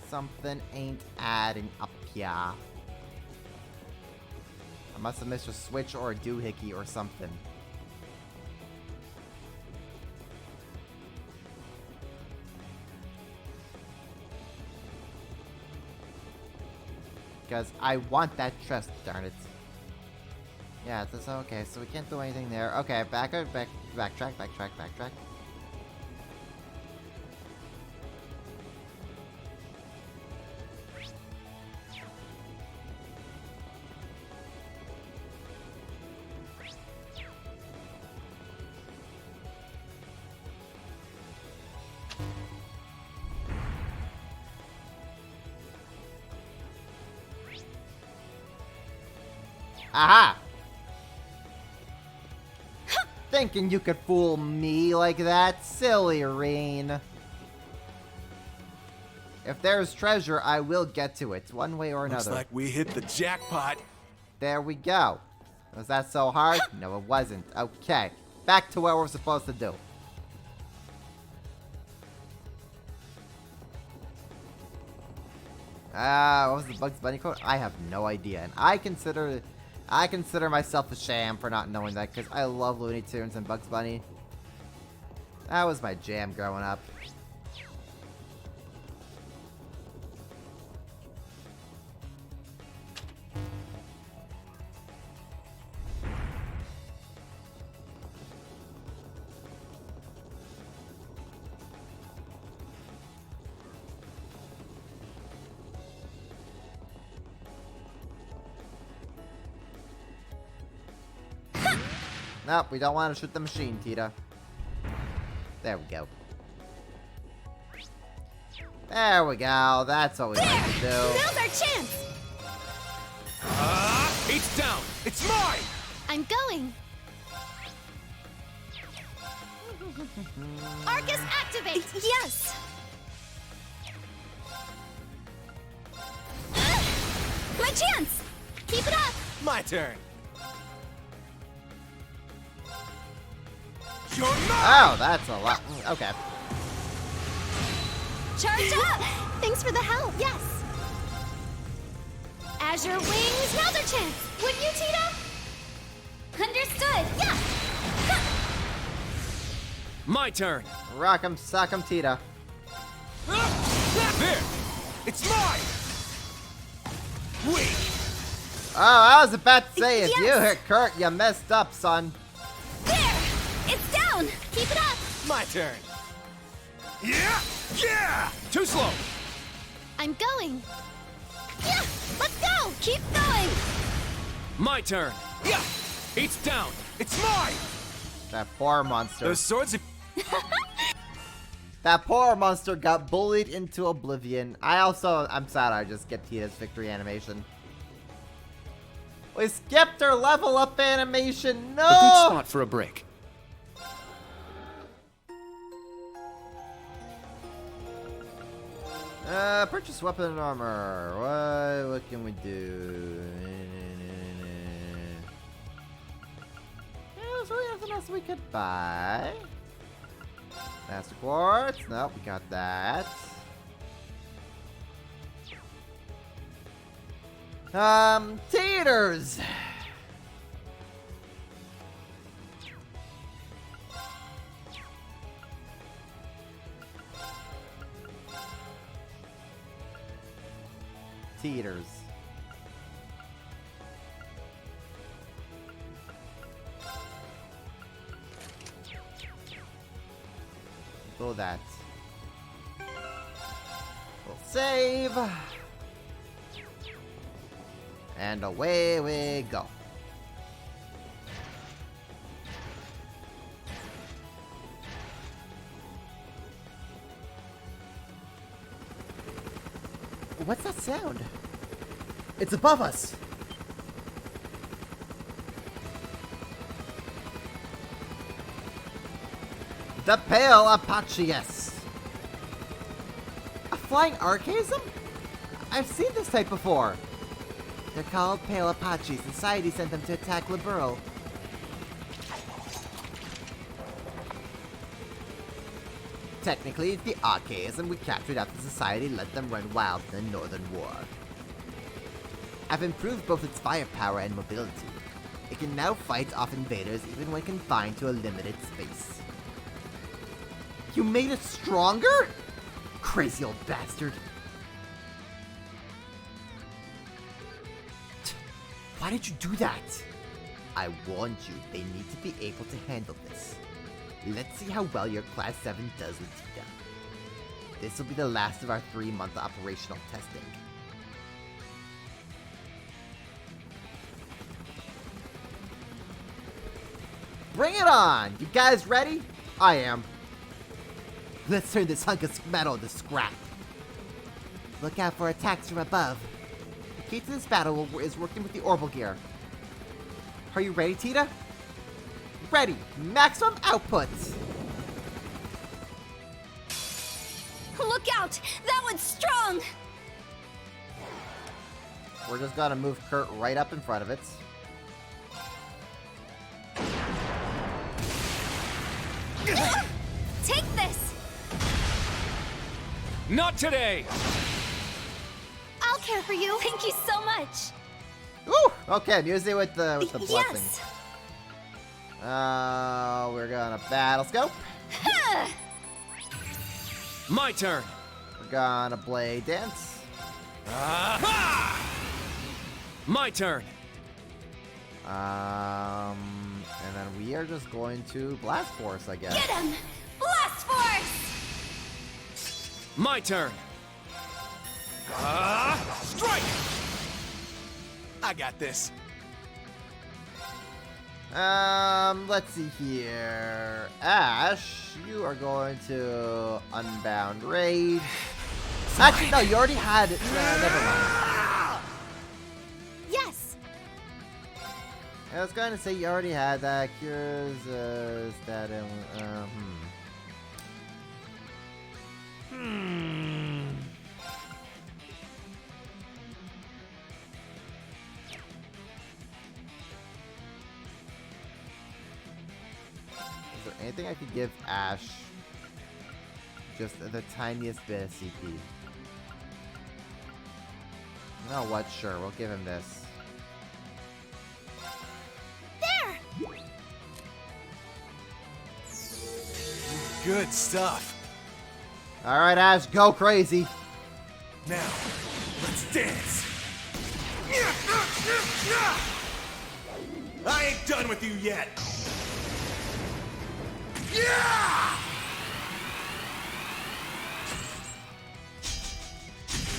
Something ain't adding up here. I must have missed a switch or a doohickey or something. Because I want that chest, darn it. Yeah, that's okay, so we can't do anything there. Okay, backtrack. Aha! Thinking you could fool me like that? Silly Reen. If there's treasure, I will get to it, one way or another. Looks like we hit the jackpot. There we go. Was that so hard? No, it wasn't. Okay. Back to what we're supposed to do. What was the Bugs Bunny quote? I have no idea. And I consider myself a sham for not knowing that, because I love Looney Tunes and Bugs Bunny. That was my jam growing up. Nope, we don't want to shoot the machine, Tita. There we go. There we go. That's what we like to do. Now's our chance! It's down! It's mine! I'm going! Arcus, activate! Yes! My chance! Keep it up! My turn. You're mine! Oh, that's a lot. Okay. Charge up! Thanks for the help. Yes. Azure wings. Now's our chance. Wouldn't you, Tita? Understood. Yeah. My turn! Rock'em, sock'em, Tita. There! It's mine! Wait! Oh, I was about to say, if Yes. you hit Kurt, you messed up, son. There! It's down! Keep it up! My turn. Yeah! Yeah! Too slow! I'm going! Yeah! Let's go! Keep going! My turn! Yeah! It's down! It's mine! That poor monster. Those swords. That poor monster got bullied into oblivion. I'm sad I just get Tita's victory animation. We skipped our level up animation. No! A good spot for a break. Purchase weapon and armor. What can we do? There's really nothing else we could buy. Master Quartz. Nope, we got that. Theaters. Teeters. Go that. We'll save. And away we go. What's that sound? It's above us. The Pale Apaches. A flying archaism? I've seen this type before. They're called Pale Apaches. Society sent them to attack Liberl. Technically, it's the archaism we captured after society let them run wild in the Northern War. I've improved both its firepower and mobility. It can now fight off invaders even when confined to a limited space. You made it stronger? Crazy old bastard. Why did you do that? I warned you, they need to be able to handle this. Let's see how well your Class 7 does with Tita. This will be the last of our 3-month operational testing. Bring it on! You guys ready? I am. Let's turn this hunk of metal to scrap. Look out for attacks from above. The key to this battle is working with the orbital gear. Are you ready, Tita? Ready! Maximum output! Look out! That one's strong! We're just gonna move Kurt right up in front of it. Take this! Not today! I'll care for you. Thank you so much. Ooh! Okay, music with the blessing. Yes! We're gonna battle scope. My turn. We're gonna blade dance. My turn. And then we are just going to blast force, I guess. Get him! Blast force! My turn. Strike! I got this. Let's see here. Ash, you are going to Unbound Rage. Actually, no, you already had it. Never mind. Yes! I was going to say you already had that. Cures, that, Is there anything I could give Ash? Just the tiniest bit of CP. You know what? Sure, we'll give him this. There! Good stuff. Alright, Ash, go crazy. Now, let's dance. I ain't done with you yet. Yeah!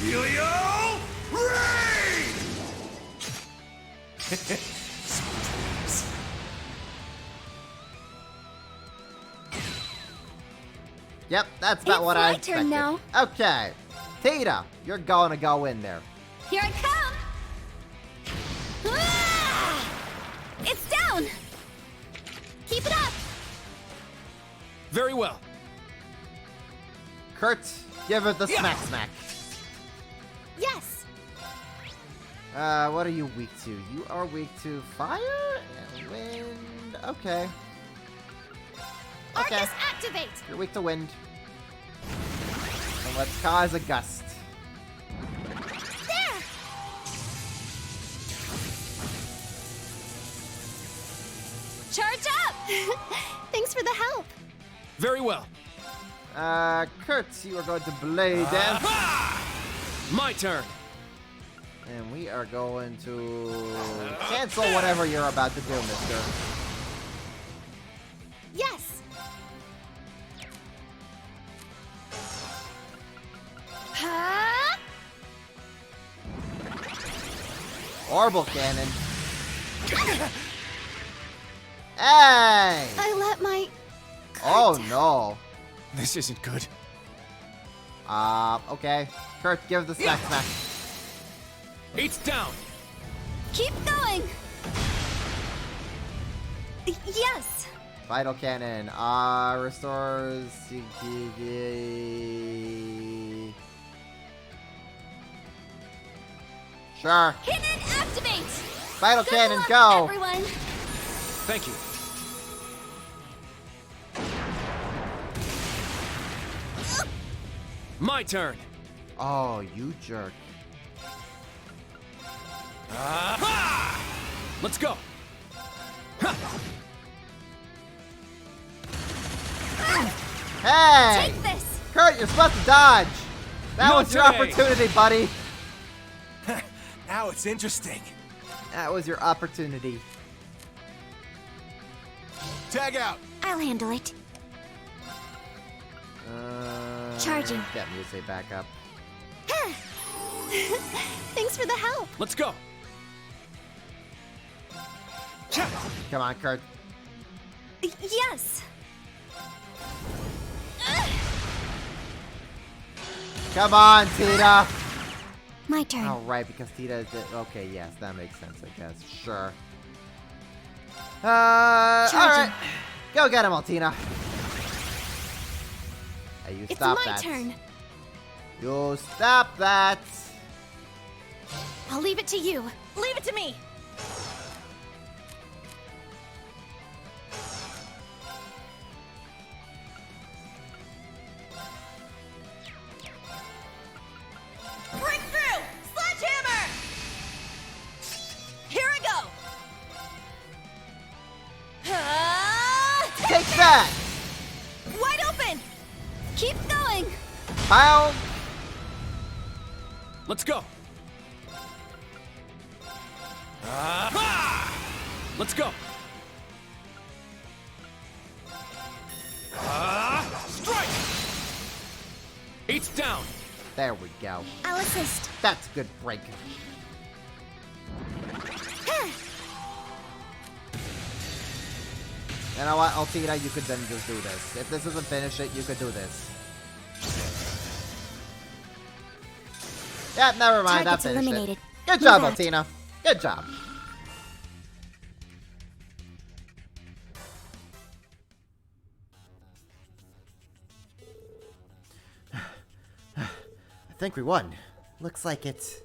Helio Rain! Yep, that's about It's what my I turn expected. now. Okay, Tita, you're going to go in there. Here I come! Ah! Very well. Kurt, give it the smack smack. Yes! What are you weak to? You are weak to fire and wind. Okay. Arcus, activate! You're weak to wind. And let's cause a gust. There! Charge up! Thanks for the help. Very well. Kurt, you are going to blade dance. My turn. And we are going to cancel whatever you're about to do, mister. Yes! Huh? Orbital cannon. Hey! I let my... Oh no. This isn't good. Okay. Kurt, give the smack smack. It's down. Keep going! Yes! Vital cannon. Restores... Sure. Hit and activate! Vital Good cannon, luck, go! everyone! Thank you. My turn. Oh, you jerk. Let's go. Hey! Take this! Kurt, you're supposed to dodge! That Not was your today. opportunity, buddy! Now it's interesting. That was your opportunity. Tag out. I'll handle it. Charging. Get music back up. Thanks for the help. Let's go. Come on, Kurt. Yes! Come on, Tita! My turn. Oh, right, because Tita is the... Okay, yes, that makes sense, I guess. Sure. Alright. Go get him, Altina. Hey, you It's stop my that. turn. You stop that. I'll leave it to you. Leave it to me! Breakthrough! Sledgehammer! Here I go! Take that! Wide open! Keep going! Pound! Let's go. Let's go. Strike! It's down. There we go. I'll assist. That's a good break. You know what, Altina, you could then just do this. If this doesn't finish it, you could do this. Yeah, never mind, that Target's finished eliminated. it. Good Move job, out. Altina. Good job. I think we won. Looks like it's...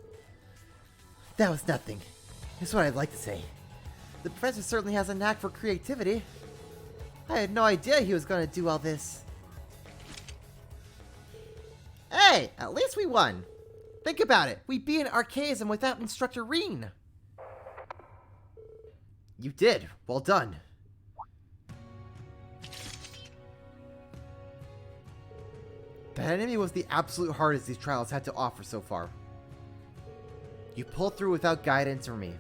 That was nothing. Here's what I'd like to say. The professor certainly has a knack for creativity. I had no idea he was going to do all this. Hey, at least we won. Think about it. We beat an archaism without Instructor Reen. You did. Well done. That enemy was the absolute hardest these trials had to offer so far. You pulled through without guidance from me.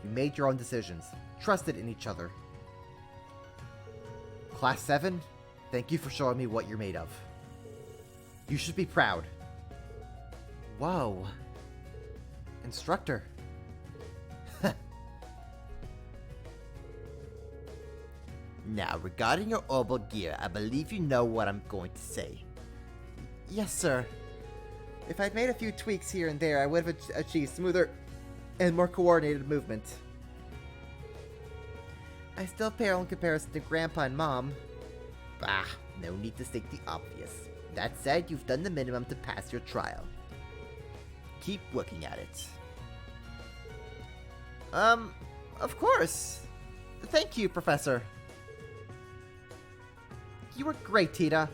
You made your own decisions. Trusted in each other. Class 7, thank you for showing me what you're made of. You should be proud. Whoa. Instructor. Now, regarding your orbital gear, I believe you know what I'm going to say. Yes, sir. If I'd made a few tweaks here and there, I would have achieved smoother and more coordinated movement. I still pale in comparison to Grandpa and Mom. Bah, No need to state the obvious. That said, you've done the minimum to pass your trial. Keep working at it. Of course. Thank you, Professor. You were great, Tita.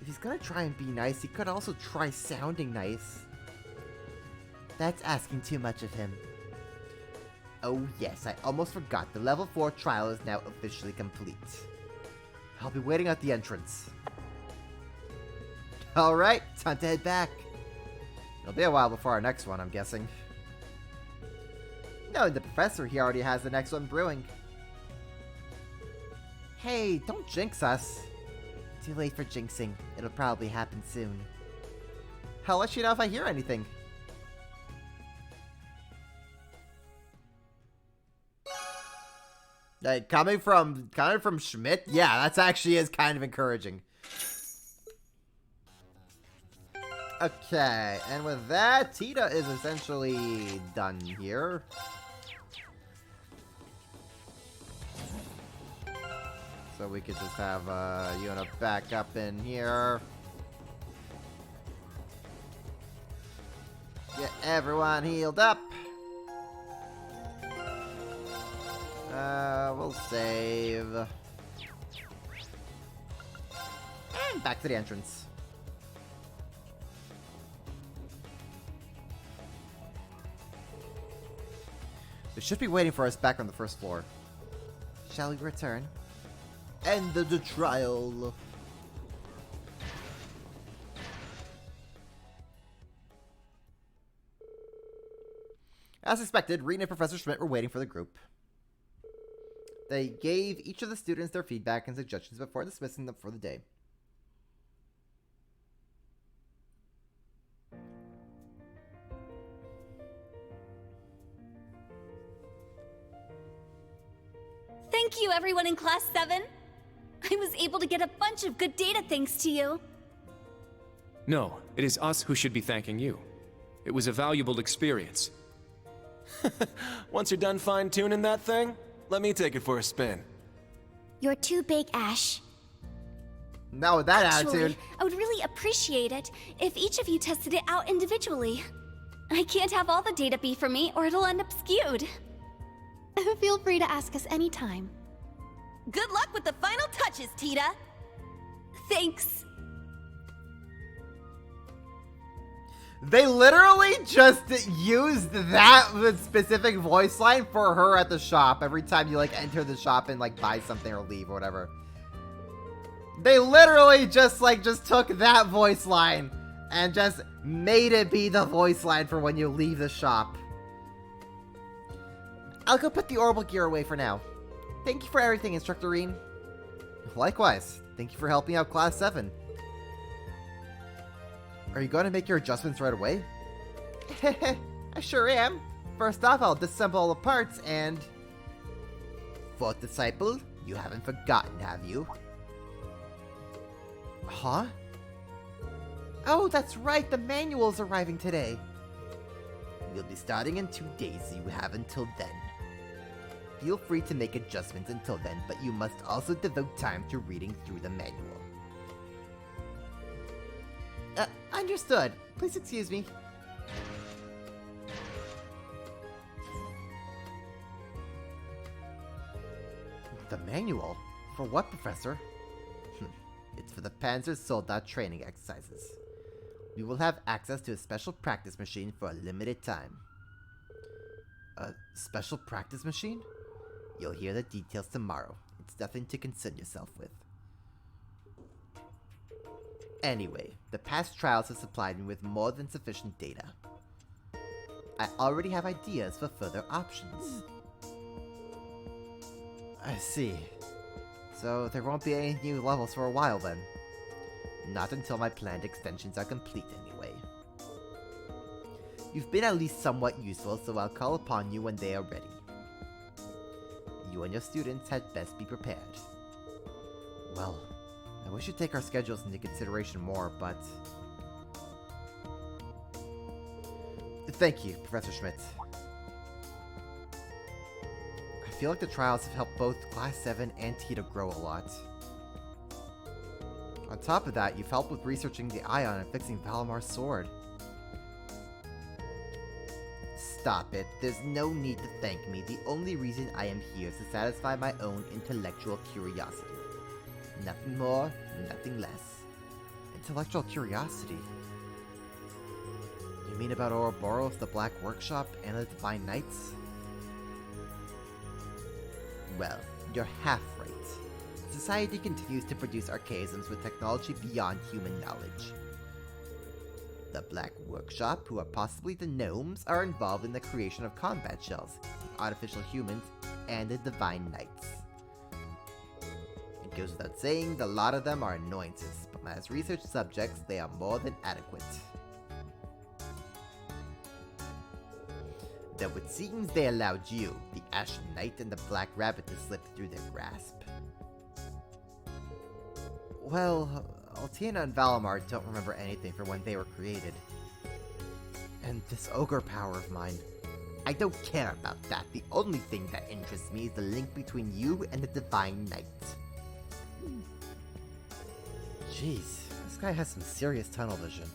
If he's gonna try and be nice, he could also try sounding nice. That's asking too much of him. Oh yes, I almost forgot. The level 4 trial is now officially complete. I'll be waiting at the entrance. Alright, time to head back. It'll be a while before our next one, I'm guessing. Knowing the professor, he already has the next one brewing. Hey, don't jinx us. Too late for jinxing. It'll probably happen soon. I'll let you know if I hear anything. Like, coming from Schmidt, yeah, that's actually is kind of encouraging. Okay, and with that, Tita is essentially done here. So we could just have Yuna back up in here. Get everyone healed up. We'll save. And back to the entrance. They should be waiting for us back on the first floor. Shall we return? End of the trial. As expected, Reed and Professor Schmidt were waiting for the group. They gave each of the students their feedback and suggestions before dismissing them for the day. Thank you, everyone in Class 7. I was able to get a bunch of good data thanks to you. No, it is us who should be thanking you. It was a valuable experience. Once you're done fine-tuning that thing, let me take it for a spin. You're too big, Ash. Now with that Actually, attitude. I would really appreciate it if each of you tested it out individually. I can't have all the data be for me, or it'll end up skewed. Feel free to ask us anytime. Good luck with the final touches, Tita. Thanks. They literally just used that specific voice line for her at the shop every time you like enter the shop and like buy something or leave or whatever. They literally just took that voice line and just made it be the voice line for when you leave the shop. I'll go put the orbital gear away for now. Thank you for everything, Instructor Reen. Likewise. Thank you for helping out Class 7. Are you going to make your adjustments right away? I sure am. First off, I'll disassemble all the parts and... Fourth Disciple, you haven't forgotten, have you? Huh? Oh, that's right, the manual's arriving today. We'll be starting in 2 days, so you have until then. Feel free to make adjustments until then, but you must also devote time to reading through the manual. Understood. Please excuse me. The manual? For what, Professor? It's for the Panzer Soldat training exercises. We will have access to a special practice machine for a limited time. A special practice machine? You'll hear the details tomorrow. It's nothing to concern yourself with. Anyway, the past trials have supplied me with more than sufficient data. I already have ideas for further options. I see. So there won't be any new levels for a while then. Not until my planned extensions are complete anyway. You've been at least somewhat useful, so I'll call upon you when they are ready. You and your students had best be prepared. Well, I wish you'd take our schedules into consideration more, but... Thank you, Professor Schmidt. I feel like the trials have helped both Class 7 and Tita grow a lot. On top of that, you've helped with researching the Ion and fixing Valamar's sword. Stop it. There's no need to thank me. The only reason I am here is to satisfy my own intellectual curiosity. Nothing more, nothing less. Intellectual curiosity? You mean about Ouroboros, the Black Workshop, and the Divine Knights? Well, you're half right. Society continues to produce archaisms with technology beyond human knowledge. The Black Workshop, who are possibly the gnomes, are involved in the creation of combat shells, the artificial humans, and the Divine Knights. It goes without saying, the lot of them are annoyances, but as research subjects, they are more than adequate. Though it seems they allowed you, the Ashen Knight and the Black Rabbit, to slip through their grasp. Well, Altina and Valimar don't remember anything from when they were created. And this ogre power of mine, I don't care about that. The only thing that interests me is the link between you and the Divine Knight. Jeez, this guy has some serious tunnel vision.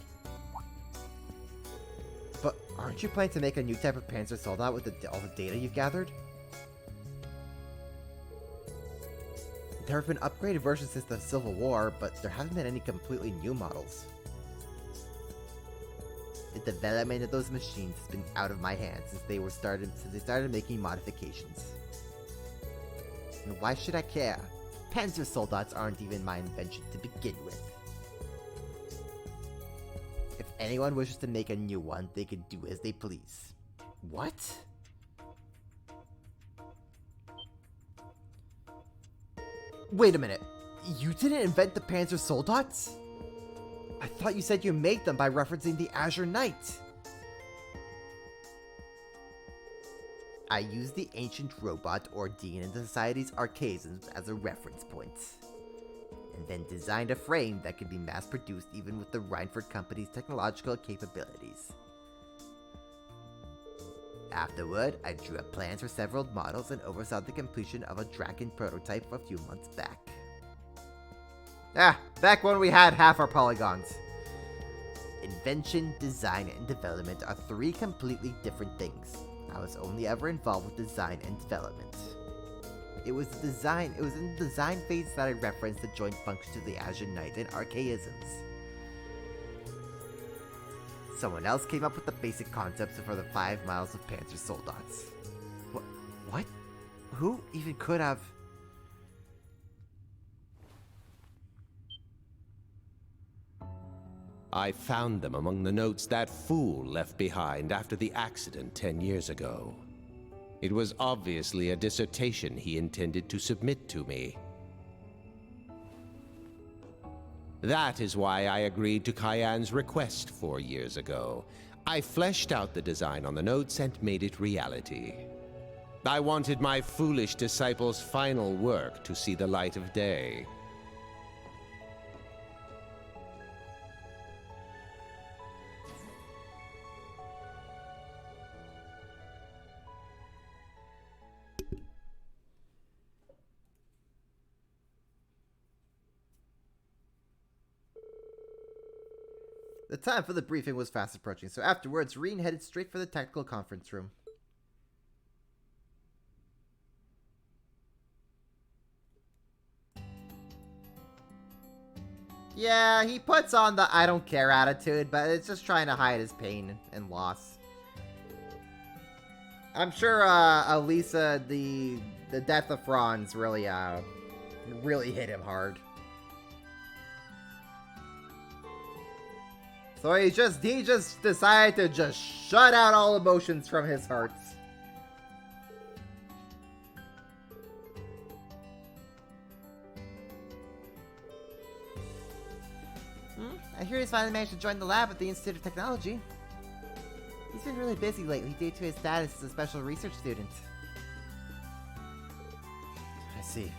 But aren't you planning to make a new type of Panzer Soldat with all the data you've gathered? There have been upgraded versions since the Civil War, but there haven't been any completely new models. The development of those machines has been out of my hands since they started making modifications. And why should I care? Panzer Soldats aren't even my invention to begin with. If anyone wishes to make a new one, they can do as they please. What? Wait a minute. You didn't invent the Panzer Soldats? I thought you said you made them by referencing the Azure Knight. I used the ancient robot Ordine in the Society's archaisms as a reference point, and then designed a frame that could be mass-produced even with the Reinford Company's technological capabilities. Afterward, I drew up plans for several models and oversaw the completion of a Draken prototype a few months back. Back when we had half our polygons. Invention, design, and development are three completely different things. I was only ever involved with design and development. It was in the design phase that I referenced the joint functions of the Azure Knight and archaisms. Someone else came up with the basic concepts for the 5 miles of Panzer Soldats. What? Who even could have... I found them among the notes that fool left behind after the accident 10 years ago. It was obviously a dissertation he intended to submit to me. That is why I agreed to Kyan's request 4 years ago. I fleshed out the design on the notes and made it reality. I wanted my foolish disciple's final work to see the light of day. The time for the briefing was fast approaching, so afterwards, Reen headed straight for the tactical conference room. Yeah, he puts on the I don't care attitude, but it's just trying to hide his pain and loss. I'm sure, Elisa, the death of Franz really hit him hard. So he just decided to just shut out all emotions from his heart. I hear he's finally managed to join the lab at the Institute of Technology. He's been really busy lately due to his status as a special research student. I see.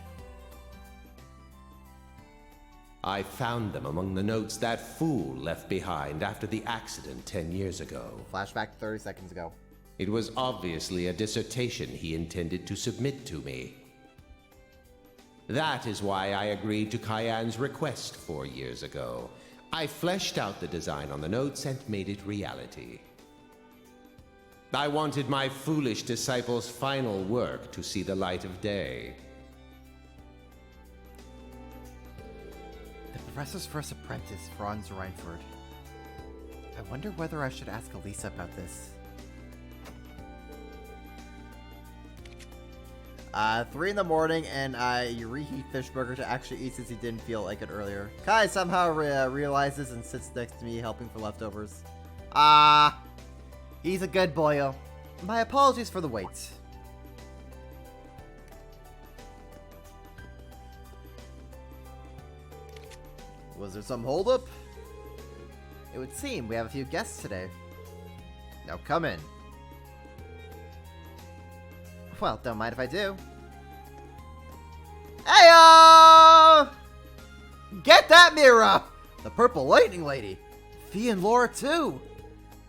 I found them among the notes that fool left behind after the accident 10 years ago. Flashback 30 seconds ago. It was obviously a dissertation he intended to submit to me. That is why I agreed to Kyan's request 4 years ago. I fleshed out the design on the notes and made it reality. I wanted my foolish disciple's final work to see the light of day. The professor's first apprentice, Franz Reinford. I wonder whether I should ask Elisa about this. 3 in the morning, and I reheat fish burger to actually eat since he didn't feel like it earlier. Kai somehow realizes and sits next to me, helping for leftovers. He's a good boyo. My apologies for the wait. Was there some holdup? It would seem we have a few guests today. Now come in. Well, don't mind if I do. Heyo! Get that mirror! The purple lightning lady. Fee and Laura too.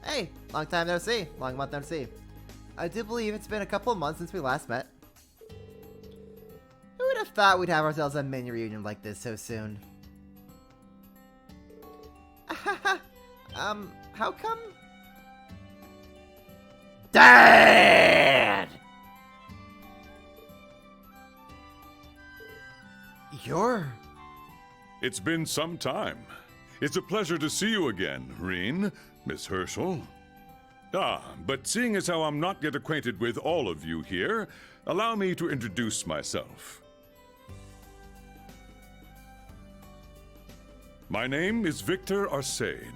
Hey, long time no see. Long month no see. I do believe it's been a couple of months since we last met. Who would have thought we'd have ourselves a mini reunion like this so soon? How come? Dad! You're... It's been some time. It's a pleasure to see you again, Reen, Miss Herschel. But seeing as how I'm not yet acquainted with all of you here, allow me to introduce myself. My name is Victor Arcade.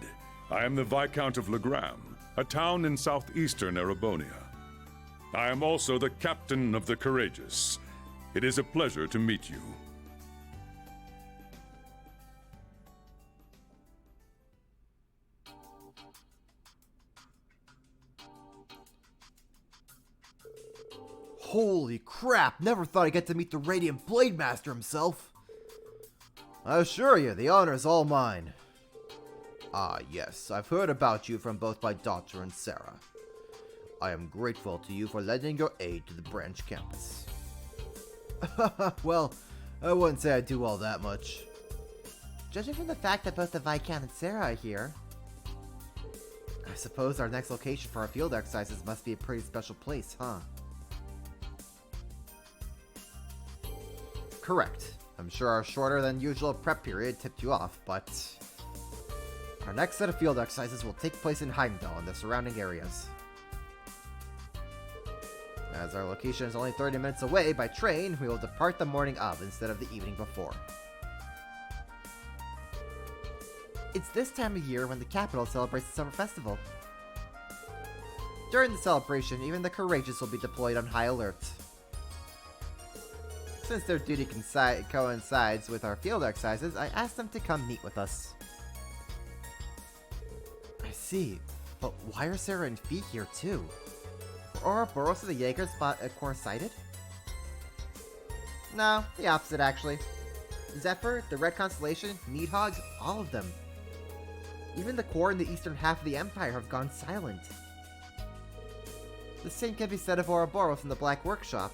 I am the Viscount of Legram, a town in southeastern Erebonia. I am also the Captain of the Courageous. It is a pleasure to meet you. Holy crap, never thought I'd get to meet the Radiant Blade Master himself. I assure you, the honor is all mine. Ah, yes, I've heard about you from both my daughter and Sarah. I am grateful to you for lending your aid to the branch campus. Well, I wouldn't say I do all that much. Judging from the fact that both the Viscount and Sarah are here, I suppose our next location for our field exercises must be a pretty special place, huh? Correct. I'm sure our shorter than usual prep period tipped you off, but our next set of field exercises will take place in Heimdall and the surrounding areas. As our location is only 30 minutes away by train, we will depart the morning of instead of the evening before. It's this time of year when the capital celebrates the summer festival. During the celebration, even the courageous will be deployed on high alert. Since their duty coincides with our field exercises, I asked them to come meet with us. I see, but why are Sarah and Fee here too? Were Ouroboros and the Jaeger spot coincided? No, the opposite actually. Zephyr, the Red Constellation, Meathogs, all of them. Even the core in the eastern half of the Empire have gone silent. The same can be said of Ouroboros and the Black Workshop.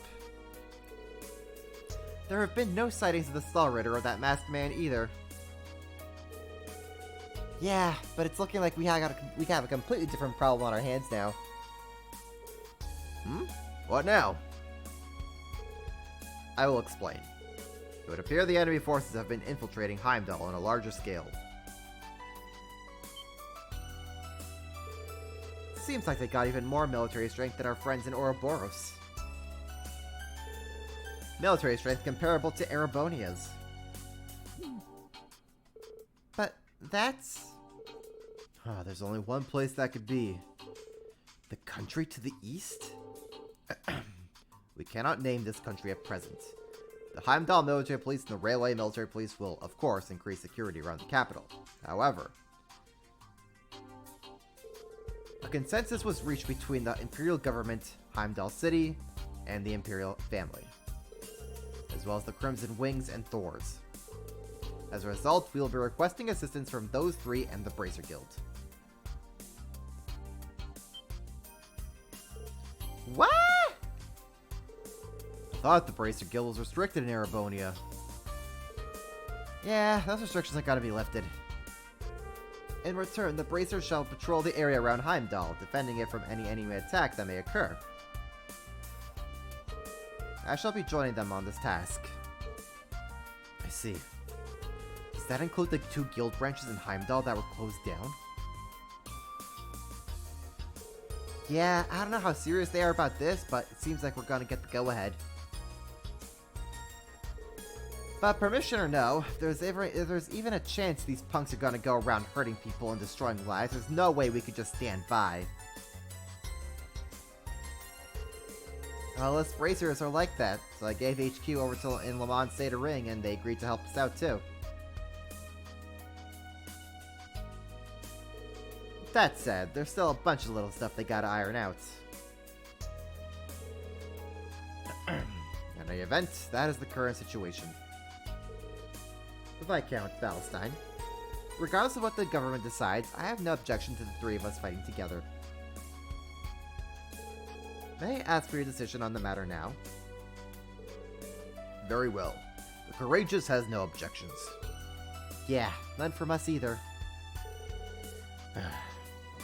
There have been no sightings of the Star Rider or that masked man either. Yeah, but it's looking like we have a completely different problem on our hands now. What now? I will explain. It would appear the enemy forces have been infiltrating Heimdall on a larger scale. Seems like they got even more military strength than our friends in Ouroboros. Military strength comparable to Erebonia's. But that's... there's only one place that could be. The country to the east? We cannot name this country at present. The Heimdall military police and the railway military police will, of course, increase security around the capital. However, a consensus was reached between the Imperial government, Heimdall City, and the Imperial family, as well as the Crimson Wings and Thors. As a result, we will be requesting assistance from those three and the Bracer Guild. What? I thought the Bracer Guild was restricted in Erebonia. Yeah, those restrictions are gotta be lifted. In return, the Bracers shall patrol the area around Heimdall, defending it from any enemy attack that may occur. I shall be joining them on this task. I see. Does that include the 2 guild branches in Heimdall that were closed down? Yeah, I don't know how serious they are about this, but it seems like we're gonna get the go-ahead. But permission or no, if there's even a chance these punks are gonna go around hurting people and destroying lives, there's no way we could just stand by. Well, us Bracers are like that, so I gave HQ over to in Le Mans State of Ring, and they agreed to help us out too. That said, there's still a bunch of little stuff they gotta iron out. In any event, that is the current situation. The Viscount Valstein. Regardless of what the government decides, I have no objection to the 3 of us fighting together. May I ask for your decision on the matter now? Very well. The Courageous has no objections. Yeah, none from us either.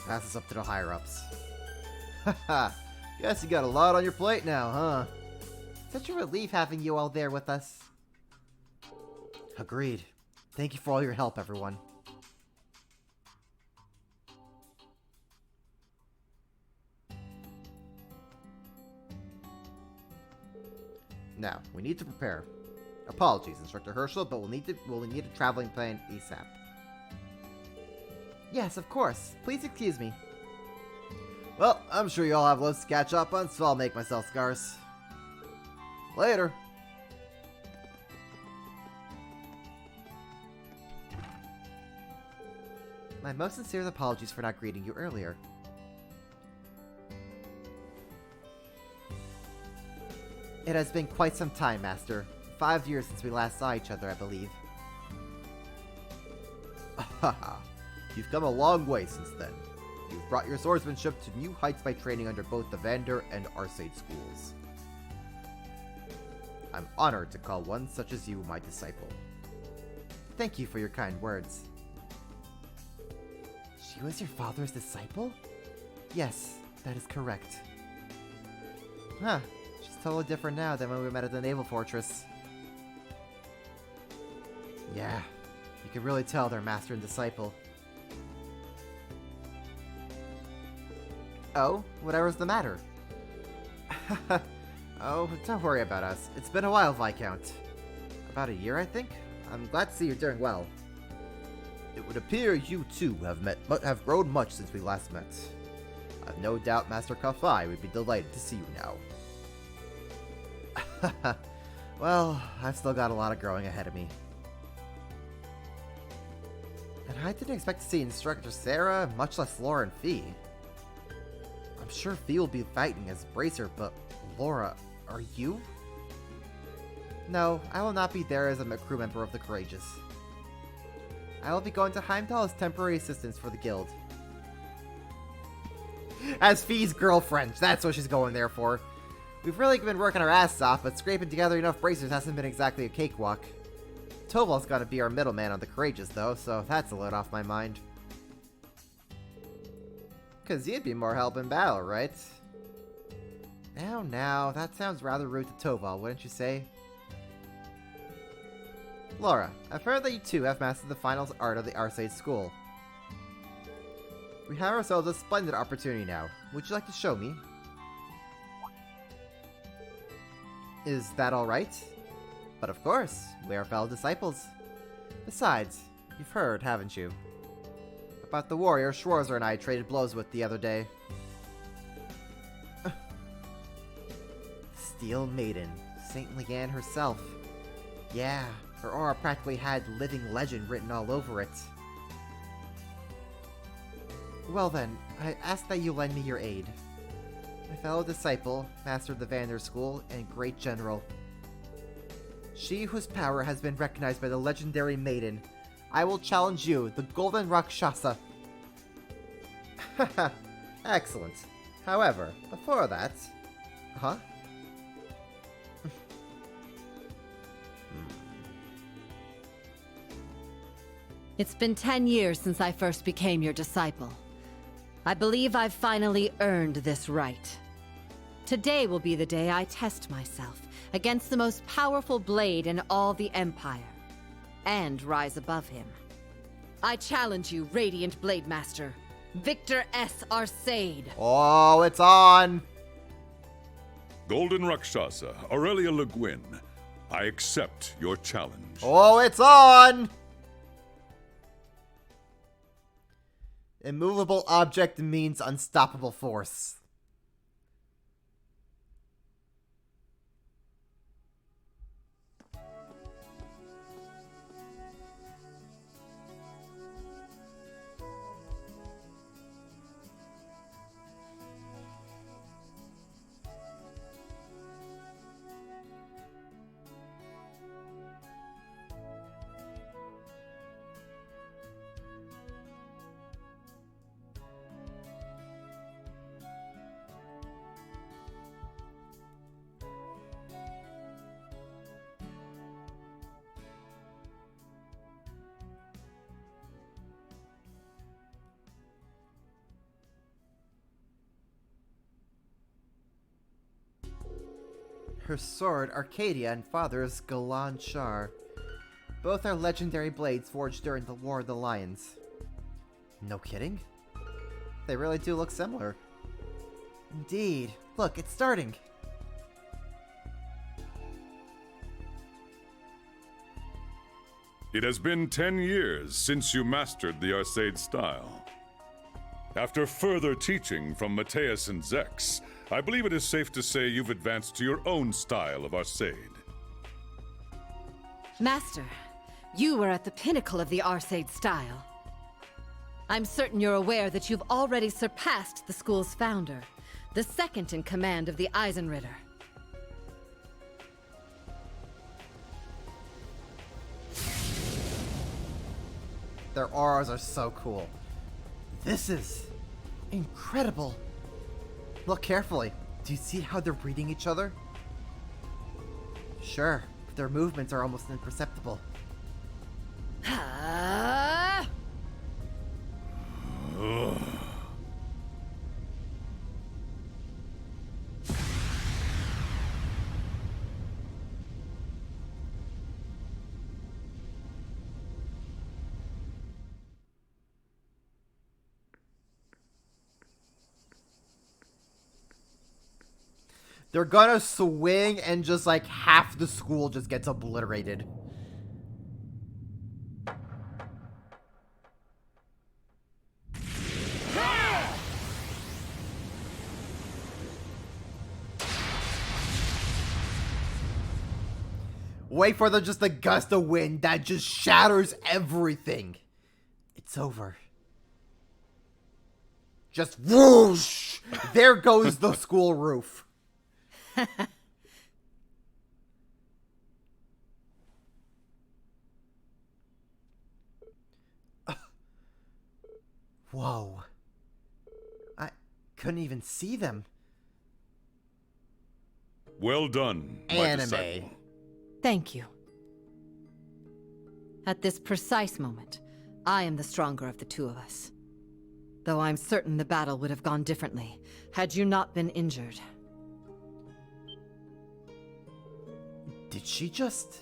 Pass this up to the higher-ups. Haha, guess you got a lot on your plate now, huh? Such a relief having you all there with us. Agreed. Thank you for all your help, everyone. Now, we need to prepare. Apologies, Instructor Herschel, but we'll need a traveling plan ASAP. Yes, of course. Please excuse me. Well, I'm sure you all have loads to catch up on, so I'll make myself scarce. Later. My most sincere apologies for not greeting you earlier. It has been quite some time, Master. 5 years since we last saw each other, I believe. Haha, you've come a long way since then. You've brought your swordsmanship to new heights by training under both the Vander and Arcade schools. I'm honored to call one such as you my disciple. Thank you for your kind words. She was your father's disciple? Yes, that is correct. Huh, she's totally different now than when we met at the Naval Fortress. Yeah, you can really tell they're master and disciple. Oh, whatever's the matter? Oh, don't worry about us. It's been a while, Viscount. About a year, I think? I'm glad to see you're doing well. It would appear you two have grown much since we last met. I've no doubt Master Kafai would be delighted to see you now. Well, I've still got a lot of growing ahead of me. And I didn't expect to see Instructor Sarah, much less Laura and Fee. I'm sure Fee will be fighting as Bracer, but Laura, are you? No, I will not be there as a crew member of the Courageous. I will be going to Heimdall as temporary assistance for the guild. As Fee's girlfriend, that's what she's going there for. We've really been working our asses off, but scraping together enough bracers hasn't been exactly a cakewalk. Toval's gotta be our middleman on the Courageous, though, so that's a load off my mind. 'Cause you'd be more help in battle, right? Now, that sounds rather rude to Toval, wouldn't you say? Laura, I've heard that you two have mastered the finals art of the Arcade School. We have ourselves a splendid opportunity now. Would you like to show me? Is that alright? But of course, we are fellow disciples. Besides, you've heard, haven't you? About the warrior Schwarzer and I traded blows with the other day. Steel Maiden, Saint Leanne herself. Yeah, her aura practically had living legend written all over it. Well then, I ask that you lend me your aid. My fellow disciple, master of the Vander School, and great general. She whose power has been recognized by the legendary maiden. I will challenge you, the Golden Rakshasa. Haha, excellent. However, before that... Huh? It's been 10 years since I first became your disciple. I believe I've finally earned this right. Today will be the day I test myself against the most powerful blade in all the Empire, and rise above him. I challenge you, Radiant Blade Master, Victor S. Arcade. Oh, it's on! Golden Rakshasa, Aurelia Le Guin, I accept your challenge. Oh, it's on! Immovable object means unstoppable force. Her sword, Arcadia, and father's Galan Shar. Both are legendary blades forged during the War of the Lions. No kidding? They really do look similar. Indeed. Look, it's starting. It has been 10 years since you mastered the Arcade style. After further teaching from Mateus and Zex, I believe it is safe to say you've advanced to your own style of Arcade. Master, you were at the pinnacle of the Arcade style. I'm certain you're aware that you've already surpassed the school's founder, the second in command of the Eisenritter. Their auras are so cool. This is incredible. Look carefully. Do you see how they're reading each other? Sure, but their movements are almost imperceptible. They're gonna swing and just like half the school just gets obliterated. Wait for just a gust of wind that just shatters everything. It's over. Just whoosh! There goes the school roof. Whoa. I couldn't even see them. Well done, my disciple. Thank you. At this precise moment, I am the stronger of the two of us. Though I'm certain the battle would have gone differently, had you not been injured. Did she just...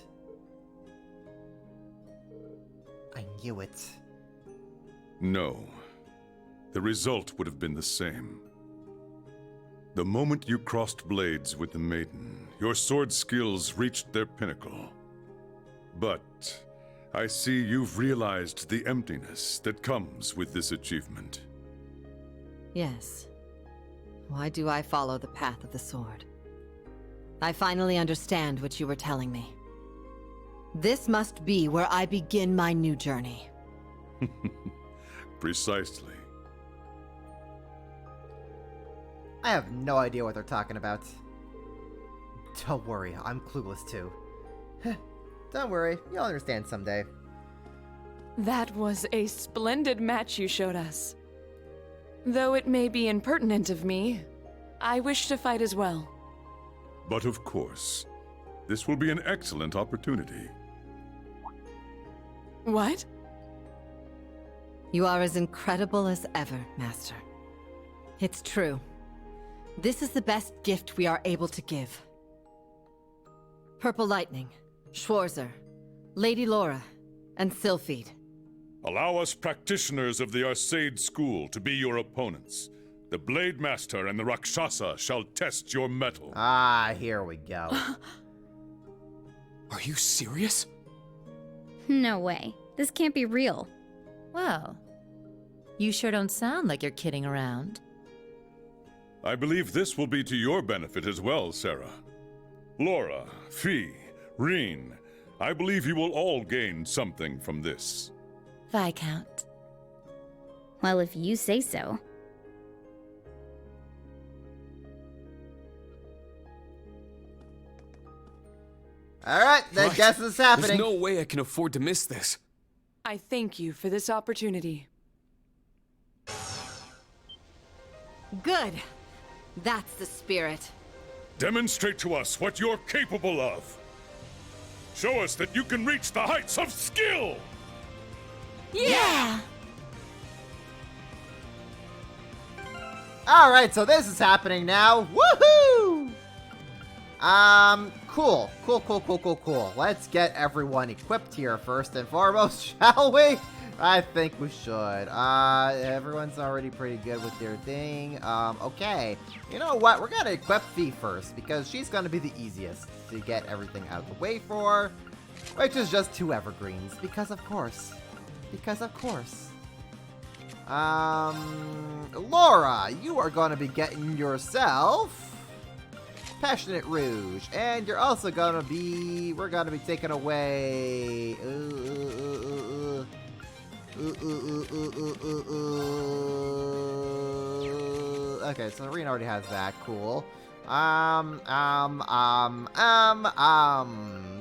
I knew it. No. The result would have been the same. The moment you crossed blades with the maiden, your sword skills reached their pinnacle. But I see you've realized the emptiness that comes with this achievement. Yes. Why do I follow the path of the sword? I finally understand what you were telling me. This must be where I begin my new journey. Precisely. I have no idea what they're talking about. Don't worry, I'm clueless too. Don't worry, you'll understand someday. That was a splendid match you showed us. Though it may be impertinent of me, I wish to fight as well. But of course, this will be an excellent opportunity. What? You are as incredible as ever, Master. It's true. This is the best gift we are able to give. Purple Lightning, Schwarzer, Lady Laura, and Sylphide. Allow us practitioners of the Arcade School to be your opponents. The Blade Master and the Rakshasa shall test your mettle. Ah, here we go. Are you serious? No way. This can't be real. Well, you sure don't sound like you're kidding around. I believe this will be to your benefit as well, Sarah. Laura, Fee, Reen, I believe you will all gain something from this. Viscount. Well, if you say so. Alright, then Right. guess it's happening. There's no way I can afford to miss this. I thank you for this opportunity. Good. That's the spirit. Demonstrate to us what you're capable of. Show us that you can reach the heights of skill! Yeah! Alright, so this is happening now. Woohoo! Cool. Let's get everyone equipped here first and foremost, shall we? I think we should. Everyone's already pretty good with their thing. Okay. You know what? We're gonna equip Fee first, because she's gonna be the easiest to get everything out of the way for. Which is just 2 evergreens, because of course. Laura, you are gonna be getting yourself Passionate Rouge, and you're also gonna be, we're gonna be taking away, okay, so Reen already has that, cool.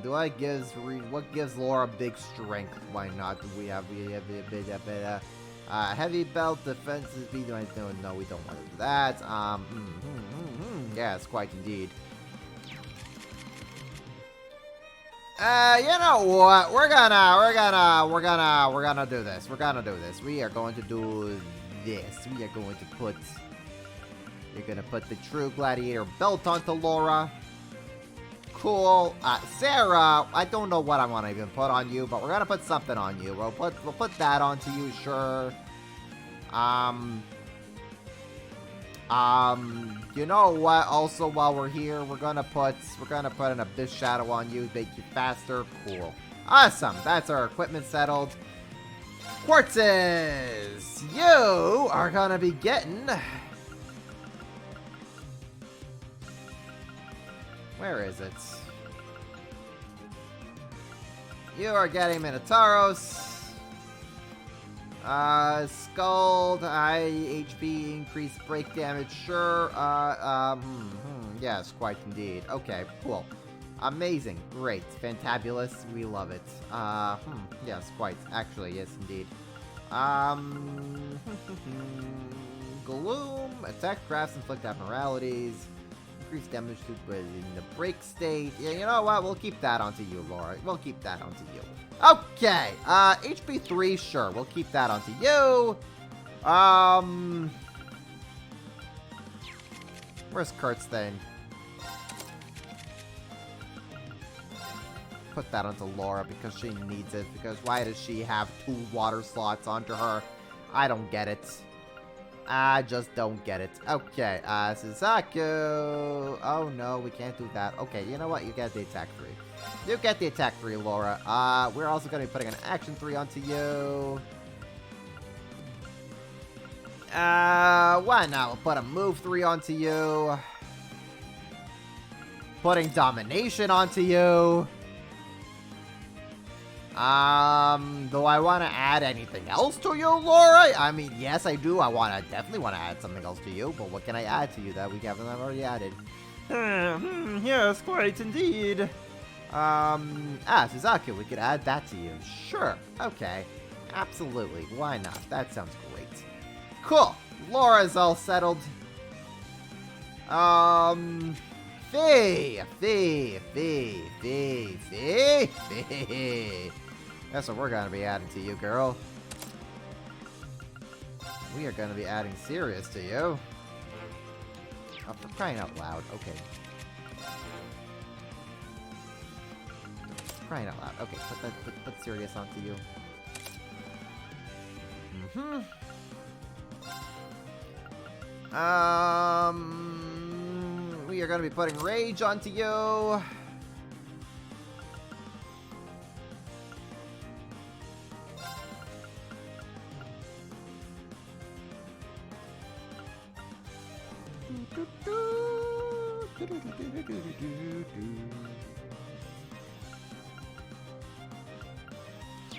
Do I give Reen, what gives Laura big strength? Why not? We have a bit, heavy belt, defensive speed, no, we don't want to do that. Yes, quite indeed. You know what? We're gonna do this. We are going to do this. We're gonna put the True Gladiator belt onto Laura. Cool. Sarah, I don't know what I want to even put on you, but we're gonna put something on you. We'll put that onto you, sure. You know what? Also, while we're here, we're gonna put an Abyss Shadow on you, make you faster. Cool. Awesome. That's our equipment settled. Quartzes, you are gonna be getting. Where is it? You are getting Minotauros. Scald, high HP, increased break damage, sure. Yes, quite indeed. Okay, cool. Amazing, great, fantabulous, we love it. Yes, quite, actually, yes, indeed. Gloom, attack crafts, inflict abnormalities, increased damage to in the break state. Yeah, you know what, we'll keep that onto you, Laura. We'll keep that onto you. Okay, HP 3, sure, we'll keep that onto you. Where's Kurt's thing? Put that onto Laura because she needs it, because why does she have 2 water slots onto her? I don't get it. I just don't get it. Okay, Suzaku. Oh no, we can't do that. Okay, you know what, you get the attack 3. You get the attack 3, Laura. We're also going to be putting an action 3 onto you. Why not? We'll put a move 3 onto you. Putting domination onto you. Do I want to add anything else to you, Laura? I mean, yes, I do. I definitely want to add something else to you, but what can I add to you that we haven't already added? Yes, quite indeed. Suzaku, we could add that to you. Sure. Okay. Absolutely. Why not? That sounds great. Cool. Laura's all settled. Fee. That's what we're gonna be adding to you, girl. we are going to be adding Sirius to you. Oh, for crying out loud. Okay. Crying out loud. Okay, put Sirius onto you. We are going to be putting Rage onto you.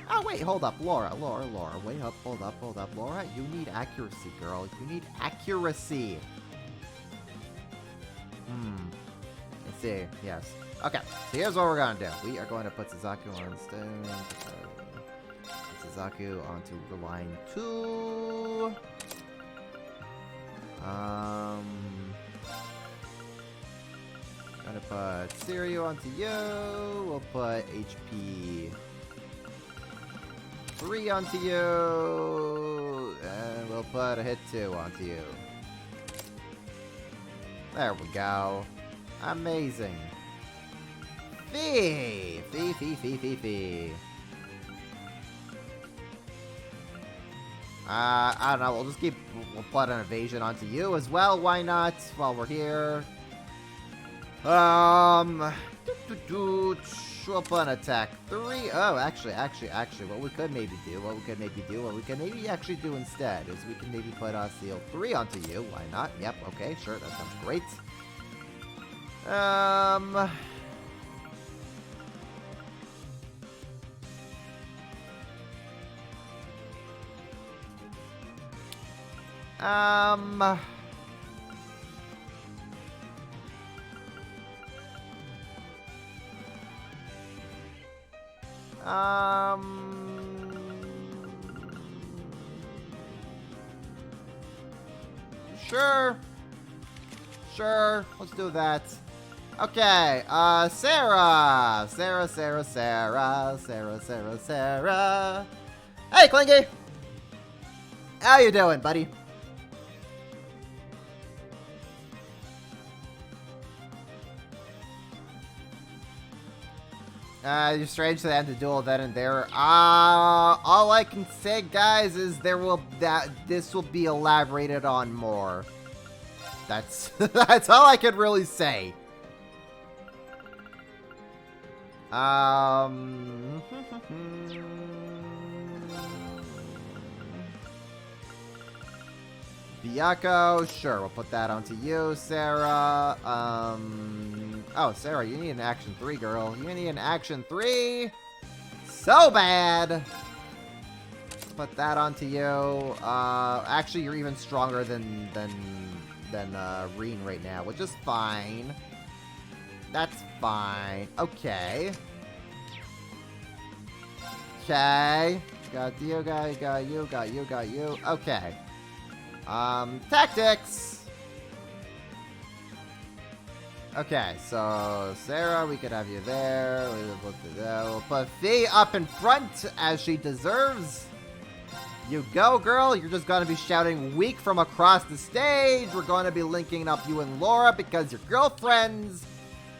Oh, wait, hold up. Laura, wait up, hold up. Laura, you need accuracy, girl. You need accuracy. Let's see. Yes. Okay, so here's what we're gonna do. We are going to put Suzaku on stone. Put Suzaku onto the line 2. Gonna put Sirio onto you. We'll put HP 3 onto you. And we'll put a hit 2 onto you. There we go. Amazing. Fee. I don't know, we'll put an evasion onto you as well, why not, while we're here. We'll put an attack 3. Oh, actually, what we could maybe actually do instead is we can maybe put a seal 3 onto you, why not? Yep, okay, sure, that sounds great. Sure, let's do that. Okay, Sarah. Hey, Clingy! How you doing, buddy? You're strange to end the duel then and there. All I can say, guys, is this will be elaborated on more. That's that's all I could really say. Byakuo, sure, we'll put that onto you, Sarah. Oh, Sarah, you need an action 3, girl. You need an action 3! So bad! Put that onto you. Actually, you're even stronger than Reen right now, which is fine. That's fine. Okay. Okay. Got you, got you. Okay. Tactics! Okay, so Sarah, we could have you there. We'll put Fee up in front as she deserves. You go, girl. You're just going to be shouting weak from across the stage. We're going to be linking up you and Laura because you're girlfriends.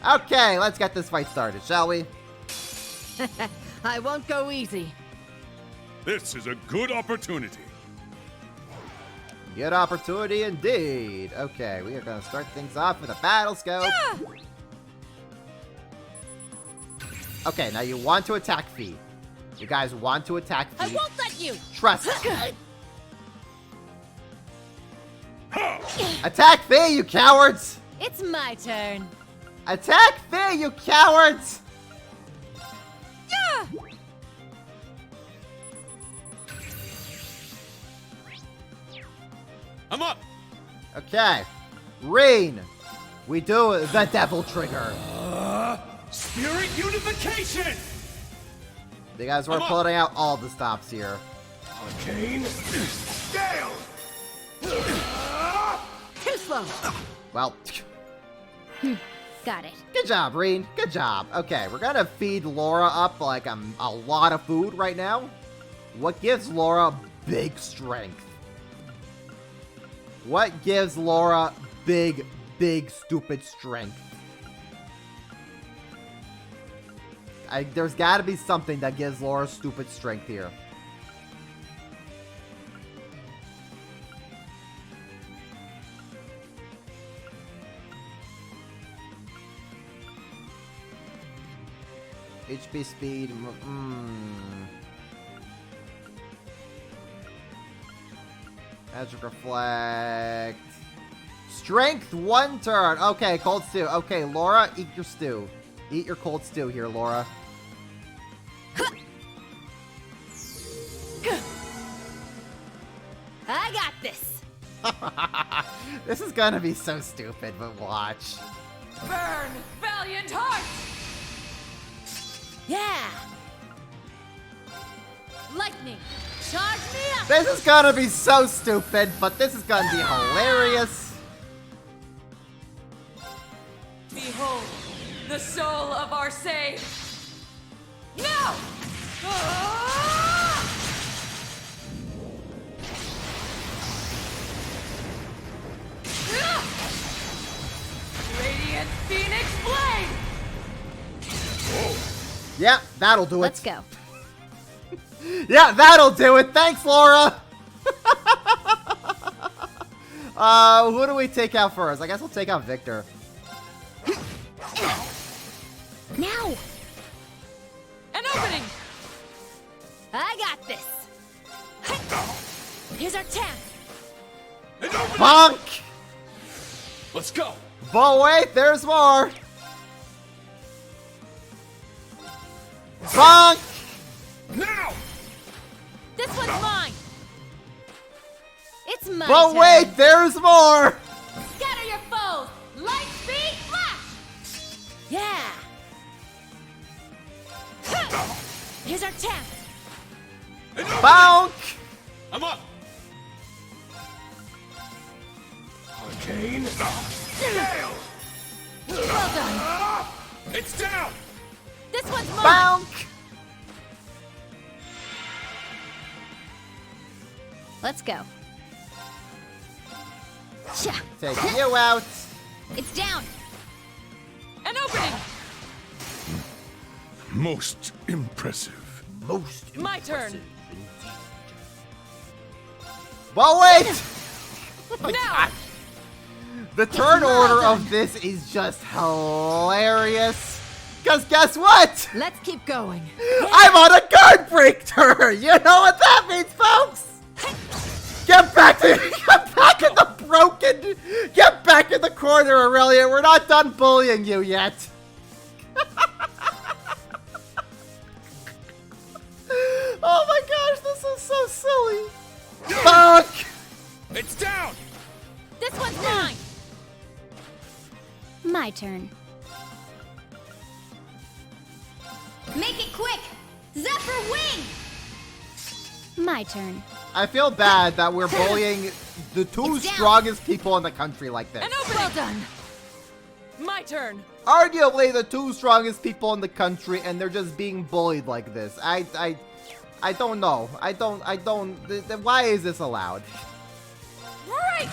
Okay, let's get this fight started, shall we? I won't go easy. This is a good opportunity. Good opportunity indeed. Okay, we are going to start things off with a battle scope. Yeah! Okay, now you want to attack Fee. You guys want to attack Fee. I won't let you. Trust me. Attack Fee, you cowards! It's my turn. Attack Fee, you cowards! Yeah! I'm up. Okay. Reen, we do the devil trigger. Spirit unification! You guys were pulling out all the stops here. Arcane scale! Too slow. Well, got it. Good job, Reen. Good job. Okay, we're gonna feed Laura up like a lot of food right now. What gives Laura big strength? What gives Laura big, stupid strength? There's gotta be something that gives Laura stupid strength here. HP speed. Magic reflect. Strength 1 turn. Okay, cold stew. Okay, Laura, eat your stew. Eat your cold stew here, Laura. I got this. This is gonna be so stupid, but watch. Burn, valiant heart! Yeah. Lightning, charge me up. This is gonna be so stupid, but this is gonna be hilarious. Behold, the soul of our sage. No! Ah! Radiant Phoenix Blade! Yeah, that'll do it. Let's go. Yeah, that'll do it. Thanks, Laura. Who do we take out first? I guess we'll take out Victor. Now. An opening! I got this. Here's our chance. Bonk! Let's go! But wait, there's more. Bonk! Now! This one's mine. It's my But turn. wait, there's more. Scatter your foes. Light speed flash. Yeah. Here's our chance. Bonk! I'm up! Arcane. Gale! Well done. It's down! This one's mine. Bonk! Let's go. Cha. Take you out. It's down. An opening! Most impressive. Most My turn. But wait! Oh my Now! God. The turn order of this is just hilarious. Because guess what? Let's keep going. I'm on a guard break turn. You know what that means, folks? Get back in the corner, Aurelia. We're not done bullying you yet. Oh my gosh, this is so silly. Fuck! It's down! This one's mine. My turn. Make it quick. Zephyr wing. My turn. I feel bad that we're bullying the two strongest people in the country like this. An opening! Well done. My turn. Arguably the two strongest people in the country, and they're just being bullied like this. I don't know. I don't. Why is this allowed? Right.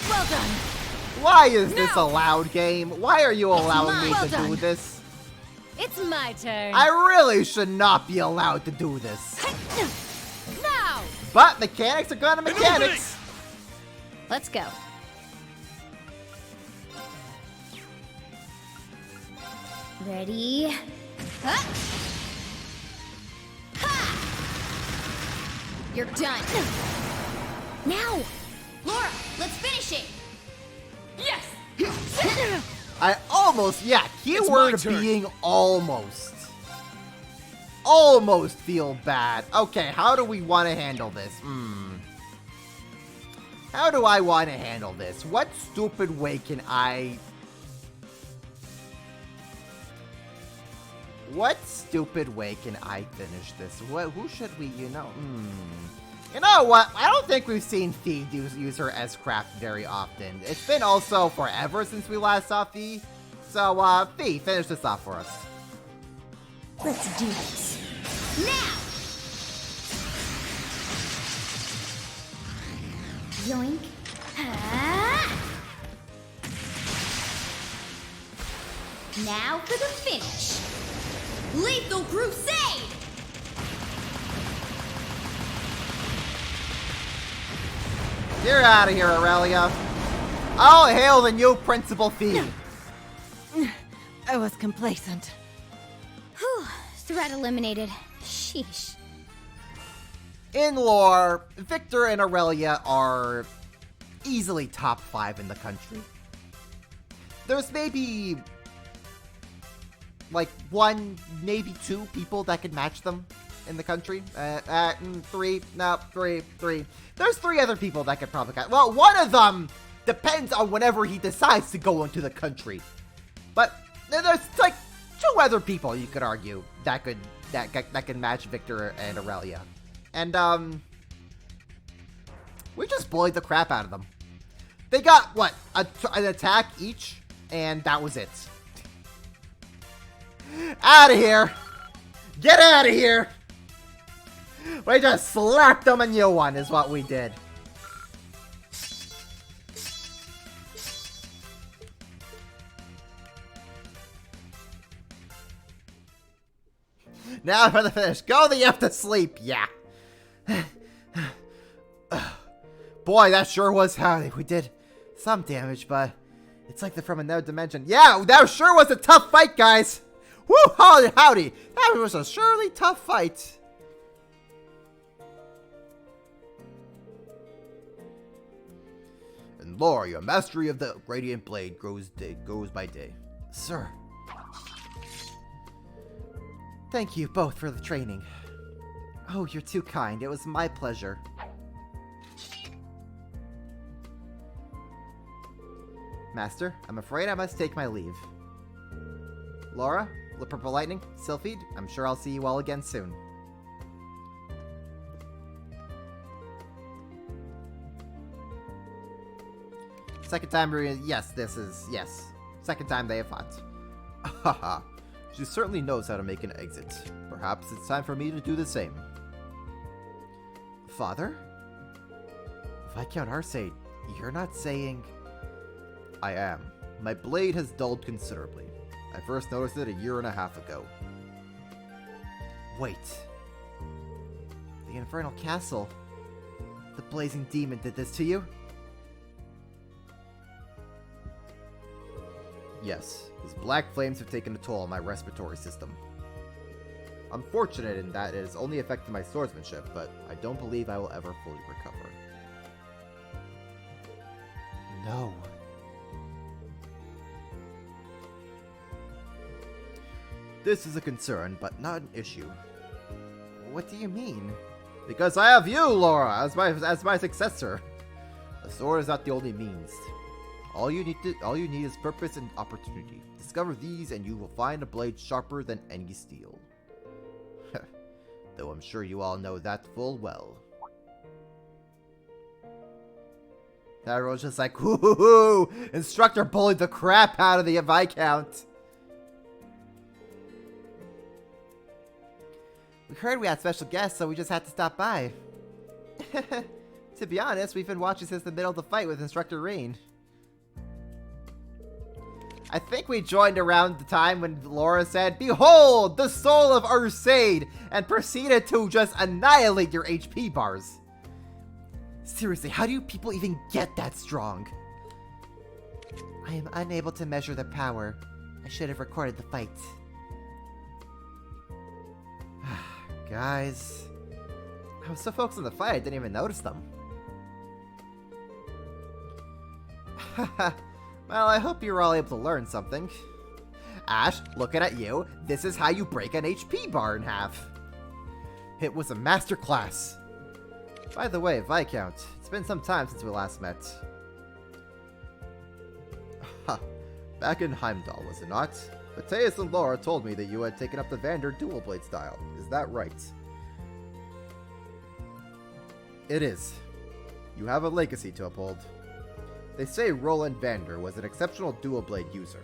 Well done. Why is this allowed, game? Why are you allowing me to do this? It's my turn. I really should not be allowed to do this. Now. But mechanics are gonna mechanics. Let's go. Ready? Huh? Ha! You're done. Now, Laura, let's finish it. Yes. I almost, yeah, keyword being almost. Almost feel bad. Okay, how do we want to handle this? How do I want to handle this? What stupid way can I... What stupid way can I finish this? Who should we, You know what? I don't think we've seen Fee use her S-Craft very often. It's been also forever since we last saw Fee. So, Fee, finish this off for us. Let's do this. Now! Yoink. Ah! Now for the finish. Lethal Crusade! You're out of here, Aurelia. I'll hail the new principal fee. I was complacent. Whew, threat eliminated. Sheesh. In lore, Victor and Aurelia are easily top 5 in the country. There's maybe like 1, maybe 2 people that could match them in the country. 3. There's 3 other people that could probably catch. Well, one of them depends on whenever he decides to go into the country. But there's like 2 other people you could argue that can match Victor and Aurelia. And we just bullied the crap out of them. They got what, an attack each, and that was it. Out of here! Get out of here! We just slapped them a new one, is what we did. Now for the finish. Go the F to sleep, yeah. Boy, that sure was howdy. We did some damage, but it's like they're from another dimension. Yeah, that sure was a tough fight, guys. Woo, howdy. That was a surely tough fight. And lore, your mastery of the Radiant Blade goes by day. Sir. Thank you both for the training. Oh, you're too kind. It was my pleasure. Master, I'm afraid I must take my leave. Laura, Purple Lightning, Sylphid, I'm sure I'll see you all again soon. Second time, yes, yes. Second time they have fought. Haha. She certainly knows how to make an exit. Perhaps it's time for me to do the same. Father? Viscount Arcade, you're not saying... I am. My blade has dulled considerably. I first noticed it 1.5 years ago. Wait. The Infernal Castle. The Blazing Demon did this to you? Yes, his black flames have taken a toll on my respiratory system. Unfortunate in that it has only affected my swordsmanship, but I don't believe I will ever fully recover. No. This is a concern, but not an issue. What do you mean? Because I have you, Laura, as my successor. A sword is not the only means. All you need is purpose and opportunity. Discover these, and you will find a blade sharper than any steel. Though I'm sure you all know that full well. Everyone's just like, whoo! Instructor bullied the crap out of the Viscount. We heard we had special guests, so we just had to stop by. To be honest, we've been watching since the middle of the fight with Instructor Rain. I think we joined around the time when Laura said, "Behold, the soul of Arcade," and proceeded to just annihilate your HP bars. Seriously, how do you people even get that strong? I am unable to measure their power. I should have recorded the fight. Guys, I was so focused on the fight, I didn't even notice them. Well, I hope you're all able to learn something. Ash, looking at you, this is how you break an HP bar in half. It was a masterclass. By the way, Viscount, it's been some time since we last met. Back in Heimdall, was it not? Mateus and Laura told me that you had taken up the Vander dual blade style. Is that right? It is. You have a legacy to uphold. They say Roland Vander was an exceptional dual blade user.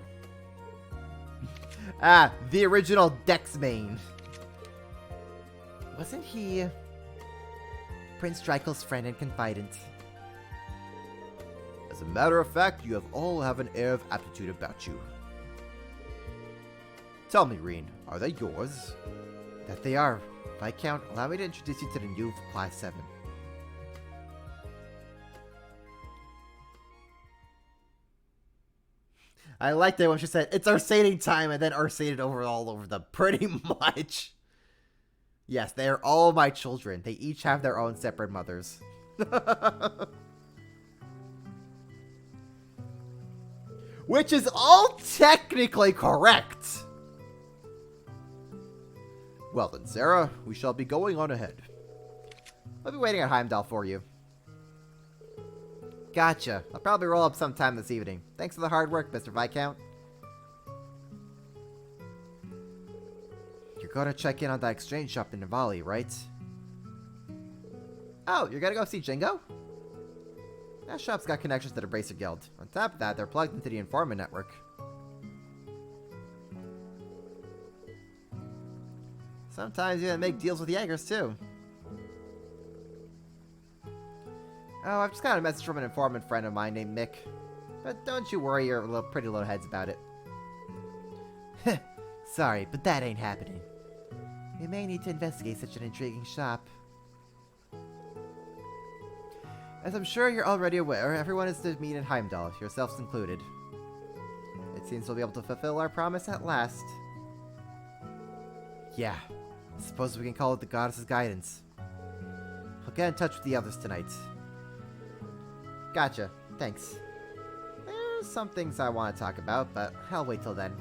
The original Dex main. Wasn't he Prince Drykel's friend and confidant? As a matter of fact, you all have an air of aptitude about you. Tell me, Reen, are they yours? That they are. Viscount, allow me to introduce you to the new Class 7. I liked it when she said, it's Arsading time, and then Arsaded all over them, pretty much. Yes, they are all my children. They each have their own separate mothers. Which is all technically correct. Well then, Sarah, we shall be going on ahead. I'll be waiting at Heimdall for you. Gotcha. I'll probably roll up sometime this evening. Thanks for the hard work, Mr. Viscount. You're gonna check in on that exchange shop in Navali, right? Oh, you're gonna go see Jingo? That shop's got connections to the Bracer Guild. On top of that, they're plugged into the Informant Network. Sometimes you make deals with Jaegers, too. Oh, I've just got a message from an informant friend of mine named Mick. But don't you worry your pretty little heads about it. Sorry, but that ain't happening. We may need to investigate such an intriguing shop. As I'm sure you're already aware, everyone is to meet in Heimdall, yourselves included. It seems we'll be able to fulfill our promise at last. Yeah, I suppose we can call it the goddess's guidance. I'll get in touch with the others tonight. Gotcha. Thanks. There's some things I want to talk about, but I'll wait till then.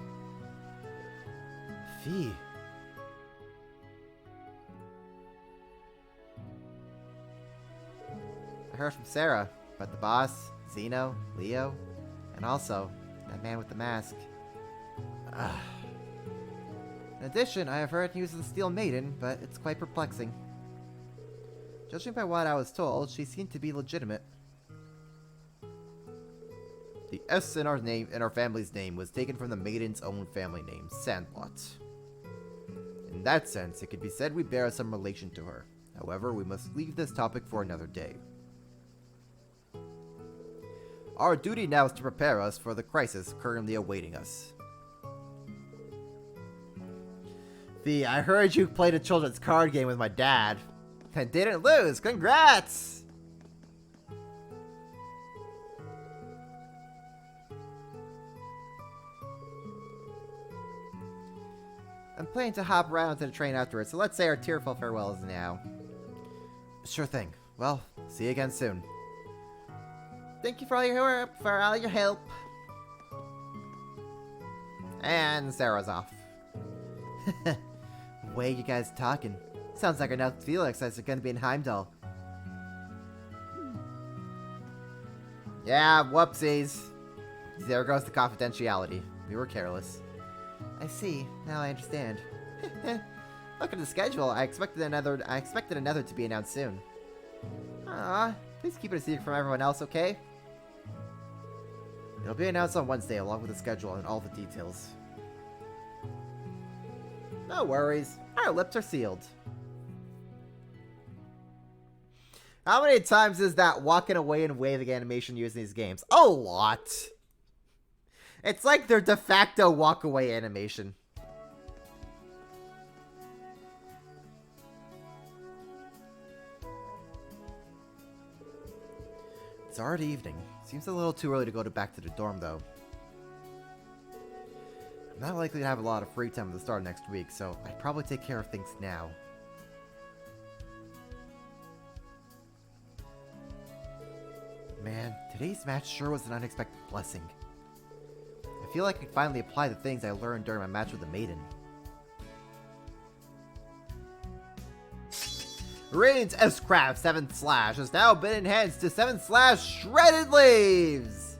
Fee. I heard from Sarah about the boss, Zeno, Leo, and also that man with the mask. In addition, I have heard news of the Steel Maiden, but it's quite perplexing. Judging by what I was told, she seemed to be legitimate. The S in our family's name was taken from the maiden's own family name, Sandlot. In that sense, it could be said we bear some relation to her. However, we must leave this topic for another day. Our duty now is to prepare us for the crisis currently awaiting us. Fee, I heard you played a children's card game with my dad. And didn't lose. Congrats! I'm planning to hop around to the train afterwards, so let's say our tearful farewells now. Sure thing. Well, see you again soon. Thank you for all your help. And Sarah's off. Way you guys talking. Sounds like our now Felix are going to be in Heimdall. Yeah, whoopsies. There goes the confidentiality. We were careless. I see. Now I understand. Look at the schedule. I expected another to be announced soon. Ah, please keep it a secret from everyone else, okay? It'll be announced on Wednesday along with the schedule and all the details. No worries. Our lips are sealed. How many times is that walking away and waving animation used in these games? A lot. It's like their de facto walk away animation. It's already evening. Seems a little too early to go back to the dorm, though. I'm not likely to have a lot of free time at the start of next week, so I'd probably take care of things now. Man, today's match sure was an unexpected blessing. I feel like I can finally apply the things I learned during my match with the Maiden. Raiden's S-Craft 7th Slash has now been enhanced to 7th Slash Shredded Leaves!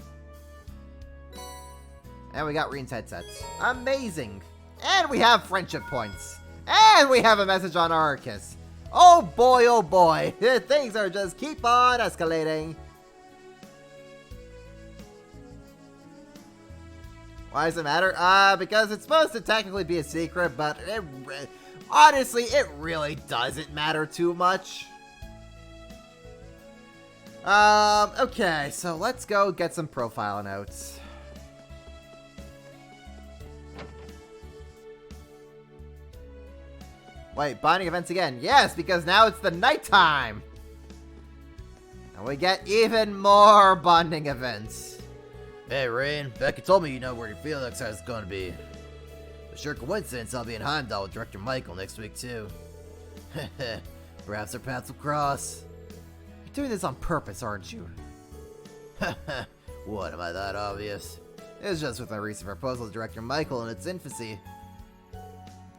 And we got Reen's headsets. Amazing! And we have friendship points. And we have a message on Arcus. Oh boy, things are just keep on escalating. Why does it matter? Because it's supposed to technically be a secret, but honestly, it really doesn't matter too much. Okay, so let's go get some profile notes. Wait, bonding events again. Yes, because now it's the nighttime. And we get even more bonding events. Hey, Rain, Becky told me you know where your field exercise is going to be. A sure coincidence I'll be in Heimdall with Director Michael next week, too. Perhaps our paths will cross. You're doing this on purpose, aren't you? What, am I that obvious? It's just with my recent proposal to Director Michael in its infancy.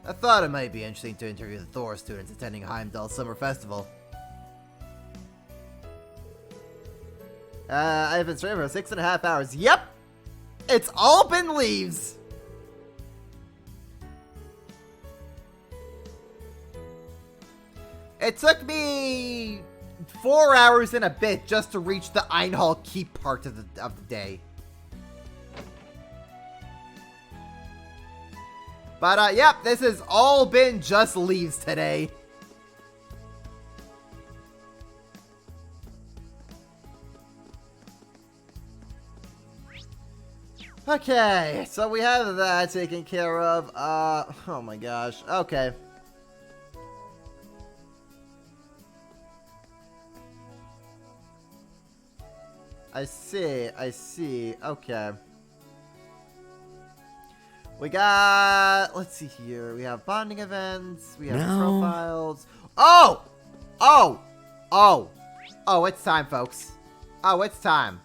I thought it might be interesting to interview the Thor students attending Heimdall Summer Festival. I've been streaming for 6.5 hours. Yep! It's all been Leeves! It took me 4 hours and a bit just to reach the Einhall Keep part of the day. But, yep, this has all been just Leeves today. Okay, so we have that taken care of. Oh my gosh. Okay. I see. Okay. We got, let's see here. We have bonding events. We have profiles. Oh, it's time, folks. Oh, it's time.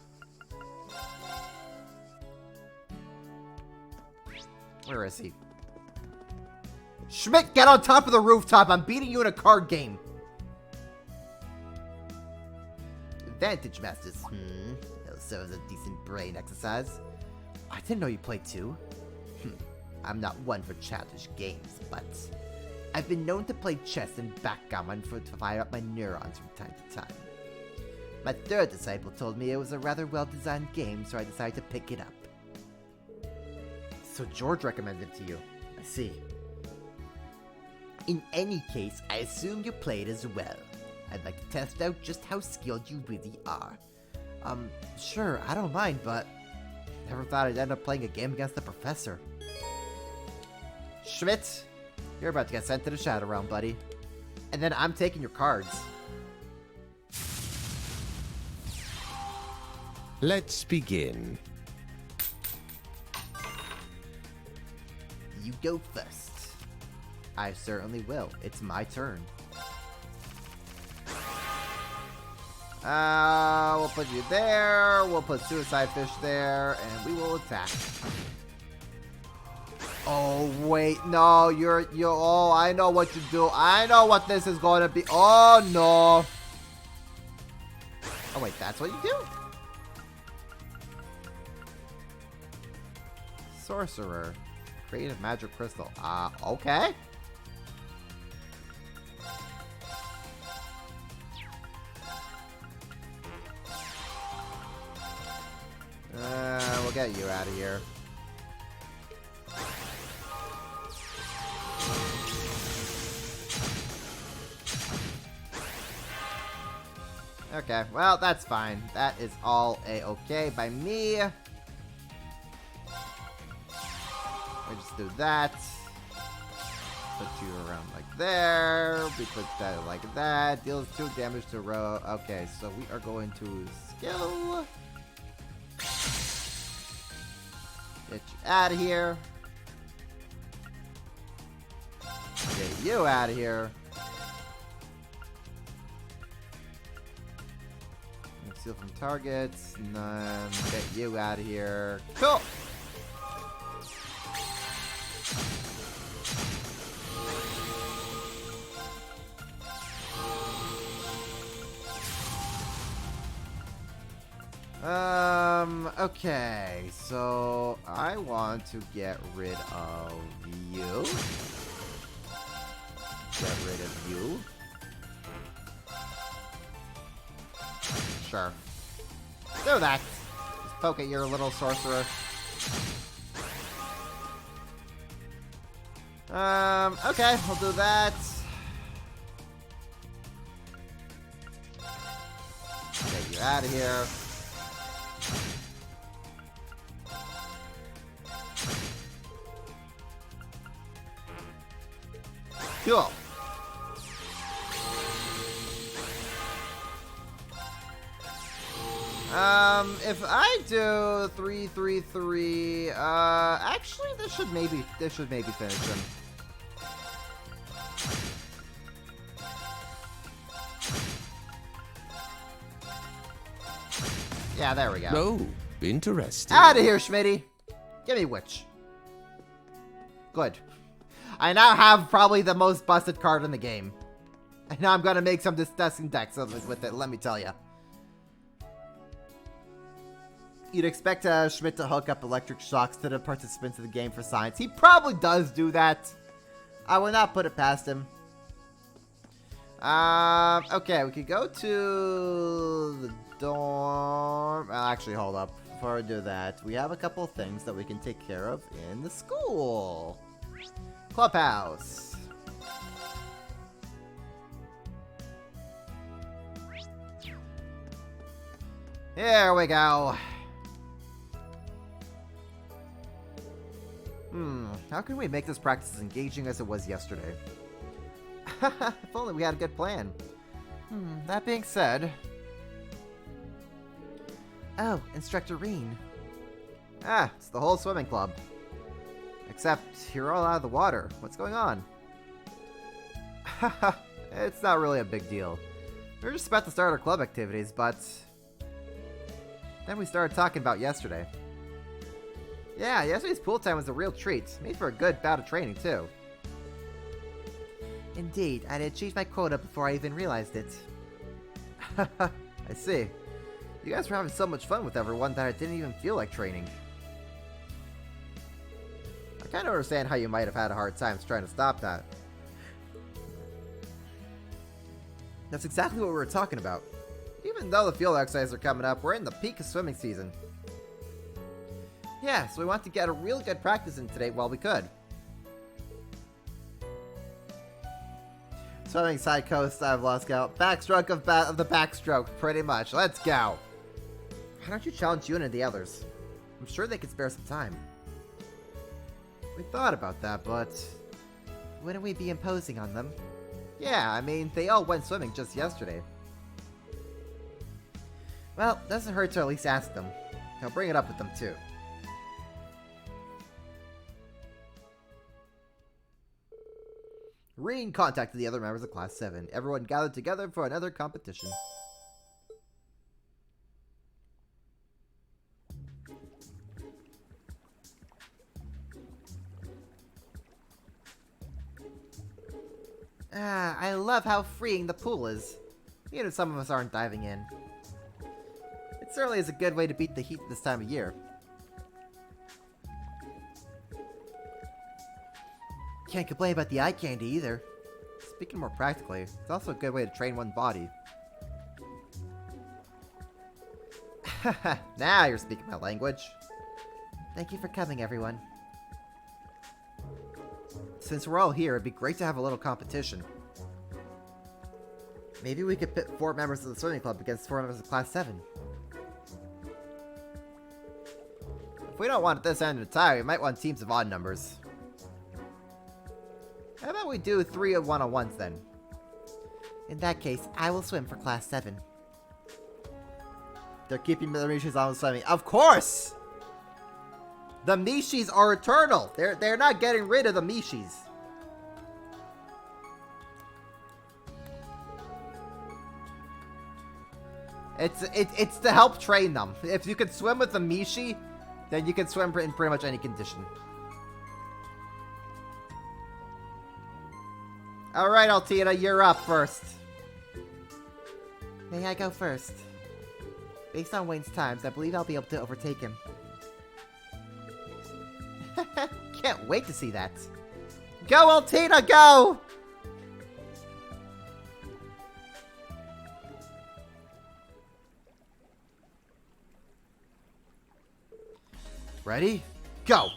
Where is he? Schmidt, get on top of the rooftop. I'm beating you in a card game. Advantage Masters. That serves a decent brain exercise. I didn't know you played too. I'm not one for childish games, but I've been known to play chess and backgammon to fire up my neurons from time to time. My third disciple told me it was a rather well-designed game, so I decided to pick it up. So George recommended it to you. I see. In any case, I assume you played as well. I'd like to test out just how skilled you really are. Sure, I don't mind, but never thought I'd end up playing a game against the professor. Schmidt, you're about to get sent to the Shadow Realm, buddy. And then I'm taking your cards. Let's begin. You go first. I certainly will. It's my turn. We'll put you there. We'll put Suicide Fish there, and we will attack. Oh, wait. No, you're, oh, I know what you do. I know what this is going to be. Oh, no. Oh, wait, that's what you do? Sorcerer. Creative Magic Crystal. Okay. We'll get you out of here. Okay, well, that's fine. That is all a-okay by me. We just do that. Put you around like there. We put that like that. Deals 2 damage to row. Okay, so we are going to skill. Get you out of here. Get you out of here. Steal from targets. None. Get you out of here. Cool. Okay, so I want to get rid of you. Get rid of you. Sure. Do that. Just poke at your little sorcerer. Okay, we'll do that. Get you Get out of here. Cool. If I do 3, 3, 3, actually this should maybe finish him. Yeah, there we go. Oh, interesting. Out of here, Schmitty. Give me Witch. Good. I now have probably the most busted card in the game. And now I'm gonna make some disgusting decks with it, let me tell you. You'd expect Schmidt to hook up electric shocks to the participants of the game for science. He probably does do that. I will not put it past him. Okay, we could go to the dorm. Actually, hold up. Before we do that, we have a couple of things that we can take care of in the school. Clubhouse. Here we go. How can we make this practice as engaging as it was yesterday? If only we had a good plan. That being said... Oh, Instructor Reen. Ah, it's the whole swimming club. Except you're all out of the water. What's going on? It's not really a big deal. We were just about to start our club activities, but... Then we started talking about yesterday. Yeah, yesterday's pool time was a real treat. Made for a good bout of training, too. Indeed, I had achieved my quota before I even realized it. I see. You guys were having so much fun with everyone that it didn't even feel like training. I kind of understand how you might have had a hard time trying to stop that. That's exactly what we were talking about. Even though the field exercises are coming up, we're in the peak of swimming season. Yeah, so we want to get a really good practice in today while we could. Swimming side coast, I've lost out. Backstroke of the backstroke, pretty much. Let's go. Why don't you challenge Yuna and the others? I'm sure they could spare some time. We thought about that, but... Wouldn't we be imposing on them? Yeah, I mean, they all went swimming just yesterday. Well, doesn't hurt to at least ask them. I'll bring it up with them too. Reen contacted the other members of Class 7. Everyone gathered together for another competition. I love how freeing the pool is. Even if some of us aren't diving in. It certainly is a good way to beat the heat this time of year. Can't complain about the eye candy either. Speaking more practically, it's also a good way to train one body. Now you're speaking my language. Thank you for coming, everyone. Since we're all here, it'd be great to have a little competition. Maybe we could pit 4 members of the swimming club against 4 members of Class 7. If we don't want it this end of the tie, we might want teams of odd numbers. How about we do 3 of one-on-ones then? In that case, I will swim for Class 7. They're keeping the Mishis on swimming. Of course! The Mishis are eternal. They're not getting rid of the Mishis. It's to help train them. If you can swim with the Mishi, then you can swim in pretty much any condition. Alright, Altina, you're up first. May I go first? Based on Wayne's times, I believe I'll be able to overtake him. Can't wait to see that. Go, Altina, go! Ready? Go!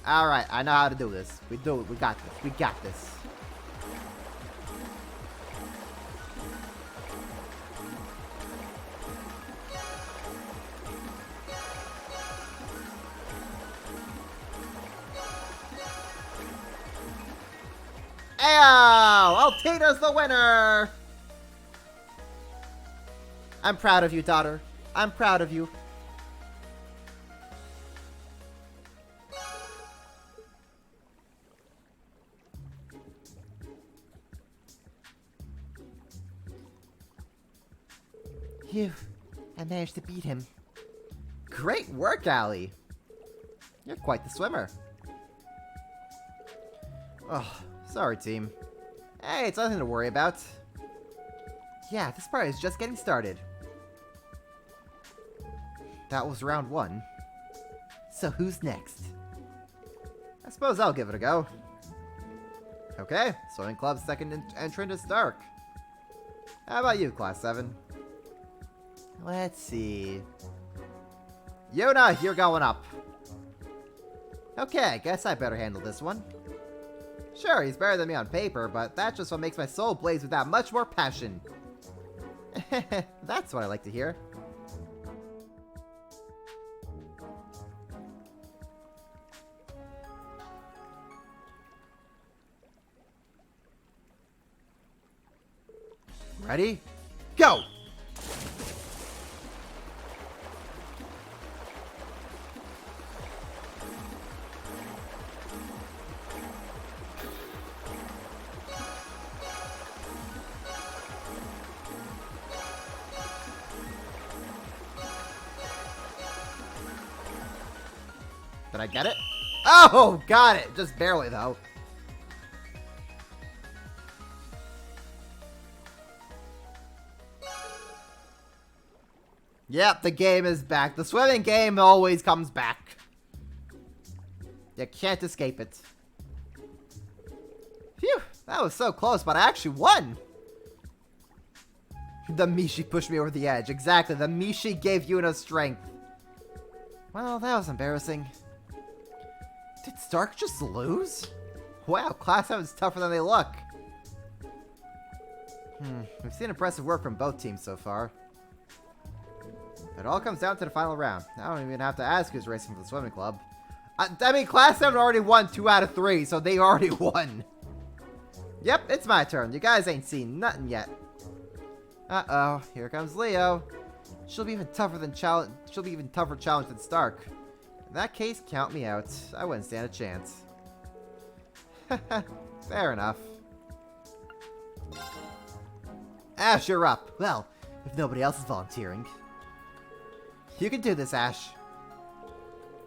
Alright, I know how to do this. We do it. We got this. We got this. Ayo! Altina's the winner! I'm proud of you, daughter. I'm proud of you. Phew. I managed to beat him. Great work, Allie. You're quite the swimmer. Oh, sorry, team. Hey, it's nothing to worry about. Yeah, this part is just getting started. That was round 1. So who's next? I suppose I'll give it a go. Okay, swimming club's second entrant is Stark. How about you, Class 7? Let's see. Yona, you're going up. Okay, I guess I better handle this one. Sure, he's better than me on paper, but that's just what makes my soul blaze with that much more passion. That's what I like to hear. Ready? Go! Did I get it? Oh, got it. Just barely, though. Yep, the game is back. The swimming game always comes back. You can't escape it. Phew, that was so close, but I actually won. The Mishi pushed me over the edge. Exactly, the Mishi gave Yuna strength. Well, that was embarrassing. Did Stark just lose? Wow, Class 7's tougher than they look. We've seen impressive work from both teams so far. It all comes down to the final round. I don't even have to ask who's racing for the swimming club. I mean, Class 7 already won 2 out of 3, so they already won. Yep, it's my turn. You guys ain't seen nothing yet. Uh-oh, here comes Leo. She'll be even tougher challenge than Stark. In that case, count me out. I wouldn't stand a chance. Fair enough. Ash, you're up. Well, if nobody else is volunteering. You can do this, Ash.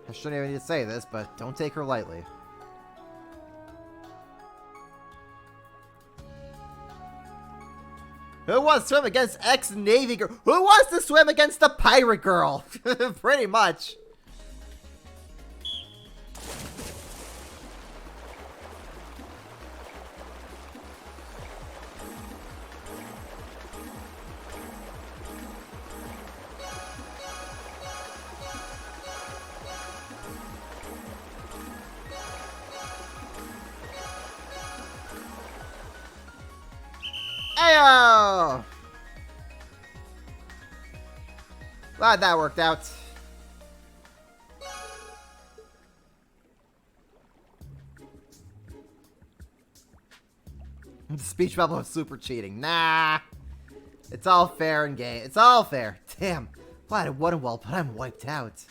I shouldn't even need to say this, but don't take her lightly. Who wants to swim against ex-Navy girl? Who wants to swim against the pirate girl? Pretty much. Ayo! Glad that worked out. The speech bubble was super cheating. Nah. It's all fair in game. It's all fair. Damn. Glad it won well, but I'm wiped out.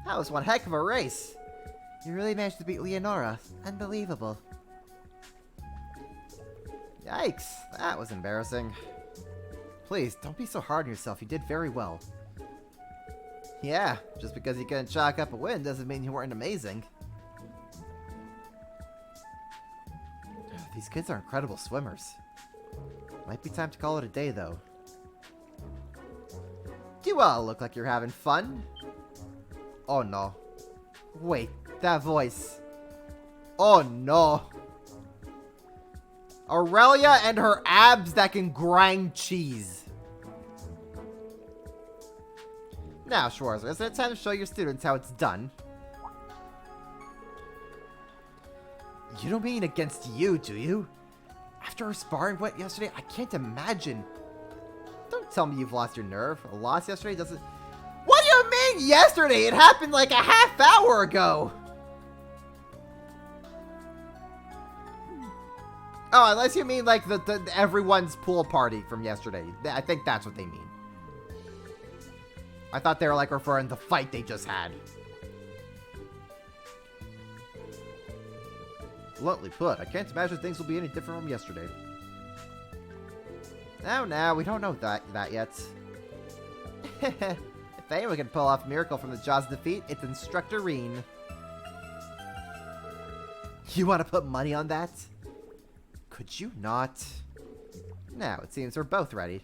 That was one heck of a race. You really managed to beat Leonora. Unbelievable. Yikes, that was embarrassing. Please, don't be so hard on yourself. You did very well. Yeah, just because you couldn't chalk up a win doesn't mean you weren't amazing. These kids are incredible swimmers. Might be time to call it a day, though. You all look like you're having fun. Oh no. Wait, that voice. Oh no. Aurelia and her abs that can grind cheese. Now, Schwarzer, is it time to show your students how it's done? You don't mean against you, do you? After our sparring went yesterday, I can't imagine. Don't tell me you've lost your nerve. A loss yesterday doesn't... What do you mean yesterday? It happened like a half hour ago. Oh, unless you mean like the everyone's pool party from yesterday. I think that's what they mean. I thought they were like referring to the fight they just had. Bluntly put, I can't imagine things will be any different from yesterday. No, we don't know that yet. If anyone can pull off a miracle from the jaws of defeat, it's Instructor Reen. You want to put money on that? Could you not? Now, it seems we're both ready.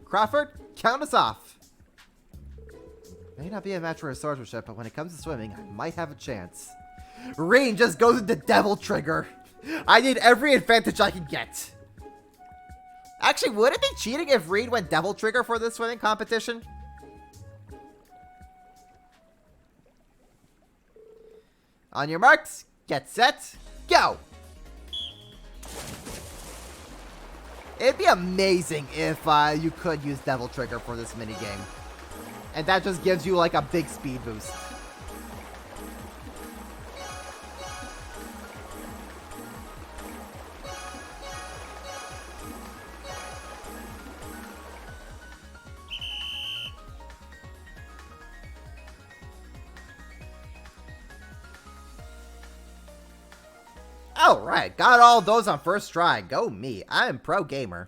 Crawford, count us off! May not be a match for his swordsmanship, but when it comes to swimming, I might have a chance. Reen just goes into Devil Trigger. I need every advantage I can get. Actually, would it be cheating if Reen went Devil Trigger for this swimming competition? On your marks, get set, go! It'd be amazing if you could use Devil Trigger for this minigame. And that just gives you like a big speed boost. Alright, got all those on first try. Go me. I'm pro gamer.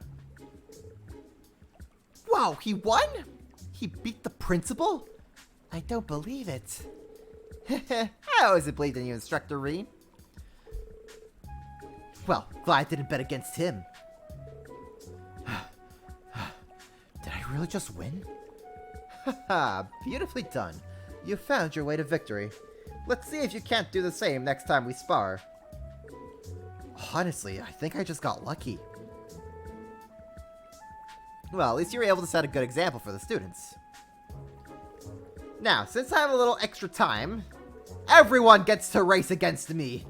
Whoa, he won? He beat the principal? I don't believe it. I always believed in you, Instructor Reen. Well, glad I didn't bet against him. Did I really just win? Haha, beautifully done. You found your way to victory. Let's see if you can't do the same next time we spar. Honestly, I think I just got lucky. Well, at least you were able to set a good example for the students. Now, since I have a little extra time, everyone gets to race against me.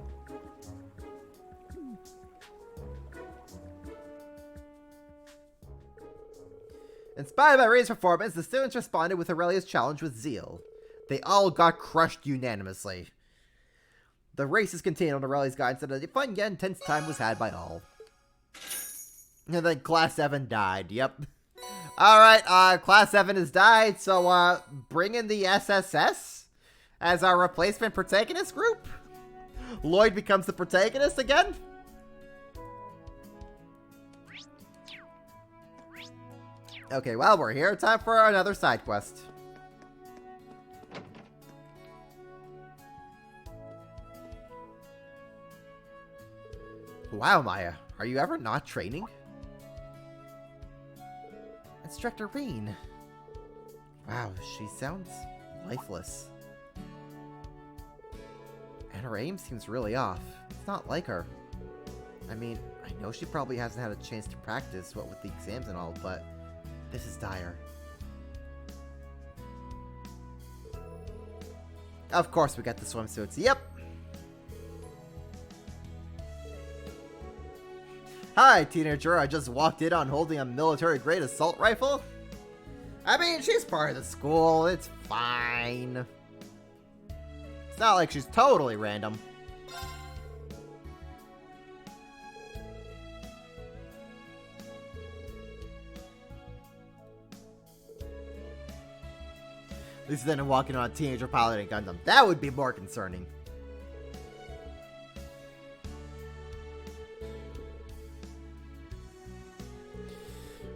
Inspired by Reen's performance, the students responded with Aurelia's challenge with zeal. They all got crushed unanimously. The races continued on Aurelia's guidance, and a fun yet intense time was had by all. And then Class 7 died, yep. Alright, Class 7 has died, so, bring in the SSS as our replacement protagonist group? Lloyd becomes the protagonist again? Okay, well, we're here. Time for another side quest. Wow, Maya. Are you ever not training? Instructor Reen. Wow, she sounds lifeless. And her aim seems really off. It's not like her. I mean, I know she probably hasn't had a chance to practice, what with the exams and all, but this is dire. Of course we got the swimsuits. Yep. Hi, teenager. I just walked in on holding a military-grade assault rifle. I mean, she's part of the school. It's fine. It's not like she's totally random. At least then walking on a teenager piloting Gundam. That would be more concerning.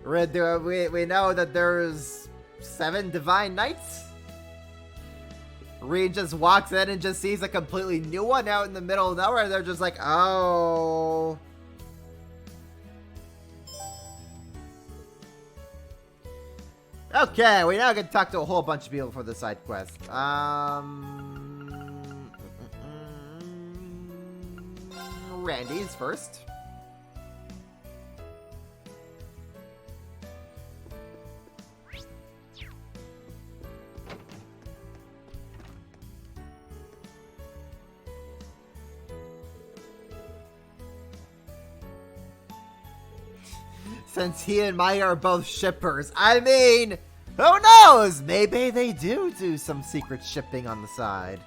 We know that there's 7 Divine Knights. Reen just walks in and just sees a completely new one out in the middle of nowhere. And they're just like, oh. Okay, we now get to talk to a whole bunch of people for the side quest. Randy's first. Since he and Maya are both shippers. I mean, who knows? Maybe they do some secret shipping on the side.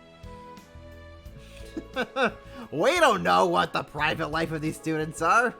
We don't know what the private life of these students are.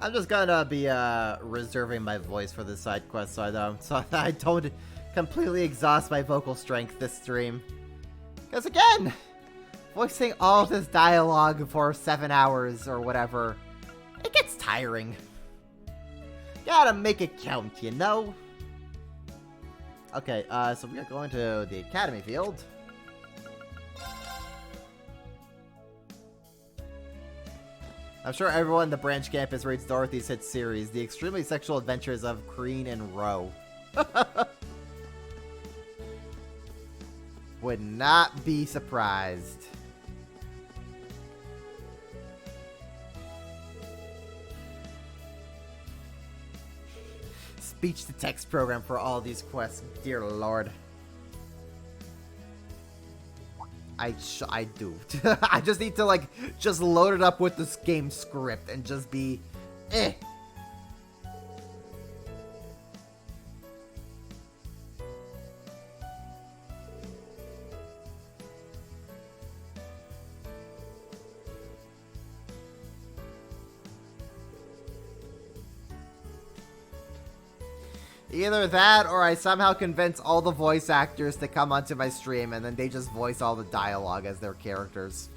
I'm just gonna be reserving my voice for this side quest so I don't completely exhaust my vocal strength this stream. Because again, voicing all this dialogue for 7 hours or whatever, it gets tiring. Gotta make it count, you know? Okay, so we are going to the Academy Field. I'm sure everyone in the branch campus reads Dorothy's hit series, The Extremely Sexual Adventures of Green and Roe. Would not be surprised. Speech-to-text program for all these quests, dear lord. I do. I just need to, like, just load it up with this game script and just be, eh. Either that, or I somehow convince all the voice actors to come onto my stream, and then they just voice all the dialogue as their characters.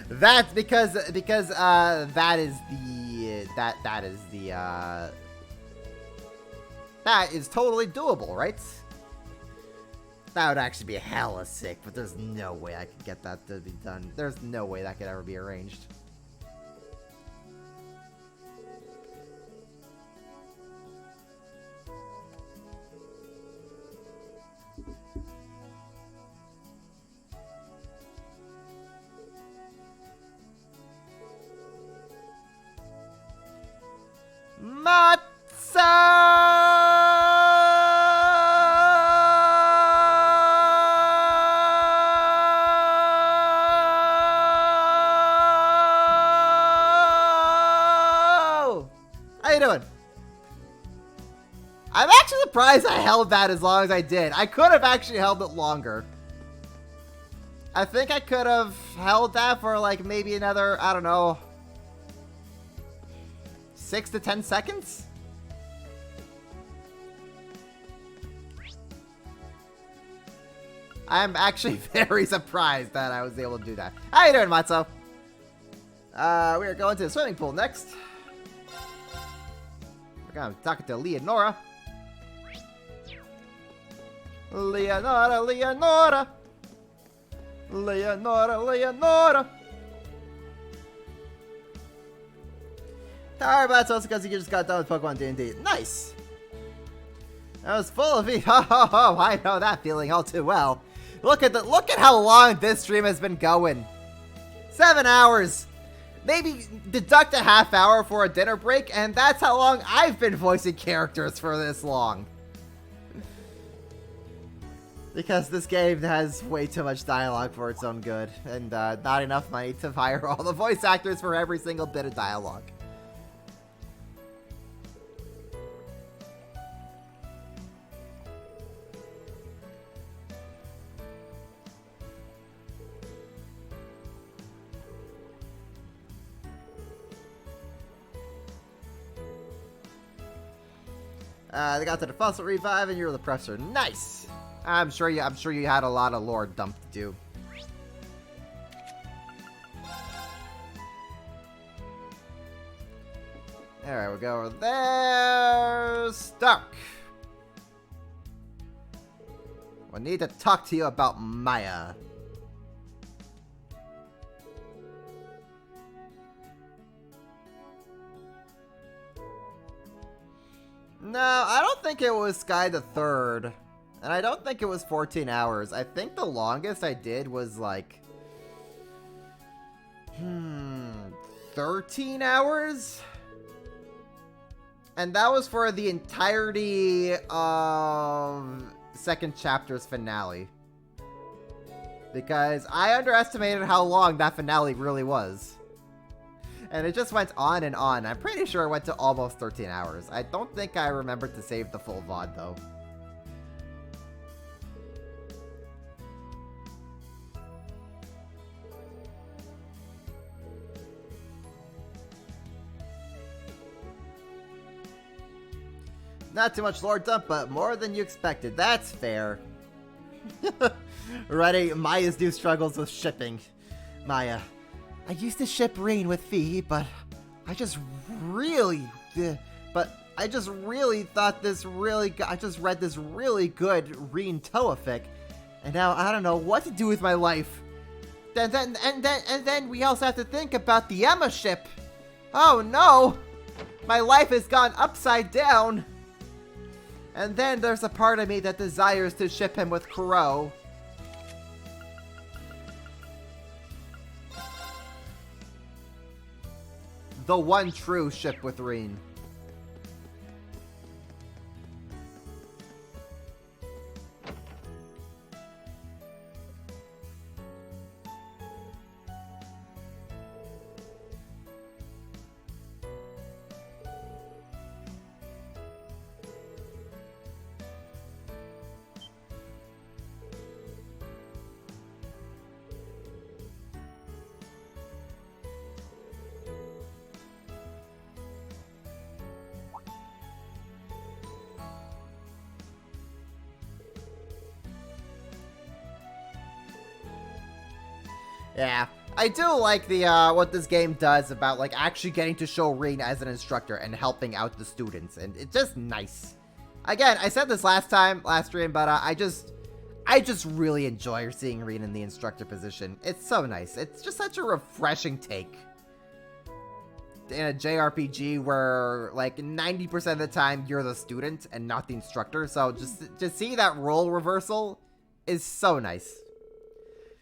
That's because that is totally doable, right? That would actually be hella sick, but there's no way I could get that to be done. There's no way that could ever be arranged. I'm actually surprised I held that as long as I did. I could have actually held it longer. I think I could have held that for like maybe another, I don't know, 6 to 10 seconds? I'm actually very surprised that I was able to do that. How you doing, Matzo? We are going to the swimming pool next. We're going to be talking to Leonora. Leonora. Alright, but so it's because you just got done with Pokemon D&D. Nice! I was full of it. Oh, I know that feeling all too well. Look at how long this stream has been going. 7 hours. Maybe deduct a half hour for a dinner break, and that's how long I've been voicing characters for this long. Because this game has way too much dialogue for its own good, and not enough money to hire all the voice actors for every single bit of dialogue. They got to the fossil revive, and you're the professor. Nice. I'm sure you had a lot of lore dump to do. Alright, we'll go over there. Stark. I need to talk to you about Maya. No, I don't think it was Sky the Third. And I don't think it was 14 hours. I think the longest I did was like... 13 hours? And that was for the entirety of second chapter's finale. Because I underestimated how long that finale really was. And it just went on and on. I'm pretty sure it went to almost 13 hours. I don't think I remembered to save the full VOD though. Not too much lore dump, but more than you expected. That's fair. Ready? Maya's new struggles with shipping. Maya. I used to ship Rain with Fee, but I just really thought this really... I just read this really good Reen Toafic, and now I don't know what to do with my life. And then we also have to think about the Emma ship. Oh no! My life has gone upside down. And then there's a part of me that desires to ship him with Kuro. The one true ship with Reen. Yeah, I do like the what this game does about like actually getting to show Reen as an instructor and helping out the students, and it's just nice. Again, I said this last stream, but I just really enjoy seeing Reen in the instructor position. It's so nice. It's just such a refreshing take in a JRPG where like 90% of the time you're the student and not the instructor. So just see that role reversal is so nice.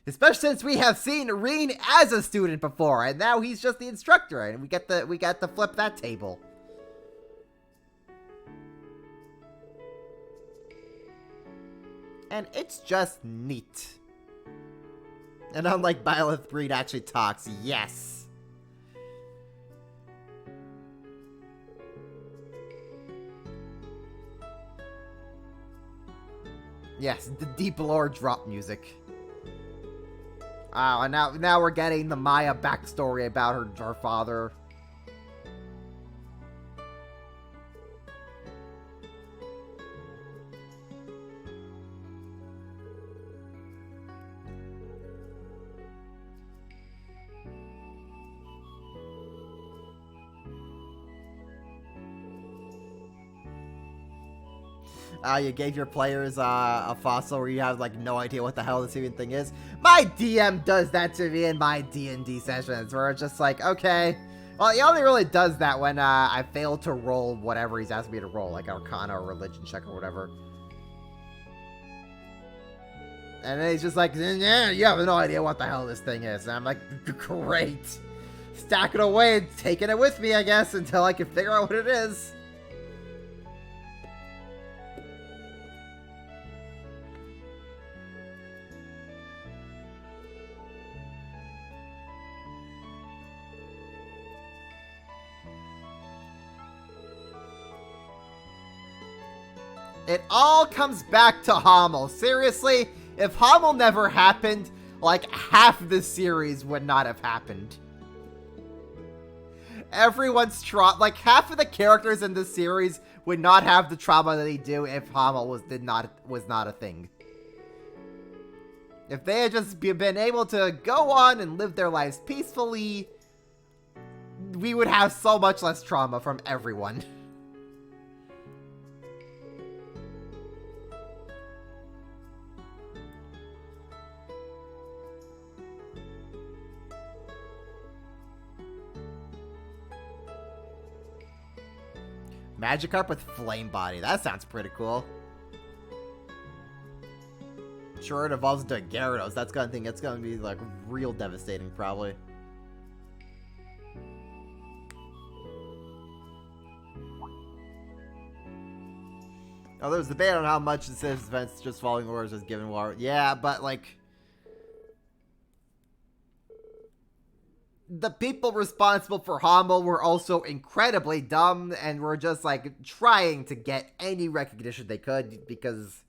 Especially since we have seen Reen as a student before, and now he's just the instructor, and we get to flip that table. And it's just neat. And unlike Byleth, Breed actually talks, yes. Yes, the deep lore drop music. And now we're getting the Maya backstory about her father. You gave your players a fossil where you have like no idea what the hell this even thing is. My DM does that to me in my D&D sessions, where it's just like, okay. Well, he only really does that when I fail to roll whatever he's asked me to roll, like Arcana or Religion check or whatever. And then he's just like, yeah, you have no idea what the hell this thing is. And I'm like, great. Stack it away and taking it with me, I guess, until I can figure out what it is. It all comes back to Hamel. Seriously, if Hamel never happened, like half the series would not have happened. Everyone's like half of the characters in this series would not have the trauma that they do if Hamel was not a thing. If they had just been able to go on and live their lives peacefully, we would have so much less trauma from everyone. Magikarp with Flame Body. That sounds pretty cool. Sure, it evolves into a Gyarados. That's gonna be like real devastating, probably. Oh, there's debate on how much this event's just following orders is given war. Yeah, but like the people responsible for Hamel were also incredibly dumb and were just like trying to get any recognition they could because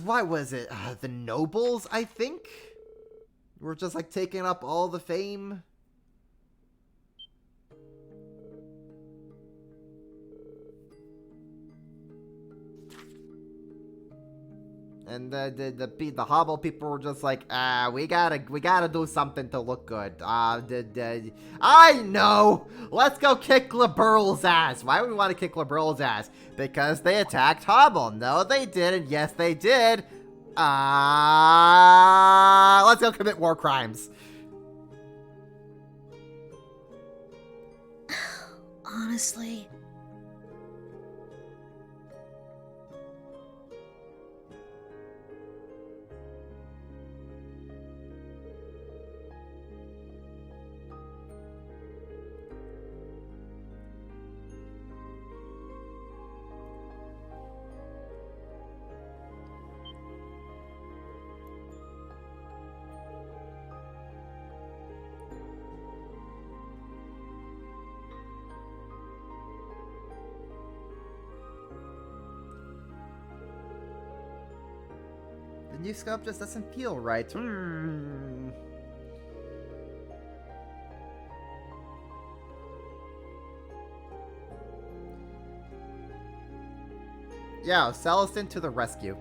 why was it? The nobles, I think, were just like taking up all the fame. And the Hobble people were just like, we gotta do something to look good. I know! Let's go kick LeBurl's ass. Why would we want to kick LeBurl's ass? Because they attacked Hobble. No, they didn't. Yes, they did. Let's go commit war crimes. Honestly... The new scope just doesn't feel right. Yeah, Celestin to the rescue.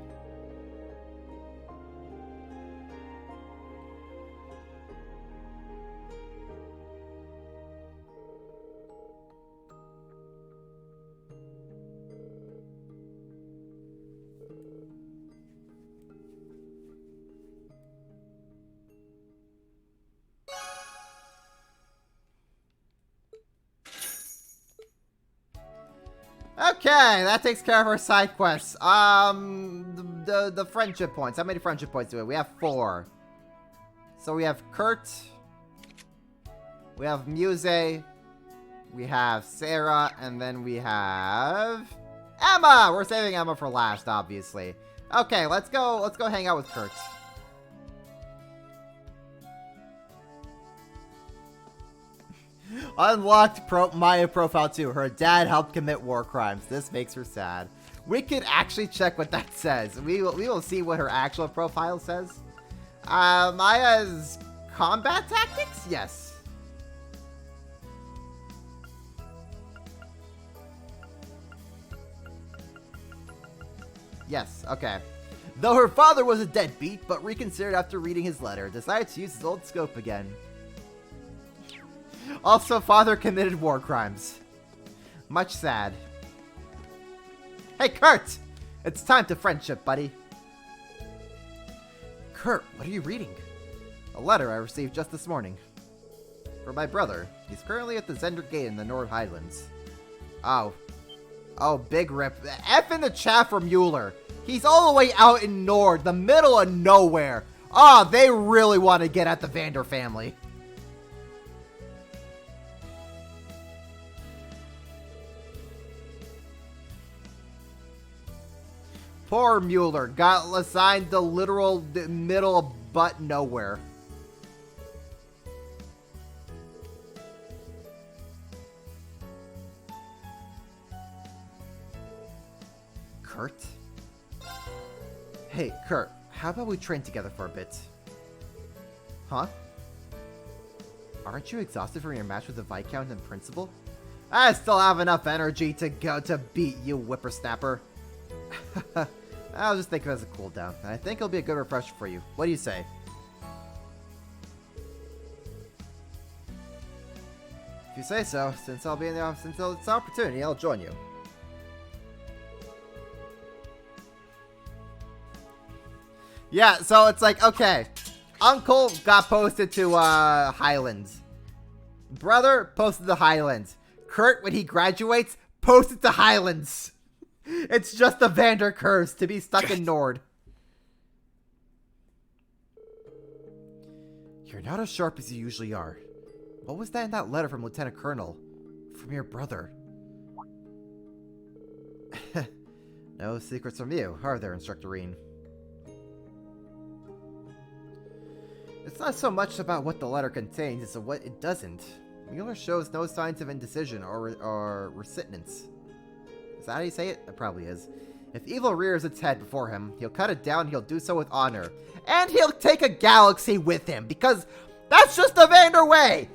Okay, that takes care of our side quests. The friendship points. How many friendship points do we have? We have 4. So we have Kurt. We have Muse. We have Sarah, and then we have Emma. We're saving Emma for last, obviously. Okay, let's go hang out with Kurt. Unlocked Maya profile too. Her dad helped commit war crimes. This makes her sad. We could actually check what that says. We will see what her actual profile says. Maya's combat tactics? Yes. Yes, okay. Though her father was a deadbeat, but reconsidered after reading his letter, decided to use his old scope again. Also, father committed war crimes. Much sad. Hey, Kurt! It's time to friendship, buddy. Kurt, what are you reading? A letter I received just this morning. For my brother. He's currently at the Zender Gate in the Nord Highlands. Oh. Oh, big rip. F in the chat for Mueller. He's all the way out in Nord, the middle of nowhere. Oh, they really want to get at the Vander family. Poor Mueller got assigned the literal middle of butt nowhere. Kurt? Hey, Kurt, how about we train together for a bit? Huh? Aren't you exhausted from your match with the Viscount and Principal? I still have enough energy to go to beat you, whippersnapper. I'll just think of it as a cooldown, and I think it'll be a good refresher for you. What do you say? If you say so, since it's an opportunity, I'll join you. Yeah, so it's like, okay, Uncle got posted to Highlands. Brother posted to Highlands. Kurt, when he graduates, posts it to Highlands. It's just the Vander curse to be stuck in Nord. You're not as sharp as you usually are. What was that in that letter from Lieutenant Colonel? From your brother? No secrets from you, are there, Instructor Reen? It's not so much about what the letter contains, it's what it doesn't. Mueller shows no signs of indecision or resistance. Is that how you say it? It probably is. If evil rears its head before him, he'll cut it down, he'll do so with honor. And he'll take a galaxy with him, because that's just the Vander way!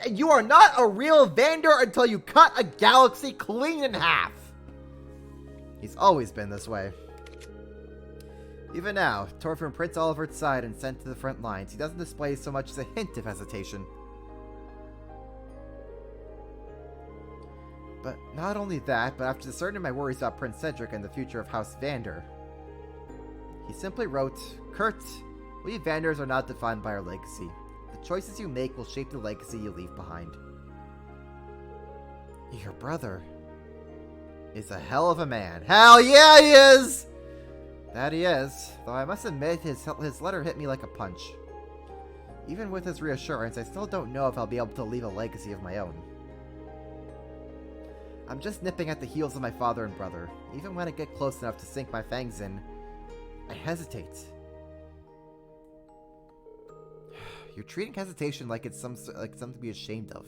You are not a real Vander until you cut a galaxy clean in half! He's always been this way. Even now, torn from Prince Oliver's side and sent to the front lines, he doesn't display so much as a hint of hesitation. But not only that, but after discerning my worries about Prince Cedric and the future of House Vander, he simply wrote, Kurt, we Vanders are not defined by our legacy. The choices you make will shape the legacy you leave behind. Your brother is a hell of a man. Hell yeah, he is! That he is. Though I must admit, his letter hit me like a punch. Even with his reassurance, I still don't know if I'll be able to leave a legacy of my own. I'm just nipping at the heels of my father and brother. Even when I get close enough to sink my fangs in, I hesitate. You're treating hesitation like it's something to be ashamed of.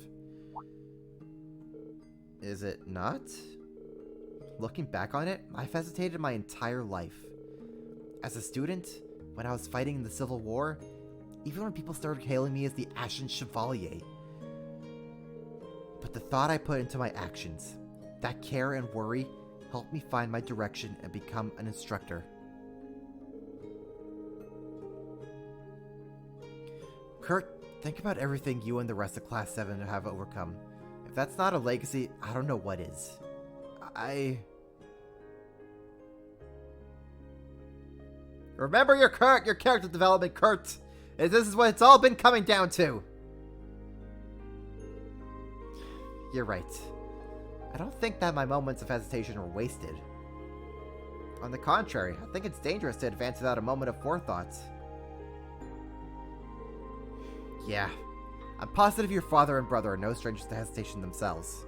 Is it not? Looking back on it, I've hesitated my entire life. As a student, when I was fighting in the Civil War, even when people started hailing me as the Ashen Chevalier. But the thought I put into my actions, that care and worry, helped me find my direction and become an instructor. Kurt, think about everything you and the rest of Class 7 have overcome. If that's not a legacy, I don't know what is. Remember your character development, Kurt! This is what it's all been coming down to! You're right. I don't think that my moments of hesitation were wasted. On the contrary, I think it's dangerous to advance without a moment of forethought. Yeah, I'm positive your father and brother are no strangers to hesitation themselves.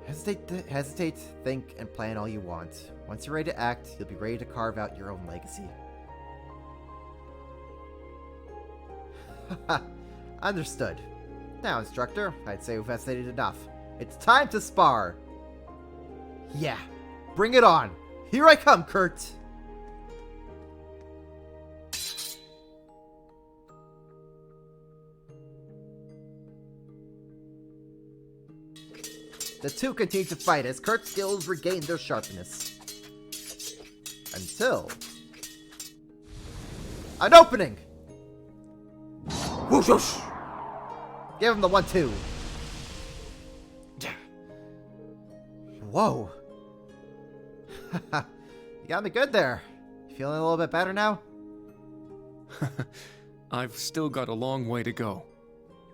Hesitate, think, and plan all you want. Once you're ready to act, you'll be ready to carve out your own legacy. Haha, understood. Now, instructor, I'd say we've hesitated enough. It's time to spar! Yeah, bring it on! Here I come, Kurt! The two continue to fight as Kurt's skills regain their sharpness. Until... an opening! Whoosh whoosh! Give him the 1-2. Whoa. You got me good there. Feeling a little bit better now? I've still got a long way to go.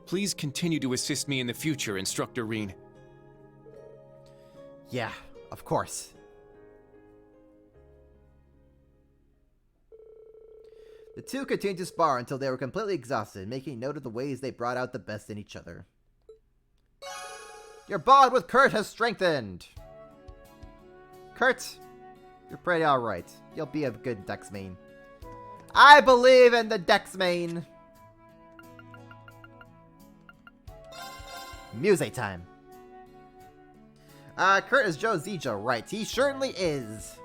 Please continue to assist me in the future, Instructor Reen. Yeah, of course. The two continued to spar until they were completely exhausted, making note of the ways they brought out the best in each other. Your bond with Kurt has strengthened! Kurt, you're pretty alright. You'll be a good Dex main. I believe in the Dex main! Muse time. Kurt is Joe Zijo, right? He certainly is.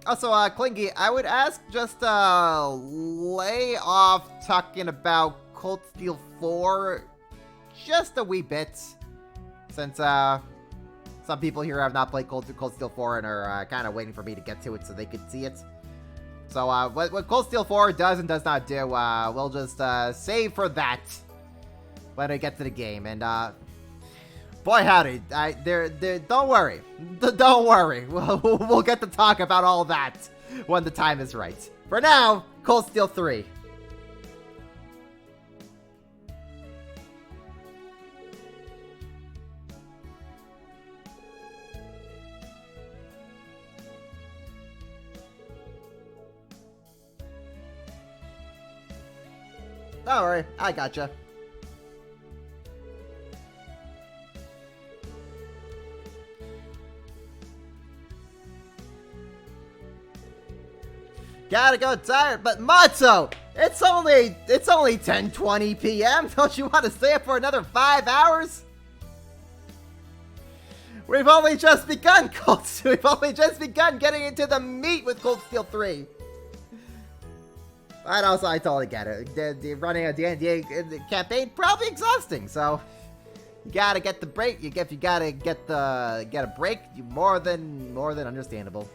Also, Klingy, I would ask just, lay off talking about Cold Steel 4 just a wee bit. Since, some people here have not played Cold Steel 4 and are, kind of waiting for me to get to it so they could see it. So, what Cold Steel 4 does and does not do, we'll just, save for that when I get to the game. And, boy howdy, don't worry. Don't worry. We'll get to talk about all that when the time is right. For now, Cold Steel 3. Don't worry, I gotcha. Gotta go tired, but Matzo, it's only 10:20 p.m. Don't you want to stay up for another 5 hours? We've only just begun, We've only just begun getting into the meat with Cold Steel 3. And also, I totally get it. The running a D&D campaign probably exhausting, so you gotta get the break. If you gotta get a break, more than understandable.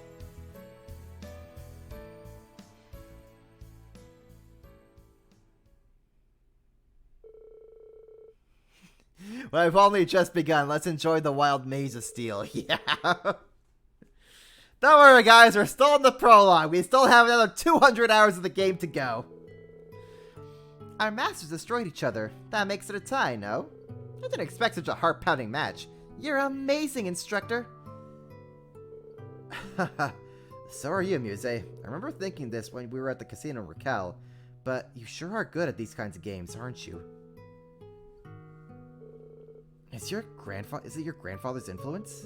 Well, I've only just begun. Let's enjoy the wild maze of steel. Yeah. Don't worry, guys. We're still in the prologue. We still have another 200 hours of the game to go. Our masters destroyed each other. That makes it a tie, no? I didn't expect such a heart-pounding match. You're amazing, instructor. So are you, Muse. I remember thinking this when we were at the casino in Raquel, but you sure are good at these kinds of games, aren't you? Is it your grandfather's influence?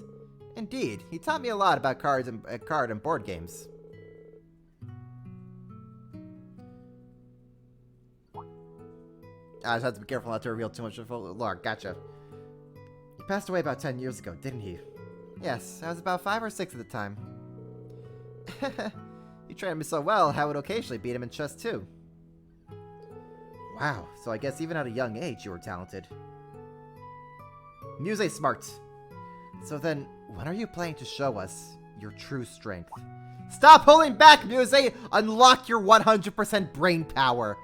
Indeed, he taught me a lot about card and board games. I just have to be careful not to reveal too much of lore. Gotcha. He passed away about 10 years ago, didn't he? Yes, I was about 5 or 6 at the time. You trained me so well, I would occasionally beat him in chess too. Wow, so I guess even at a young age you were talented. Muse's smart. So then, when are you planning to show us your true strength? Stop holding back, Muse! Unlock your 100% brain power!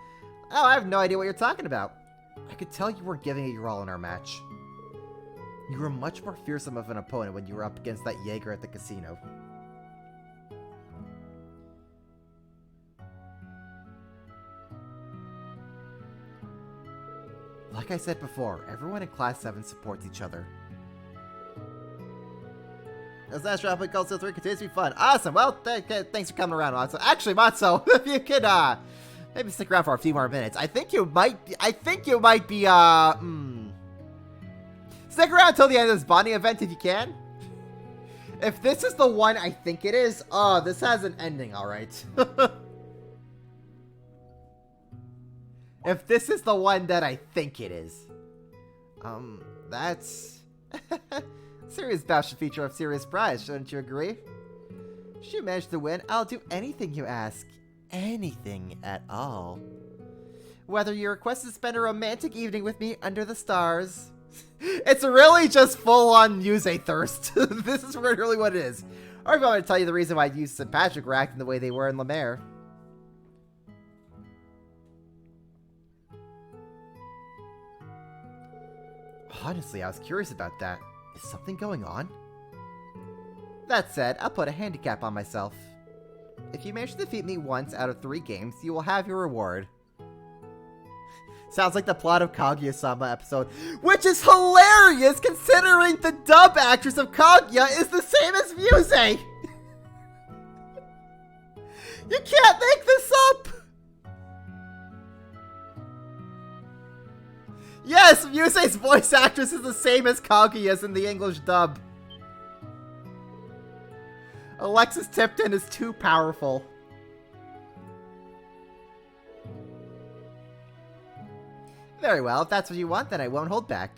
Oh, I have no idea what you're talking about. I could tell you weren't giving it your all in our match. You were much more fearsome of an opponent when you were up against that Jaeger at the casino. Like I said before, everyone in Class 7 supports each other. This last round of Cold Steel 3 continues to be fun. Awesome! Well, thanks for coming around, Matzo. Actually, Matzo, if you could, maybe stick around for a few more minutes. I think you might be, stick around until the end of this bonding event if you can. If this is the one I think it is, this has an ending, alright. If this is the one that I think it is. That's... Serious bout should feature a serious prize, shouldn't you agree? Should you manage to win, I'll do anything you ask. Anything at all. Whether you request to spend a romantic evening with me under the stars. It's really just full-on Muse thirst. This is really what it is. Or if I want to tell you the reason why Muse and Patrick were acting the way they were in Lemaire. Honestly, I was curious about that. Is something going on? That said, I'll put a handicap on myself. If you manage to defeat me once out of 3 games, you will have your reward. Sounds like the plot of Kaguya-sama episode, which is hilarious considering the dub actress of Kaguya is the same as Muse! You can't make this up! Yes, Muse's voice actress is the same as Kaguya's in the English dub. Alexis Tipton is too powerful. Very well, if that's what you want, then I won't hold back.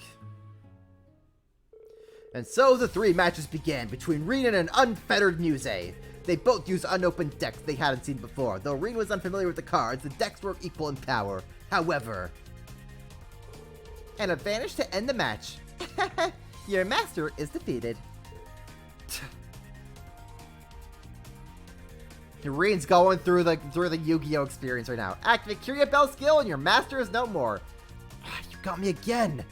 And so the 3 matches began between Rin and an unfettered Muse. They both used unopened decks they hadn't seen before. Though Rin was unfamiliar with the cards, the decks were equal in power. However, an advantage to end the match. Your master is defeated. Rin's going through the Yu-Gi-Oh experience right now. Activate Curia Bell skill and your master is no more. You got me again.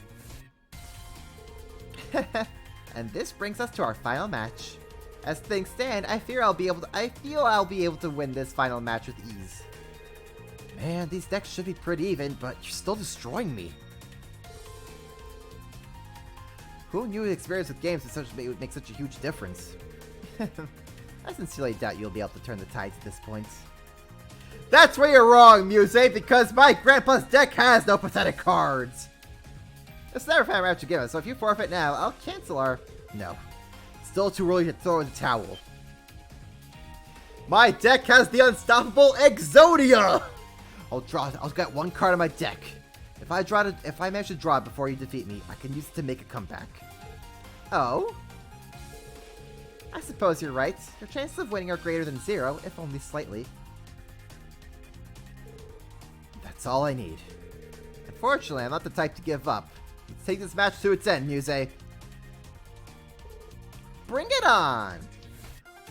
And this brings us to our final match. As things stand, I feel I'll be able to win this final match with ease. Man, these decks should be pretty even, but you're still destroying me. Who knew experience with games would make such a huge difference? I sincerely doubt you'll be able to turn the tides at this point. That's where you're wrong, Muse, because my grandpa's deck has no pathetic cards! It's never fair match to give us, so if you forfeit now, I'll cancel our... No. Still too early to throw in the towel. My deck has the unstoppable Exodia! I'll get one card on my deck. If I manage to draw it before you defeat me, I can use it to make a comeback. Oh? I suppose you're right. Your chances of winning are greater than 0, if only slightly. That's all I need. Unfortunately, I'm not the type to give up. Let's take this match to its end, Muse. Bring it on!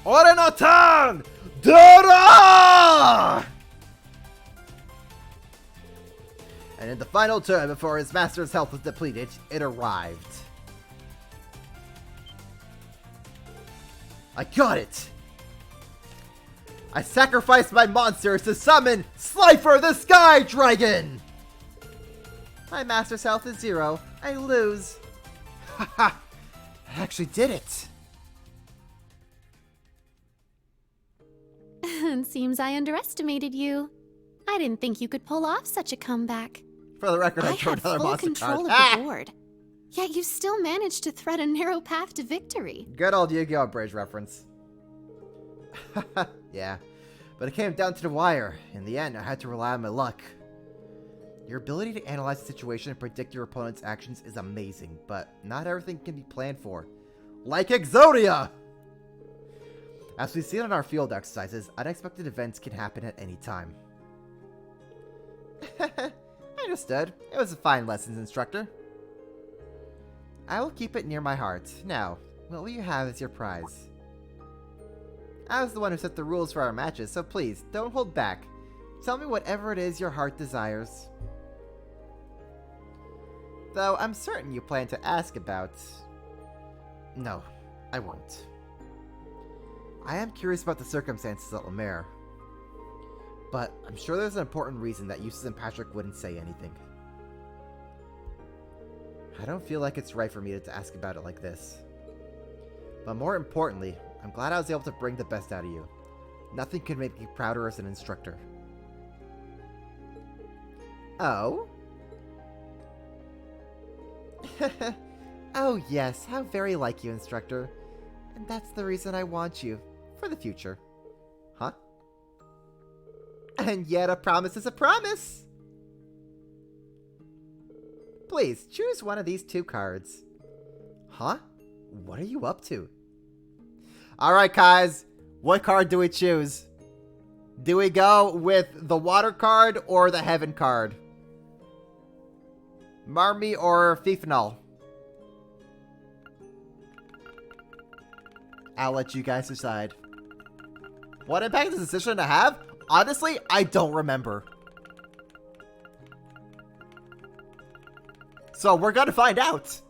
Orenotan! Dora! And in the final turn before his master's health was depleted, it arrived. I got it! I sacrificed my monsters to summon Slifer the Sky Dragon! My master's health is 0. I lose. Haha! I actually did it! Seems I underestimated you. I didn't think you could pull off such a comeback. For the record, I had another full monster control card. of the board. Yet you still managed to thread a narrow path to victory. Good old Yu-Gi-Oh! Bridge reference. Yeah, but it came down to the wire. In the end, I had to rely on my luck. Your ability to analyze the situation and predict your opponent's actions is amazing, but not everything can be planned for. Like Exodia! As we've seen in our field exercises, unexpected events can happen at any time. I understood. It was a fine lessons, instructor. I will keep it near my heart. Now, what will you have as your prize? I was the one who set the rules for our matches, so please, don't hold back. Tell me whatever it is your heart desires. Though I'm certain you plan to ask about... No, I won't. I am curious about the circumstances at Lemaire. But I'm sure there's an important reason that Eustace and Patrick wouldn't say anything. I don't feel like it's right for me to ask about it like this. But more importantly, I'm glad I was able to bring the best out of you. Nothing could make me prouder as an instructor. Oh? Oh yes, how very like you, instructor. And that's the reason I want you. For the future. Huh? And yet a promise is a promise! Please, choose one of these 2 cards. Huh? What are you up to? Alright, guys. What card do we choose? Do we go with the water card or the heaven card? Marmy or Fifnal? I'll let you guys decide. What impact is this decision to have? Honestly, I don't remember. So we're gonna find out.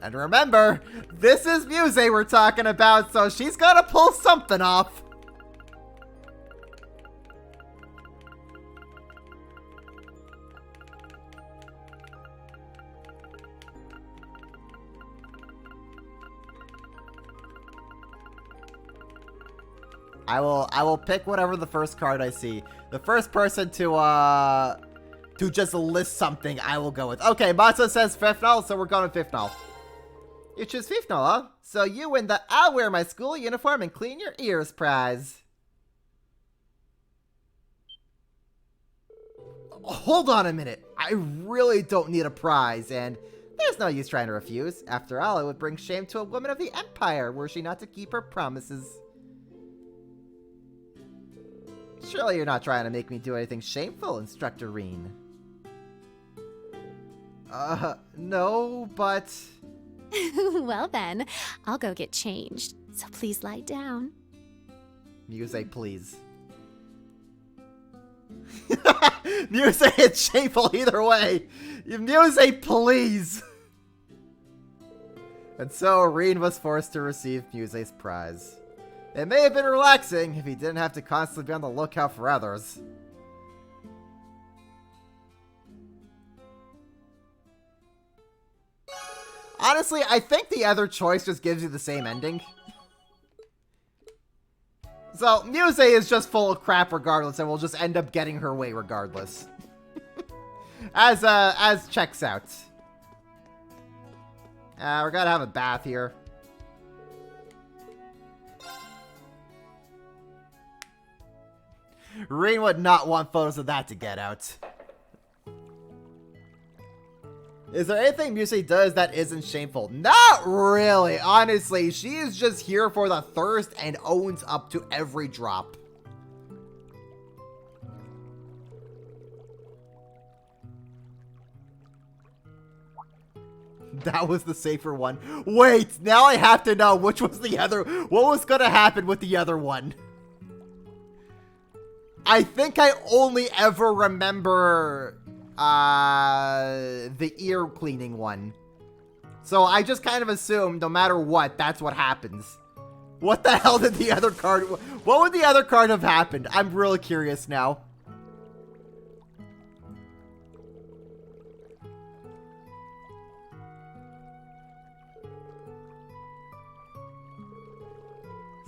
And remember, this is Muse we're talking about, so she's gotta pull something off. I will pick whatever the first card I see. The first person to just list something, I will go with. Okay, Matsu says Fifnal, so we're going with Fifnal. You choose Fifnal, huh? So you win the I'll wear my school uniform and clean your ears prize. Hold on a minute. I really don't need a prize, and there's no use trying to refuse. After all, it would bring shame to a woman of the Empire were she not to keep her promises. Surely you're not trying to make me do anything shameful, Instructor Reen. No, but... Well then, I'll go get changed, so please lie down. Muse, please. Muse, it's shameful either way. Muse, please. And so, Reen was forced to receive Muse's prize. It may have been relaxing if he didn't have to constantly be on the lookout for others. Honestly, I think the other choice just gives you the same ending. So, Muse is just full of crap regardless, and we'll just end up getting her way regardless. As checks out. We're gonna have a bath here. Reen would not want photos of that to get out. Is there anything Muse does that isn't shameful? Not really, honestly. She is just here for the thirst and owns up to every drop. That was the safer one. Wait, now I have to know which was the other. What was gonna happen with the other one? I think I only ever remember the ear cleaning one. So I just kind of assumed no matter what, that's what happens. What the hell did the other card... What would the other card have happened? I'm really curious now.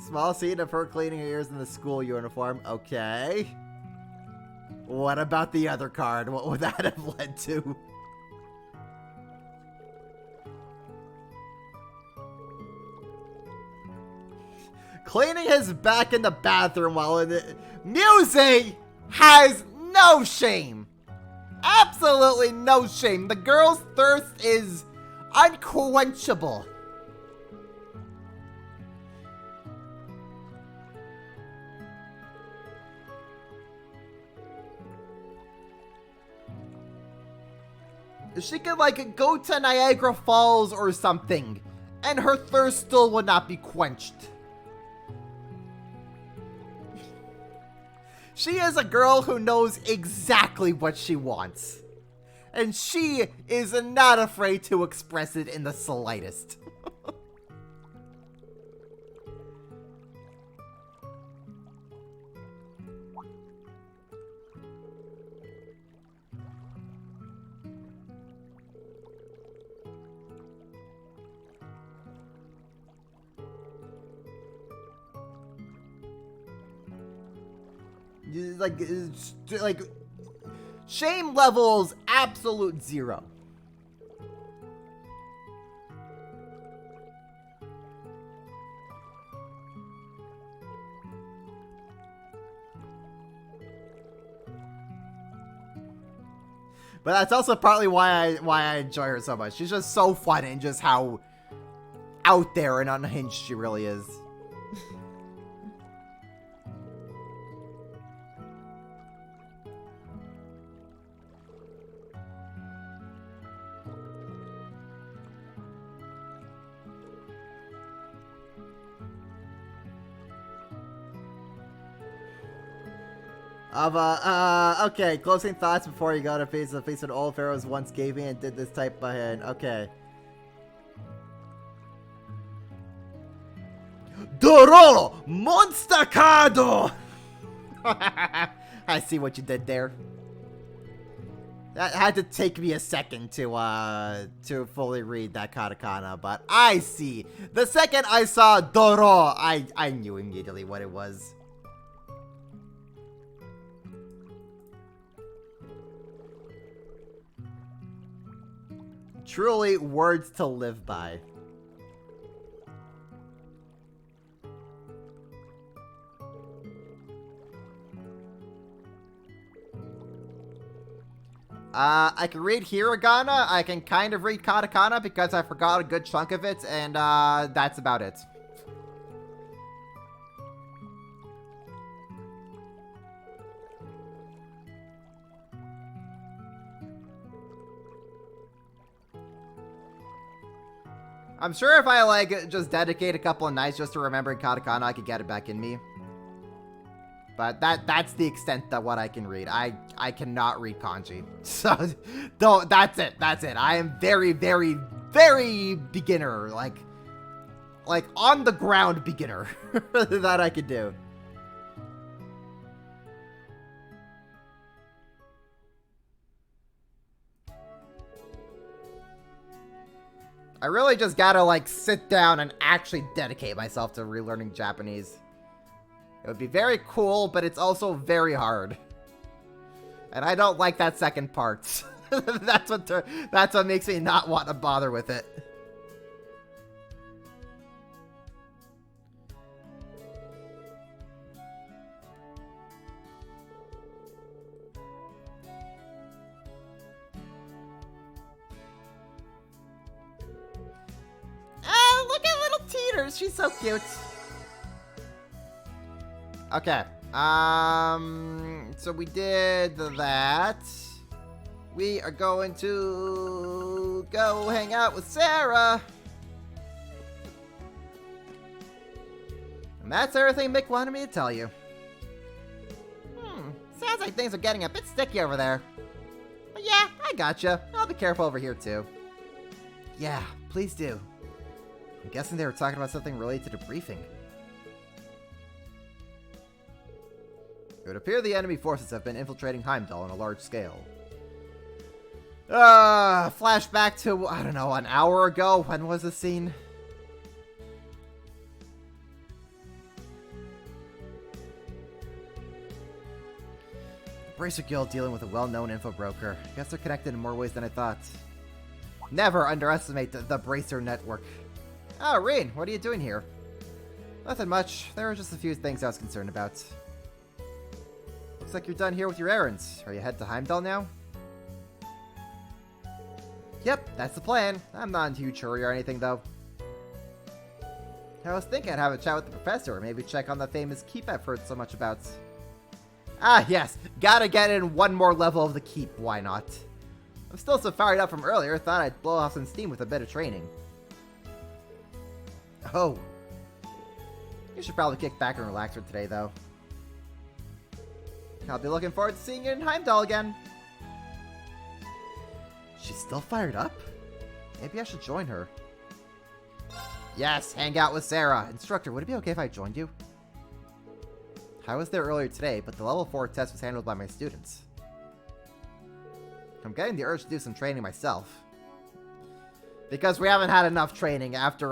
Small scene of her cleaning her ears in the school uniform. Okay. What about the other card? What would that have led to? Cleaning his back in the bathroom while in it. Muse has no shame. Absolutely no shame. The girl's thirst is unquenchable. She could, like, go to Niagara Falls or something, and her thirst still would not be quenched. She is a girl who knows exactly what she wants. And she is not afraid to express it in the slightest. Like, shame levels absolute 0. But that's also partly why I enjoy her so much. She's just so fun and just how out there and unhinged she really is. Okay, closing thoughts before you go to face the face that all pharaohs once gave me and did this type by hand. Okay. Doro Monstacado! I see what you did there. That had to take me a second to fully read that katakana, but I see. The second I saw Doro, I knew immediately what it was. Truly, words to live by. I can read hiragana, I can kind of read katakana because I forgot a good chunk of it, and that's about it. I'm sure if I, like, just dedicate a couple of nights just to remembering katakana, I could get it back in me. But that's the extent of what I can read. I cannot read kanji. So, that's it. That's it. I am very, very, very beginner. Like on the ground beginner that I could do. I really just gotta, like, sit down and actually dedicate myself to relearning Japanese. It would be very cool, but it's also very hard. And I don't like that second part. That's what makes me not want to bother with it. Look at little Teeters. She's so cute. Okay. So we did that. We are going to go hang out with Sarah. And that's everything Mick wanted me to tell you. Sounds like things are getting a bit sticky over there. But yeah, I gotcha. I'll be careful over here too. Yeah, please do. I'm guessing they were talking about something related to the briefing. It would appear the enemy forces have been infiltrating Heimdall on a large scale. Flashback to, I don't know, an hour ago? When was this scene? The Bracer Guild dealing with a well-known info broker. Guess they're connected in more ways than I thought. Never underestimate the Bracer network. Oh, Reen, what are you doing here? Nothing much. There were just a few things I was concerned about. Looks like you're done here with your errands. Are you headed to Heimdall now? Yep, that's the plan. I'm not in a huge hurry or anything, though. I was thinking I'd have a chat with the professor, or maybe check on the famous keep I've heard so much about. Ah, yes. Gotta get in one more level of the keep. Why not? I'm still so fired up from earlier, thought I'd blow off some steam with a bit of training. Oh. You should probably kick back and relax for today, though. I'll be looking forward to seeing you in Heimdall again. She's still fired up? Maybe I should join her. Yes, hang out with Sarah. Instructor, would it be okay if I joined you? I was there earlier today, but the level 4 test was handled by my students. I'm getting the urge to do some training myself. Because we haven't had enough training after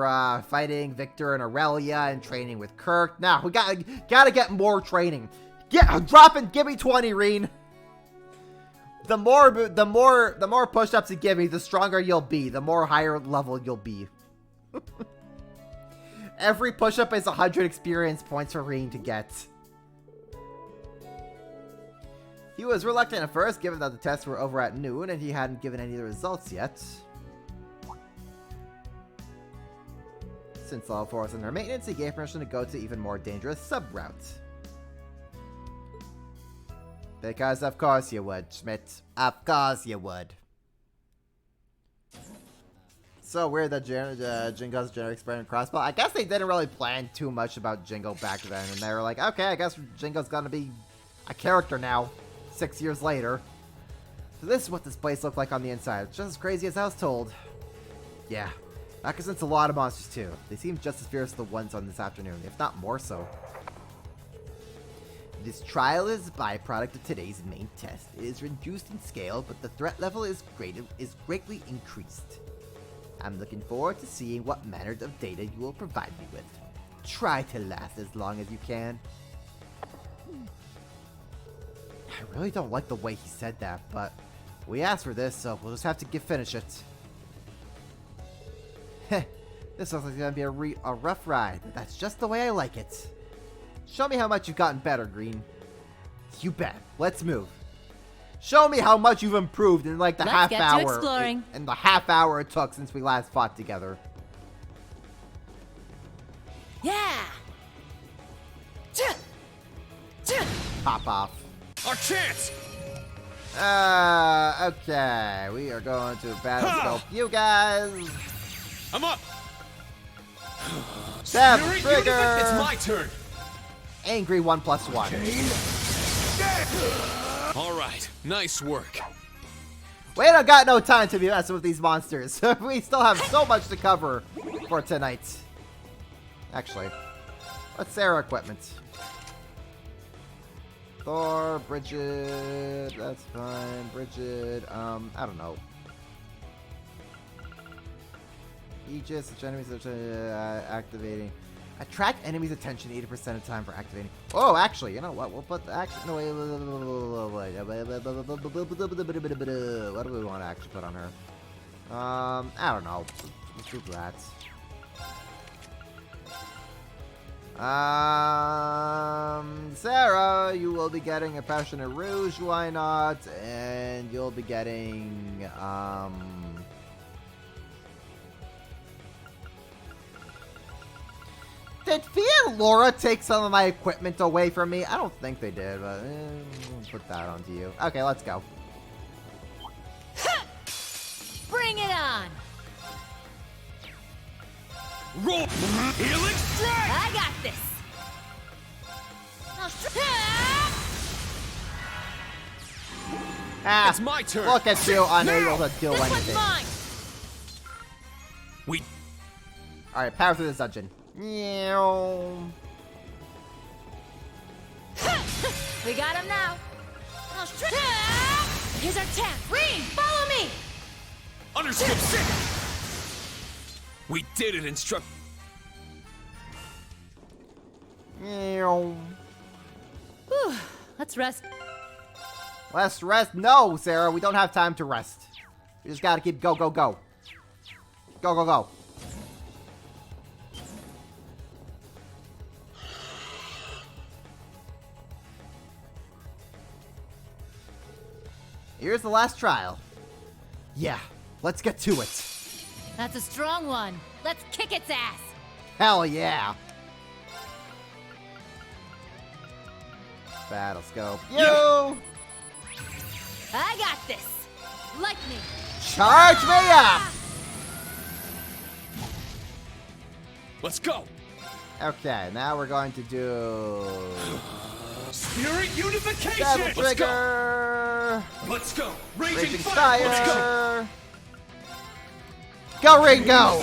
fighting Victor and Aurelia and training with Kirk. Now, we gotta get more training. Give me 20, Reen. The more push-ups you give me, the stronger you'll be. The more higher level you'll be. Every push-up is 100 experience points for Reen to get. He was reluctant at first, given that the tests were over at noon and he hadn't given any of the results yet. Since level 4 was under maintenance, he gave permission to go to even more dangerous sub-routes. Because of course you would, Schmidt. Of course you would. So weird that Jingo's generic experiment crossbow. I guess they didn't really plan too much about Jingo back then, and they were like, okay, I guess Jingo's gonna be a character now, 6 years later. So this is what this place looked like on the inside. It's just as crazy as I was told. Yeah, that presents a lot of monsters too. They seem just as fierce as the ones on this afternoon, if not more so. This trial is a byproduct of today's main test. It is reduced in scale, but the threat level is greatly increased. I'm looking forward to seeing what manner of data you will provide me with. Try to last as long as you can. I really don't like the way he said that, but we asked for this, so we'll just have to finish it. Heh, this looks like it's gonna be a rough ride, but that's just the way I like it. Show me how much you've gotten better, Green. You bet. Let's move. Show me how much you've improved in like the half hour. In the half hour it took since we last fought together. Yeah. Pop off. Our chance. Okay. We are going to battle scope you guys. I'm up. Step trigger. It's my turn. angry 1+1. All right, nice work. We don't got no time to be messing with these monsters. We still have so much to cover for tonight. Actually, let's say our equipment. Thor, Bridget, that's fine. Bridget, I don't know. Aegis, which enemies are activating. Attract enemies' attention 80% of the time for activating. Oh, actually, you know what? We'll put the action. No, wait. What do we want to actually put on her? I don't know. Let's do that. Sarah, you will be getting a Passionate Rouge, why not? And you'll be getting, Did Fia and Laura take some of my equipment away from me? I don't think they did, but we'll put that onto you. Okay, let's go. Bring it on! Roll! Healing strike! I got this! Ah, it's my turn! Look at you, unable to do anything. Mine. We... Alright, power through this dungeon. We got him now. Here's our tap. Green, follow me. Underskip 6! We did it, instruct... Whew, let's rest. Let's rest. No, Sarah, we don't have time to rest. We just gotta keep go, go, go. Go, go, go. Here's the last trial. Yeah, let's get to it. That's a strong one. Let's kick its ass. Hell yeah. Battle scope. You! I got this. Like me. Charge me up! Let's go! Okay, now we're going to do... Spirit unification! Double trigger! Let's go! Raging fire! Let's go! Go, Ring, go!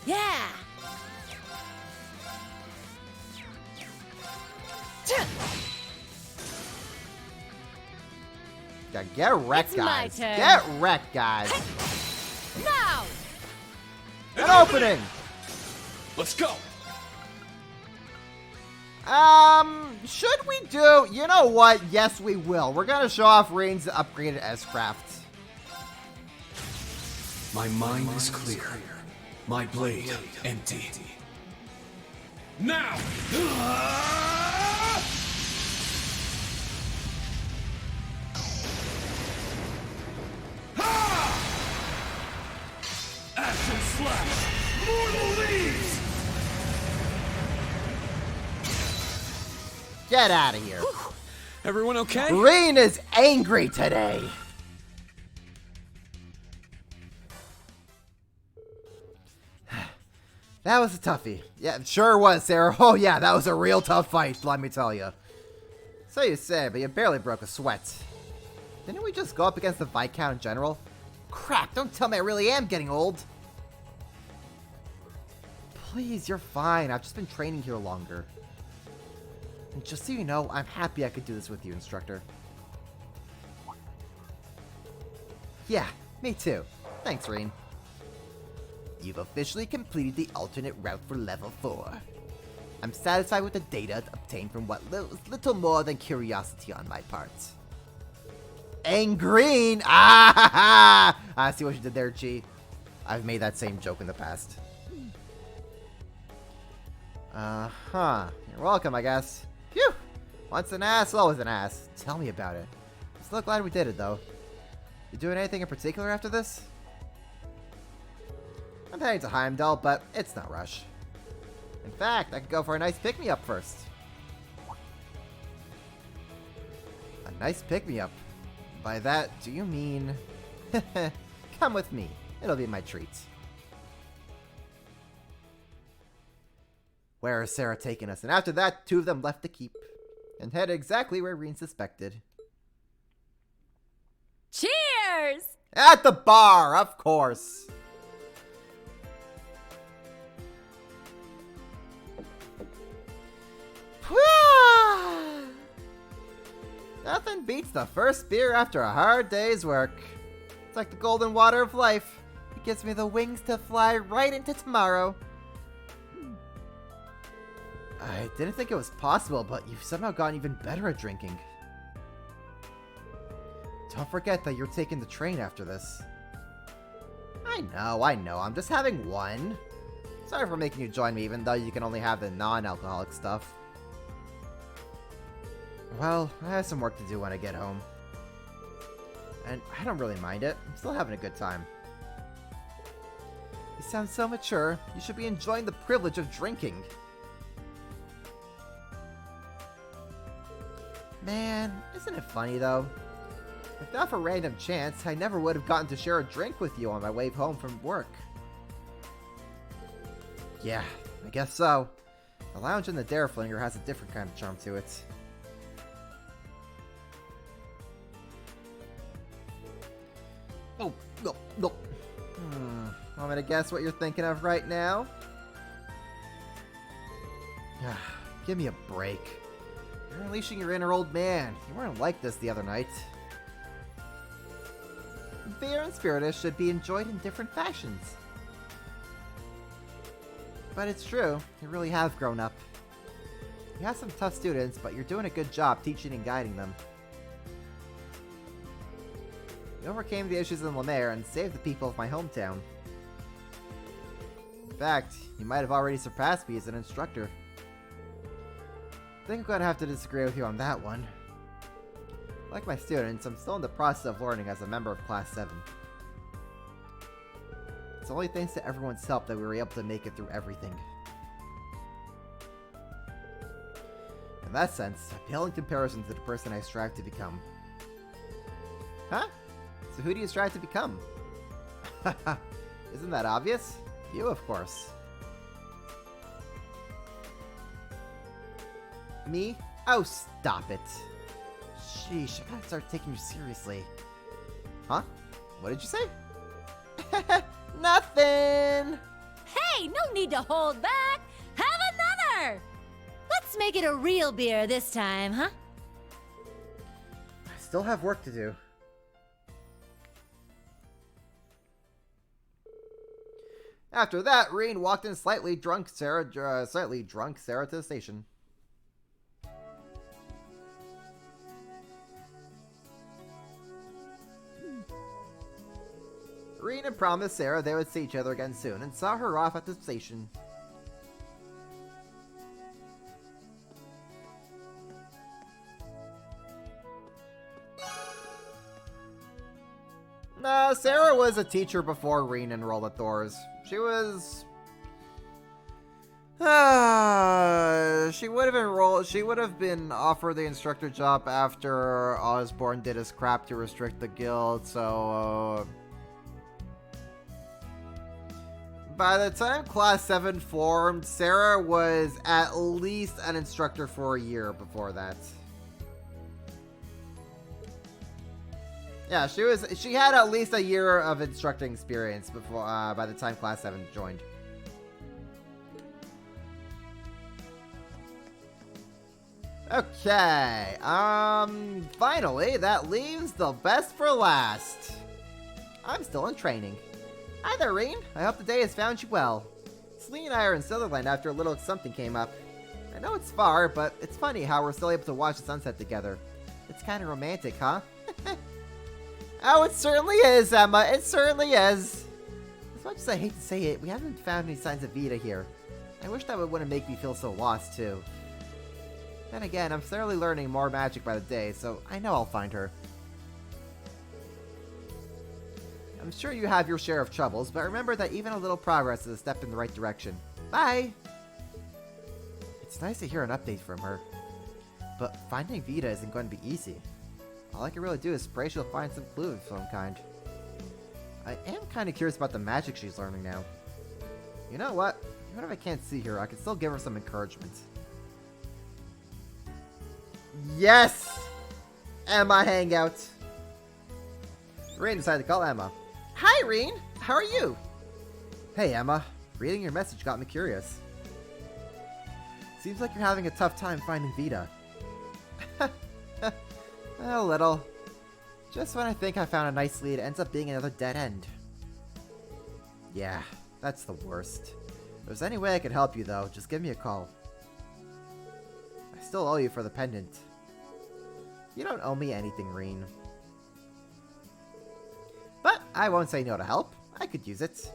Yeah! Yeah, get wrecked, It's my guys. turn. Get wrecked, guys. Now! An opening! Let's go! Should we do... You know what? Yes, we will. We're gonna show off Rain's upgraded S-Craft. My mind is clear. My blade empty. Now! Ashen slash! Mortal leaves! Get out of here. Everyone okay? Rain is angry today. That was a toughie. Yeah, it sure was, Sarah. Oh yeah, that was a real tough fight, let me tell you. So you say, but you barely broke a sweat. Didn't we just go up against the Viscount in general? Crap, don't tell me I really am getting old. Please, you're fine. I've just been training here longer. And just so you know, I'm happy I could do this with you, instructor. Yeah, me too. Thanks, Rain. You've officially completed the alternate route for level 4. I'm satisfied with the data obtained from what was little more than curiosity on my part. And green! Ah ha ha! I see what you did there, Chi. I've made that same joke in the past. Uh-huh. You're welcome, I guess. Phew! Once an ass, always an ass. Tell me about it. I'm still glad we did it, though. You doing anything in particular after this? I'm heading to Heimdall, but it's no rush. In fact, I could go for a nice pick-me-up first. A nice pick-me-up? By that, do you mean... Come with me. It'll be my treat. Where is Sarah taking us? And after that, two of them left the keep and headed exactly where Reen suspected. Cheers! At the bar, of course. Nothing beats the first beer after a hard day's work. It's like the golden water of life. It gives me the wings to fly right into tomorrow. I didn't think it was possible, but you've somehow gotten even better at drinking. Don't forget that you're taking the train after this. I know. I'm just having one. Sorry for making you join me, even though you can only have the non-alcoholic stuff. Well, I have some work to do when I get home. And I don't really mind it. I'm still having a good time. You sound so mature. You should be enjoying the privilege of drinking. Man, isn't it funny though? If not for random chance, I never would have gotten to share a drink with you on my way home from work. Yeah, I guess so. The lounge in the Dareflinger has a different kind of charm to it. Oh, no. Want me to guess what you're thinking of right now? Give me a break. You're unleashing your inner old man. You weren't like this the other night. Beer and spiritus should be enjoyed in different fashions. But it's true, you really have grown up. You have some tough students, but you're doing a good job teaching and guiding them. You overcame the issues in Lemaire and saved the people of my hometown. In fact, you might have already surpassed me as an instructor. I think I'm gonna have to disagree with you on that one. Like my students, I'm still in the process of learning as a member of Class 7. It's only thanks to everyone's help that we were able to make it through everything. In that sense, I pale in comparison to the person I strive to become. Huh? So who do you strive to become? Isn't that obvious? You, of course. Me? Oh, stop it. Sheesh, I gotta start taking you seriously. Huh? What did you say? Nothing! Hey, no need to hold back! Have another! Let's make it a real beer this time, huh? I still have work to do. After that, Reen walked in slightly drunk Sarah to the station. Reen had promised Sarah they would see each other again soon and saw her off at the station. Sarah was a teacher before Reen enrolled at Thor's. She was... she would have been offered the instructor job after Osborne did his crap to restrict the guild, so... By the time Class 7 formed, Sarah was at least an instructor for a year before that. Yeah, she had at least a year of instructing experience before by the time Class 7 joined. Okay, finally, that leaves the best for last. I'm still in training. Hi there, Reen. I hope the day has found you well. Celine and I are in Sutherland after a little something came up. I know it's far, but it's funny how we're still able to watch the sunset together. It's kind of romantic, huh? Oh, it certainly is, Emma. It certainly is. As much as I hate to say it, we haven't found any signs of Vita here. I wish that wouldn't make me feel so lost, too. Then again, I'm thoroughly learning more magic by the day, so I know I'll find her. I'm sure you have your share of troubles, but remember that even a little progress is a step in the right direction. Bye! It's nice to hear an update from her. But finding Vita isn't going to be easy. All I can really do is pray she'll find some clue of some kind. I am kind of curious about the magic she's learning now. You know what? Even if I can't see her, I can still give her some encouragement. Yes! Emma Hangout. Rain decided to call Emma. Hi, Rain. How are you? Hey, Emma. Reading your message got me curious. Seems like you're having a tough time finding Vita. A little. Just when I think I found a nice lead, it ends up being another dead end. Yeah, that's the worst. If there's any way I could help you, though, just give me a call. I still owe you for the pendant. You don't owe me anything, Reen. But I won't say no to help. I could use it.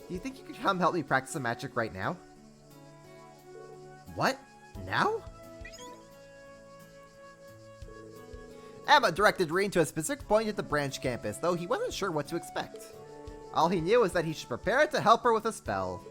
Do you think you could come help me practice some magic right now? What? Now? Emma directed Reen to a specific point at the branch campus, though he wasn't sure what to expect. All he knew was that he should prepare to help her with a spell.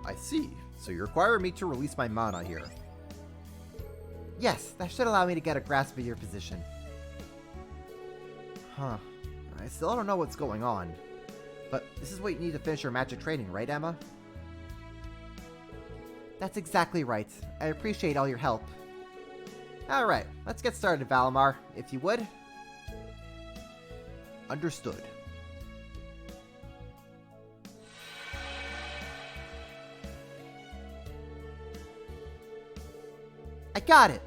I see. So you require me to release my mana here. Yes, that should allow me to get a grasp of your position. Huh. I still don't know what's going on. But this is what you need to finish your magic training, right, Emma? That's exactly right. I appreciate all your help. Alright, let's get started, Valimar, if you would. Understood. I got it!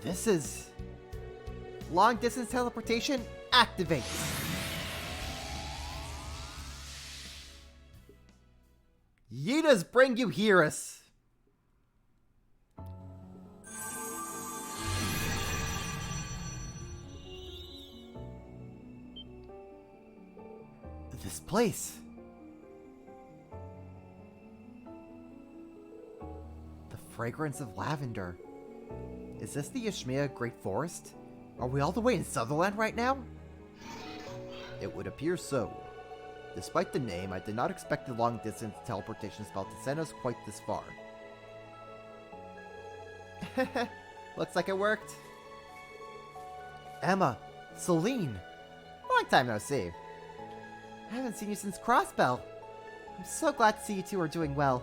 This is... long distance teleportation activate! Yeeta's bring you Hearus! This place... the fragrance of lavender. Is this the Ishmia Great Forest? Are we all the way in Sutherland right now? It would appear so. Despite the name, I did not expect the long-distance teleportation spell to send us quite this far. Looks like it worked. Emma, Celine, long time no see. I haven't seen you since Crossbell. I'm so glad to see you two are doing well.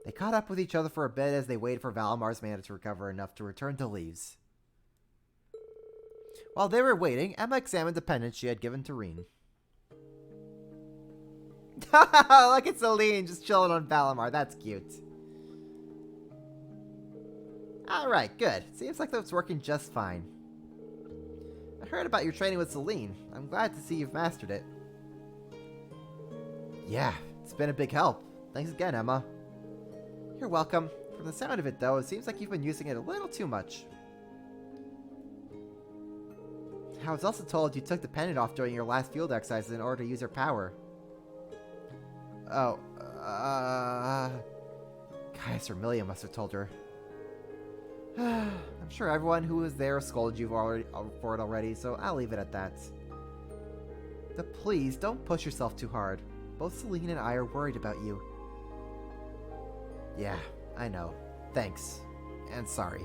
They caught up with each other for a bit as they waited for Valimar's mana to recover enough to return to Leeves. While they were waiting, Emma examined the pendant she had given to Reen. Look at Celine just chilling on Valimar. That's cute. Alright, good. Seems like that's working just fine. I heard about your training with Celine. I'm glad to see you've mastered it. Yeah, it's been a big help. Thanks again, Emma. You're welcome. From the sound of it, though, it seems like you've been using it a little too much. I was also told you took the pendant off during your last field exercise in order to use your power. Oh, Caius Vermilion must have told her. I'm sure everyone who was there scolded you for it already, so I'll leave it at that. But please, don't push yourself too hard. Both Celine and I are worried about you. Yeah, I know. Thanks. And sorry.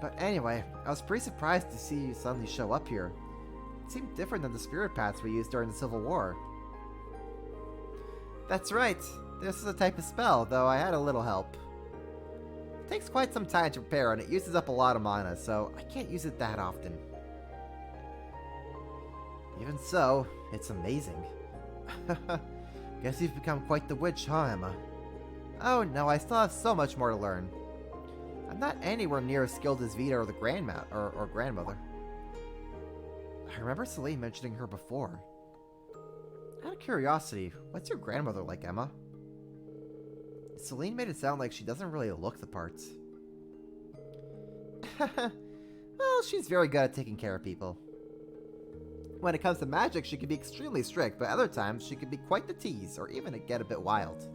But anyway, I was pretty surprised to see you suddenly show up here. It seemed different than the spirit paths we used during the Civil War. That's right. This is a type of spell, though I had a little help. It takes quite some time to prepare, and it uses up a lot of mana, so I can't use it that often. Even so, it's amazing. Guess you've become quite the witch, huh, Emma? Oh no, I still have so much more to learn. I'm not anywhere near as skilled as Vita or the grandmother. I remember Celine mentioning her before. Out of curiosity, what's your grandmother like, Emma? Celine made it sound like she doesn't really look the part. Well, she's very good at taking care of people. When it comes to magic, she can be extremely strict, but other times she can be quite the tease, or even get a bit wild.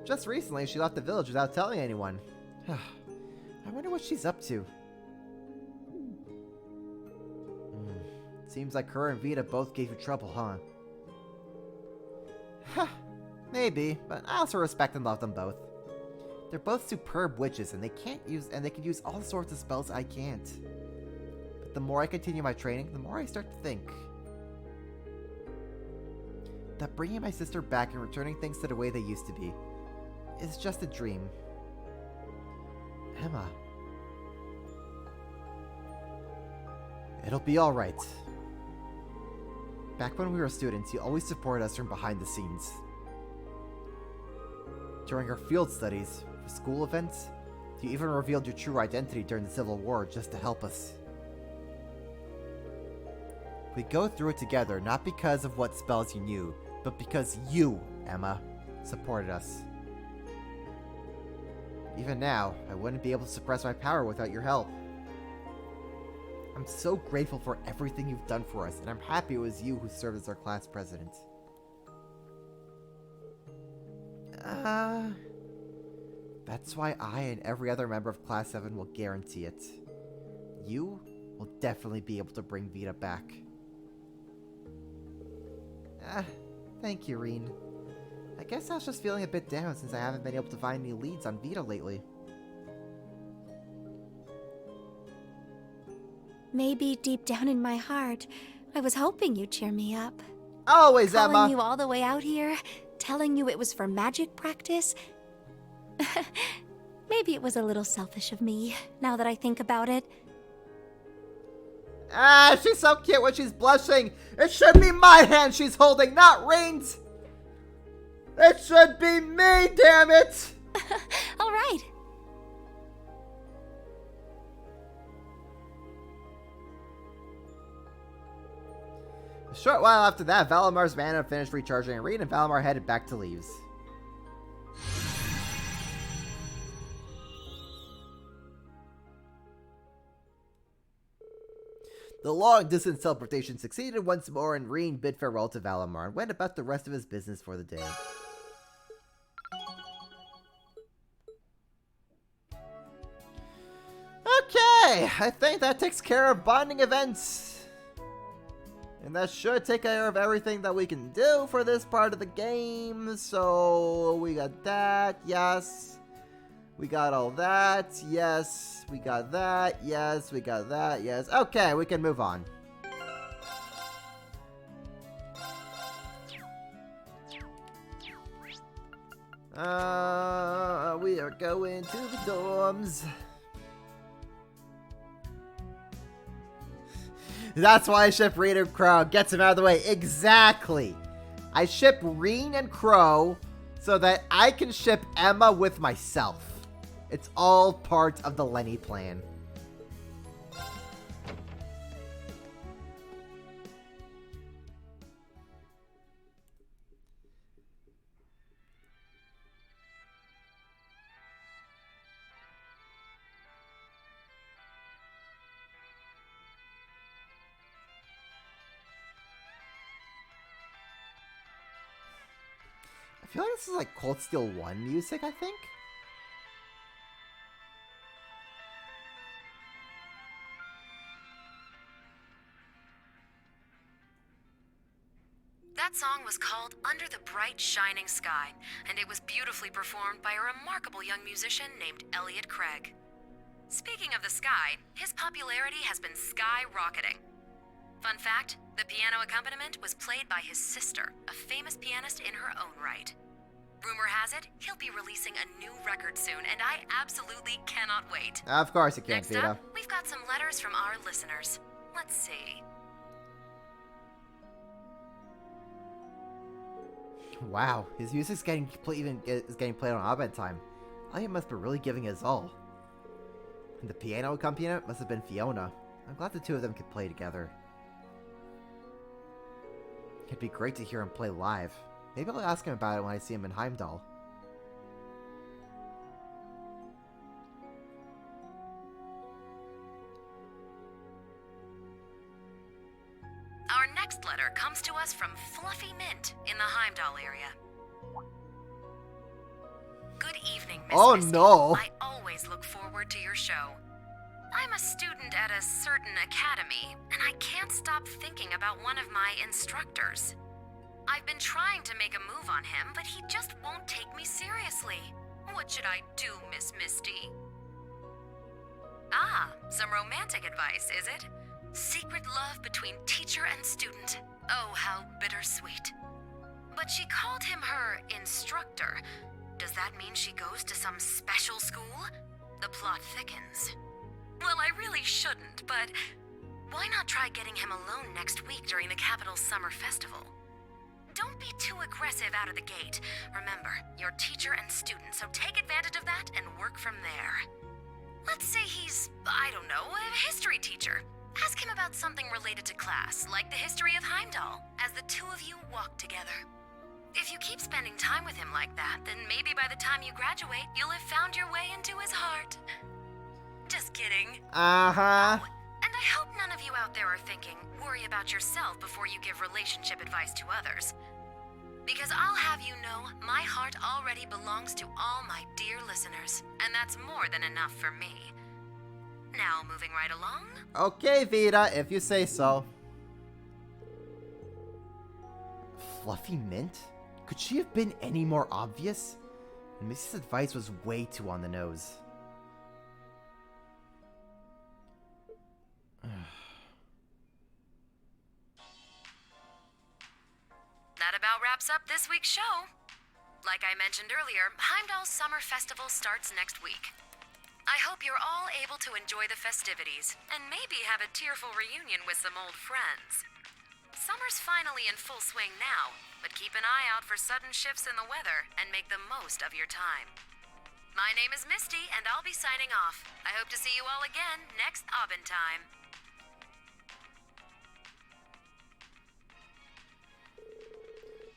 Just recently, she left the village without telling anyone. I wonder what she's up to. Seems like her and Vita both gave you trouble, huh? Maybe, but I also respect and love them both. They're both superb witches, and they can use all sorts of spells I can't. But the more I continue my training, the more I start to think that bringing my sister back and returning things to the way they used to be is just a dream. Emma. It'll be alright. Back when we were students, you always supported us from behind the scenes. During our field studies, for school events, you even revealed your true identity during the Civil War just to help us. We go through it together, not because of what spells you knew, but because you, Emma, supported us. Even now, I wouldn't be able to suppress my power without your help. I'm so grateful for everything you've done for us, and I'm happy it was you who served as our class president. That's why I and every other member of Class 7 will guarantee it. You will definitely be able to bring Vita back. Thank you, Reen. I guess I was just feeling a bit down since I haven't been able to find any leads on Vita lately. Maybe deep down in my heart, I was hoping you'd cheer me up. Always, Emma! Calling you all the way out here, telling you it was for magic practice. Maybe it was a little selfish of me, now that I think about it. She's so cute when she's blushing! It should be my hand she's holding, not Reen's! It should be me, damn it! Alright. A short while after that, Valamar's mana finished recharging, and Reen and Valamar headed back to Leeves. The long-distance teleportation succeeded once more, and Reen bid farewell to Valamar and went about the rest of his business for the day. Okay, I think that takes care of bonding events. And that should take care of everything that we can do for this part of the game. So, we got that, yes. We got all that, yes. We got that, yes. We got that, yes. Okay, we can move on. We are going to the dorms. That's why I ship Reen and Crow. Gets him out of the way. Exactly. I ship Reen and Crow so that I can ship Emma with myself. It's all part of the Lenny plan. I feel like this is like Cold Steel 1 music, I think. That song was called Under the Bright Shining Sky, and it was beautifully performed by a remarkable young musician named Elliot Craig. Speaking of the sky, his popularity has been skyrocketing. Fun fact, the piano accompaniment was played by his sister, a famous pianist in her own right. Rumor has it, he'll be releasing a new record soon, and I absolutely cannot wait. Of course you can't, Next Vita. up, we've got some letters from our listeners. Let's see. Wow, his music's getting played on odd time. Elliot must be really giving his all. And the piano accompaniment must have been Fiona. I'm glad the two of them could play together. It'd be great to hear him play live. Maybe I'll ask him about it when I see him in Heimdall. Our next letter comes to us from Fluffy Mint in the Heimdall area. Miss Oh Misty, no. I always look forward to your show. I'm a student at a certain academy, and I can't stop thinking about one of my instructors. I've been trying to make a move on him, but he just won't take me seriously. What should I do, Miss Misty? Ah, some romantic advice, is it? Secret love between teacher and student. Oh, how bittersweet. But she called him her instructor. Does that mean she goes to some special school? The plot thickens. Well, I really shouldn't, but why not try getting him alone next week during the capital's summer festival? Don't be too aggressive out of the gate. Remember, you're teacher and student, so take advantage of that and work from there. Let's say he's, I don't know, a history teacher. Ask him about something related to class, like the history of Heimdall, as the two of you walk together. If you keep spending time with him like that, then maybe by the time you graduate, you'll have found your way into his heart. Just kidding. Uh-huh. Oh, and I hope none of you out there are thinking, worry about yourself before you give relationship advice to others. Because I'll have you know, my heart already belongs to all my dear listeners, and that's more than enough for me. Now, moving right along. Okay, Vita, if you say so. Fluffy Mint? Could she have been any more obvious? And Missy's advice was way too on the nose. That about wraps up this week's show. Like I mentioned earlier, Heimdall's Summer Festival starts next week. I hope you're all able to enjoy the festivities, and maybe have a tearful reunion with some old friends. Summer's finally in full swing now, but keep an eye out for sudden shifts in the weather and make the most of your time. My name is Misty, and I'll be signing off. I hope to see you all again next Aubin time.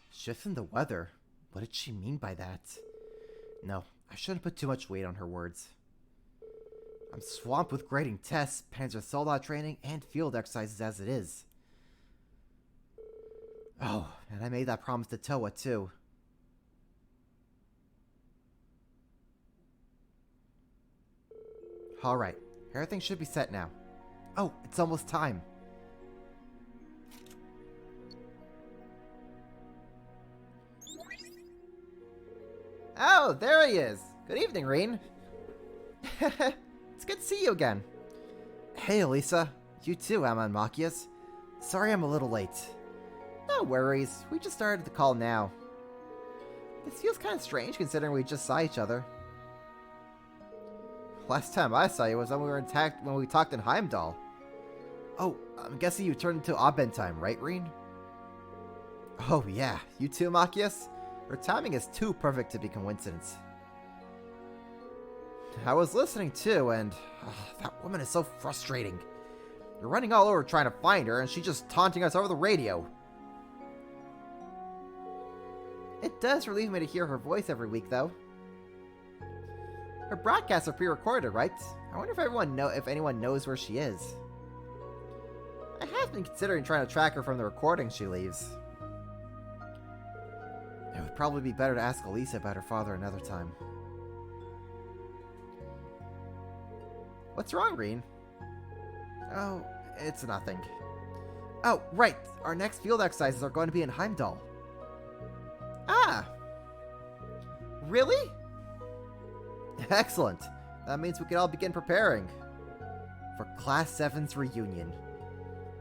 Shift in the weather? What did she mean by that? No, I shouldn't put too much weight on her words. I'm swamped with grading tests, Panzer Soldat training, and field exercises as it is. Oh, and I made that promise to Toa, too. Alright, everything should be set now. Oh, it's almost time. Oh, there he is. Good evening, Reen. It's good to see you again. Hey, Elisa. You too, Emma and Machias. Sorry I'm a little late. No worries. We just started the call now. This feels kind of strange considering we just saw each other. Last time I saw you was when we talked in Heimdall. Oh, I'm guessing you turned into Aubin time, right, Reen? Oh yeah, you too, Machias? Her timing is too perfect to be coincidence. I was listening too, and that woman is so frustrating. You're running all over trying to find her, and she's just taunting us over the radio. It does relieve me to hear her voice every week, though. Her broadcasts are pre-recorded, right? I wonder if anyone knows where she is. I have been considering trying to track her from the recordings she leaves. It would probably be better to ask Elisa about her father another time. What's wrong, Reen? Oh, it's nothing. Oh, right. Our next field exercises are going to be in Heimdall. Ah! Really? Excellent. That means we can all begin preparing for Class 7's reunion.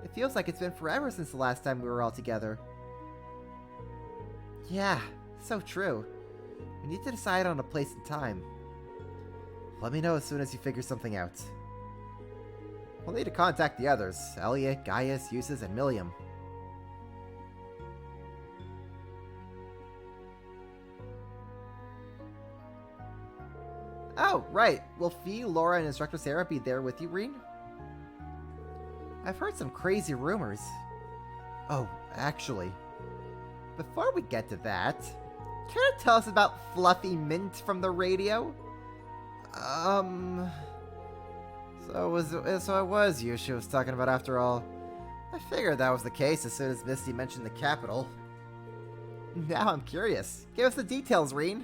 It feels like it's been forever since the last time we were all together. Yeah, so true. We need to decide on a place and time. Let me know as soon as you figure something out. We'll need to contact the others, Elliot, Gaius, Eustace, and Milliam. Oh, right. Will Fee, Laura, and Instructor Sarah be there with you, Reen? I've heard some crazy rumors. Oh, actually, before we get to that, can you tell us about Fluffy Mint from the radio? So it was you she was talking about after all. I figured that was the case as soon as Misty mentioned the capital. Now I'm curious. Give us the details, Reen.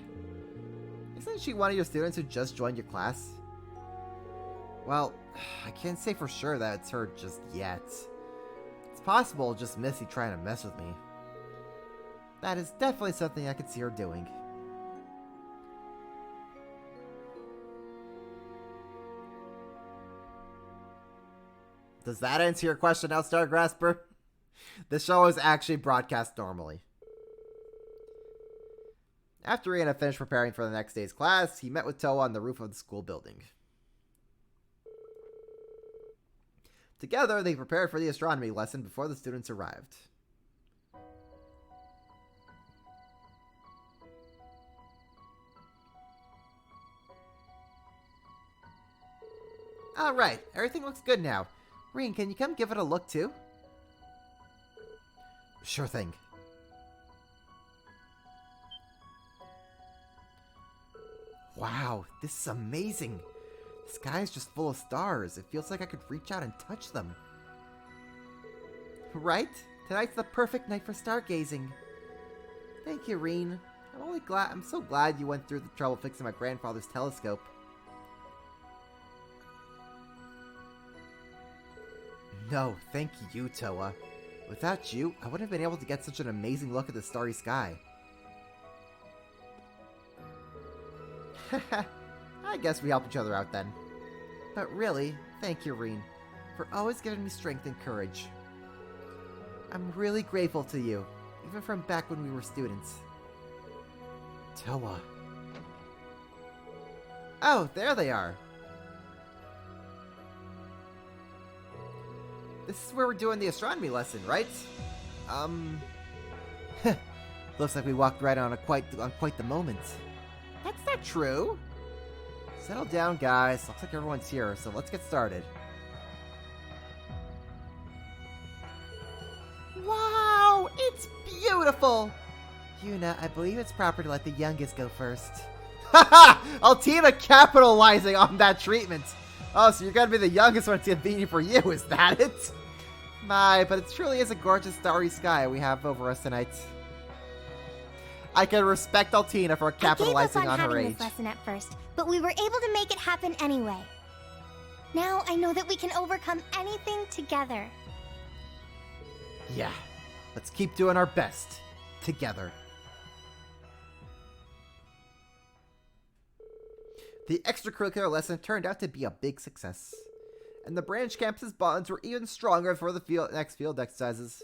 Isn't she one of your students who just joined your class? Well, I can't say for sure that it's her just yet. It's possible just Missy trying to mess with me. That is definitely something I could see her doing. Does that answer your question now, Star Grasper? The show is actually broadcast normally. After Ian had finished preparing for the next day's class, he met with Toa on the roof of the school building. Together, they prepared for the astronomy lesson before the students arrived. Alright, everything looks good now. Rin, can you come give it a look too? Sure thing. Wow, this is amazing. The sky is just full of stars. It feels like I could reach out and touch them. Right? Tonight's the perfect night for stargazing. Thank you, Rin. I'm so glad you went through the trouble fixing my grandfather's telescope. No, thank you, Toa. Without you, I wouldn't have been able to get such an amazing look at the starry sky. I guess we help each other out then. But really, thank you, Rin, for always giving me strength and courage. I'm really grateful to you, even from back when we were students. Toa. Oh, there they are. This is where we're doing the astronomy lesson, right? Looks like we walked right on quite the moment. That's not true. Settle down, guys. Looks like everyone's here, so let's get started. Wow, it's beautiful! Yuna, I believe it's proper to let the youngest go first. Haha! Altina capitalizing on that treatment. Oh, so you're gonna be the youngest when it's convenient for you, is that it? My, but it truly is a gorgeous starry sky we have over us tonight. I can respect Altina for capitalizing on her age. I gave up on having this lesson at first, but we were able to make it happen anyway. Now I know that we can overcome anything together. Yeah, let's keep doing our best together. The extracurricular lesson turned out to be a big success, and the branch campus bonds were even stronger for the next field exercises.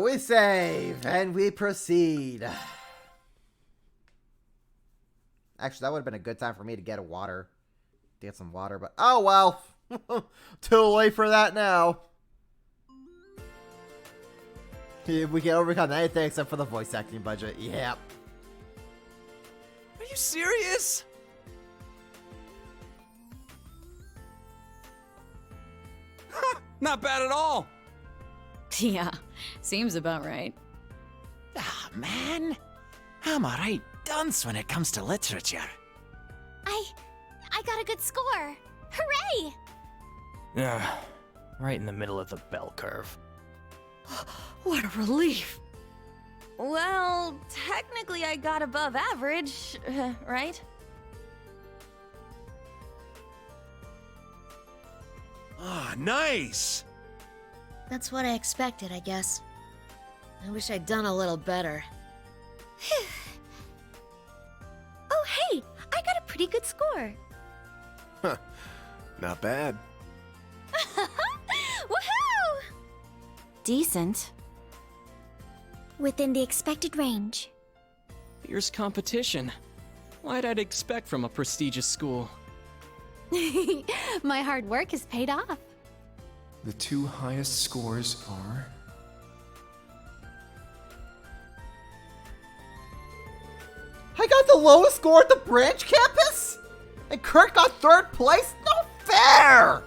We save, and we proceed. Actually, that would have been a good time for me to get some water, but oh well. Too late for that now. We can overcome anything except for the voice acting budget. Yep. Are you serious? Not bad at all. Yeah, seems about right. Ah, man. I'm a right dunce when it comes to literature. I got a good score. Hooray! Right in the middle of the bell curve. What a relief. Well, technically I got above average, right? Ah, nice! That's what I expected, I guess. I wish I'd done a little better. Oh, hey! I got a pretty good score. Huh. Not bad. Woohoo! Decent. Within the expected range. Fierce competition. Why'd I expect from a prestigious school? My hard work has paid off. The two highest scores are... I got the lowest score at the branch campus? And Kurt got third place? No fair!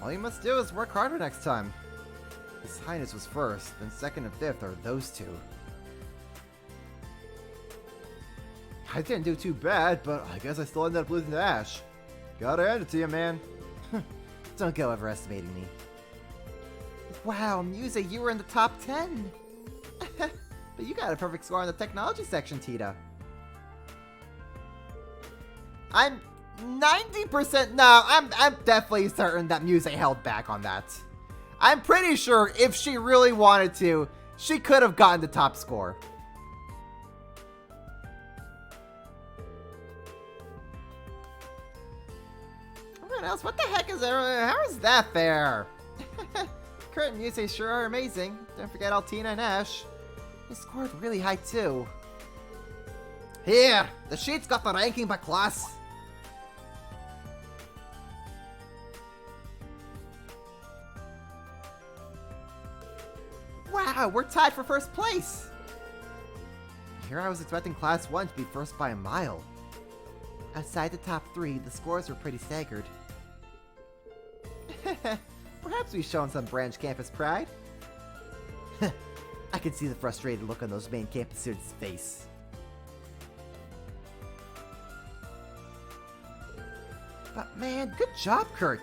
All you must do is work harder next time. His Highness was first, then second and fifth are those two. I didn't do too bad, but I guess I still ended up losing to Ash. Gotta hand it to you, man. Don't go overestimating me. Wow, Muse, you were in the top 10. But you got a perfect score in the technology section, Tita. I'm 90%. No, I'm definitely certain that Muse held back on that. I'm pretty sure if she really wanted to, she could have gotten the top score. What else? What the heck is there? How is that fair? Kurt and Muse sure are amazing. Don't forget Altina and Ash. They scored really high too. Here, the sheet's got the ranking by class. Wow, we're tied for first place. Here I was expecting Class 1 to be first by a mile. Outside the top 3, the scores were pretty staggered. Perhaps we've shown some branch campus pride. I can see the frustrated look on those main campus students' face. But man, good job, Kurt.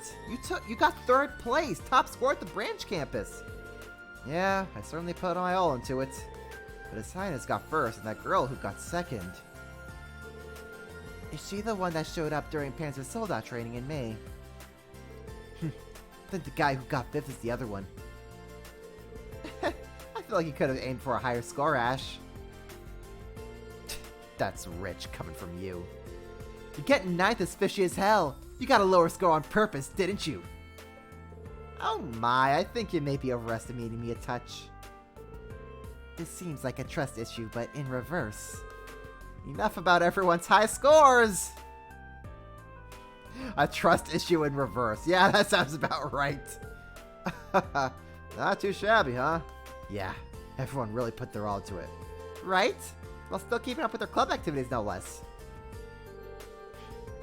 You got third place, top score at the branch campus. Yeah, I certainly put my all into it. But His Highness got first, and that girl who got second. Is she the one that showed up during Panzer Soldat training in May? Then the guy who got fifth is the other one. I feel like you could have aimed for a higher score, Ash. That's rich coming from you. You getting ninth is fishy as hell. You got a lower score on purpose, didn't you? Oh my, I think you may be overestimating me a touch. This seems like a trust issue, but in reverse. Enough about everyone's high scores! A trust issue in reverse. Yeah, that sounds about right. Not too shabby, huh? Yeah, everyone really put their all to it. Right? While still keeping up with their club activities, no less.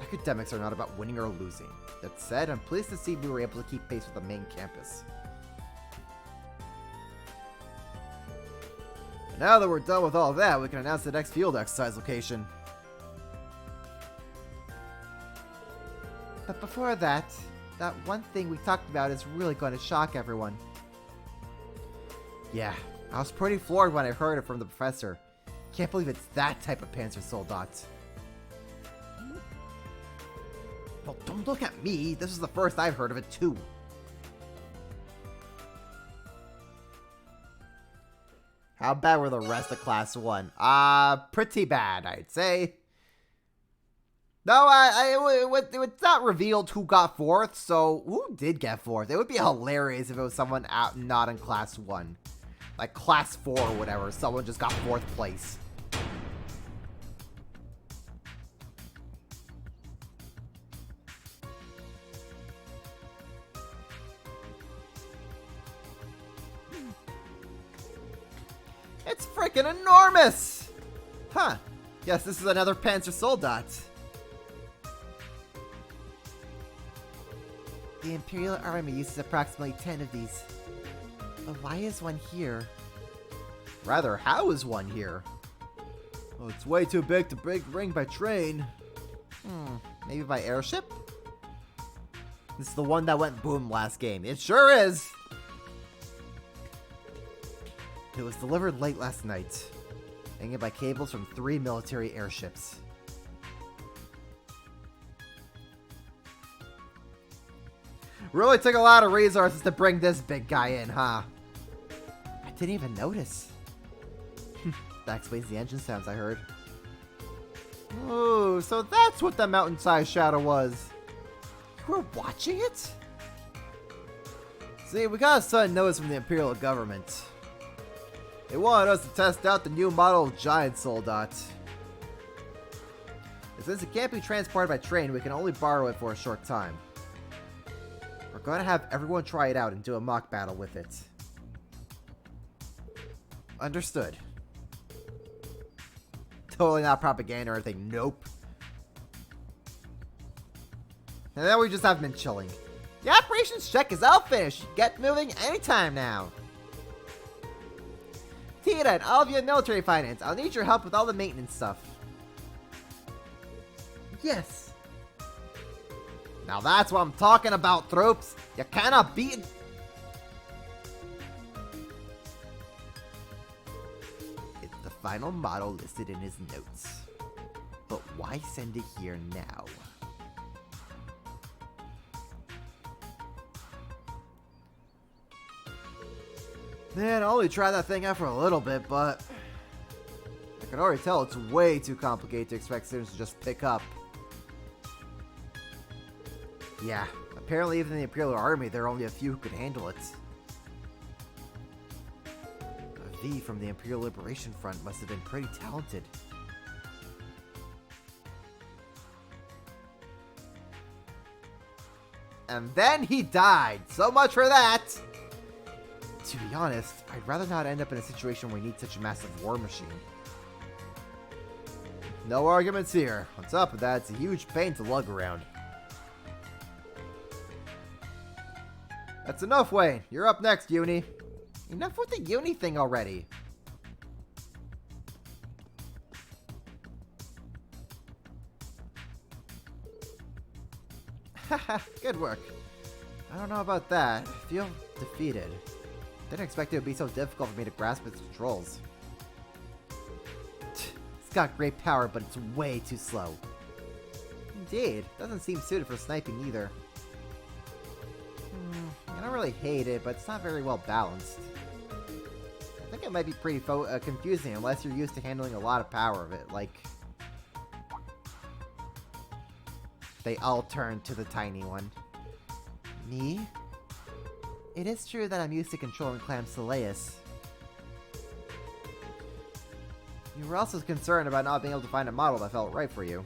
Academics are not about winning or losing. That said, I'm pleased to see we were able to keep pace with the main campus. And now that we're done with all of that, we can announce the next field exercise location. But before that one thing we talked about is really going to shock everyone. Yeah, I was pretty floored when I heard it from the professor. Can't believe it's that type of Panzer Soldat. Well, don't look at me. This is the first I've heard of it, too. How bad were the rest of Class 1? Pretty bad, I'd say. No, it's not revealed who got fourth, so who did get fourth? It would be hilarious if it was someone out not in Class 1. Like Class 4 or whatever, someone just got fourth place. It's freaking enormous! Huh. Yes, this is another Panzer Soldat. The Imperial Army uses approximately 10 of these. But why is one here? Rather, how is one here? Oh, it's way too big to bring by train. Maybe by airship? This is the one that went boom last game. It sure is! It was delivered late last night, hanging by cables from 3 military airships. Really took a lot of resources to bring this big guy in, huh? I didn't even notice. That explains the engine sounds I heard. Oh, so that's what the mountainside shadow was. You were watching it? See, we got a sudden notice from the Imperial government. They wanted us to test out the new model of Giant Soldat. And since it can't be transported by train, we can only borrow it for a short time. We're going to have everyone try it out and do a mock battle with it. Understood. Totally not propaganda or anything, nope. And then we just have been chilling. The operations check is all finished. Get moving anytime now. Tita and all of you in military finance, I'll need your help with all the maintenance stuff. Yes. Now that's what I'm talking about, troops. You cannot beat... It's the final model listed in his notes. But why send it here now? Man, I only tried that thing out for a little bit, but... I can already tell it's way too complicated to expect students to just pick up. Yeah, apparently even in the Imperial Army, there are only a few who could handle it. V from the Imperial Liberation Front must have been pretty talented. And then he died! So much for that! To be honest, I'd rather not end up in a situation where we need such a massive war machine. No arguments here. On top of that, it's a huge pain to lug around. That's enough, Wayne. You're up next, Uni. Enough with the Uni thing already. Haha, good work. I don't know about that. I feel defeated. Didn't expect it would be so difficult for me to grasp its controls. It's got great power, but it's way too slow. Indeed, doesn't seem suited for sniping either. I don't really hate it, but it's not very well balanced. I think it might be pretty confusing unless you're used to handling a lot of power of it, like... They all turn to the tiny one. Me? It is true that I'm used to controlling Clam Soleus. You were also concerned about not being able to find a model that felt right for you.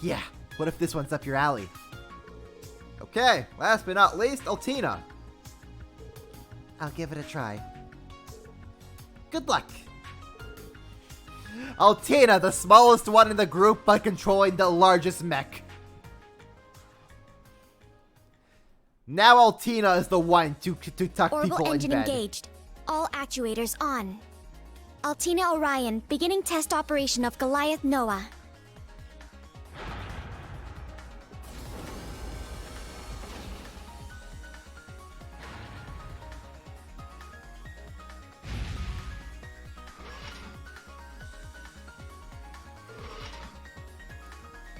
Yeah, what if this one's up your alley? Okay, last but not least, Altina. I'll give it a try. Good luck. Altina, the smallest one in the group, but controlling the largest mech. Now Altina is the one to tuck people in bed. Orbital engine engaged. All actuators on. Altina Orion, beginning test operation of Goliath Noah.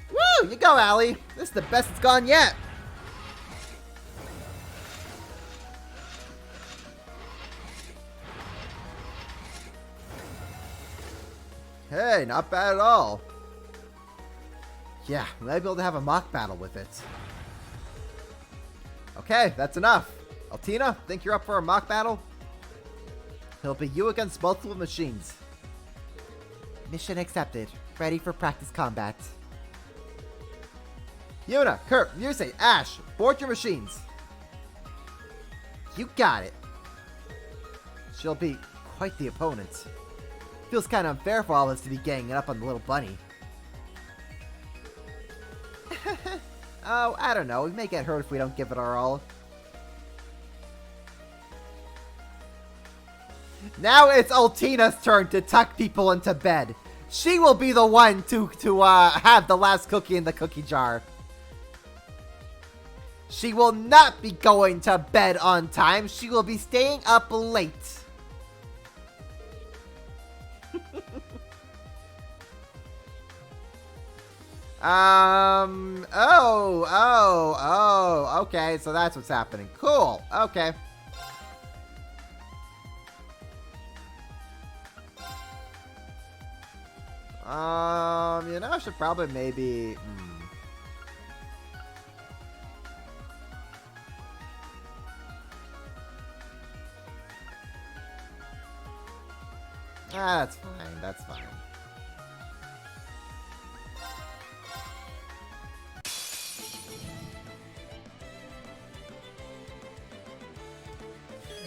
Woo! You go, Allie. This is the best it's gone yet. Hey, not bad at all. Yeah, we might be able to have a mock battle with it. Okay, that's enough. Altina, think you're up for a mock battle? It'll be you against multiple machines. Mission accepted. Ready for practice combat. Yuna, Kurt, Muse, Ash, board your machines. You got it. She'll be quite the opponent. Feels kind of unfair for all of us to be ganging up on the little bunny. Oh, I don't know. We may get hurt if we don't give it our all. Now it's Altina's turn to tuck people into bed. She will be the one to have the last cookie in the cookie jar. She will not be going to bed on time. She will be staying up late. Okay, so that's what's happening. Cool, okay. You know, I should probably maybe... that's fine, that's fine.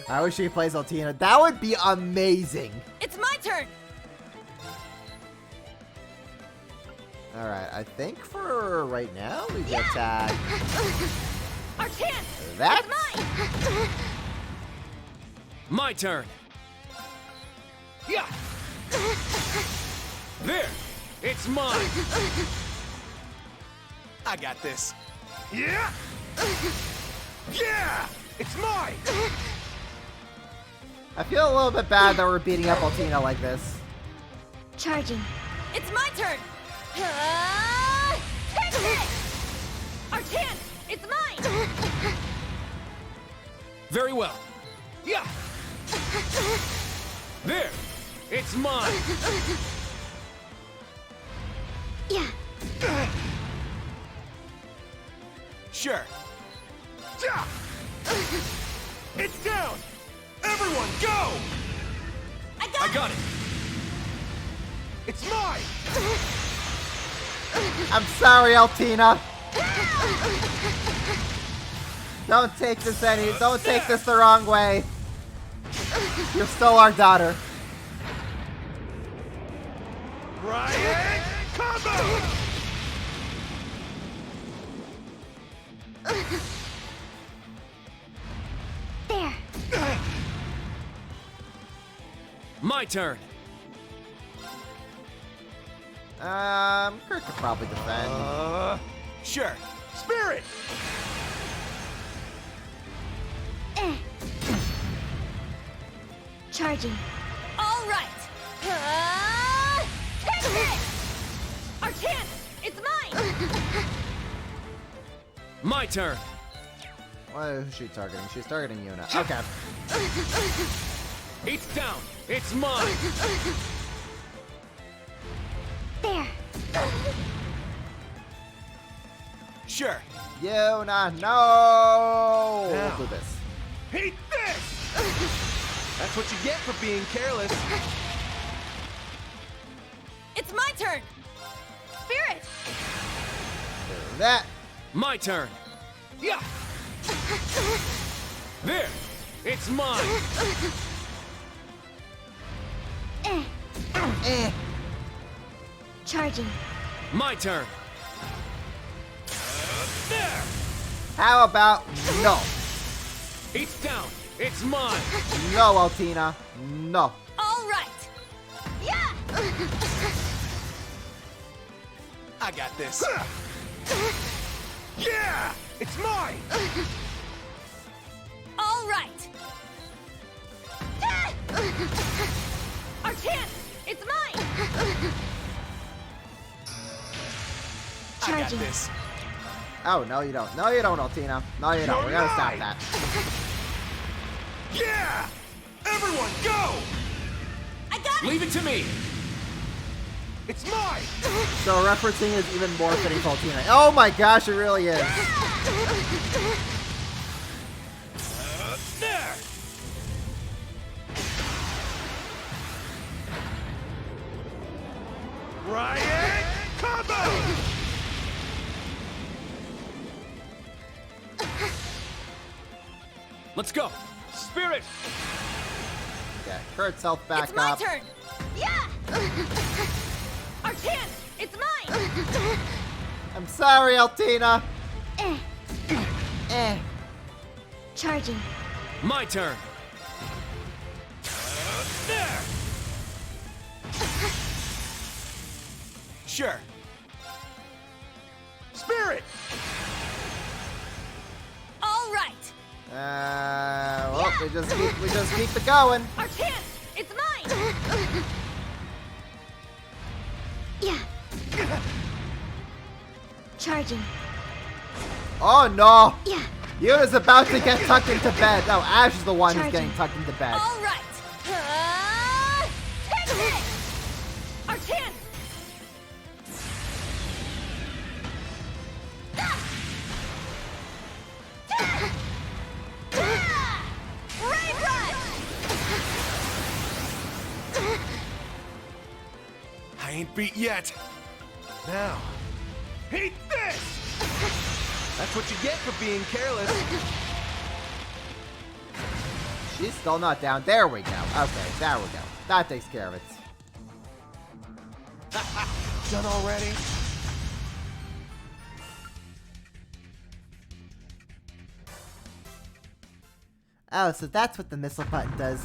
I wish she plays Altina. That would be amazing. It's my turn. Alright, I think for right now, we get Our chance! That's mine! My turn! Yeah! There! It's mine! I got this. Yeah! Yeah! It's mine! I feel a little bit bad that we're beating up Altina like this. Charging. It's my turn! Take it! Our chance! It's mine! Very well. Yeah! There! It's mine! Yeah. Sure. Yeah! It's down! Everyone, go! I got it! It's mine! I'm sorry, Altina. Don't take this the wrong way. You're still our daughter. Riot combo! There. My turn! Kurt could probably defend. Sure. Spirit! Charging. All right! Take it! Our chance! It's mine! My turn! Who's she targeting? She's targeting Yuna. Okay. It's down! It's mine! There. Sure. Yuna, no! Now. We'll do this. Hate this! That's what you get for being careless. It's my turn! Spirit! Do that. My turn! Yeah! There! It's mine! Charging. My turn! There! How about no? It's down! It's mine! No, Altina. No. All right! Yeah! I got this. Yeah! It's mine! All right! Our chance! It's mine! I got this. Oh, no you don't. No you don't, Altina. No you don't. We're gonna stop that. Yeah! Everyone, go! I got it! Leave it to me! It's mine! So referencing is even more fitting for Altina. Oh my gosh, it really is. There! Riot combo! Let's go! Spirit! Okay, Kurt's health back It's my up. turn! Yeah! Our chance! It's mine! I'm sorry, Altina. Charging. My turn! There! Sure. Spirit! All right! Well, we just keep it going. Our chance! It's mine! Yeah. Charging. Oh no! Yeah. Yuna's about to get tucked into bed. No, Ash is the one who's getting tucked into bed. All right! Take it! Our chance! Ray Rush! I ain't beat yet. Now, hate this! That's what you get for being careless. She's still not down. There we go. Okay, there we go. That takes care of it. Done already? Oh, so that's what the missile button does.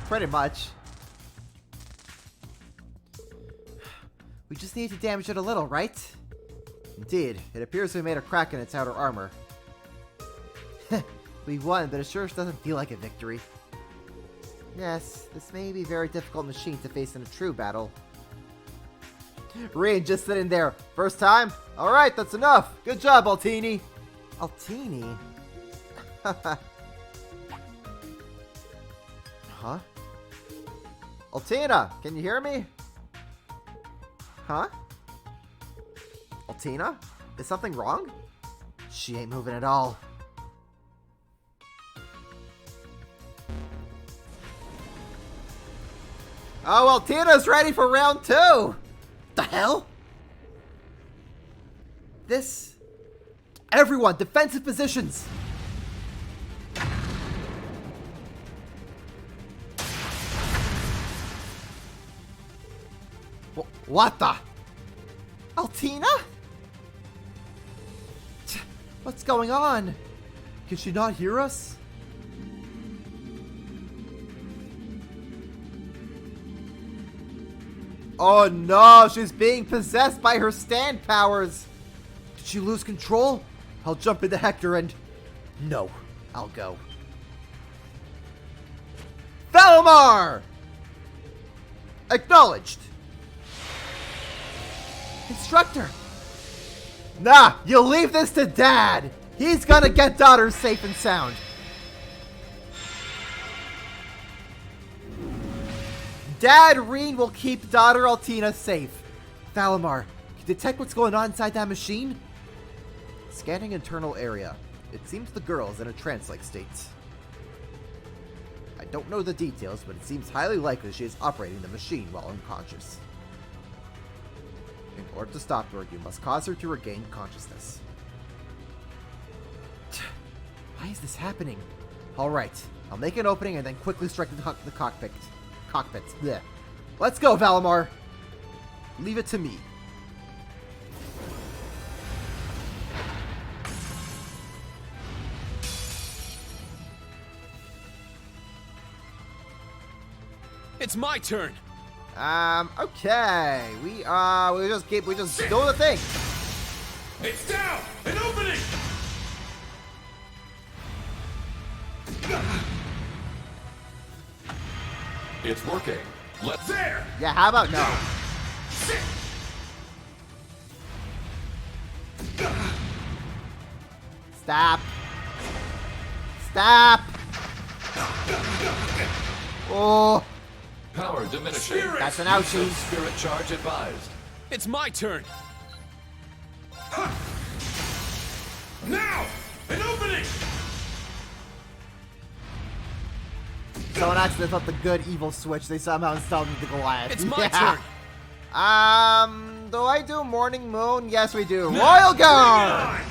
Pretty much. We just need to damage it a little, right? Indeed, it appears we made a crack in its outer armor. We won, but it sure doesn't feel like a victory. Yes, this may be a very difficult machine to face in a true battle. Rean just sitting there. First time? Alright, that's enough. Good job, Altini. Altini? Huh? Altina, can you hear me? Huh? Altina? Is something wrong? She ain't moving at all. Oh, Altina's ready for round 2! The hell? This... Everyone, defensive positions! What the? Altina? What's going on? Can she not hear us? Oh no, she's being possessed by her stand powers. Did she lose control? I'll jump into Hector and... No, I'll go. Thalmar! Acknowledged. Instructor! Nah, you leave this to Dad! He's gonna get Daughter safe and sound. Dad Rean will keep Daughter Altina safe. Thalmar, can you detect what's going on inside that machine? Scanning internal area. It seems the girl is in a trance-like state. I don't know the details, but it seems highly likely she is operating the machine while unconscious. In order to stop her, you must cause her to regain consciousness. Why is this happening? Alright, I'll make an opening and then quickly strike the cockpit. Blech. Let's go, Valimar! Leave it to me. It's my turn. Okay. We just do the thing. It's down! An opening! It's working. Let's there! Yeah, how about no? Sit! Stop. Stop. Oh. Power diminishing. Spirit. That's an ouchie. Spirit charge advised. It's my turn. Now! An opening! Someone accidentally thought the good evil switch they somehow installed into Goliath. It's my turn. Do I do Morning Moon? Yes, we do. Royal Guard!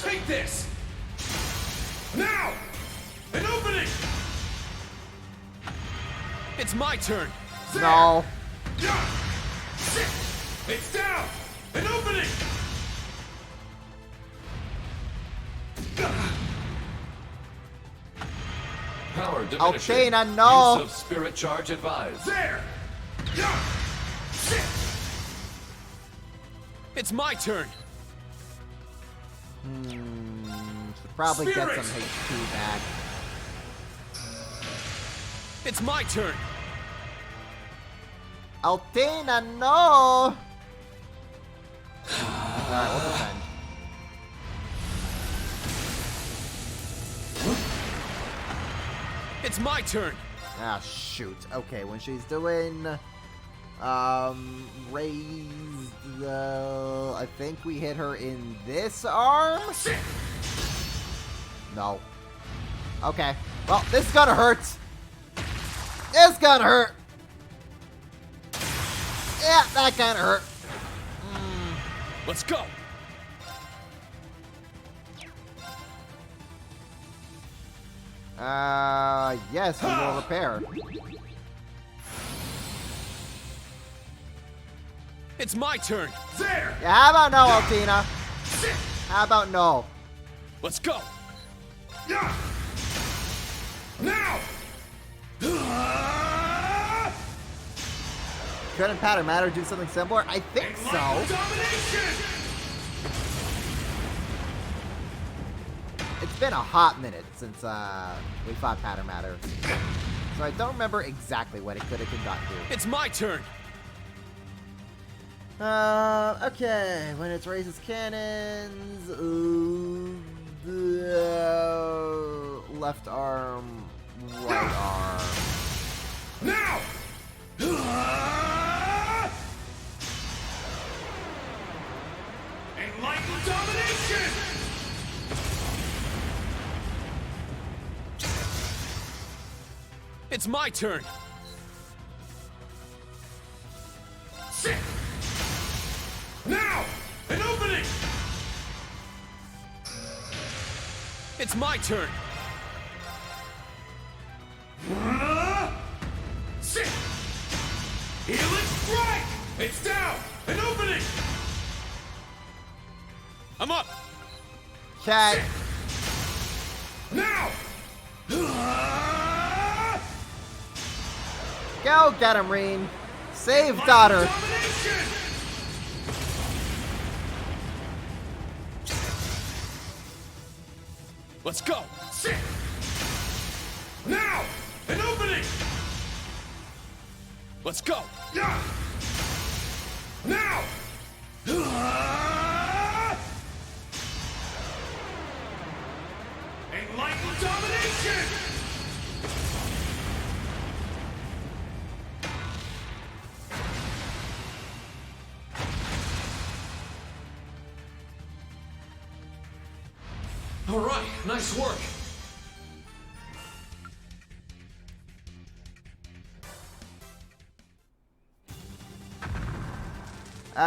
Take this! Now! An opening! It's my turn. No. It's down! An opening! Power diminishing. Altina, no! Use of spirit charge advised. There! It's my turn. Should probably get some HP back. It's my turn. Altina, no! Alright, we'll defend. It's my turn. Ah, shoot. Okay, when she's doing... raised... I think we hit her in this arm? No. Okay. Well, this is gonna hurt. It's gonna hurt. Yeah, that kinda hurt. Let's go. Yes, we will repair. It's my turn. There. Yeah, how about no, Altina? How about no? Let's go. Now. Couldn't Patter Matter do something similar? I think so. It's been a hot minute since we fought Patter Matter. So I don't remember exactly what it could have gotten to. It's my turn! Okay. When it raises cannons, left arm, right arm. Now! Enlightened domination! It's my turn! Sit! Now! An opening! It's my turn! Sit! Healing strike! It's down! An opening! I'm up! Okay. Now! Go get him, Reen. Save daughter. Let's go! Sit! Now! An opening! Let's go! Yeah! Now! Enlightened domination! All right, nice work.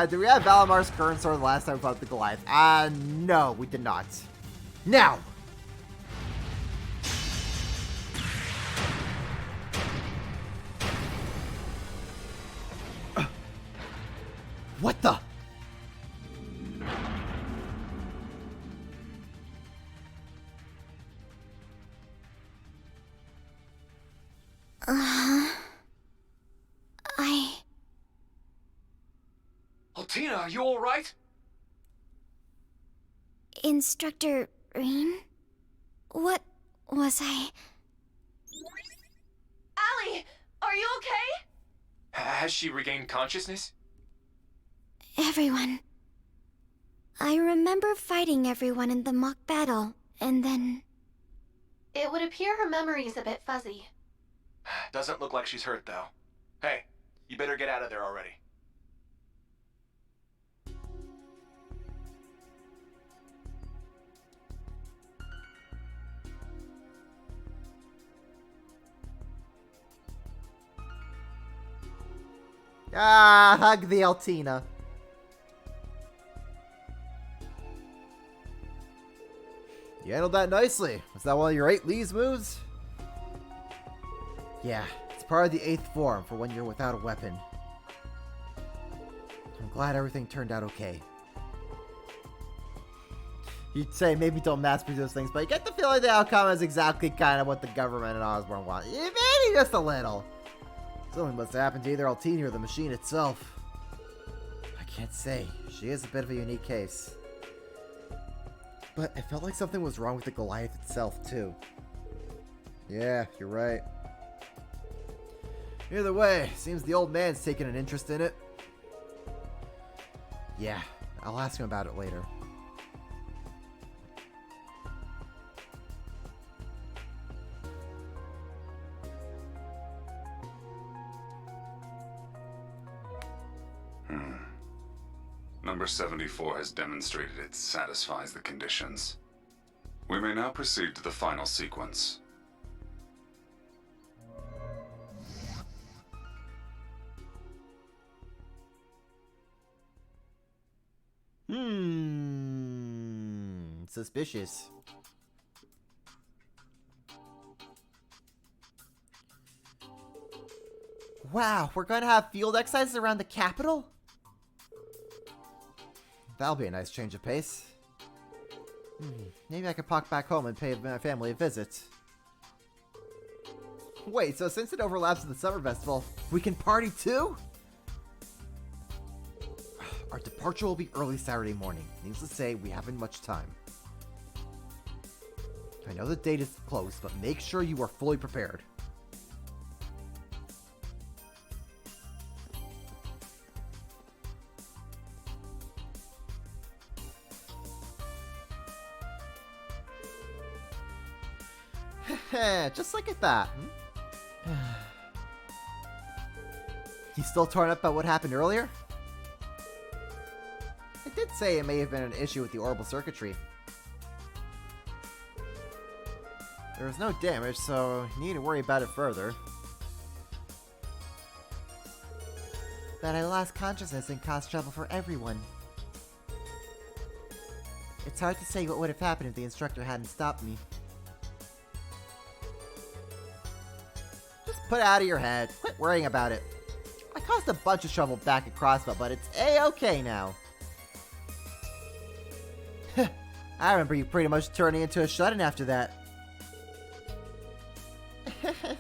Did we have Valamar's current sword last time we fought the Goliath? No, we did not. Now! What the? Altina, are you all right? Instructor Reen? What was I? Allie, are you okay? Has she regained consciousness? Everyone. I remember fighting everyone in the mock battle, and then... It would appear her memory is a bit fuzzy. Doesn't look like she's hurt, though. Hey, you better get out of there already. Hug the Altina. You handled that nicely. Was that one of your 8 Leeves moves? Yeah, it's part of the 8th form for when you're without a weapon. I'm glad everything turned out okay. You'd say maybe don't mass produce things, but you get the feeling the outcome is exactly kind of what the government and Osborn want. Maybe just a little. Something must have happened to either Altina or the machine itself. I can't say. She is a bit of a unique case. But it felt like something was wrong with the Goliath itself, too. Yeah, you're right. Either way, seems the old man's taking an interest in it. Yeah, I'll ask him about it later. Number 74 has demonstrated it satisfies the conditions. We may now proceed to the final sequence. Suspicious. Wow, we're gonna have field exercises around the capital? That'll be a nice change of pace. Maybe I could pop back home and pay my family a visit. Wait, so since it overlaps with the summer festival, we can party too? Our departure will be early Saturday morning. Needless to say, we haven't much time. I know the date is close, but make sure you are fully prepared. Just like at that. You still torn up about what happened earlier? I did say it may have been an issue with the orbital circuitry. There was no damage, so you need to worry about it further. But I lost consciousness and caused trouble for everyone. It's hard to say what would have happened if the instructor hadn't stopped me. Just put it out of your head. Quit worrying about it. I caused a bunch of trouble back at Crossbow, but it's A-okay now. I remember you pretty much turning into a shut-in after that.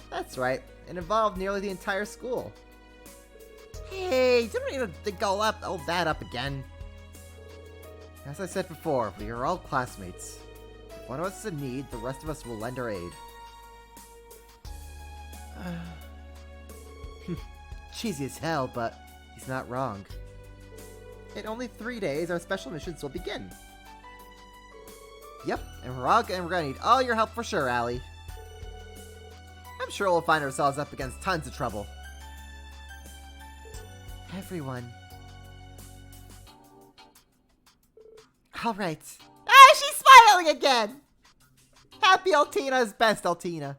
That's right. It involved nearly the entire school. Hey, you don't need to think all that up again. As I said before, we are all classmates. If one of us is in need, the rest of us will lend our aid. Cheesy as hell, but he's not wrong. In only 3 days, our special missions will begin. Yep, and we're gonna need all your help for sure, Allie. I'm sure we'll find ourselves up against tons of trouble. Everyone. Alright. Ah, she's smiling again! Happy Altina is best Altina.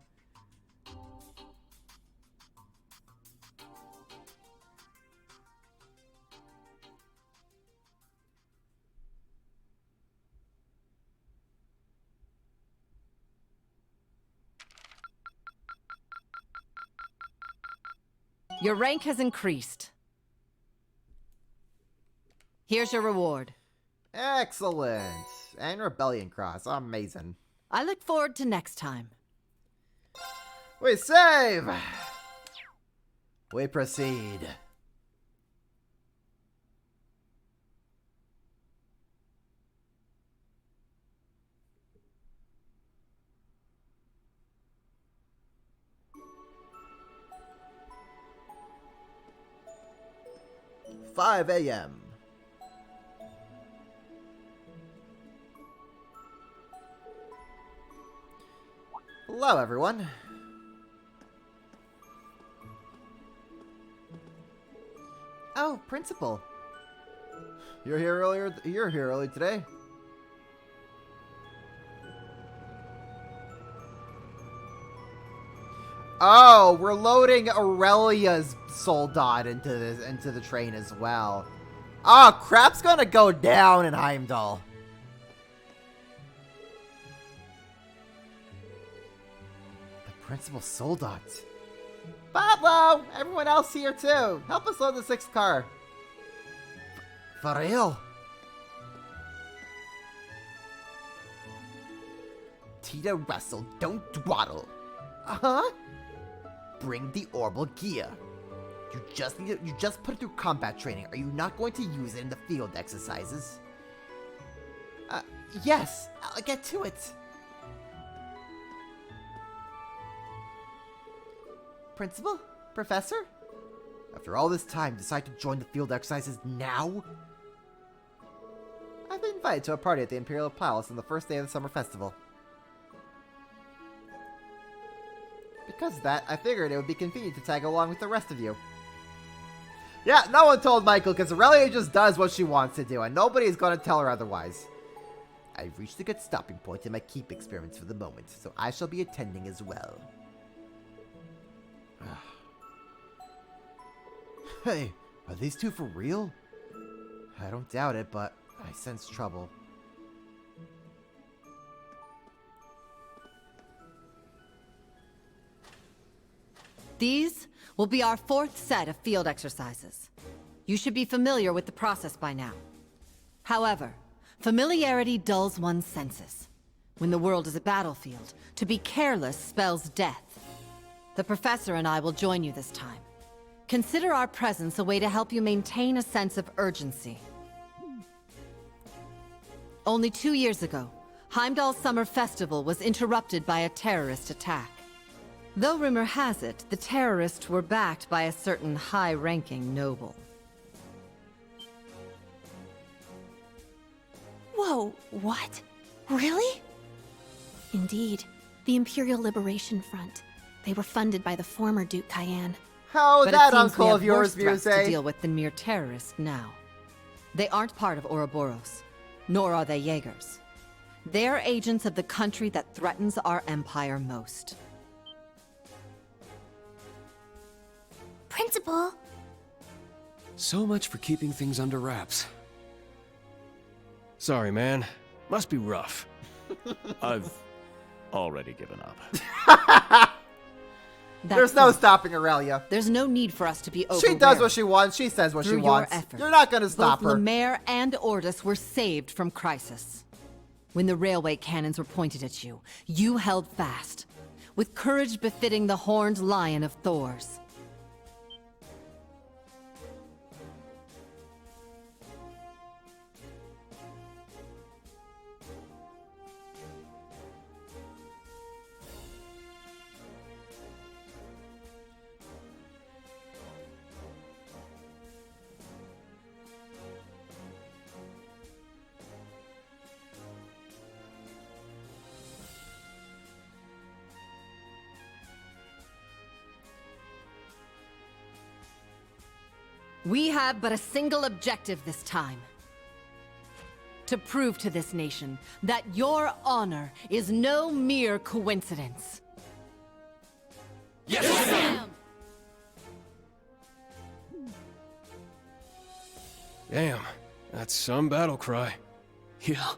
Your rank has increased. Here's your reward. Excellent. And Rebellion Cross. Amazing. I look forward to next time. We save! We proceed. "5 a.m. Hello, everyone. Oh, Principal. You're here early today. Oh, we're loading Aurelia's soul dot into the train as well. Oh, crap's gonna go down in Heimdall. The Principal's soul dot. Pablo! Everyone else here too. Help us load the 6th car. For real? Tita Russell, don't dawdle. Uh-huh. Bring the orbital gear. You just put it through combat training. Are you not going to use it in the field exercises? Yes. I'll get to it. Principal? Professor? After all this time, decide to join the field exercises now? I've been invited to a party at the Imperial Palace on the first day of the summer festival. Because of that, I figured it would be convenient to tag along with the rest of you. Yeah, no one told Michael, because Aurelia just does what she wants to do, and nobody is going to tell her otherwise. I've reached a good stopping point in my keep experiments for the moment, so I shall be attending as well. Hey, are these two for real? I don't doubt it, but I sense trouble. These will be our 4th set of field exercises. You should be familiar with the process by now. However, familiarity dulls one's senses. When the world is a battlefield, to be careless spells death. The Professor and I will join you this time. Consider our presence a way to help you maintain a sense of urgency. Only 2 years ago, Heimdall's Summer Festival was interrupted by a terrorist attack. Though rumor has it, the terrorists were backed by a certain high-ranking noble. Whoa, what? Really? Indeed, the Imperial Liberation Front. They were funded by the former Duke Cayenne. How But that it seems uncle we of have yours, worse threats to Muse? deal with than mere terrorists now. They aren't part of Ouroboros, nor are they Jaegers. They're agents of the country that threatens our empire most. Principal! So much for keeping things under wraps. Sorry, man. Must be rough. I've already given up. There's no stopping Aurelia. There's no need for us to be overwhelmed. She does what she wants. She says what she wants. You're not going to stop both her. Lemaire and Ordis were saved from crisis. When the railway cannons were pointed at you, you held fast, with courage befitting the horned lion of Thors. We have but a single objective this time. To prove to this nation that your honor is no mere coincidence. Yes, ma'am! Damn, that's some battle cry. Yeah,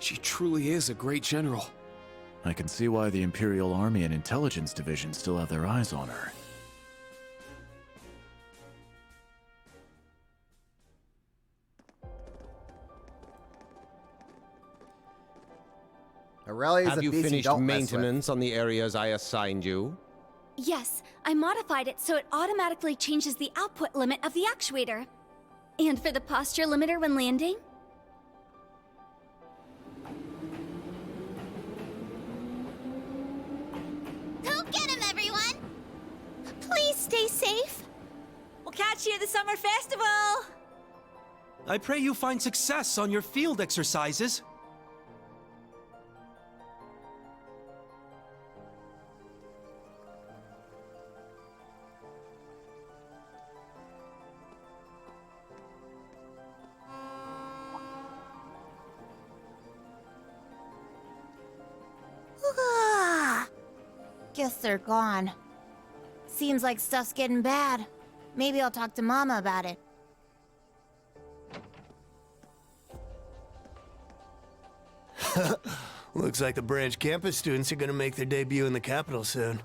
she truly is a great general. I can see why the Imperial Army and Intelligence Division still have their eyes on her. Aurelia's Have a you beast finished don't mess with. maintenance on the areas I assigned you? Yes, I modified it so it automatically changes the output limit of the actuator. And for the posture limiter when landing? Go get him, everyone! Please stay safe. We'll catch you at the summer festival! I pray you find success on your field exercises. Guess they're gone. Seems like stuff's getting bad. Maybe I'll talk to Mama about it. Looks like the branch campus students are gonna make their debut in the capital soon.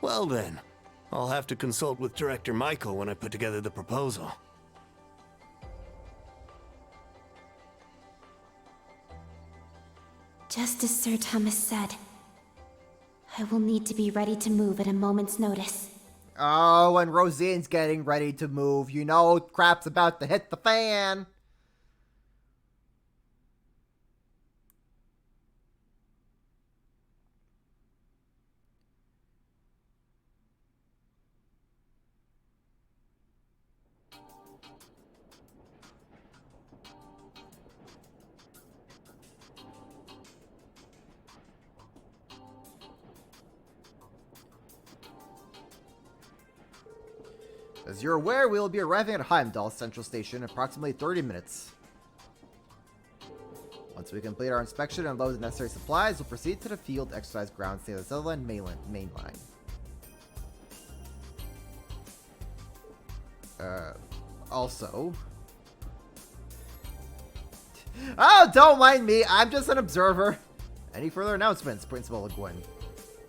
Well then, I'll have to consult with Director Michael when I put together the proposal. Just as Sir Thomas said, I will need to be ready to move at a moment's notice. Oh, and Rosine's getting ready to move. You know, crap's about to hit the fan. As you're aware, we will be arriving at Heimdall Central Station in approximately 30 minutes. Once we complete our inspection and load the necessary supplies, we'll proceed to the field exercise grounds near the Sutherland main line. Also... Oh, don't mind me. I'm just an observer. Any further announcements, Principal Le Guin?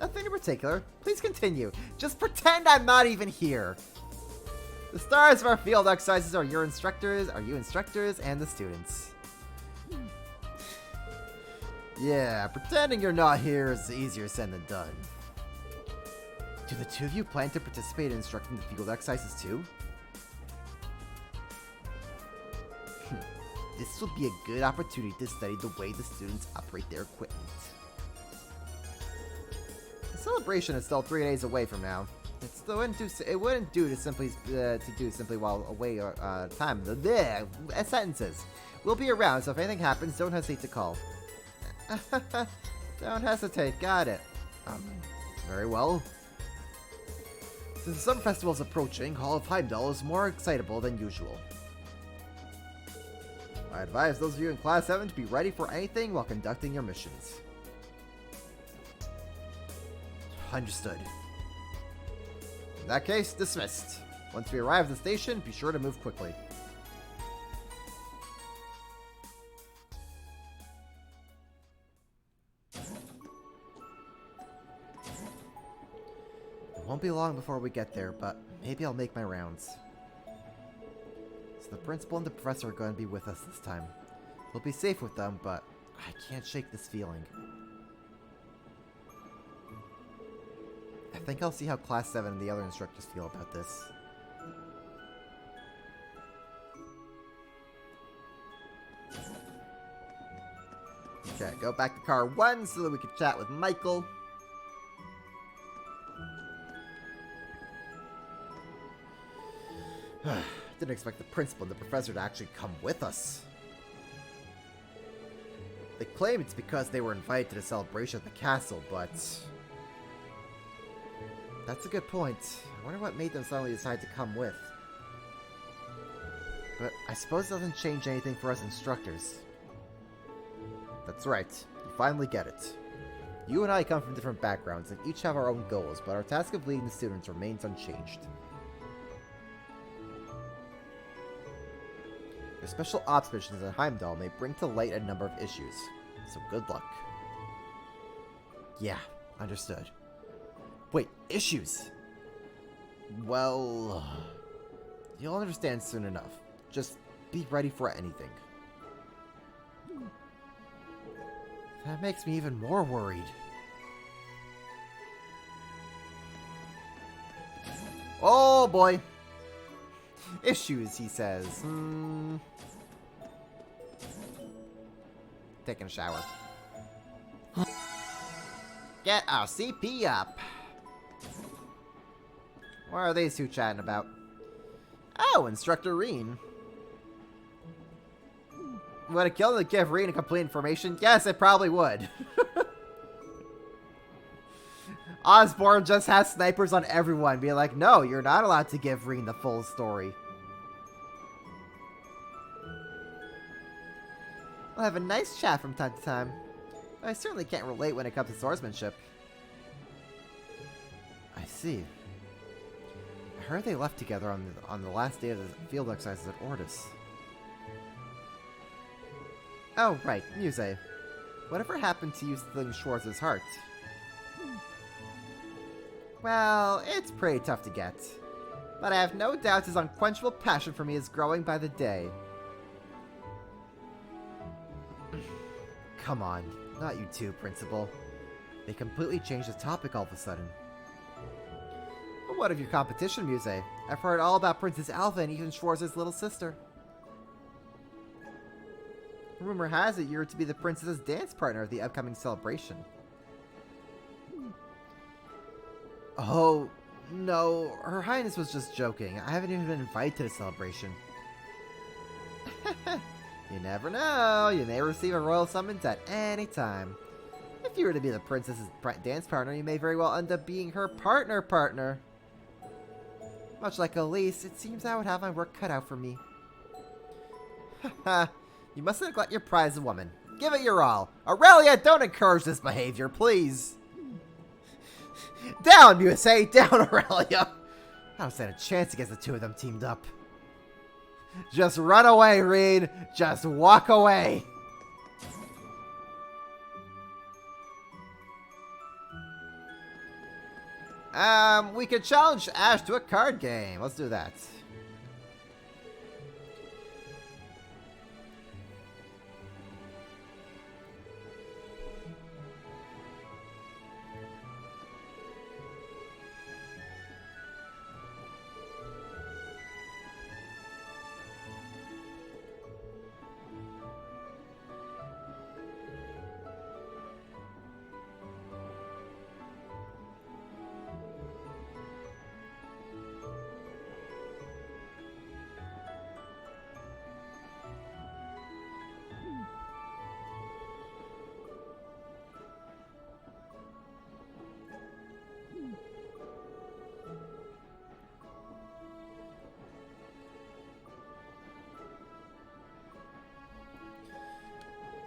Nothing in particular. Please continue. Just pretend I'm not even here. The stars of our field exercises are you instructors, and the students. Yeah, pretending you're not here is easier said than done. Do the two of you plan to participate in instructing the field exercises too? This will be a good opportunity to study the way the students operate their equipment. The celebration is still 3 days away from now. It wouldn't do to simply while away time. Sentences. We'll be around, so if anything happens, don't hesitate to call. Don't hesitate. Got it. Very well. Since the summer festival is approaching, Hall of Heimdall is more excitable than usual. I advise those of you in Class 7 to be ready for anything while conducting your missions. Understood. In that case, dismissed. Once we arrive at the station, be sure to move quickly. It won't be long before we get there, but maybe I'll make my rounds. So the principal and the professor are going to be with us this time. We'll be safe with them, but I can't shake this feeling. I think I'll see how Class 7 and the other instructors feel about this. Okay, go back to car 1 so that we can chat with Michael. Didn't expect the principal and the professor to actually come with us. They claim it's because they were invited to the celebration at the castle, but... That's a good point. I wonder what made them suddenly decide to come with. But I suppose it doesn't change anything for us instructors. That's right. You finally get it. You and I come from different backgrounds and each have our own goals, but our task of leading the students remains unchanged. Your special ops missions at Heimdall may bring to light a number of issues, so good luck. Yeah, understood. Wait, issues? Well, you'll understand soon enough. Just be ready for anything. That makes me even more worried. Oh boy. Issues, he says. Taking a shower. Get our CP up. What are these two chatting about? Oh, Instructor Reen. Would it kill them to give Reen complete information? Yes, it probably would. Osborne just has snipers on everyone, being like, no, you're not allowed to give Reen the full story. We'll have a nice chat from time to time. I certainly can't relate when it comes to swordsmanship. I see. I heard they left together on the last day of the field exercises at Ordis. Oh, right, Muse. Whatever happened to you stealing Schwartz's heart? Well, it's pretty tough to get. But I have no doubt his unquenchable passion for me is growing by the day. Come on, not you too, Principal. They completely changed the topic all of a sudden. But what of your competition, Muse? I've heard all about Princess Alpha and even Schwartz's little sister. Rumor has it you're to be the princess's dance partner at the upcoming celebration. Oh, no. Her Highness was just joking. I haven't even been invited to the celebration. You never know. You may receive a royal summons at any time. If you were to be the princess's dance partner, you may very well end up being her partner. Much like Elise, it seems I would have my work cut out for me. Haha. You mustn't neglect your prize of woman. Give it your all. Aurelia, don't encourage this behavior, please. Down, USA! Down, Aurelia! I don't stand a chance against the two of them teamed up. Just run away, Reed. Just walk away. We could challenge Ash to a card game. Let's do that.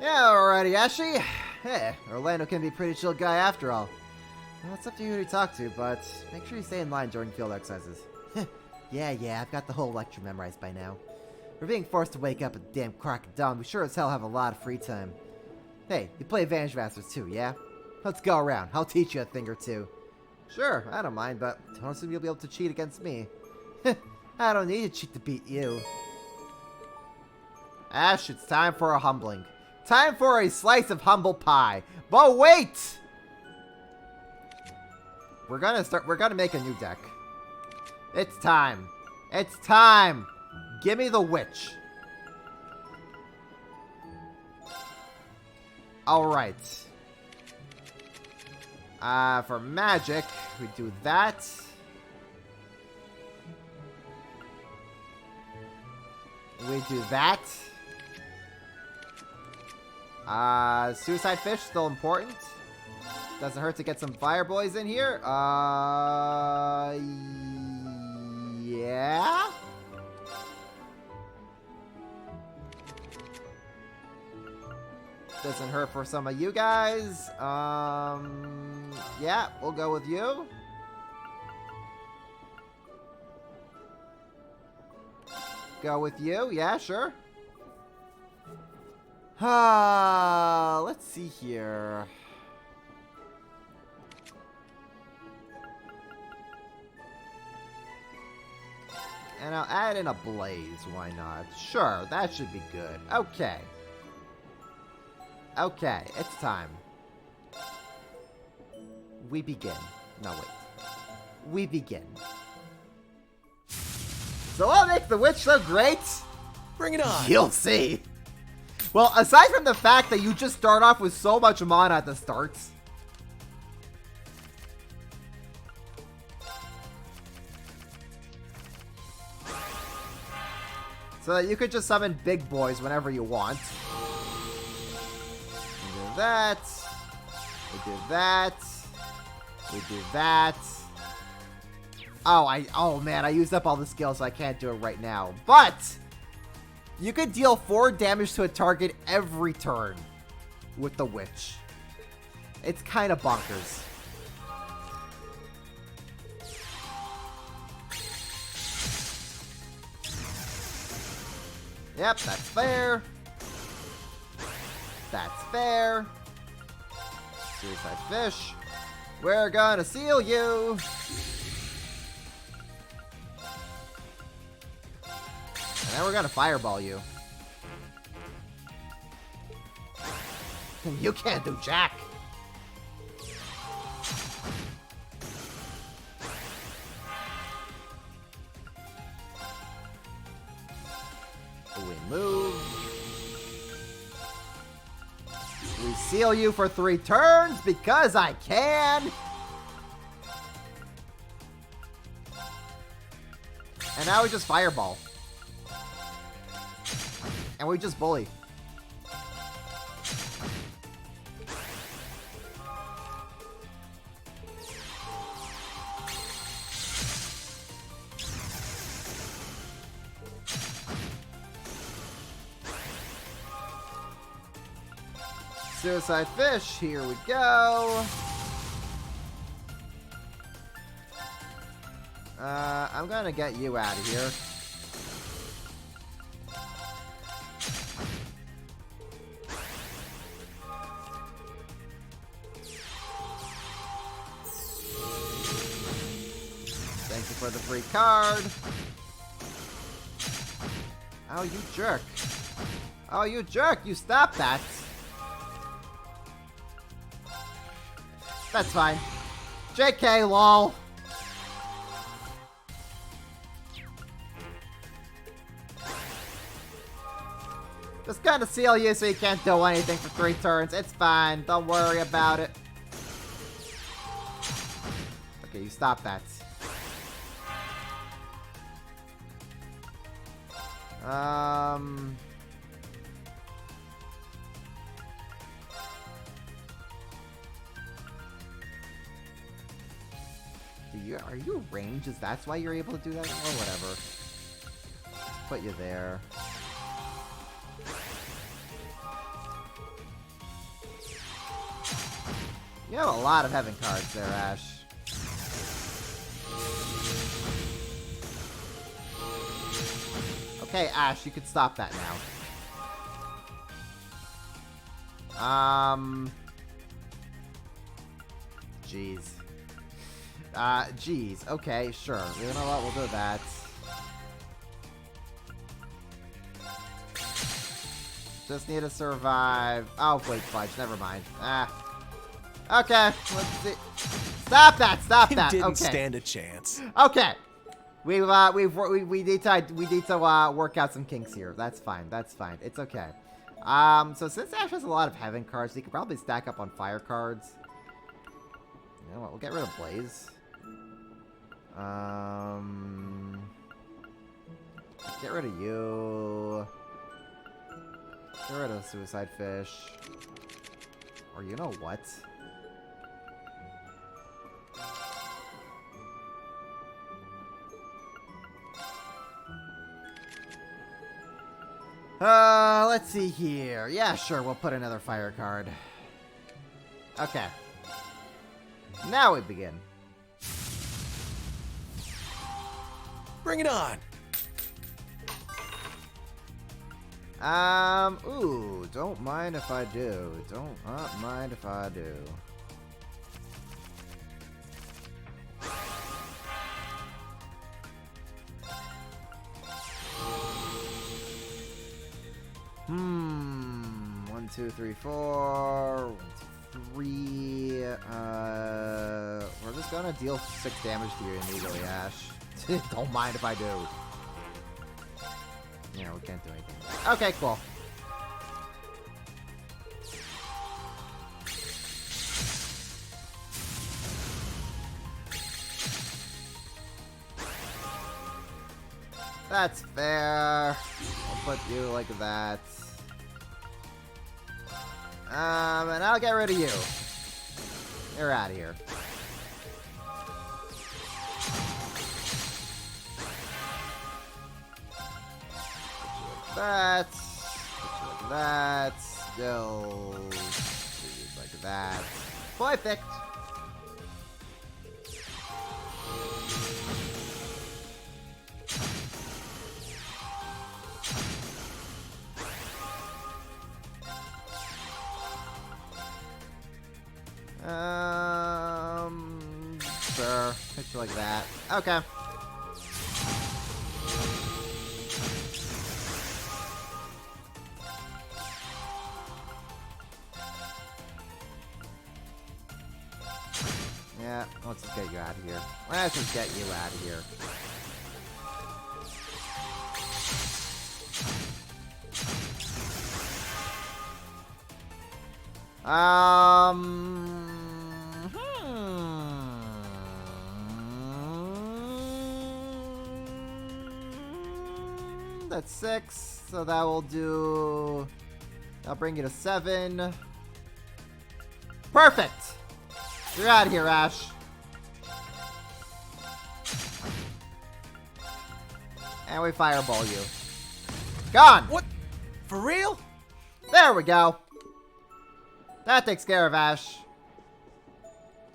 Yeah, alrighty, Ashley. Hey, Orlando can be a pretty chill guy after all. Well, it's up to you who to talk to, but make sure you stay in line during field exercises. Yeah, I've got the whole lecture memorized by now. For being forced to wake up at the damn crack of dawn, we sure as hell have a lot of free time. Hey, you play Advantage Masters too, yeah? Let's go around. I'll teach you a thing or two. Sure, I don't mind, but don't assume you'll be able to cheat against me. I don't need to cheat to beat you. Ash, it's time for a humbling. Time for a slice of humble pie. But wait! We're gonna make a new deck. It's time. It's time! Give me the witch. Alright. For magic, we do that. We do that. Suicide Fish, still important. Doesn't hurt to get some fire boys in here. Yeah? Doesn't hurt for some of you guys. Yeah, we'll go with you. Go with you. Yeah, sure. Let's see here. And I'll add in a blaze, why not? Sure, that should be good. Okay. Okay, it's time. We begin. No, wait. We begin. So what makes the witch so great? Bring it on! You'll see. Well, aside from the fact that you just start off with so much mana at the start. So that you could just summon big boys whenever you want. We do that. We do that. We do that. Oh man, I used up all the skills, so I can't do it right now. But you could deal 4 damage to a target every turn with the witch. It's kind of bonkers. Yep, that's fair. That's fair. Suicide Fish. We're gonna seal you. And then we're gonna fireball you. You can't do jack. We move. We seal you for 3 turns because I can. And now we just fireball. And we just bully. Suicide Fish, here we go. I'm gonna get you out of here. Thank you for the free card. Oh, you jerk. Oh, you jerk. You stop that. That's fine. JK, lol. Just gonna seal you so you can't do anything for 3 turns. It's fine. Don't worry about it. Okay, you stop that. Are you ranged? Is that why you're able to do that? Or whatever. Just put you there. You have a lot of heaven cards there, Ash. Okay, Ash, you can stop that now. Jeez. Jeez. Okay, sure. You know what? We'll do that. Just need to survive. Oh, wait, fudge. Never mind. Okay, let's see. Stop that! Stop that! Didn't Okay. stand a chance. Okay. We need to work out some kinks here. That's fine. That's fine. It's okay. So since Ash has a lot of heaven cards, he could probably stack up on fire cards. You know what? We'll get rid of Blaze. Get rid of you. Get rid of Suicide Fish. Or you know what? Let's see here. Yeah, sure, we'll put another fire card. Okay. Now we begin. Bring it on. Ooh, don't mind if I do. Don't mind if I do. One, two, three, four. 1, 2, 3. We're just gonna deal 6 damage to you immediately, Ash. Don't mind if I do. Yeah, we can't do anything. Okay, cool. That's fair. I'll put you like that. And I'll get rid of you. You're out of here. That. Like that. Still. Like that. Perfect. Sure. Hit you like that. Okay. Yeah, let's just get you out of here. Let's just get you out of here. That's 6, so that will do. I'll bring you to 7. Perfect. You're out of here, Ash. And we fireball you. Gone. What? For real? There we go. That takes care of Ash.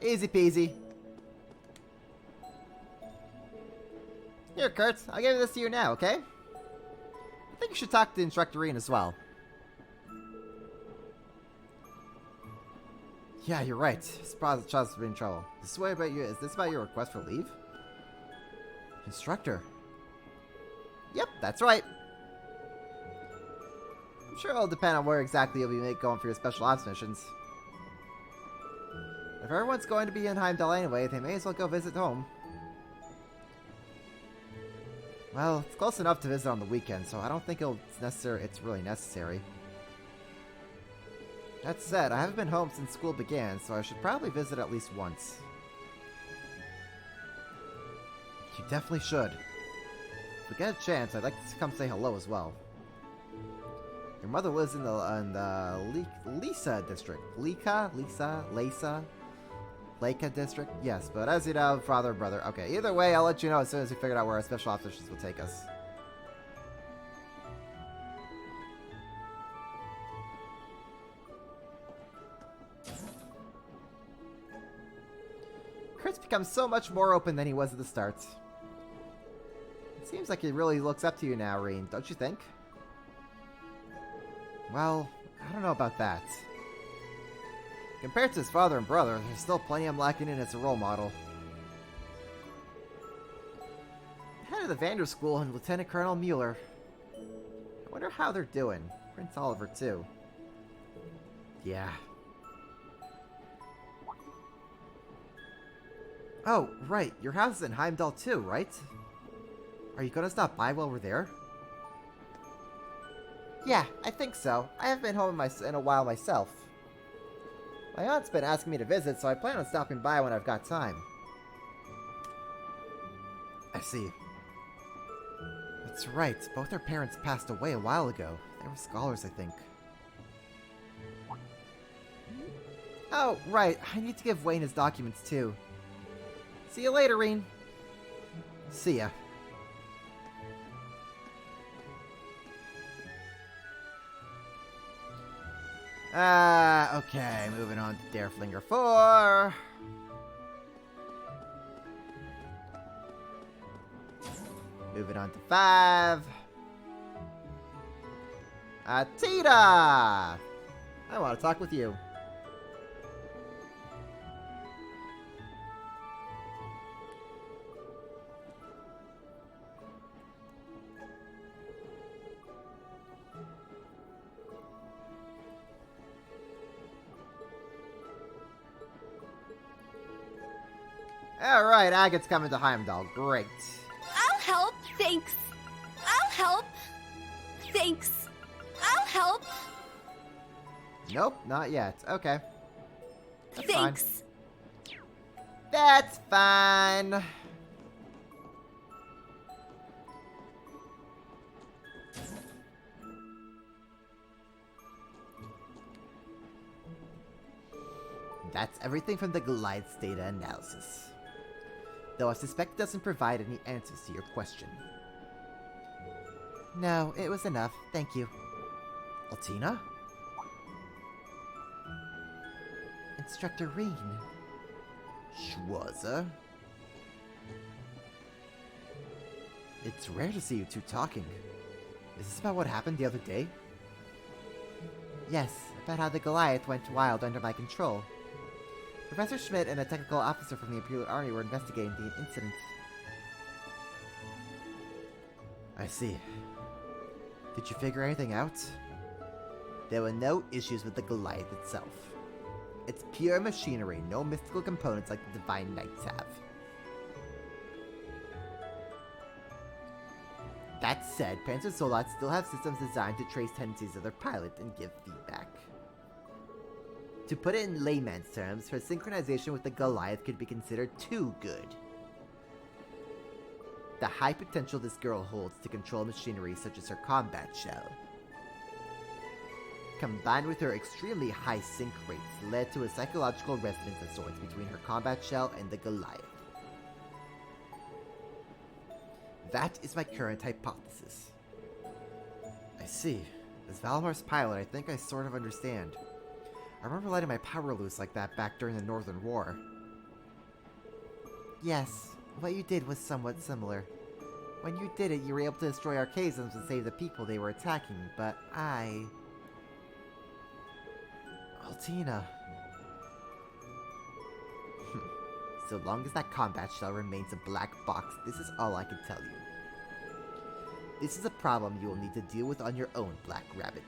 Easy peasy. Here, Kurt. I'll give this to you now, okay? I think you should talk to Instructor Reen as well. Yeah, you're right. Surprised the child's been in trouble. Is this about your request for leave? Instructor. Yep, that's right. I'm sure it'll depend on where exactly you'll be going for your special ops missions. If everyone's going to be in Heimdall anyway, they may as well go visit home. Well, it's close enough to visit on the weekend, so I don't think it's really necessary. That said, I haven't been home since school began, so I should probably visit at least once. You definitely should. If we get a chance, I'd like to come say hello as well. Your mother lives in the Lisa district. Lisa? Leica district? Yes, but as you know, father and brother. Okay, either way, I'll let you know as soon as we figure out where our special officers will take us. become so much more open than he was at the start. It seems like he really looks up to you now, Reen, don't you think? Well, I don't know about that. Compared to his father and brother, there's still plenty I'm lacking in as a role model. The head of the Vander School and Lieutenant Colonel Mueller. I wonder how they're doing. Prince Oliver, too. Yeah. Oh, right. Your house is in Heimdall, too, right? Are you gonna stop by while we're there? Yeah, I think so. I haven't been home in a while myself. My aunt's been asking me to visit, so I plan on stopping by when I've got time. I see. That's right. Both their parents passed away a while ago. They were scholars, I think. Oh, right. I need to give Wayne his documents, too. See you later, Reen. See ya. Okay, moving on to Dareflinger 4. Moving on to 5. Tita! I want to talk with you. Alright, Agate's coming to Heimdall. Great. I'll help. Thanks. I'll help. Thanks. I'll help. Nope, not yet. Okay. That's Thanks. Fine. That's fine. That's everything from the Goliath's data analysis. Though I suspect it doesn't provide any answers to your question. No, it was enough. Thank you. Altina? Instructor Reen. Schwarzer? It's rare to see you two talking. Is this about what happened the other day? Yes, about how the Goliath went wild under my control. Professor Schmidt and a technical officer from the Imperial Army were investigating the incident. I see. Did you figure anything out? There were no issues with the Goliath itself. It's pure machinery, no mystical components like the Divine Knights have. That said, Panzer Soldat still have systems designed to trace tendencies of their pilot and give feedback. To put it in layman's terms, her synchronization with the Goliath could be considered too good. The high potential this girl holds to control machinery such as her combat shell, combined with her extremely high sync rates, led to a psychological resonance of sorts between her combat shell and the Goliath. That is my current hypothesis. I see. As Valmar's pilot, I think I sort of understand. I remember letting my power loose like that back during the Northern War. Yes, what you did was somewhat similar. When you did it, you were able to destroy Archasms and save the people they were attacking, but Altina. So long as that combat shell remains a black box, this is all I can tell you. This is a problem you will need to deal with on your own, Black Rabbit.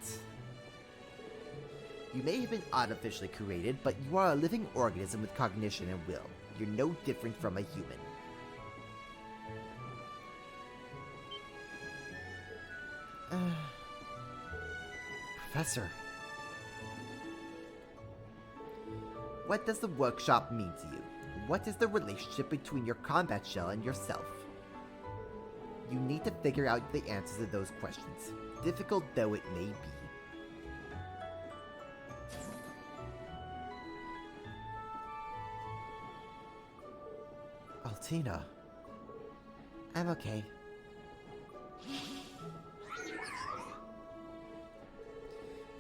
You may have been artificially created, but you are a living organism with cognition and will. You're no different from a human. Professor. What does the workshop mean to you? What is the relationship between your combat shell and yourself? You need to figure out the answers to those questions, difficult though it may be. Altina. I'm okay.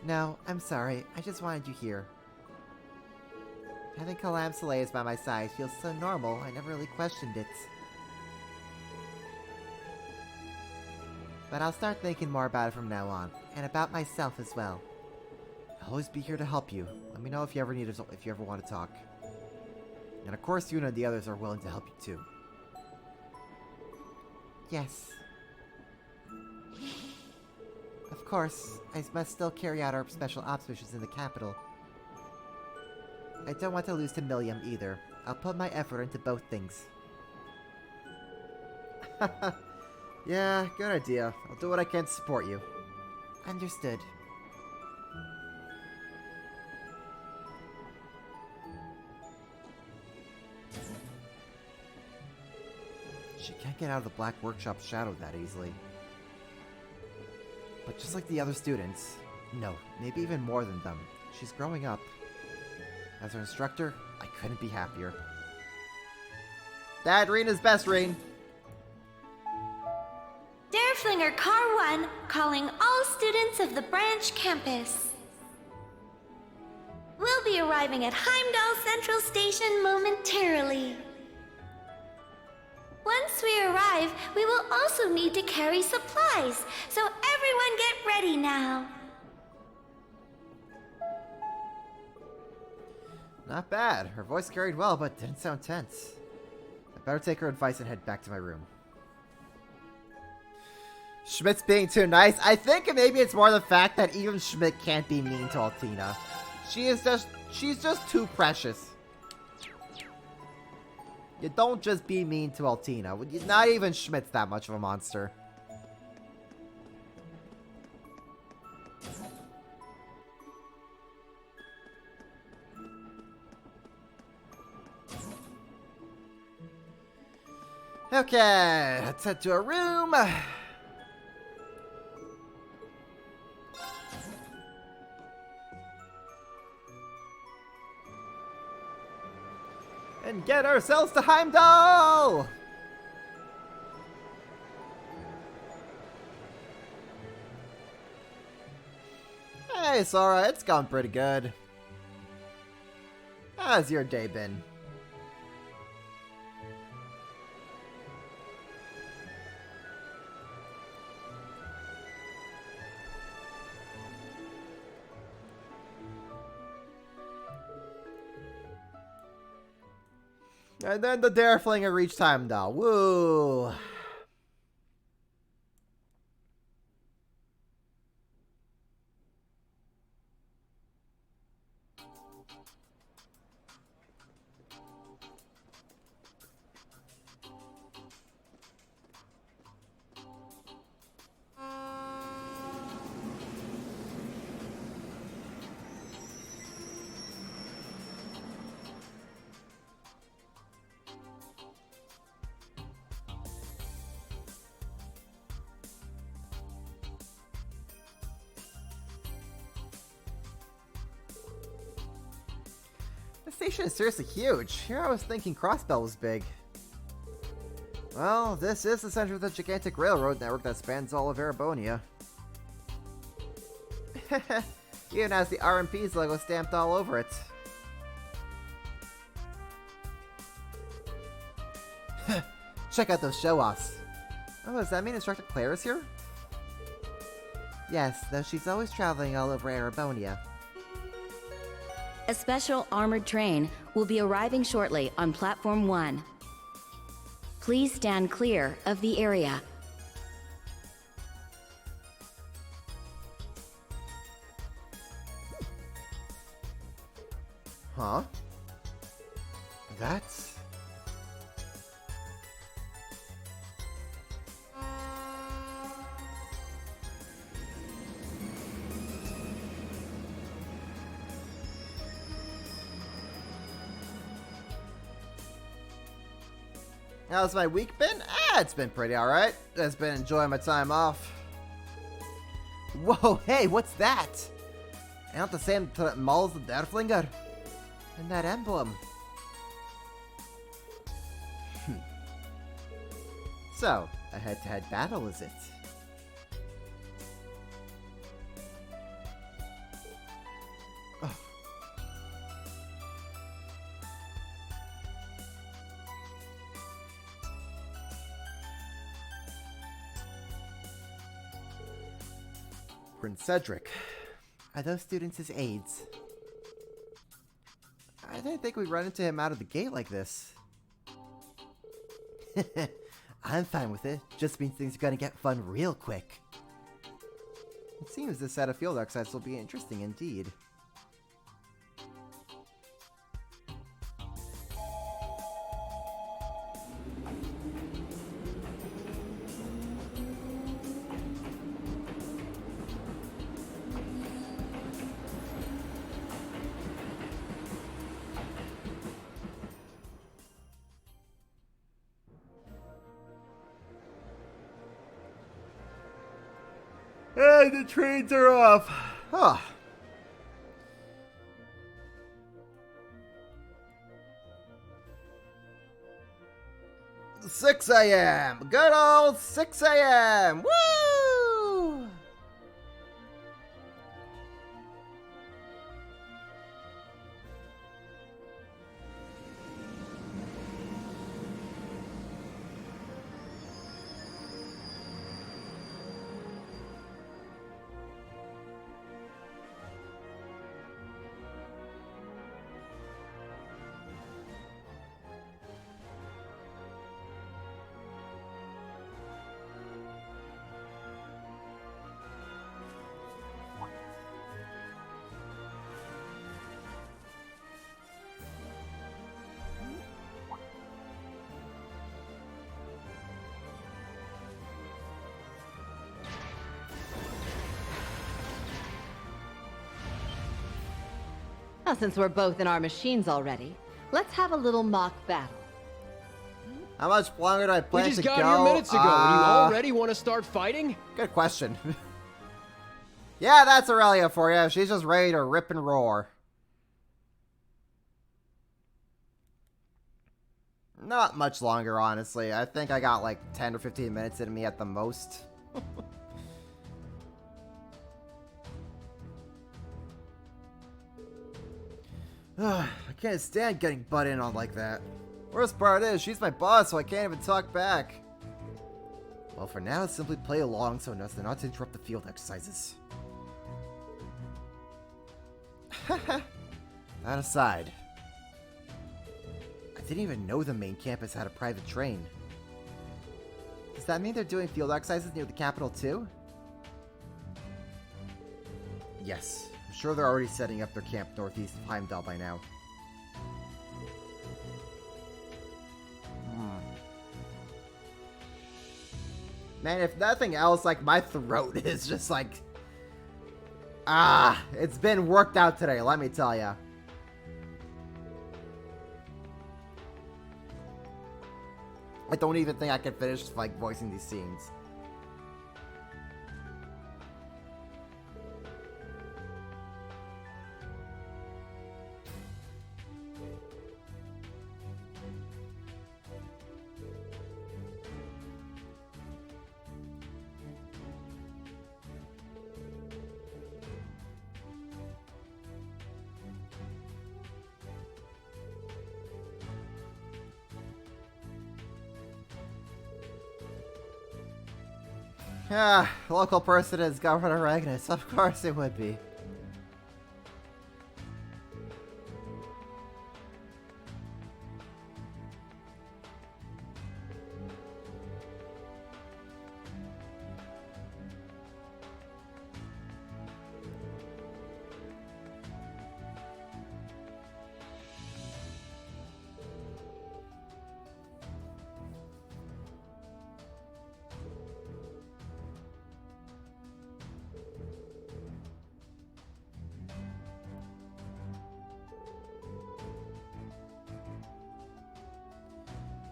No, I'm sorry. I just wanted you here. Having Kalam Soleil's by my side feels so normal, I never really questioned it. But I'll start thinking more about it from now on, and about myself as well. I'll always be here to help you. Let me know if you ever want to talk. And of course, Yuna and the others are willing to help you too. Yes. Of course, I must still carry out our special ops missions in the capital. I don't want to lose to Milliam either. I'll put my effort into both things. Yeah, good idea. I'll do what I can to support you. Understood. She can't get out of the Black Workshop's shadow that easily. But just like the other students, no, maybe even more than them, she's growing up. As her instructor, I couldn't be happier. Dad, Rena's best, Reen. Dareflinger Car 1 calling all students of the branch campus. We'll be arriving at Heimdall Central Station momentarily. Once we arrive, we will also need to carry supplies, so everyone get ready now. Not bad. Her voice carried well, but didn't sound tense. I better take her advice and head back to my room. Schmidt's being too nice. I think maybe it's more the fact that even Schmidt can't be mean to Altina. She's just too precious. You don't just be mean to Altina. Not even Schmidt's that much of a monster. Okay, let's head to a room. And get ourselves to Heimdall! Hey, Sora, it's gone pretty good. How's your day been? And then the Dareflinger reached Heimdall. Woo! The station is seriously huge. Here I was thinking Crossbell was big. Well, this is the center of the gigantic railroad network that spans all of Erebonia. Even has the RMP's logo stamped all over it. Check out those show-offs. Oh, does that mean Instructor Claire is here? Yes, though she's always traveling all over Erebonia. A special armored train will be arriving shortly on Platform 1. Please stand clear of the area. Huh? That's... How's my week been? It's been pretty alright. Just been enjoying my time off. Whoa, hey, what's that? Ain't the same mall as the Dareflinger? And that emblem. So, a head-to-head battle, is it? Prince Cedric. Are those students his aides? I didn't think we'd run into him out of the gate like this. I'm fine with it. Just means things are gonna get fun real quick. It seems this set of field exercises will be interesting indeed. Hey, the trains are off. Huh. Six a.m. Good old 6 a.m. Woo! Now, since we're both in our machines already, let's have a little mock battle. How much longer do I plan to go? We just got here minutes ago, and you already want to start fighting? Good question. Yeah, that's Aurelia for you. She's just ready to rip and roar. Not much longer, honestly. I think I got like 10 or 15 minutes in me at the most. I can't stand getting butt in on like that. Worst part is, she's my boss, so I can't even talk back. Well, for now, simply play along so as not to interrupt the field exercises. That aside, I didn't even know the main campus had a private train. Does that mean they're doing field exercises near the capital too? Yes. I'm sure they're already setting up their camp northeast of Heimdall by now. Man, if nothing else, like, my throat is just like... it's been worked out today, let me tell ya. I don't even think I can finish, like, voicing these scenes. Local person is Governor Agnes. Of course it would be.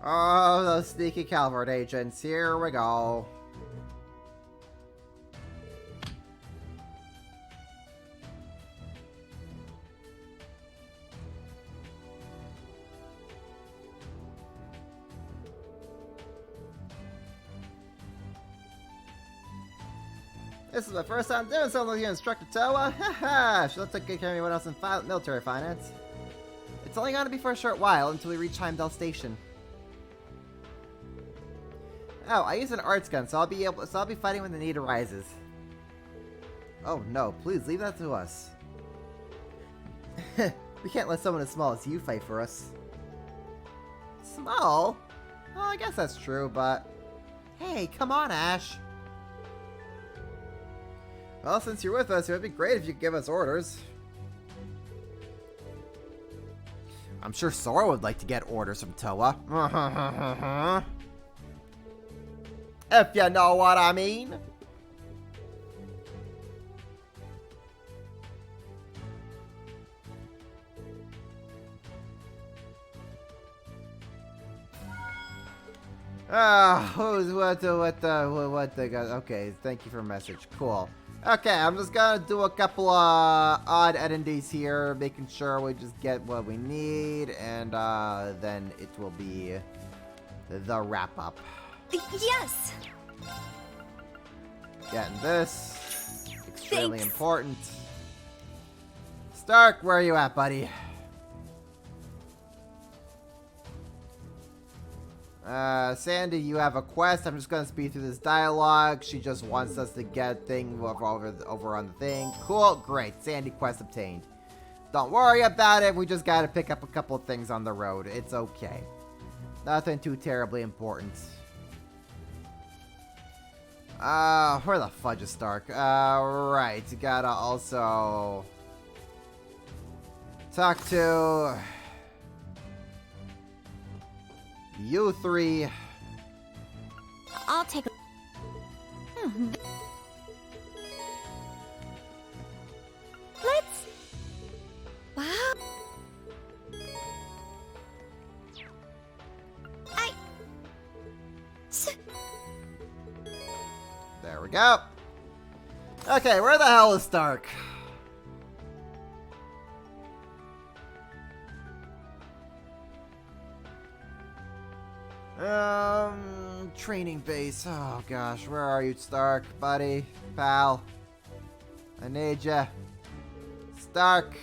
Oh, those sneaky Calvert agents. Here we go. This is my first time doing something with you, Instructor Towa. Haha, she'll take good care of anyone else in military finance. It's only gonna be for a short while until we reach Heimdall Station. Oh, I use an arts gun, so I'll be fighting when the need arises. Oh no, please leave that to us. We can't let someone as small as you fight for us. Small? Well, I guess that's true, but... Hey, come on, Ash. Well, since you're with us, it would be great if you could give us orders. I'm sure Sora would like to get orders from Toa. If you know what I mean. What the guy? Okay, thank you for a message. Cool. Okay, I'm just gonna do a couple odd edits here, making sure we just get what we need, and then it will be the wrap up. Yes. Getting this. Extremely Thanks. important. Stark, where are you at, buddy? Sandy, you have a quest. I'm just gonna speed through this dialogue. She just wants us to get thing over on the thing. Cool, great. Sandy quest obtained. Don't worry about it. We just gotta pick up a couple of things on the road. It's okay. Nothing too terribly important. Where the fudge is Stark? Right. You gotta also talk to you three. I'll take a... Let's... Wow. There we go. Okay, where the hell is Stark? Training base. Oh gosh, where are you, Stark, buddy, pal? I need ya. Stark.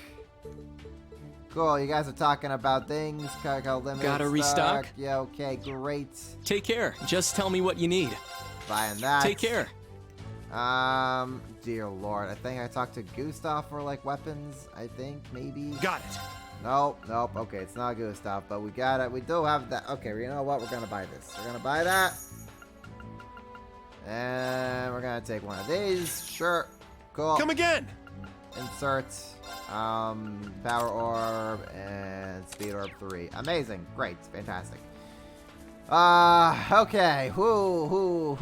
Cool, you guys are talking about things. Gotta restock? Yeah, okay, great. Take care. Just tell me what you need. Buying that. Take care. Dear Lord, I think I talked to Gustav for like weapons. I think maybe. Got it. Nope. Okay, it's not Gustav, but we got it. We do have that. Okay, you know what? We're gonna buy this. We're gonna buy that, and we're gonna take one of these. Sure. Cool. Come again. Insert. Power orb and speed orb 3. Amazing. Great. Fantastic. Okay. Who?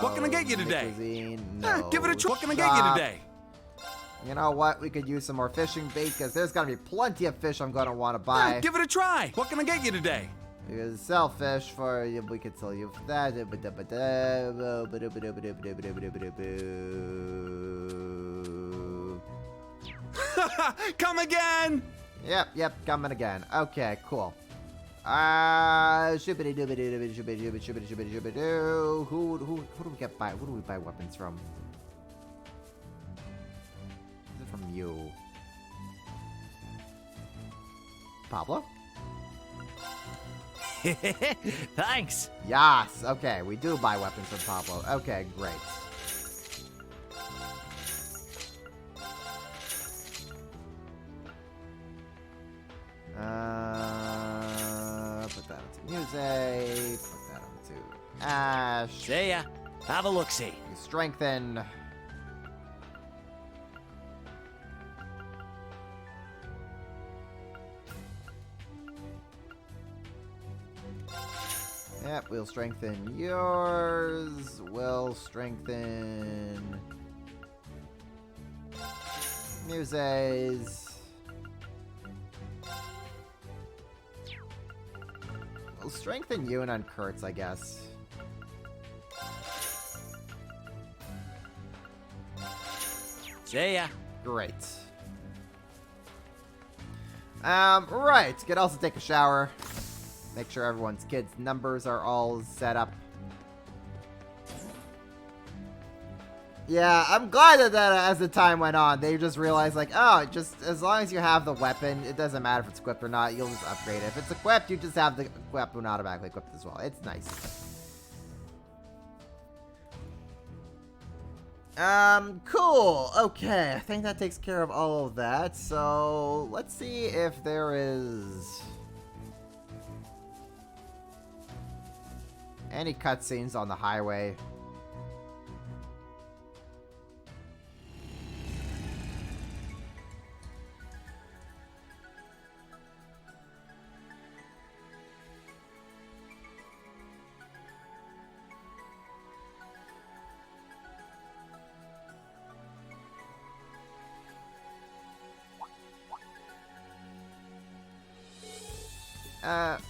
What can I get you today? No. Give it a try. What can I get you today? You know what? We could use some more fishing bait because there's gonna be plenty of fish I'm gonna want to buy. Give it a try. What can I get you today? We could sell fish for you. We could sell you for that. Come again. Yep, coming again. Okay, cool. Who do we get buy? Who do we buy weapons from? Is it from you? Pablo? Thanks. Yes. Okay, we do buy weapons from Pablo. Okay, great. Put that into music. Put that into Ash. See ya. Have a look-see. Strengthen. Yep, we'll strengthen yours. We'll strengthen Muse's. We'll strengthen you and on Kurt's, I guess. See ya. Great. Right. Could also take a shower. Make sure everyone's kids' numbers are all set up. Yeah, I'm glad that, as the time went on, they just realized, like, oh, just as long as you have the weapon, it doesn't matter if it's equipped or not, you'll just upgrade it. If it's equipped, you just have the weapon automatically equipped as well. It's nice. Cool. Okay, I think that takes care of all of that. So, let's see if there is any cutscenes on the highway.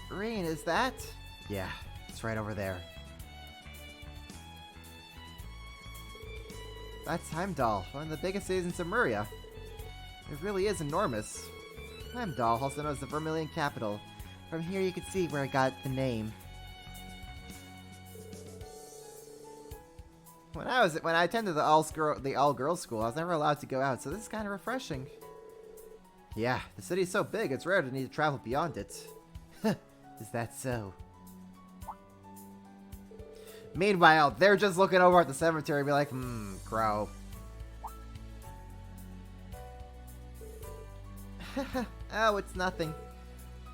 Reen, is that? Yeah, it's right over there. That's Heimdall, one of the biggest cities in Samuria. It really is enormous. Heimdall, also known as the Vermilion Capital. From here you can see where I got the name. When I attended the all-girls school, I was never allowed to go out, so this is kind of refreshing. Yeah, the city's so big, it's rare to need to travel beyond it. Is that so? Meanwhile, they're just looking over at the cemetery and be like, crow. Oh, it's nothing.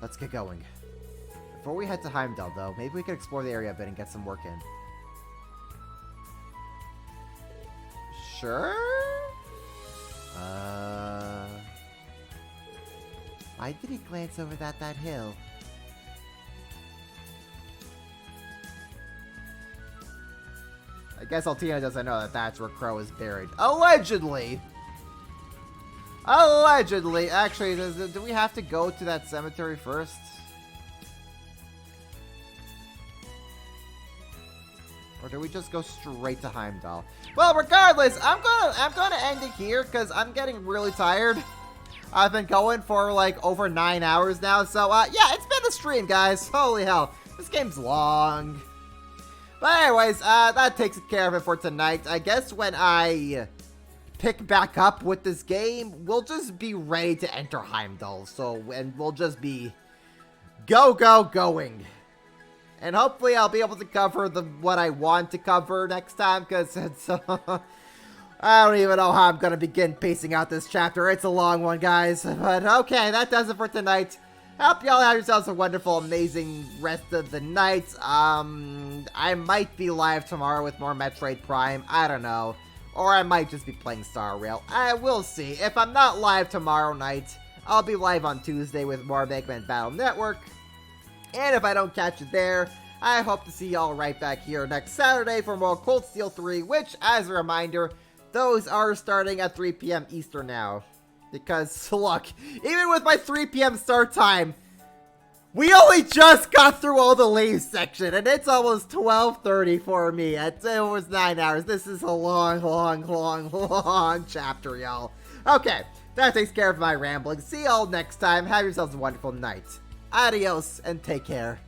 Let's get going. Before we head to Heimdall, though, maybe we could explore the area a bit and get some work in. Sure? Why did he glance over that hill? I guess Altina doesn't know that that's where Crow is buried. Allegedly! Allegedly! Actually, do we have to go to that cemetery first? Or do we just go straight to Heimdall? Well, regardless, I'm gonna end it here because I'm getting really tired. I've been going for like over 9 hours now, so yeah, it's been a stream, guys. Holy hell, this game's long. But anyways, that takes care of it for tonight. I guess when I pick back up with this game, we'll just be ready to enter Heimdall. And we'll just be going. And hopefully I'll be able to cover what I want to cover next time, because it's, I don't even know how I'm going to begin pacing out this chapter. It's a long one, guys. But okay, that does it for tonight. I hope y'all have yourselves a wonderful, amazing rest of the night. I might be live tomorrow with more Metroid Prime. I don't know. Or I might just be playing Star Rail. I will see. If I'm not live tomorrow night, I'll be live on Tuesday with more Mega Man Battle Network. And if I don't catch you there, I hope to see y'all right back here next Saturday for more Cold Steel 3, which, as a reminder, those are starting at 3 p.m. Eastern now. Because, look, even with my 3 p.m. start time, we only just got through all the Leeves section, and it's almost 12:30 for me. It was 9 hours. This is a long chapter, y'all. Okay, that takes care of my rambling. See y'all next time. Have yourselves a wonderful night. Adios, and take care.